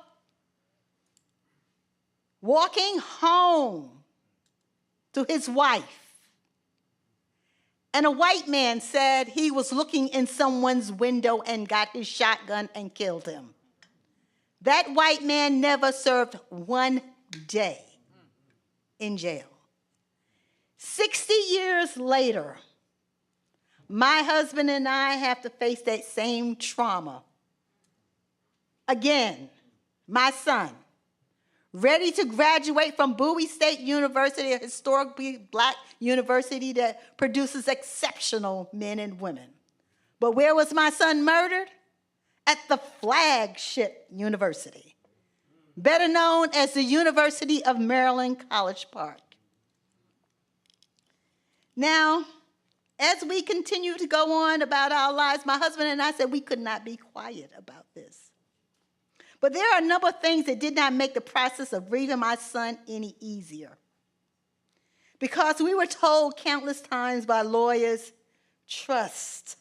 walking home to his wife. And a white man said he was looking in someone's window and got his shotgun and killed him. That white man never served 1 day in jail. 60 years later, my husband and I have to face that same trauma. Again, my son, ready to graduate from Bowie State University, a historically Black university that produces exceptional men and women. But where was my son murdered? At the flagship university, better known as the University of Maryland, College Park. Now, as we continue to go on about our lives, my husband and I said we could not be quiet about this. But there are a number of things that did not make the process of grieving my son any easier. Because we were told countless times by lawyers, trust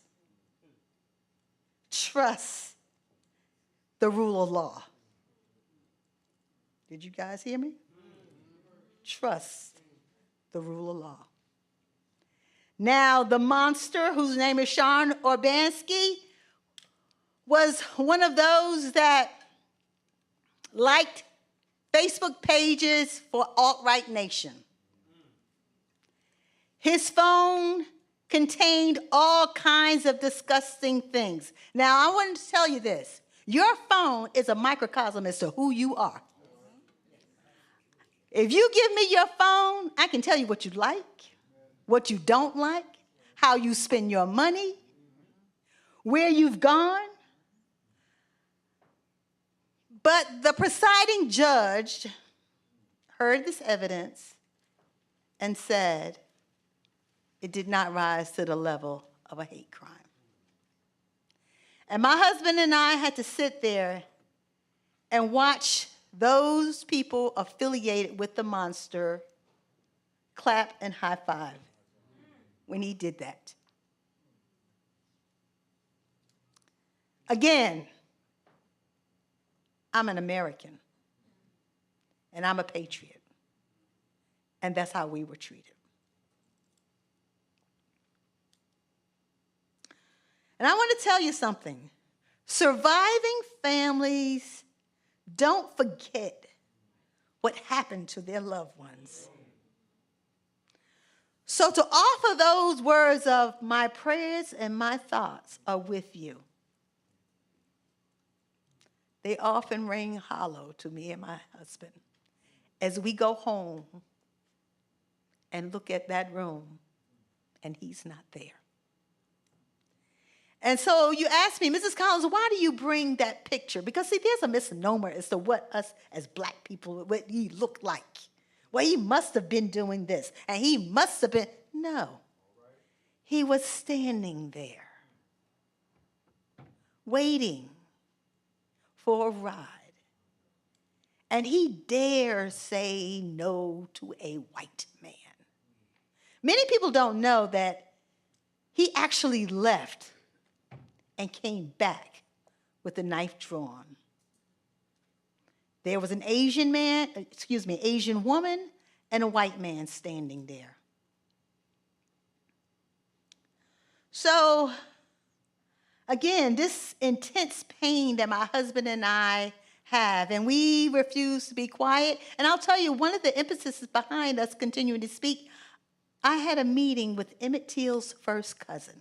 the rule of law. Did you guys hear me? Trust the rule of law. Now, the monster, whose name is Sean Orbansky, was one of those that liked Facebook pages for alt-right nation. His phone contained all kinds of disgusting things. Now, I want to tell you this. Your phone is a microcosm as to who you are. If you give me your phone, I can tell you what you like, what you don't like, how you spend your money, where you've gone. But the presiding judge heard this evidence and said it did not rise to the level of a hate crime. And my husband and I had to sit there and watch those people affiliated with the monster clap and high five when he did that. Again, I'm an American, and I'm a patriot, and that's how we were treated. And I want to tell you something. Surviving families don't forget what happened to their loved ones. So to offer those words of my prayers and my thoughts are with you, they often ring hollow to me and my husband as we go home and look at that room and he's not there. And so you ask me, Mrs. Collins, why do you bring that picture? Because see, there's a misnomer as to what us as black people, what he looked like. Well, he must have been doing this, and he must have been. No. He was standing there, waiting for a ride. And he dare say no to a white man. Many people don't know that he actually left and came back with a knife drawn. There was an Asian woman and a white man standing there. So, again, this intense pain that my husband and I have, and we refuse to be quiet. And I'll tell you, one of the impetuses behind us continuing to speak, I had a meeting with Emmett Till's first cousin.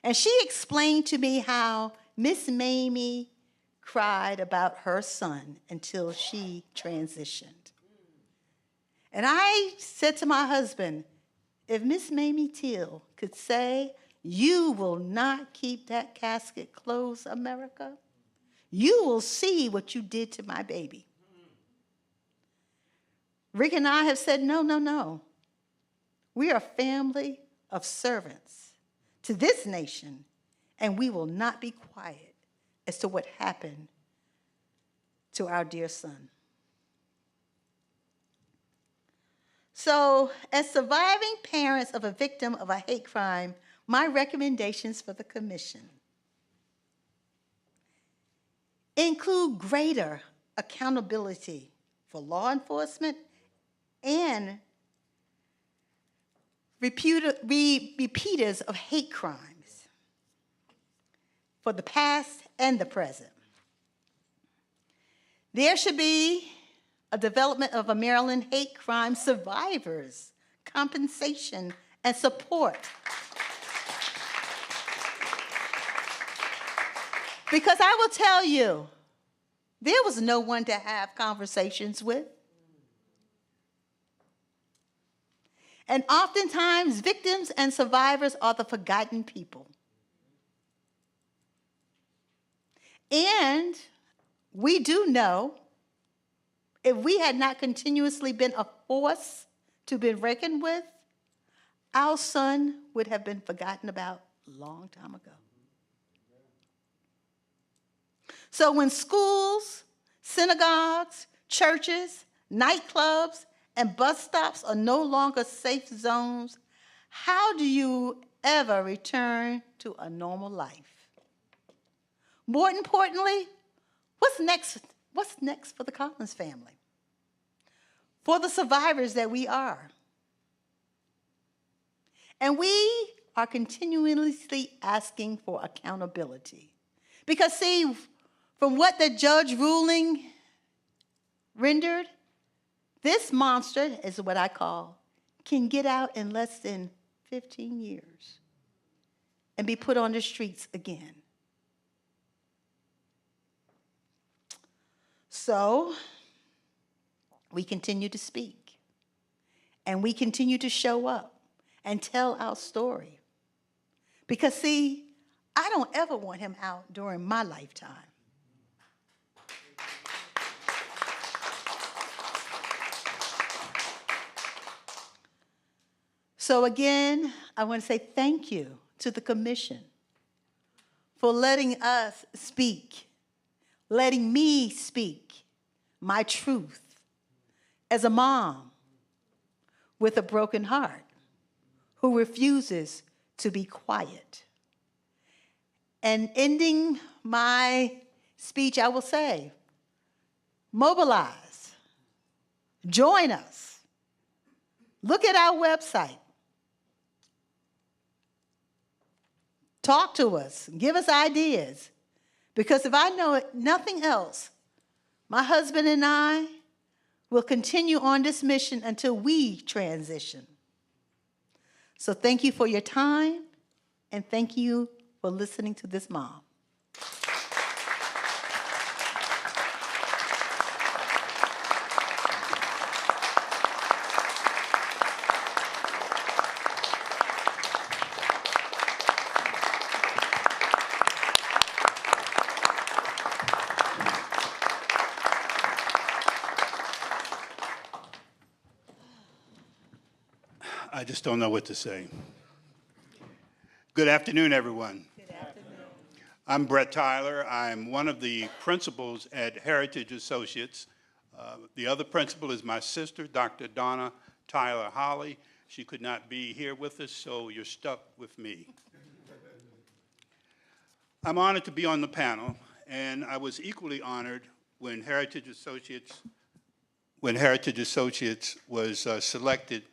And she explained to me how Miss Mamie cried about her son until she transitioned. And I said to my husband, if Miss Mamie Till could say, you will not keep that casket closed, America, you will see what you did to my baby. Rick and I have said, no, no, no. We are a family of servants to this nation, and we will not be quiet as to what happened to our dear son. So, as surviving parents of a victim of a hate crime, my recommendations for the commission include greater accountability for law enforcement and repeaters of hate crimes for the past and the present. There should be a development of a Maryland hate crime survivors, compensation, and support. Because I will tell you, there was no one to have conversations with. And oftentimes, victims and survivors are the forgotten people. And we do know, if we had not continuously been a force to be reckoned with, our son would have been forgotten about a long time ago. So when schools, synagogues, churches, nightclubs, and bus stops are no longer safe zones, how do you ever return to a normal life? More importantly, what's next? What's next for the Collins family? For the survivors that we are. And we are continuously asking for accountability. Because see, from what the judge ruling rendered, this monster, is what I call, can get out in less than 15 years and be put on the streets again. So, we continue to speak, and we continue to show up and tell our story. Because see, I don't ever want him out during my lifetime. So again, I want to say thank you to the commission for letting us speak, letting me speak my truth as a mom with a broken heart who refuses to be quiet. And ending my speech, I will say, mobilize, join us, look at our website, talk to us, give us ideas, because if I know it, nothing else, my husband and I will continue on this mission until we transition. So thank you for your time, and thank you for listening to this mom. I just don't know what to say. Good afternoon, everyone. Good afternoon. I'm Brett Tyler. I'm one of the principals at Heritage Associates. The other principal is my sister, Dr. Donna Tyler Holly. She could not be here with us, so you're stuck with me. I'm honored to be on the panel, and I was equally honored when Heritage Associates was selected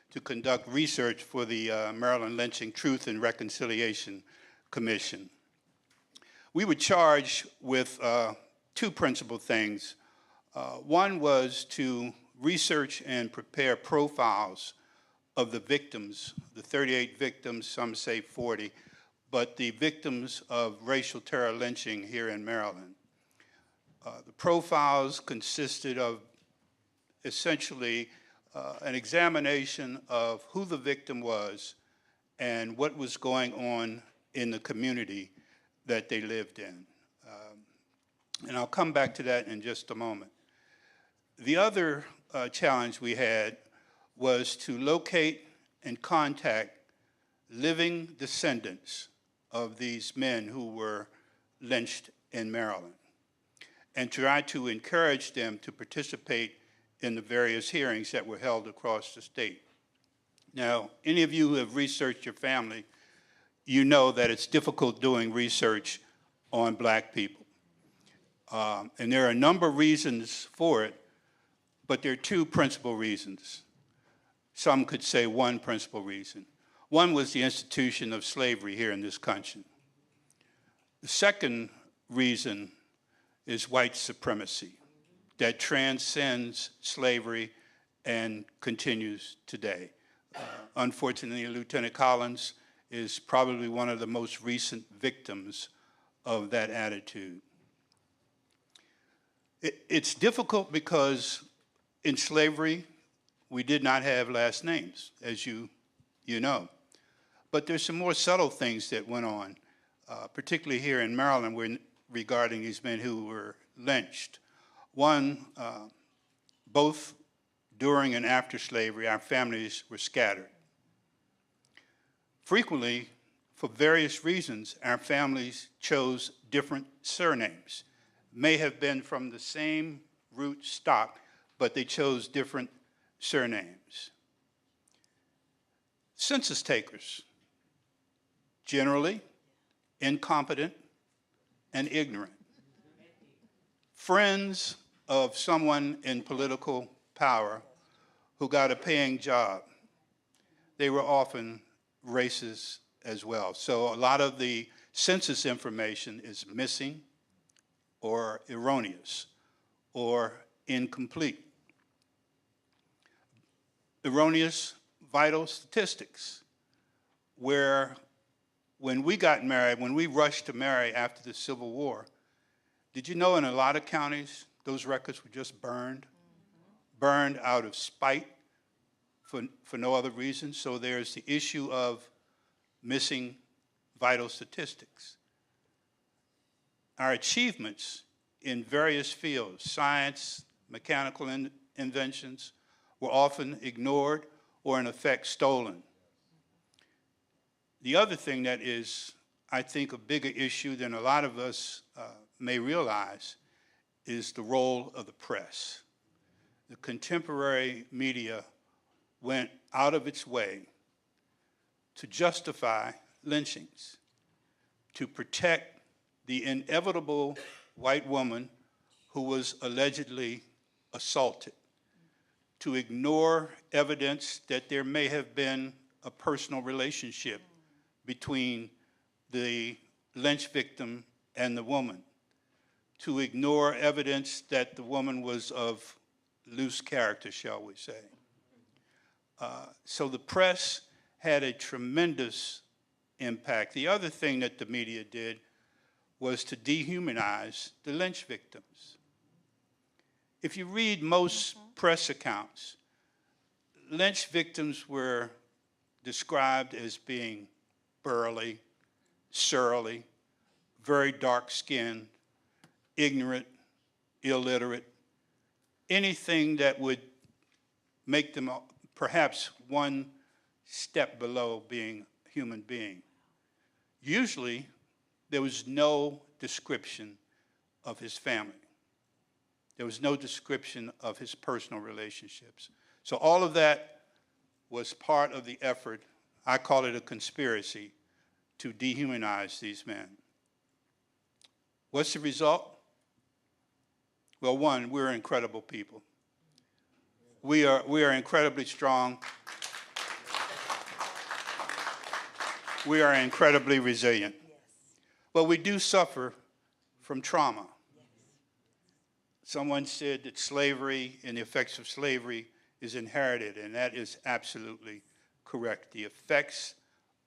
to conduct research for the Maryland Lynching Truth and Reconciliation Commission. We were charged with two principal things. One was to research and prepare profiles of the victims, the 38 victims, some say 40, but the victims of racial terror lynching here in Maryland. The profiles consisted of essentially an examination of who the victim was and what was going on in the community that they lived in. And I'll come back to that in just a moment. The other challenge we had was to locate and contact living descendants of these men who were lynched in Maryland and try to encourage them to participate in the various hearings that were held across the state. Now, any of you who have researched your family, you know that it's difficult doing research on black people. And there are a number of reasons for it, but there are two principal reasons. Some could say one principal reason. One was the institution of slavery here in this country. The second reason is white supremacy that transcends slavery and continues today. Unfortunately, Lieutenant Collins is probably one of the most recent victims of that attitude. It's difficult because in slavery, we did not have last names, as you know. But there's some more subtle things that went on, particularly here in Maryland regarding these men who were lynched. One, both during and after slavery, our families were scattered. Frequently, for various reasons, our families chose different surnames. May have been from the same root stock, but they chose different surnames. Census takers, generally incompetent and ignorant. Friends of someone in political power who got a paying job. They were often racist as well. So a lot of the census information is missing or erroneous or incomplete. Erroneous vital statistics, where when we got married, when we rushed to marry after the Civil War, did you know in a lot of counties, those records were just burned out of spite for no other reason? So there's the issue of missing vital statistics. Our achievements in various fields, science, mechanical inventions, were often ignored or in effect stolen The other thing that is, I think, a bigger issue than a lot of us may realize is the role of the press. The contemporary media went out of its way to justify lynchings, to protect the inevitable white woman who was allegedly assaulted, to ignore evidence that there may have been a personal relationship between the lynch victim and the woman, to ignore evidence that the woman was of loose character, shall we say. So the press had a tremendous impact. The other thing that the media did was to dehumanize the lynch victims. If you read most press accounts, lynch victims were described as being burly, surly, very dark-skinned, ignorant, illiterate, anything that would make them perhaps one step below being a human being. Usually, there was no description of his family. There was no description of his personal relationships. So all of that was part of the effort, I call it a conspiracy, to dehumanize these men. What's the result? Well, one, we're incredible people. We are incredibly strong. We are incredibly resilient. But we do suffer from trauma. Someone said that slavery and the effects of slavery is inherited, and that is absolutely correct. The effects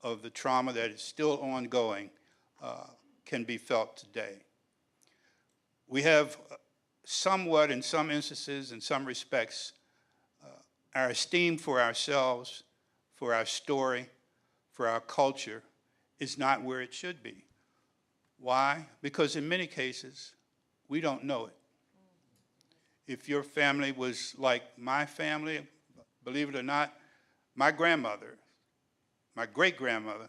of the trauma that is still ongoing can be felt today. We have somewhat, in some instances, in some respects, our esteem for ourselves, for our story, for our culture is not where it should be. Why? Because in many cases, we don't know it. If your family was like my family, believe it or not, my grandmother, my great-grandmother,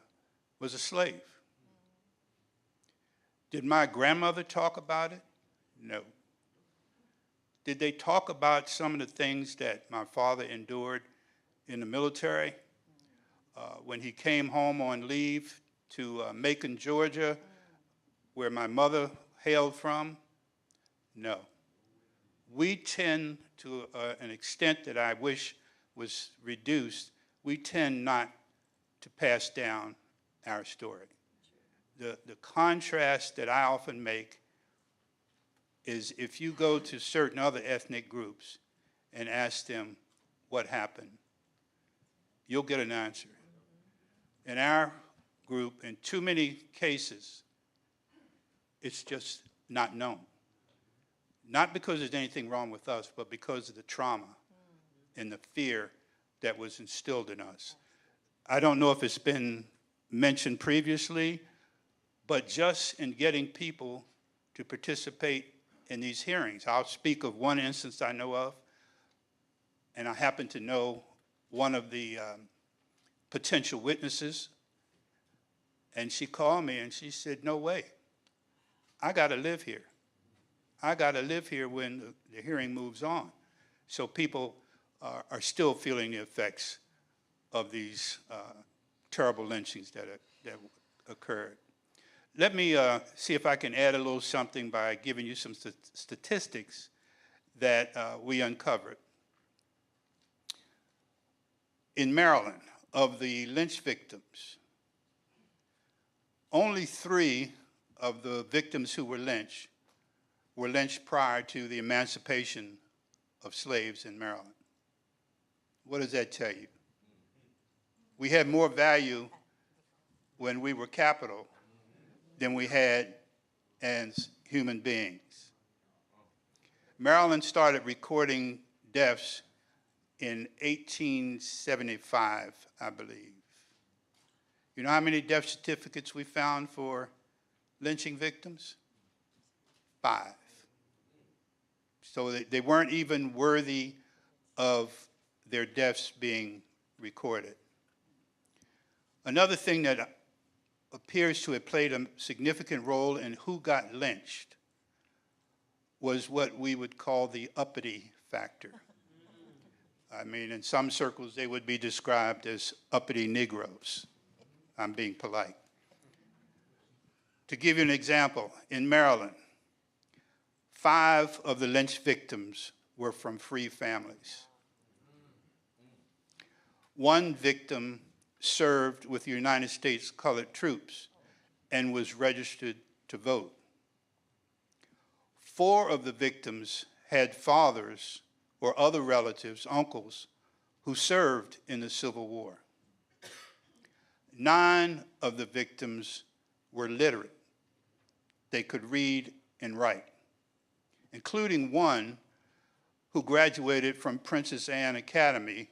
was a slave. Did my grandmother talk about it? No. Did they talk about some of the things that my father endured in the military? When he came home on leave to Macon, Georgia, where my mother hailed from? No. We tend, to an extent that I wish was reduced, we tend not to pass down our story. The contrast that I often make is if you go to certain other ethnic groups and ask them what happened, you'll get an answer. In our group, in too many cases, it's just not known. Not because there's anything wrong with us, but because of the trauma and the fear that was instilled in us. I don't know if it's been mentioned previously, but just in getting people to participate in these hearings. I'll speak of one instance I know of, and I happen to know one of the potential witnesses, and she called me and she said, "No way, I gotta live here. I gotta live here when the hearing moves on." So people are still feeling the effects of these terrible lynchings that occurred. Let me see if I can add a little something by giving you some statistics that we uncovered. In Maryland, of the lynch victims, only 3 of the victims who were lynched prior to the emancipation of slaves in Maryland. What does that tell you? We had more value when we were capital than we had as human beings. Maryland started recording deaths in 1875, I believe. You know how many death certificates we found for lynching victims? 5. So they weren't even worthy of their deaths being recorded. Another thing that appears to have played a significant role in who got lynched was what we would call the uppity factor. I mean, in some circles, they would be described as uppity Negroes. I'm being polite. To give you an example, in Maryland, 5 of the lynch victims were from free families. 1 victim served with the United States colored troops and was registered to vote. 4 of the victims had fathers or other relatives, uncles, who served in the Civil War. 9 of the victims were literate. They could read and write, including 1 who graduated from Princess Anne Academy,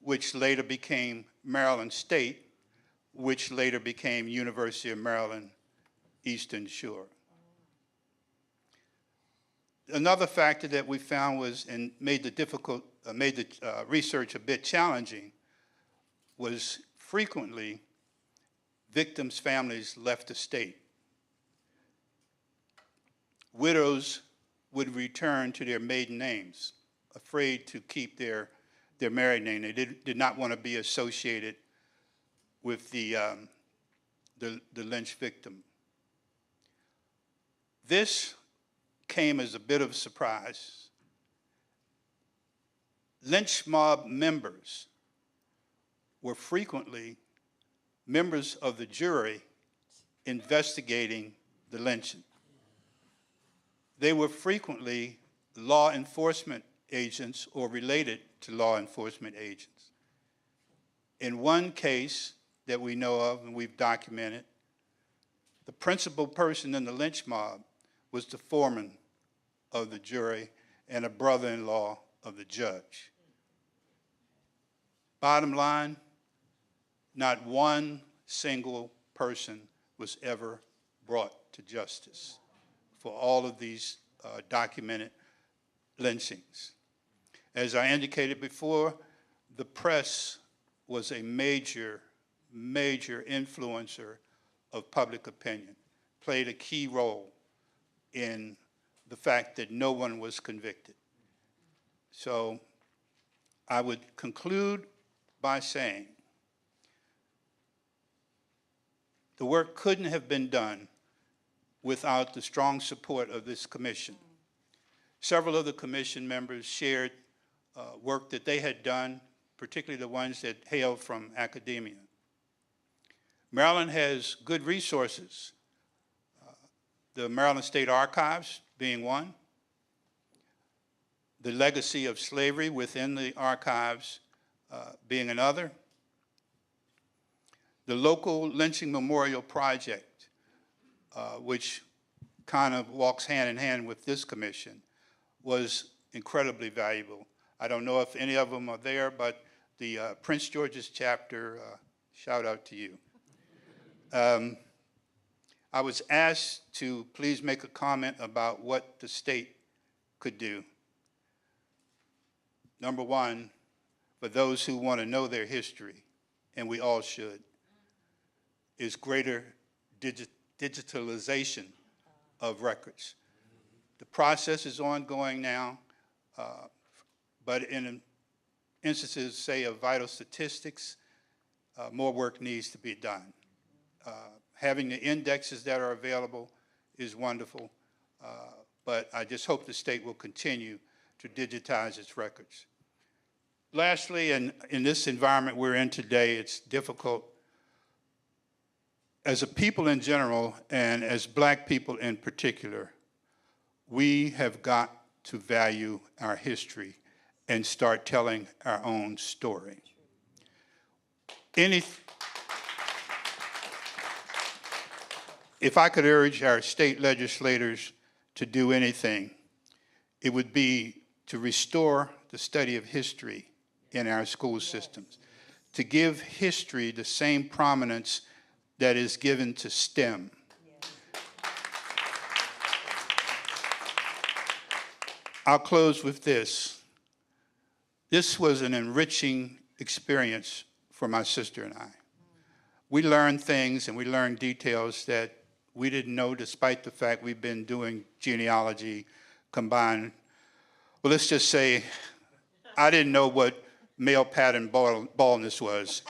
which later became Maryland State, which later became University of Maryland, Eastern Shore. Another factor that we found was, and made the research a bit challenging, was frequently victims' families left the state. Widows would return to their maiden names, afraid to keep their married name. They did not want to be associated with the lynch victim. This came as a bit of a surprise. Lynch mob members were frequently members of the jury investigating the lynching. They were frequently law enforcement agents or related to law enforcement agents. In one case that we know of and we've documented, the principal person in the lynch mob was the foreman of the jury and a brother-in-law of the judge. Bottom line, not one single person was ever brought to justice for all of these documented lynchings. As I indicated before, the press was a major influencer of public opinion, played a key role in the fact that no one was convicted. So I would conclude by saying the work couldn't have been done without the strong support of this commission. Several of the commission members shared work that they had done, particularly the ones that hail from academia. Maryland has good resources. The Maryland State Archives being one, the legacy of slavery within the archives being another, the local lynching memorial project, which kind of walks hand in hand with this commission, was incredibly valuable. I don't know if any of them are there, but the Prince George's chapter, shout out to you. I was asked to please make a comment about what the state could do. Number one, for those who want to know their history, and we all should, is greater digitalization of records. The process is ongoing now, but in instances, say, of vital statistics, more work needs to be done. Having the indexes that are available is wonderful, but I just hope the state will continue to digitize its records. Lastly, in this environment we're in today, it's difficult. As a people in general, and as Black people in particular, we have got to value our history and start telling our own story. If I could urge our state legislators to do anything, it would be to restore the study of history in our school systems, to give history the same prominence that is given to STEM. I'll close with this. This was an enriching experience for my sister and I. we learned things and we learned details that we didn't know, despite the fact we've been doing genealogy combined. Well, let's just say I didn't know what male pattern baldness was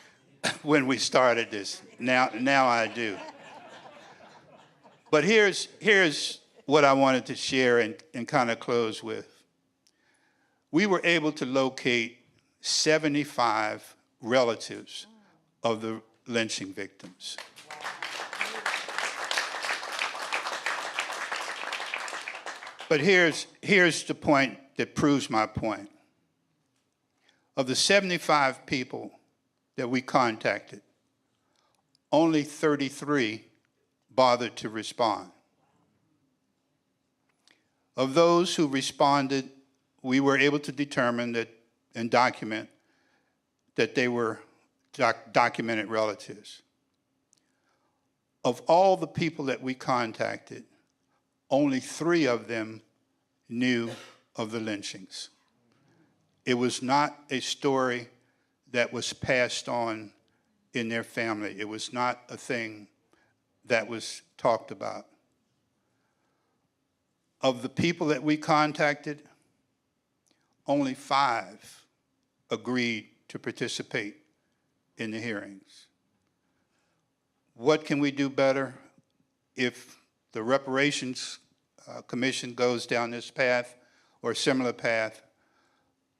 when we started this. Now I do. But here's what I wanted to share and kind of close with. We were able to locate 75 relatives of the lynching victims. But here's the point that proves my point. Of the 75 people that we contacted, only 33 bothered to respond. Of those who responded, we were able to determine that and document that they were documented relatives. Of all the people that we contacted, only 3 of them knew of the lynchings. It was not a story that was passed on in their family. It was not a thing that was talked about. Of the people that we contacted, only 5 agreed to participate in the hearings. What can we do better? If the reparations commission goes down this path or a similar path,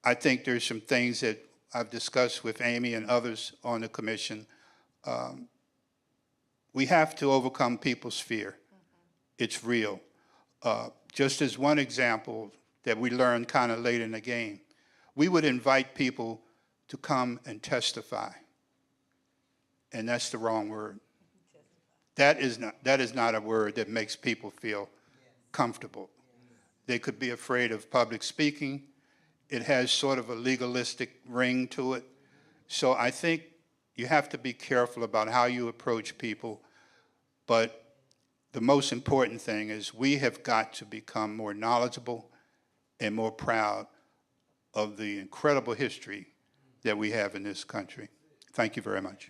I think there's some things that I've discussed with Amy and others on the commission. We have to overcome people's fear. It's real. Just as one example that we learned kind of late in the game, we would invite people to come and testify. And that's the wrong word. That is not a word that makes people feel comfortable. They could be afraid of public speaking. It has sort of a legalistic ring to it. So I think you have to be careful about how you approach people. But the most important thing is we have got to become more knowledgeable and more proud of the incredible history that we have in this country. Thank you very much.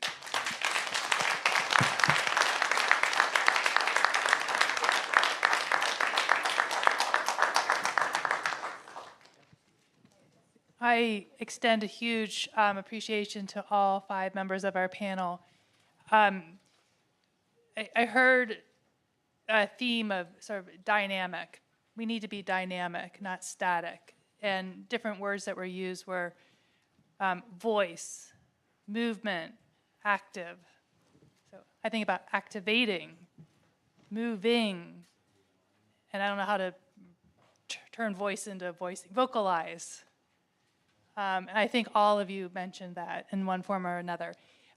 I extend a huge appreciation to all 5 members of our panel. I heard a theme of sort of dynamic. We need to be dynamic, not static. And different words that were used were voice, movement, active. So I think about activating, moving, and I don't know how to turn voice into voicing, vocalize. And I think all of you mentioned that in one form or another.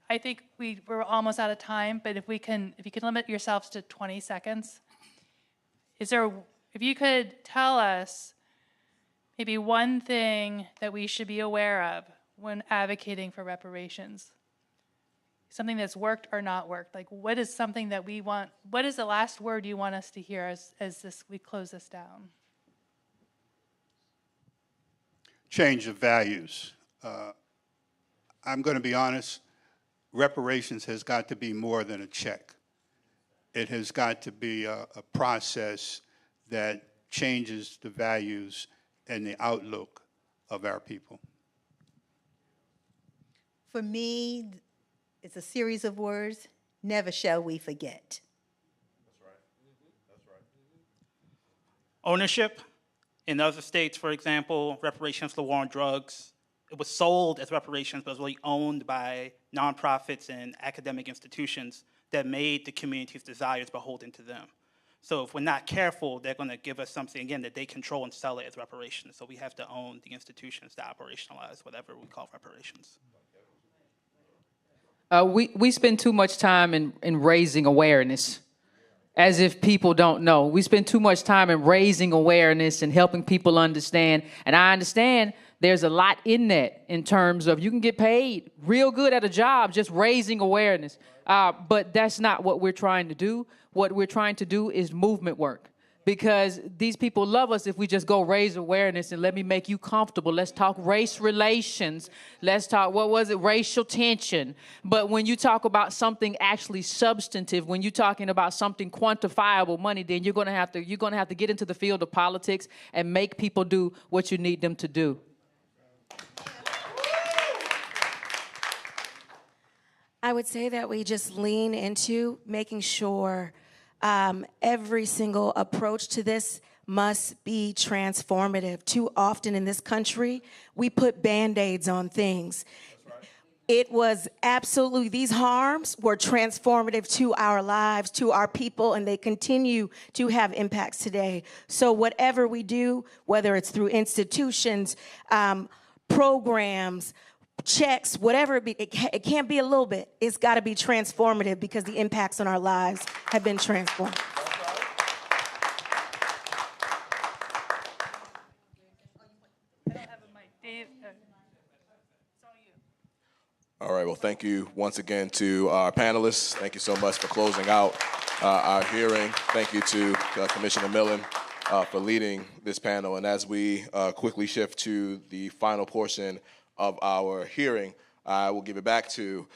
I think we're almost out of time, but if you can limit yourselves to 20 seconds, if you could tell us maybe one thing that we should be aware of when advocating for reparations, something that's worked or not worked. Like, what is something that we want? What is the last word you want us to hear as we close this down? Change of values. I'm going to be honest, reparations has got to be more than a check. It has got to be a process that changes the values and the outlook of our people. For me, it's a series of words. Never shall we forget. That's right. That's right. Ownership. In other states, for example, reparations for the war on drugs, it was sold as reparations, but it was really owned by nonprofits and academic institutions that made the community's desires beholden to them. So if we're not careful, they're going to give us something, again, that they control and sell it as reparations. So we have to own the institutions that operationalize whatever we call reparations. We spend too much time in raising awareness, as if people don't know. We spend too much time in raising awareness and helping people understand. And I understand there's a lot in that in terms of you can get paid real good at a job just raising awareness. But that's not what we're trying to do. What we're trying to do is movement work. because these people love us if we just go raise awareness and let me make you comfortable. Let's talk race relations. Let's talk, what was it, racial tension. But when you talk about something actually substantive, when you're talking about something quantifiable, money, then you're gonna have to get into the field of politics and make people do what you need them to do. I would say that we just lean into making sure every single approach to this must be transformative. Too often in this country, we put Band-Aids on things. It was absolutely, these harms were transformative to our lives, to our people, and they continue to have impacts today. So whatever we do, whether it's through institutions, programs, checks, whatever it be, it can't be a little bit. It's got to be transformative because the impacts on our lives have been transformed. All right, well, thank you once again to our panelists. Thank you so much for closing out our hearing. Thank you to Commissioner Millen for leading this panel. And as we quickly shift to the final portion of our hearing, I will give it back to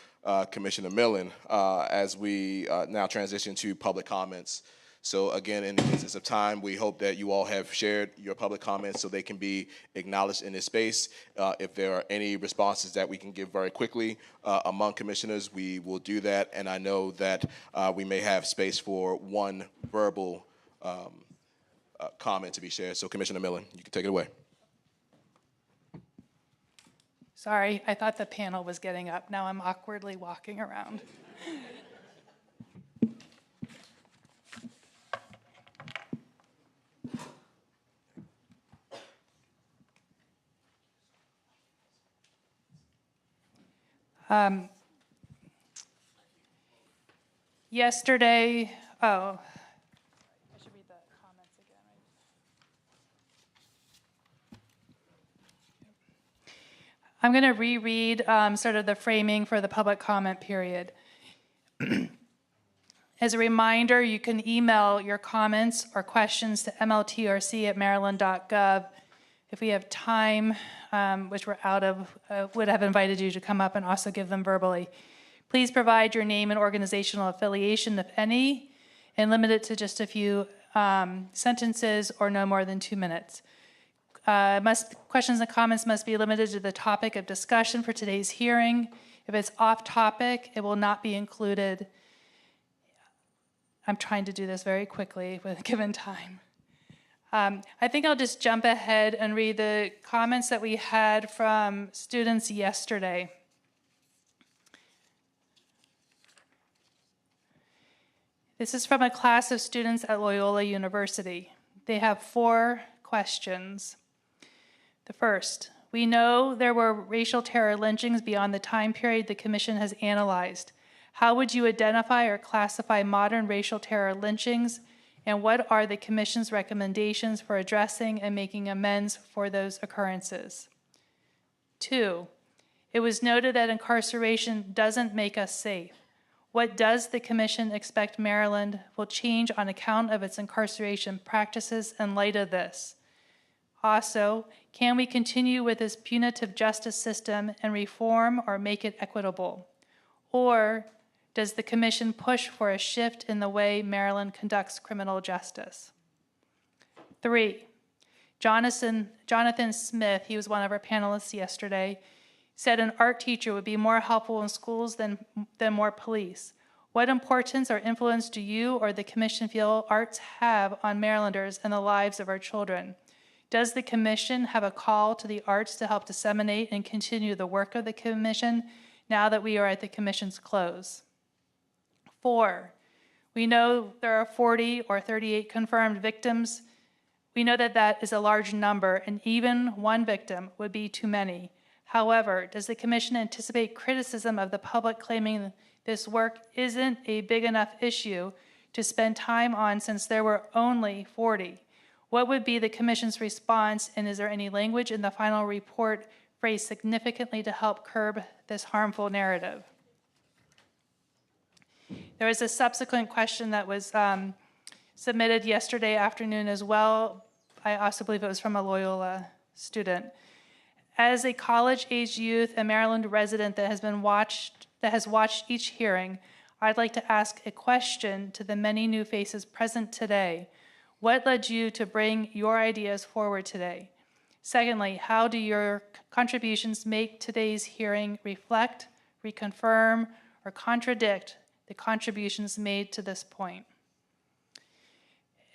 Commissioner Millen as we now transition to public comments. So again, in the interest of time, we hope that you all have shared your public comments so they can be acknowledged in this space. If there are any responses that we can give very quickly among commissioners, we will do that. And I know that we may have space for one verbal comment to be shared. So Commissioner Millen, you can take it away. Sorry, I thought the panel was getting up. Now I'm awkwardly walking around. Yesterday, I should read the comments again. I'm going to reread sort of the framing for the public comment period. As a reminder, you can email your comments or questions to mltrc@maryland.gov. If we have time, which we're out of, would have invited you to come up and also give them verbally. Please provide your name and organizational affiliation, if any, and limit it to just a few sentences or no more than 2 minutes. Questions and comments must be limited to the topic of discussion for today's hearing. If it's off topic, it will not be included. I'm trying to do this very quickly with given time. I think I'll just jump ahead and read the comments that we had from students yesterday. This is from a class of students at Loyola University. They have 4 questions. The first, we know there were racial terror lynchings beyond the time period the commission has analyzed. How would you identify or classify modern racial terror lynchings? And what are the commission's recommendations for addressing and making amends for those occurrences? 2, it was noted that incarceration doesn't make us safe. What does the commission expect Maryland will change on account of its incarceration practices in light of this? Also, can we continue with this punitive justice system and reform or make it equitable? Or does the commission push for a shift in the way Maryland conducts criminal justice? 3, Jonathan Smith, he was one of our panelists yesterday, said an art teacher would be more helpful in schools than more police. What importance or influence do you or the commission feel arts have on Marylanders and the lives of our children? Does the commission have a call to the arts to help disseminate and continue the work of the commission now that we are at the commission's close? 4, we know there are 40 or 38 confirmed victims. We know that that is a large number, and even one victim would be too many. However, does the commission anticipate criticism of the public claiming this work isn't a big enough issue to spend time on since there were only 40? What would be the commission's response, and is there any language in the final report phrased significantly to help curb this harmful narrative? There was a subsequent question that was submitted yesterday afternoon as well. I also believe it was from a Loyola student. As a college-aged youth and Maryland resident that has watched each hearing, I'd like to ask a question to the many new faces present today. What led you to bring your ideas forward today? Secondly, how do your contributions make today's hearing reflect, reconfirm, or contradict the contributions made to this point?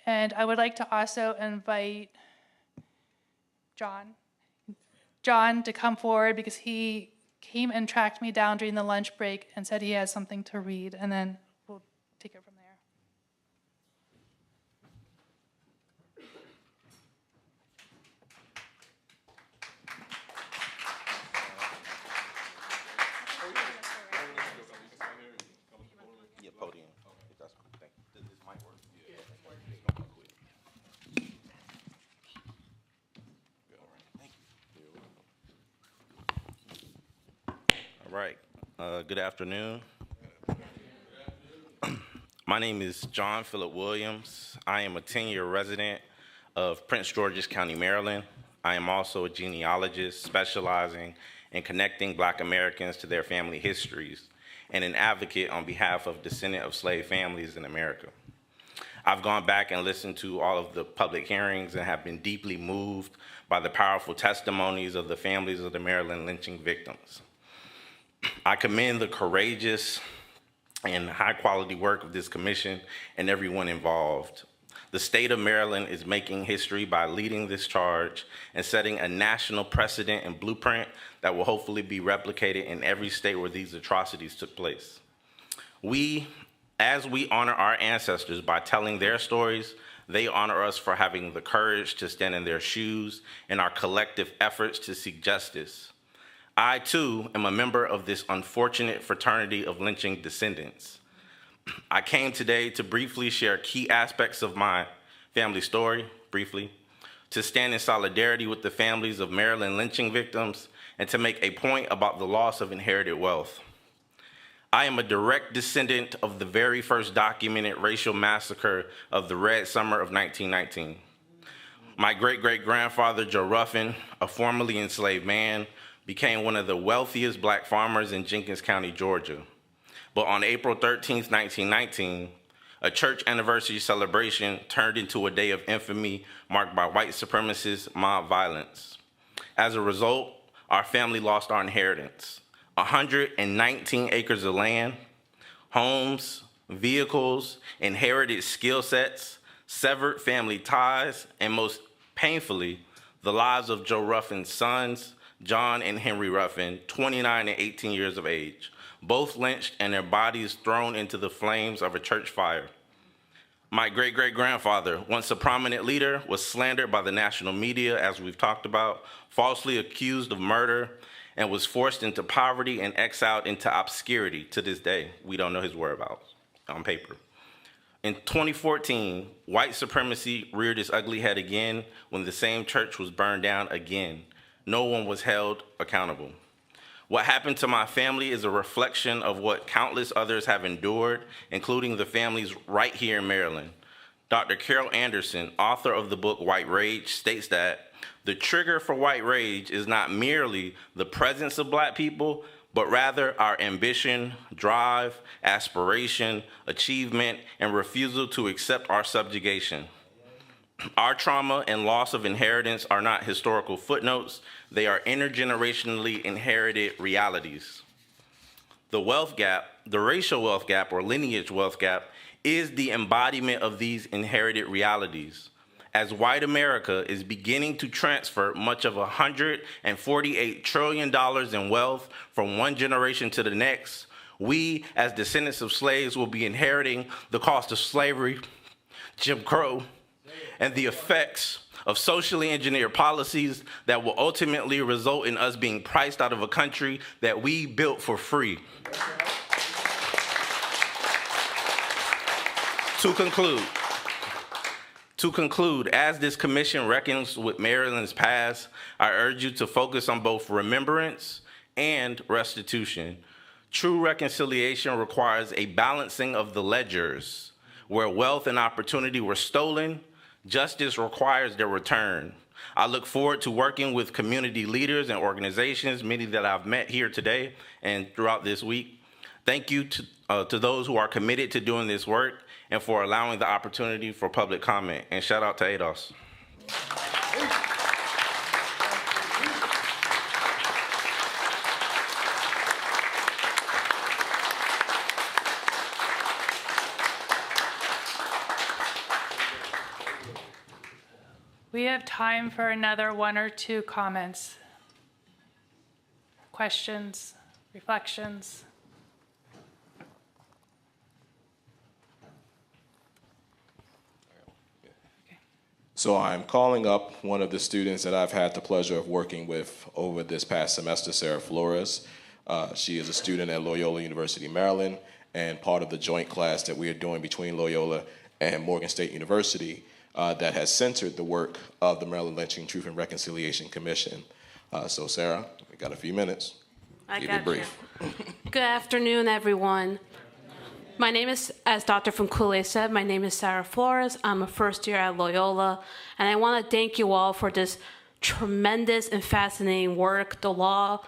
And I would like to also invite John to come forward because he came and tracked me down during the lunch break and said he has something to read, and then we'll take it from there. All right. Good afternoon. My name is John Phillip Williams. I am a 10-year resident of Prince George's County, Maryland. I am also a genealogist specializing in connecting Black Americans to their family histories and an advocate on behalf of descendant of slave families in America. I've gone back and listened to all of the public hearings and have been deeply moved by the powerful testimonies of the families of the Maryland lynching victims. I commend the courageous and high-quality work of this commission and everyone involved. The state of Maryland is making history by leading this charge and setting a national precedent and blueprint that will hopefully be replicated in every state where these atrocities took place. As we honor our ancestors by telling their stories, they honor us for having the courage to stand in their shoes in our collective efforts to seek justice. I, too, am a member of this unfortunate fraternity of lynching descendants. I came today to briefly share key aspects of my family story, to stand in solidarity with the families of Maryland lynching victims, and to make a point about the loss of inherited wealth. I am a direct descendant of the very first documented racial massacre of the Red Summer of 1919. My great-great-grandfather, Joe Ruffin, a formerly enslaved man, became one of the wealthiest Black farmers in Jenkins County, Georgia. But on April 13th, 1919, a church anniversary celebration turned into a day of infamy marked by white supremacist mob violence. As a result, our family lost our inheritance, 119 acres of land, homes, vehicles, inherited skill sets, severed family ties, and most painfully, the lives of Joe Ruffin's sons, John and Henry Ruffin, 29 and 18 years of age, both lynched and their bodies thrown into the flames of a church fire. My great-great-grandfather, once a prominent leader, was slandered by the national media, as we've talked about, falsely accused of murder, and was forced into poverty and exiled into obscurity. To this day, we don't know his whereabouts on paper. In 2014, white supremacy reared its ugly head again when the same church was burned down again. No one was held accountable. What happened to my family is a reflection of what countless others have endured, including the families right here in Maryland. Dr. Carol Anderson, author of the book White Rage, states that the trigger for white rage is not merely the presence of Black people, but rather our ambition, drive, aspiration, achievement, and refusal to accept our subjugation. Our trauma and loss of inheritance are not historical footnotes. They are intergenerationally inherited realities. The wealth gap, the racial wealth gap or lineage wealth gap, is the embodiment of these inherited realities. As white America is beginning to transfer much of $148 trillion in wealth from one generation to the next, we, as descendants of slaves, will be inheriting the cost of slavery, Jim Crow, and the effects of socially engineered policies that will ultimately result in us being priced out of a country that we built for free. To conclude, as this commission reckons with Maryland's past, I urge you to focus on both remembrance and restitution. True reconciliation requires a balancing of the ledgers. Where wealth and opportunity were stolen, justice requires their return. I look forward to working with community leaders and organizations, many that I've met here today and throughout this week. Thank you to those who are committed to doing this work and for allowing the opportunity for public comment. And shout out to ADOS. We have time for another 1 or 2 comments, questions, reflections. So I'm calling up one of the students that I've had the pleasure of working with over this past semester, Sarah Flores. She is a student at Loyola University, Maryland, and part of the joint class that we are doing between Loyola and Morgan State University that has centered the work of the Maryland Lynching Truth and Reconciliation Commission. So Sarah, we got a few minutes. Keep it brief. Good afternoon, everyone. My name is, as Dr. Funkule said, my name is Sarah Flores. I'm a first year at Loyola, and I want to thank you all for this tremendous and fascinating work. The law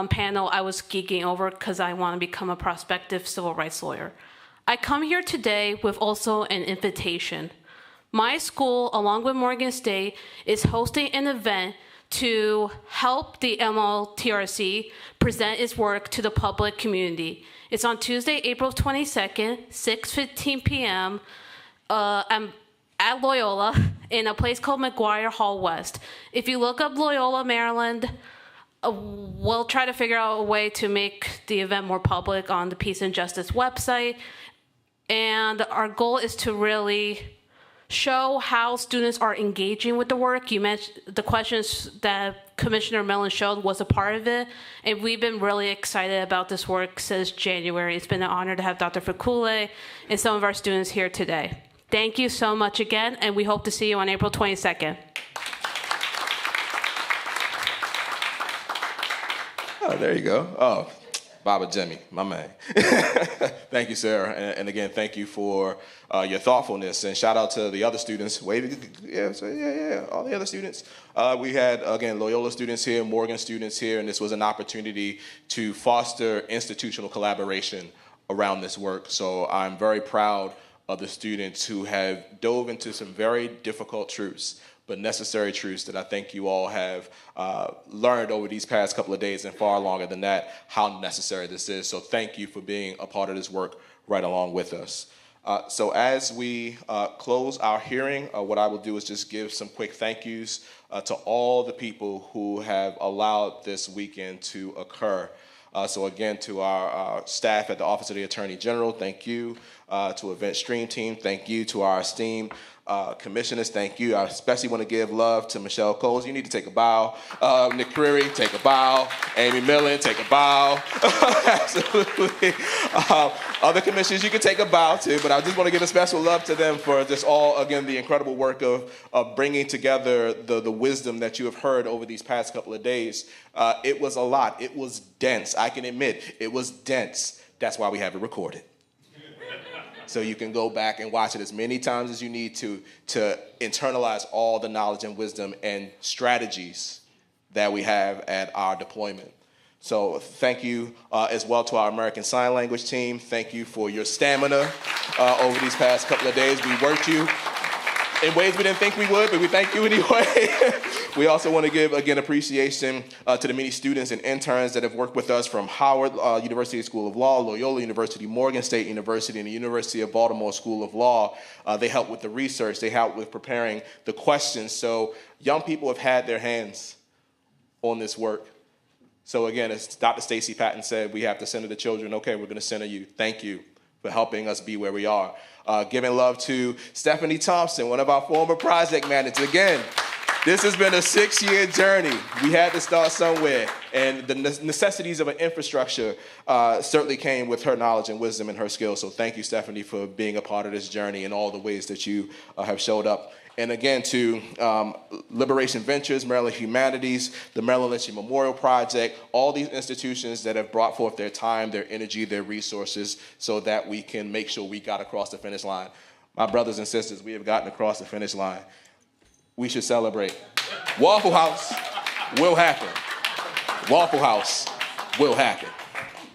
panel I was geeking over because I want to become a prospective civil rights lawyer. I come here today with also an invitation. My school, along with Morgan State, is hosting an event to help the MLTRC present its work to the public community. It's on Tuesday, April 22nd, 6:15 p.m. I'm at Loyola in a place called McGuire Hall West. If you look up Loyola, Maryland, we'll try to figure out a way to make the event more public on the Peace and Justice website. And our goal is to really show how students are engaging with the work. You mentioned the questions that Commissioner Mellon showed was a part of it, and we've been really excited about this work since January. It's been an honor to have Dr. Fakule and some of our students here today. Thank you so much again, and we hope to see you on April 22nd. Oh, there you go. Oh, Baba Jimmy, my man. Thank you, Sarah. And again, thank you for your thoughtfulness. And shout out to the other students. All the other students. We had, again, Loyola students here, Morgan students here, and this was an opportunity to foster institutional collaboration around this work. So I'm very proud of the students who have dove into some very difficult truths, but necessary truths that I think you all have learned over these past couple of days and far longer than that, how necessary this is. So thank you for being a part of this work right along with us. So as we close our hearing, what I will do is just give some quick thank yous to all the people who have allowed this weekend to occur. So again, to our staff at the Office of the Attorney General, thank you. To Event Stream Team, thank you. To our esteemed commissioners, thank you. I especially want to give love to Michelle Coles. You need to take a bow. Nick Creary, take a bow. Amy Millen, take a bow. Absolutely. Other commissioners, you can take a bow too, but I just want to give a special love to them for just all, again, the incredible work of bringing together the wisdom that you have heard over these past couple of days. It was a lot. It was dense. I can admit, it was dense. That's why we have it recorded. So you can go back and watch it as many times as you need to internalize all the knowledge and wisdom and strategies that we have at our deployment. So thank you as well to our American Sign Language team. Thank you for your stamina over these past couple of days. We worked you in ways we didn't think we would, but we thank you anyway. We also want to give, again, appreciation to the many students and interns that have worked with us from Howard University School of Law, Loyola University, Morgan State University, and the University of Baltimore School of Law. They helped with the research. They helped with preparing the questions. So young people have had their hands on this work. So again, as Dr. Stacy Patton said, we have to center the children. Okay, we're going to center you. Thank you for helping us be where we are. Giving love to Stephanie Thompson, one of our former project managers. Again, this has been a 6-year journey. We had to start somewhere, and the necessities of an infrastructure certainly came with her knowledge and wisdom and her skills. So thank you, Stephanie, for being a part of this journey in all the ways that you have showed up. And again, to Liberation Ventures, Maryland Humanities, the Maryland Lynching Memorial Project, all these institutions that have brought forth their time, their energy, their resources, so that we can make sure we got across the finish line. My brothers and sisters, we have gotten across the finish line. We should celebrate. Waffle House will happen. Waffle House will happen.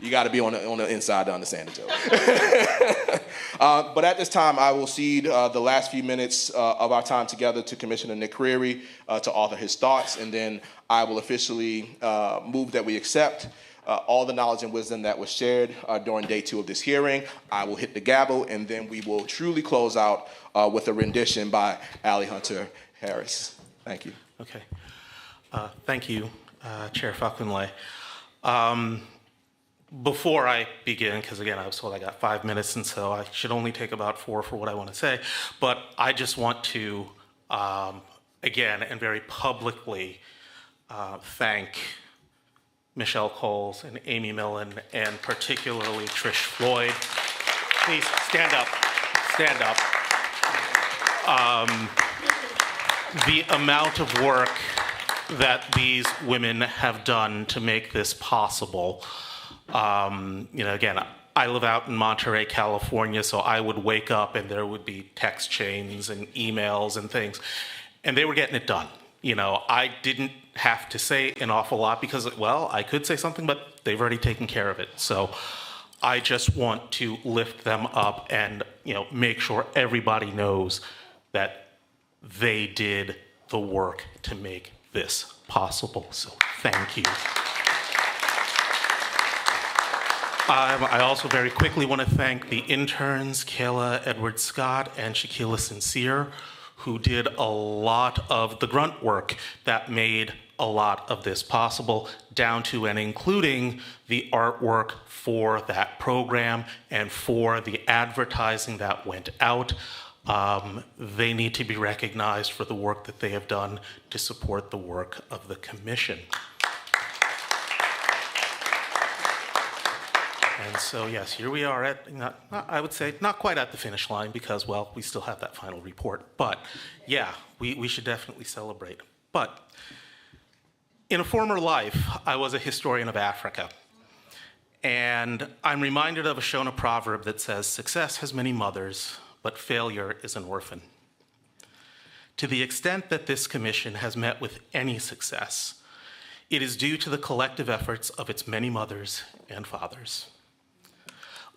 You got to be on the inside to understand the joke. But at this time, I will cede the last few minutes of our time together to Commissioner Nick Creary to author his thoughts, and then I will officially move that we accept all the knowledge and wisdom that was shared during day 2 of this hearing. I will hit the gavel, and then we will truly close out with a rendition by Allie Hunter Harris. Thank you. Okay. Thank you, Chair Falconley. Before I begin, because again, I was told I got 5 minutes, and so I should only take about 4 for what I want to say, but I just want to, again, and very publicly thank Michelle Coles and Amy Millen, and particularly Trish Floyd. Please stand up, stand up. The amount of work that these women have done to make this possible. Again, I live out in Monterey, California, so I would wake up and there would be text chains and emails and things, and they were getting it done. I didn't have to say an awful lot because, well, I could say something, but they've already taken care of it. So I just want to lift them up and, make sure everybody knows that they did the work to make this possible. So thank you. I also very quickly want to thank the interns, Kayla Edwards-Scott and Shaquila Sincere, who did a lot of the grunt work that made a lot of this possible, down to and including the artwork for that program and for the advertising that went out. They need to be recognized for the work that they have done to support the work of the commission. And so, yes, here we are at, I would say, not quite at the finish line because, well, we still have that final report. But, yeah, we should definitely celebrate. But in a former life, I was a historian of Africa. And I'm reminded of a Shona proverb that says, "Success has many mothers, but failure is an orphan." To the extent that this commission has met with any success, it is due to the collective efforts of its many mothers and fathers.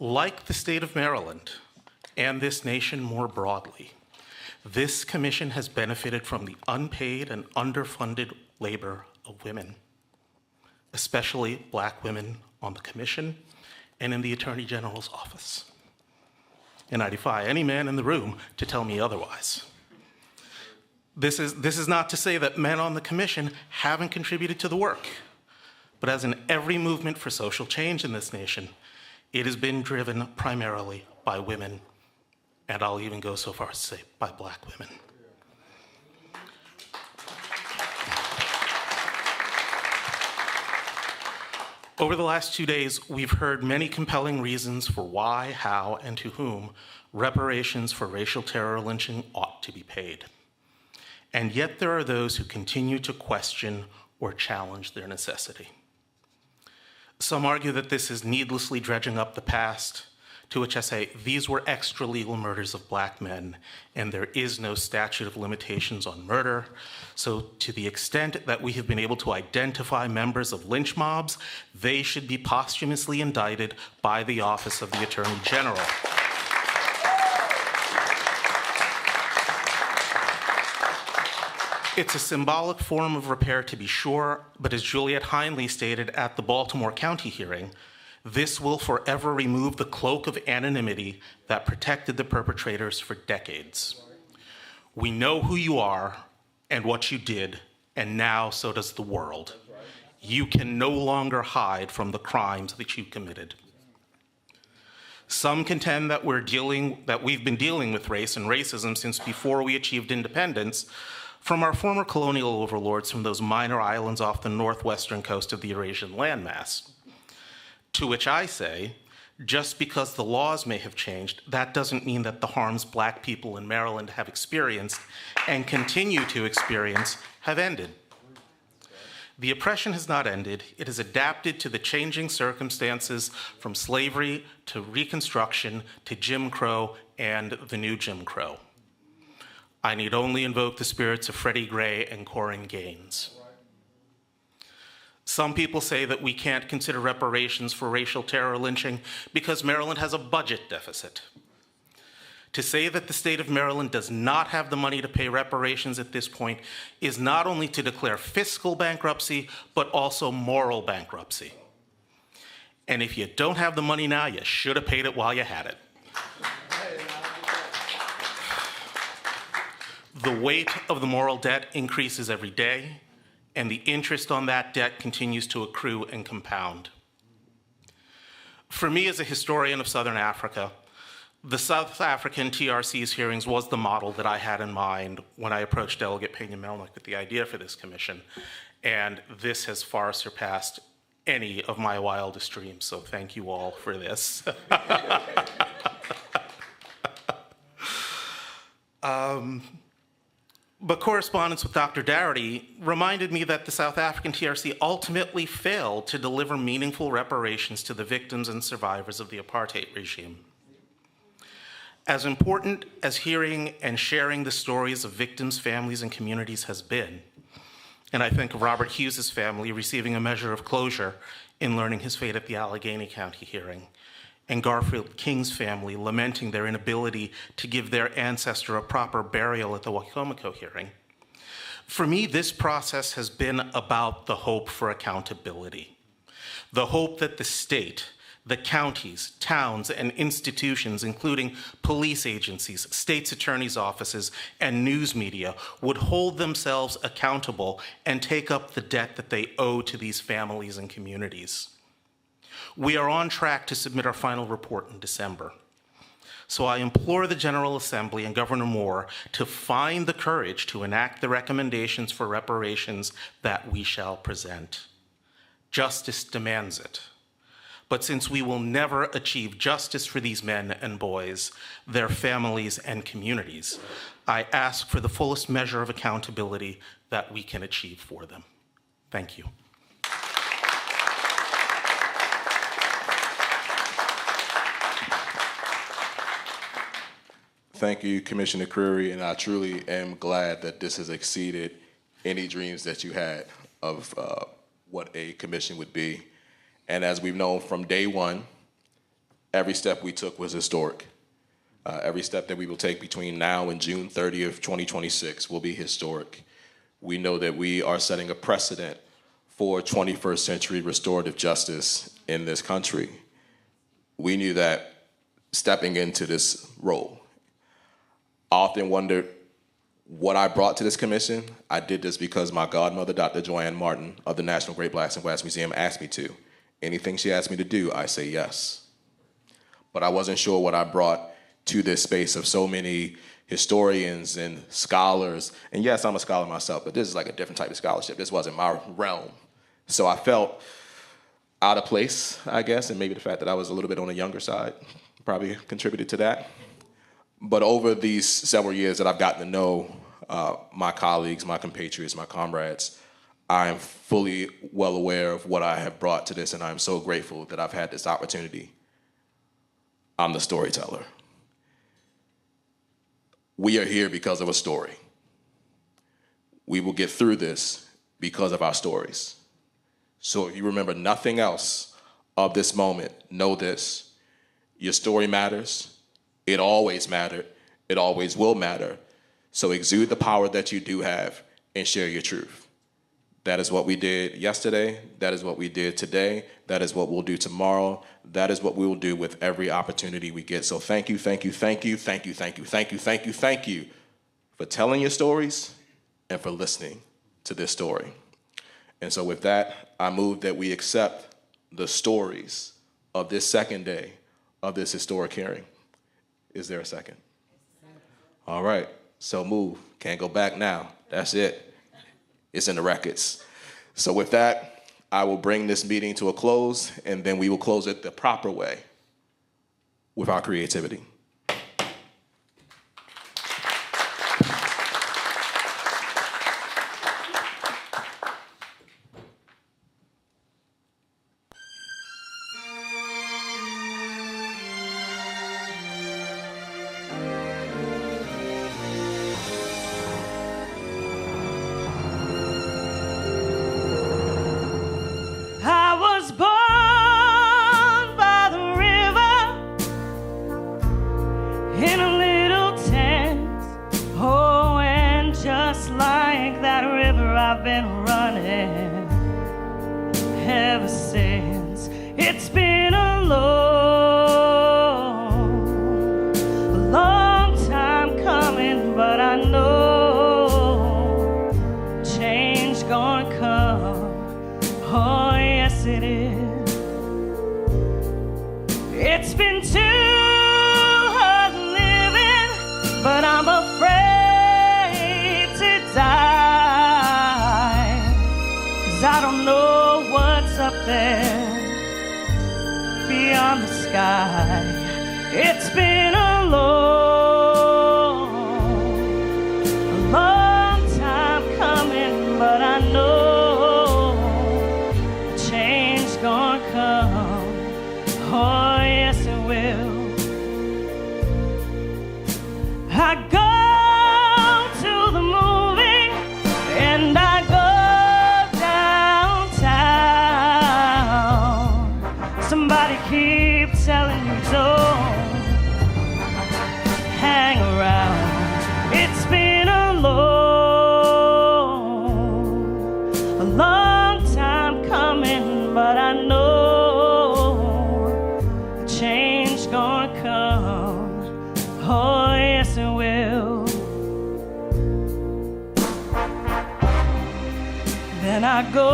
Like the state of Maryland and this nation more broadly, this commission has benefited from the unpaid and underfunded labor of women, especially Black women on the commission and in the Attorney General's office. And I defy any man in the room to tell me otherwise. This is not to say that men on the commission haven't contributed to the work, but as in every movement for social change in this nation, it has been driven primarily by women, and I'll even go so far as to say by Black women. Over the last 2 days, we've heard many compelling reasons for why, how, and to whom reparations for racial terror lynching ought to be paid. And yet there are those who continue to question or challenge their necessity. Some argue that this is needlessly dredging up the past, to which I say, these were extra-legal murders of Black men, and there is no statute of limitations on murder. So to the extent that we have been able to identify members of lynch mobs, they should be posthumously indicted by the Office of the Attorney General. It's a symbolic form of repair, to be sure, but as Juliette Heinley stated at the Baltimore County hearing, this will forever remove the cloak of anonymity that protected the perpetrators for decades. We know who you are and what you did, and now so does the world. You can no longer hide from the crimes that you committed. Some contend that we've been dealing with race and racism since before we achieved independence, from our former colonial overlords from those minor islands off the northwestern coast of the Eurasian landmass. To which I say, just because the laws may have changed, that doesn't mean that the harms Black people in Maryland have experienced and continue to experience have ended. The oppression has not ended. It has adapted to the changing circumstances from slavery to Reconstruction to Jim Crow and the new Jim Crow. I need only invoke the spirits of Freddie Gray and Corin Gaines. Some people say that we can't consider reparations for racial terror lynching because Maryland has a budget deficit. To say that the state of Maryland does not have the money to pay reparations at this point is not only to declare fiscal bankruptcy, but also moral bankruptcy. And if you don't have the money now, you should have paid it while you had it. The weight of the moral debt increases every day, and the interest on that debt continues to accrue and compound. For me as a historian of Southern Africa, the South African TRC's hearings was the model that I had in mind when I approached Delegate Pena-Melnick with the idea for this commission, and this has far surpassed any of my wildest dreams, so thank you all for this. But correspondence with Dr. Darity reminded me that the South African TRC ultimately failed to deliver meaningful reparations to the victims and survivors of the apartheid regime. As important as hearing and sharing the stories of victims, families, and communities has been, and I think of Robert Hughes's family receiving a measure of closure in learning his fate at the Allegheny County hearing, and Garfield King's family lamenting their inability to give their ancestor a proper burial at the Wacomico hearing. For me, this process has been about the hope for accountability, the hope that the state, the counties, towns, and institutions, including police agencies, state's attorneys' offices, and news media, would hold themselves accountable and take up the debt that they owe to these families and communities. We are on track to submit our final report in December. So I implore the General Assembly and Governor Moore to find the courage to enact the recommendations for reparations that we shall present. Justice demands it. But since we will never achieve justice for these men and boys, their families and communities, I ask for the fullest measure of accountability that we can achieve for them. Thank you. Thank you, Commissioner Creary, and I truly am glad that this has exceeded any dreams that you had of what a commission would be. And as we've known from day one, every step we took was historic. Every step that we will take between now and June 30th, 2026 will be historic. We know that we are setting a precedent for 21st century restorative justice in this country. We knew that stepping into this role. I often wondered what I brought to this commission. I did this because my godmother, Dr. Joanne Martin of the National Great Blacks and Whites Museum, asked me to. Anything she asked me to do, I say yes. But I wasn't sure what I brought to this space of so many historians and scholars. And yes, I'm a scholar myself, but this is like a different type of scholarship. This wasn't my realm. So I felt out of place, I guess, and maybe the fact that I was a little bit on the younger side probably contributed to that. But over these several years that I've gotten to know my colleagues, my compatriots, my comrades, I am fully well aware of what I have brought to this, and I'm so grateful that I've had this opportunity. I'm the storyteller. We are here because of a story. We will get through this because of our stories. So if you remember nothing else of this moment, know this: your story matters. It always mattered. It always will matter. So exude the power that you do have and share your truth. That is what we did yesterday. That is what we did today. That is what we'll do tomorrow. That is what we will do with every opportunity we get. So thank you, thank you, thank you, thank you, thank you, thank you, thank you, thank you for telling your stories and for listening to this story. And so with that, I move that we accept the stories of this second day of this historic hearing. Is there a second? All right, so move. Can't go back now. That's it. It's in the records. So with that, I will bring this meeting to a close, and then we will close it the proper way with our creativity. I've been running ever since. It's been a long time coming, but I know change gonna come. Oh, yes it is. It's been too hard living, but I'm afraid to die. 'Cause I don't know what's up there beyond the sky. It's been a long time coming, but I know change gonna come. Oh, yes, it will. I go to the movie and I go downtown. Somebody keep telling me don't hang around. It's been a long time coming, but I know change gonna come. Oh, yes, it will. Then I go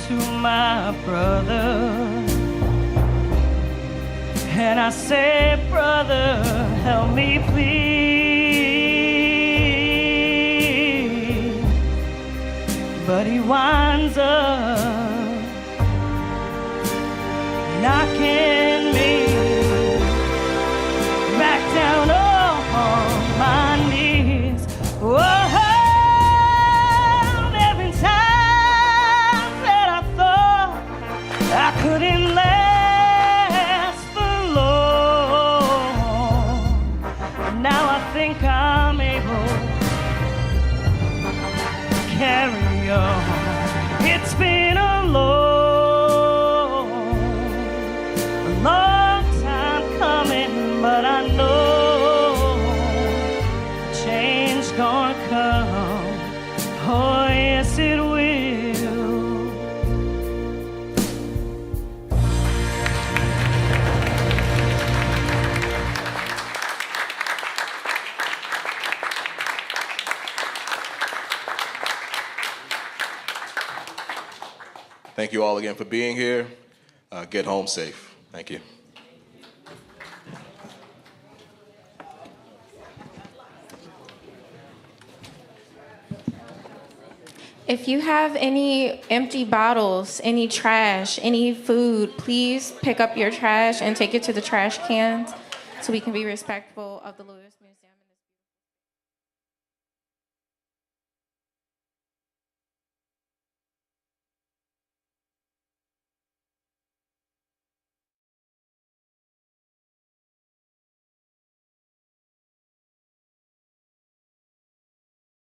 to my brother and I say, brother, help me please. But he winds up knocking me back down on my knees. Whoa, there've been times that I thought I couldn't last for long. And now I think I'm able to carry on. It's been a long time coming, but I know change gonna come. Oh, yes, it will. Thank you all again for being here. Get home safe. Thank you. If you have any empty bottles, any trash, any food, please pick up your trash and take it to the trash cans so we can be respectful of the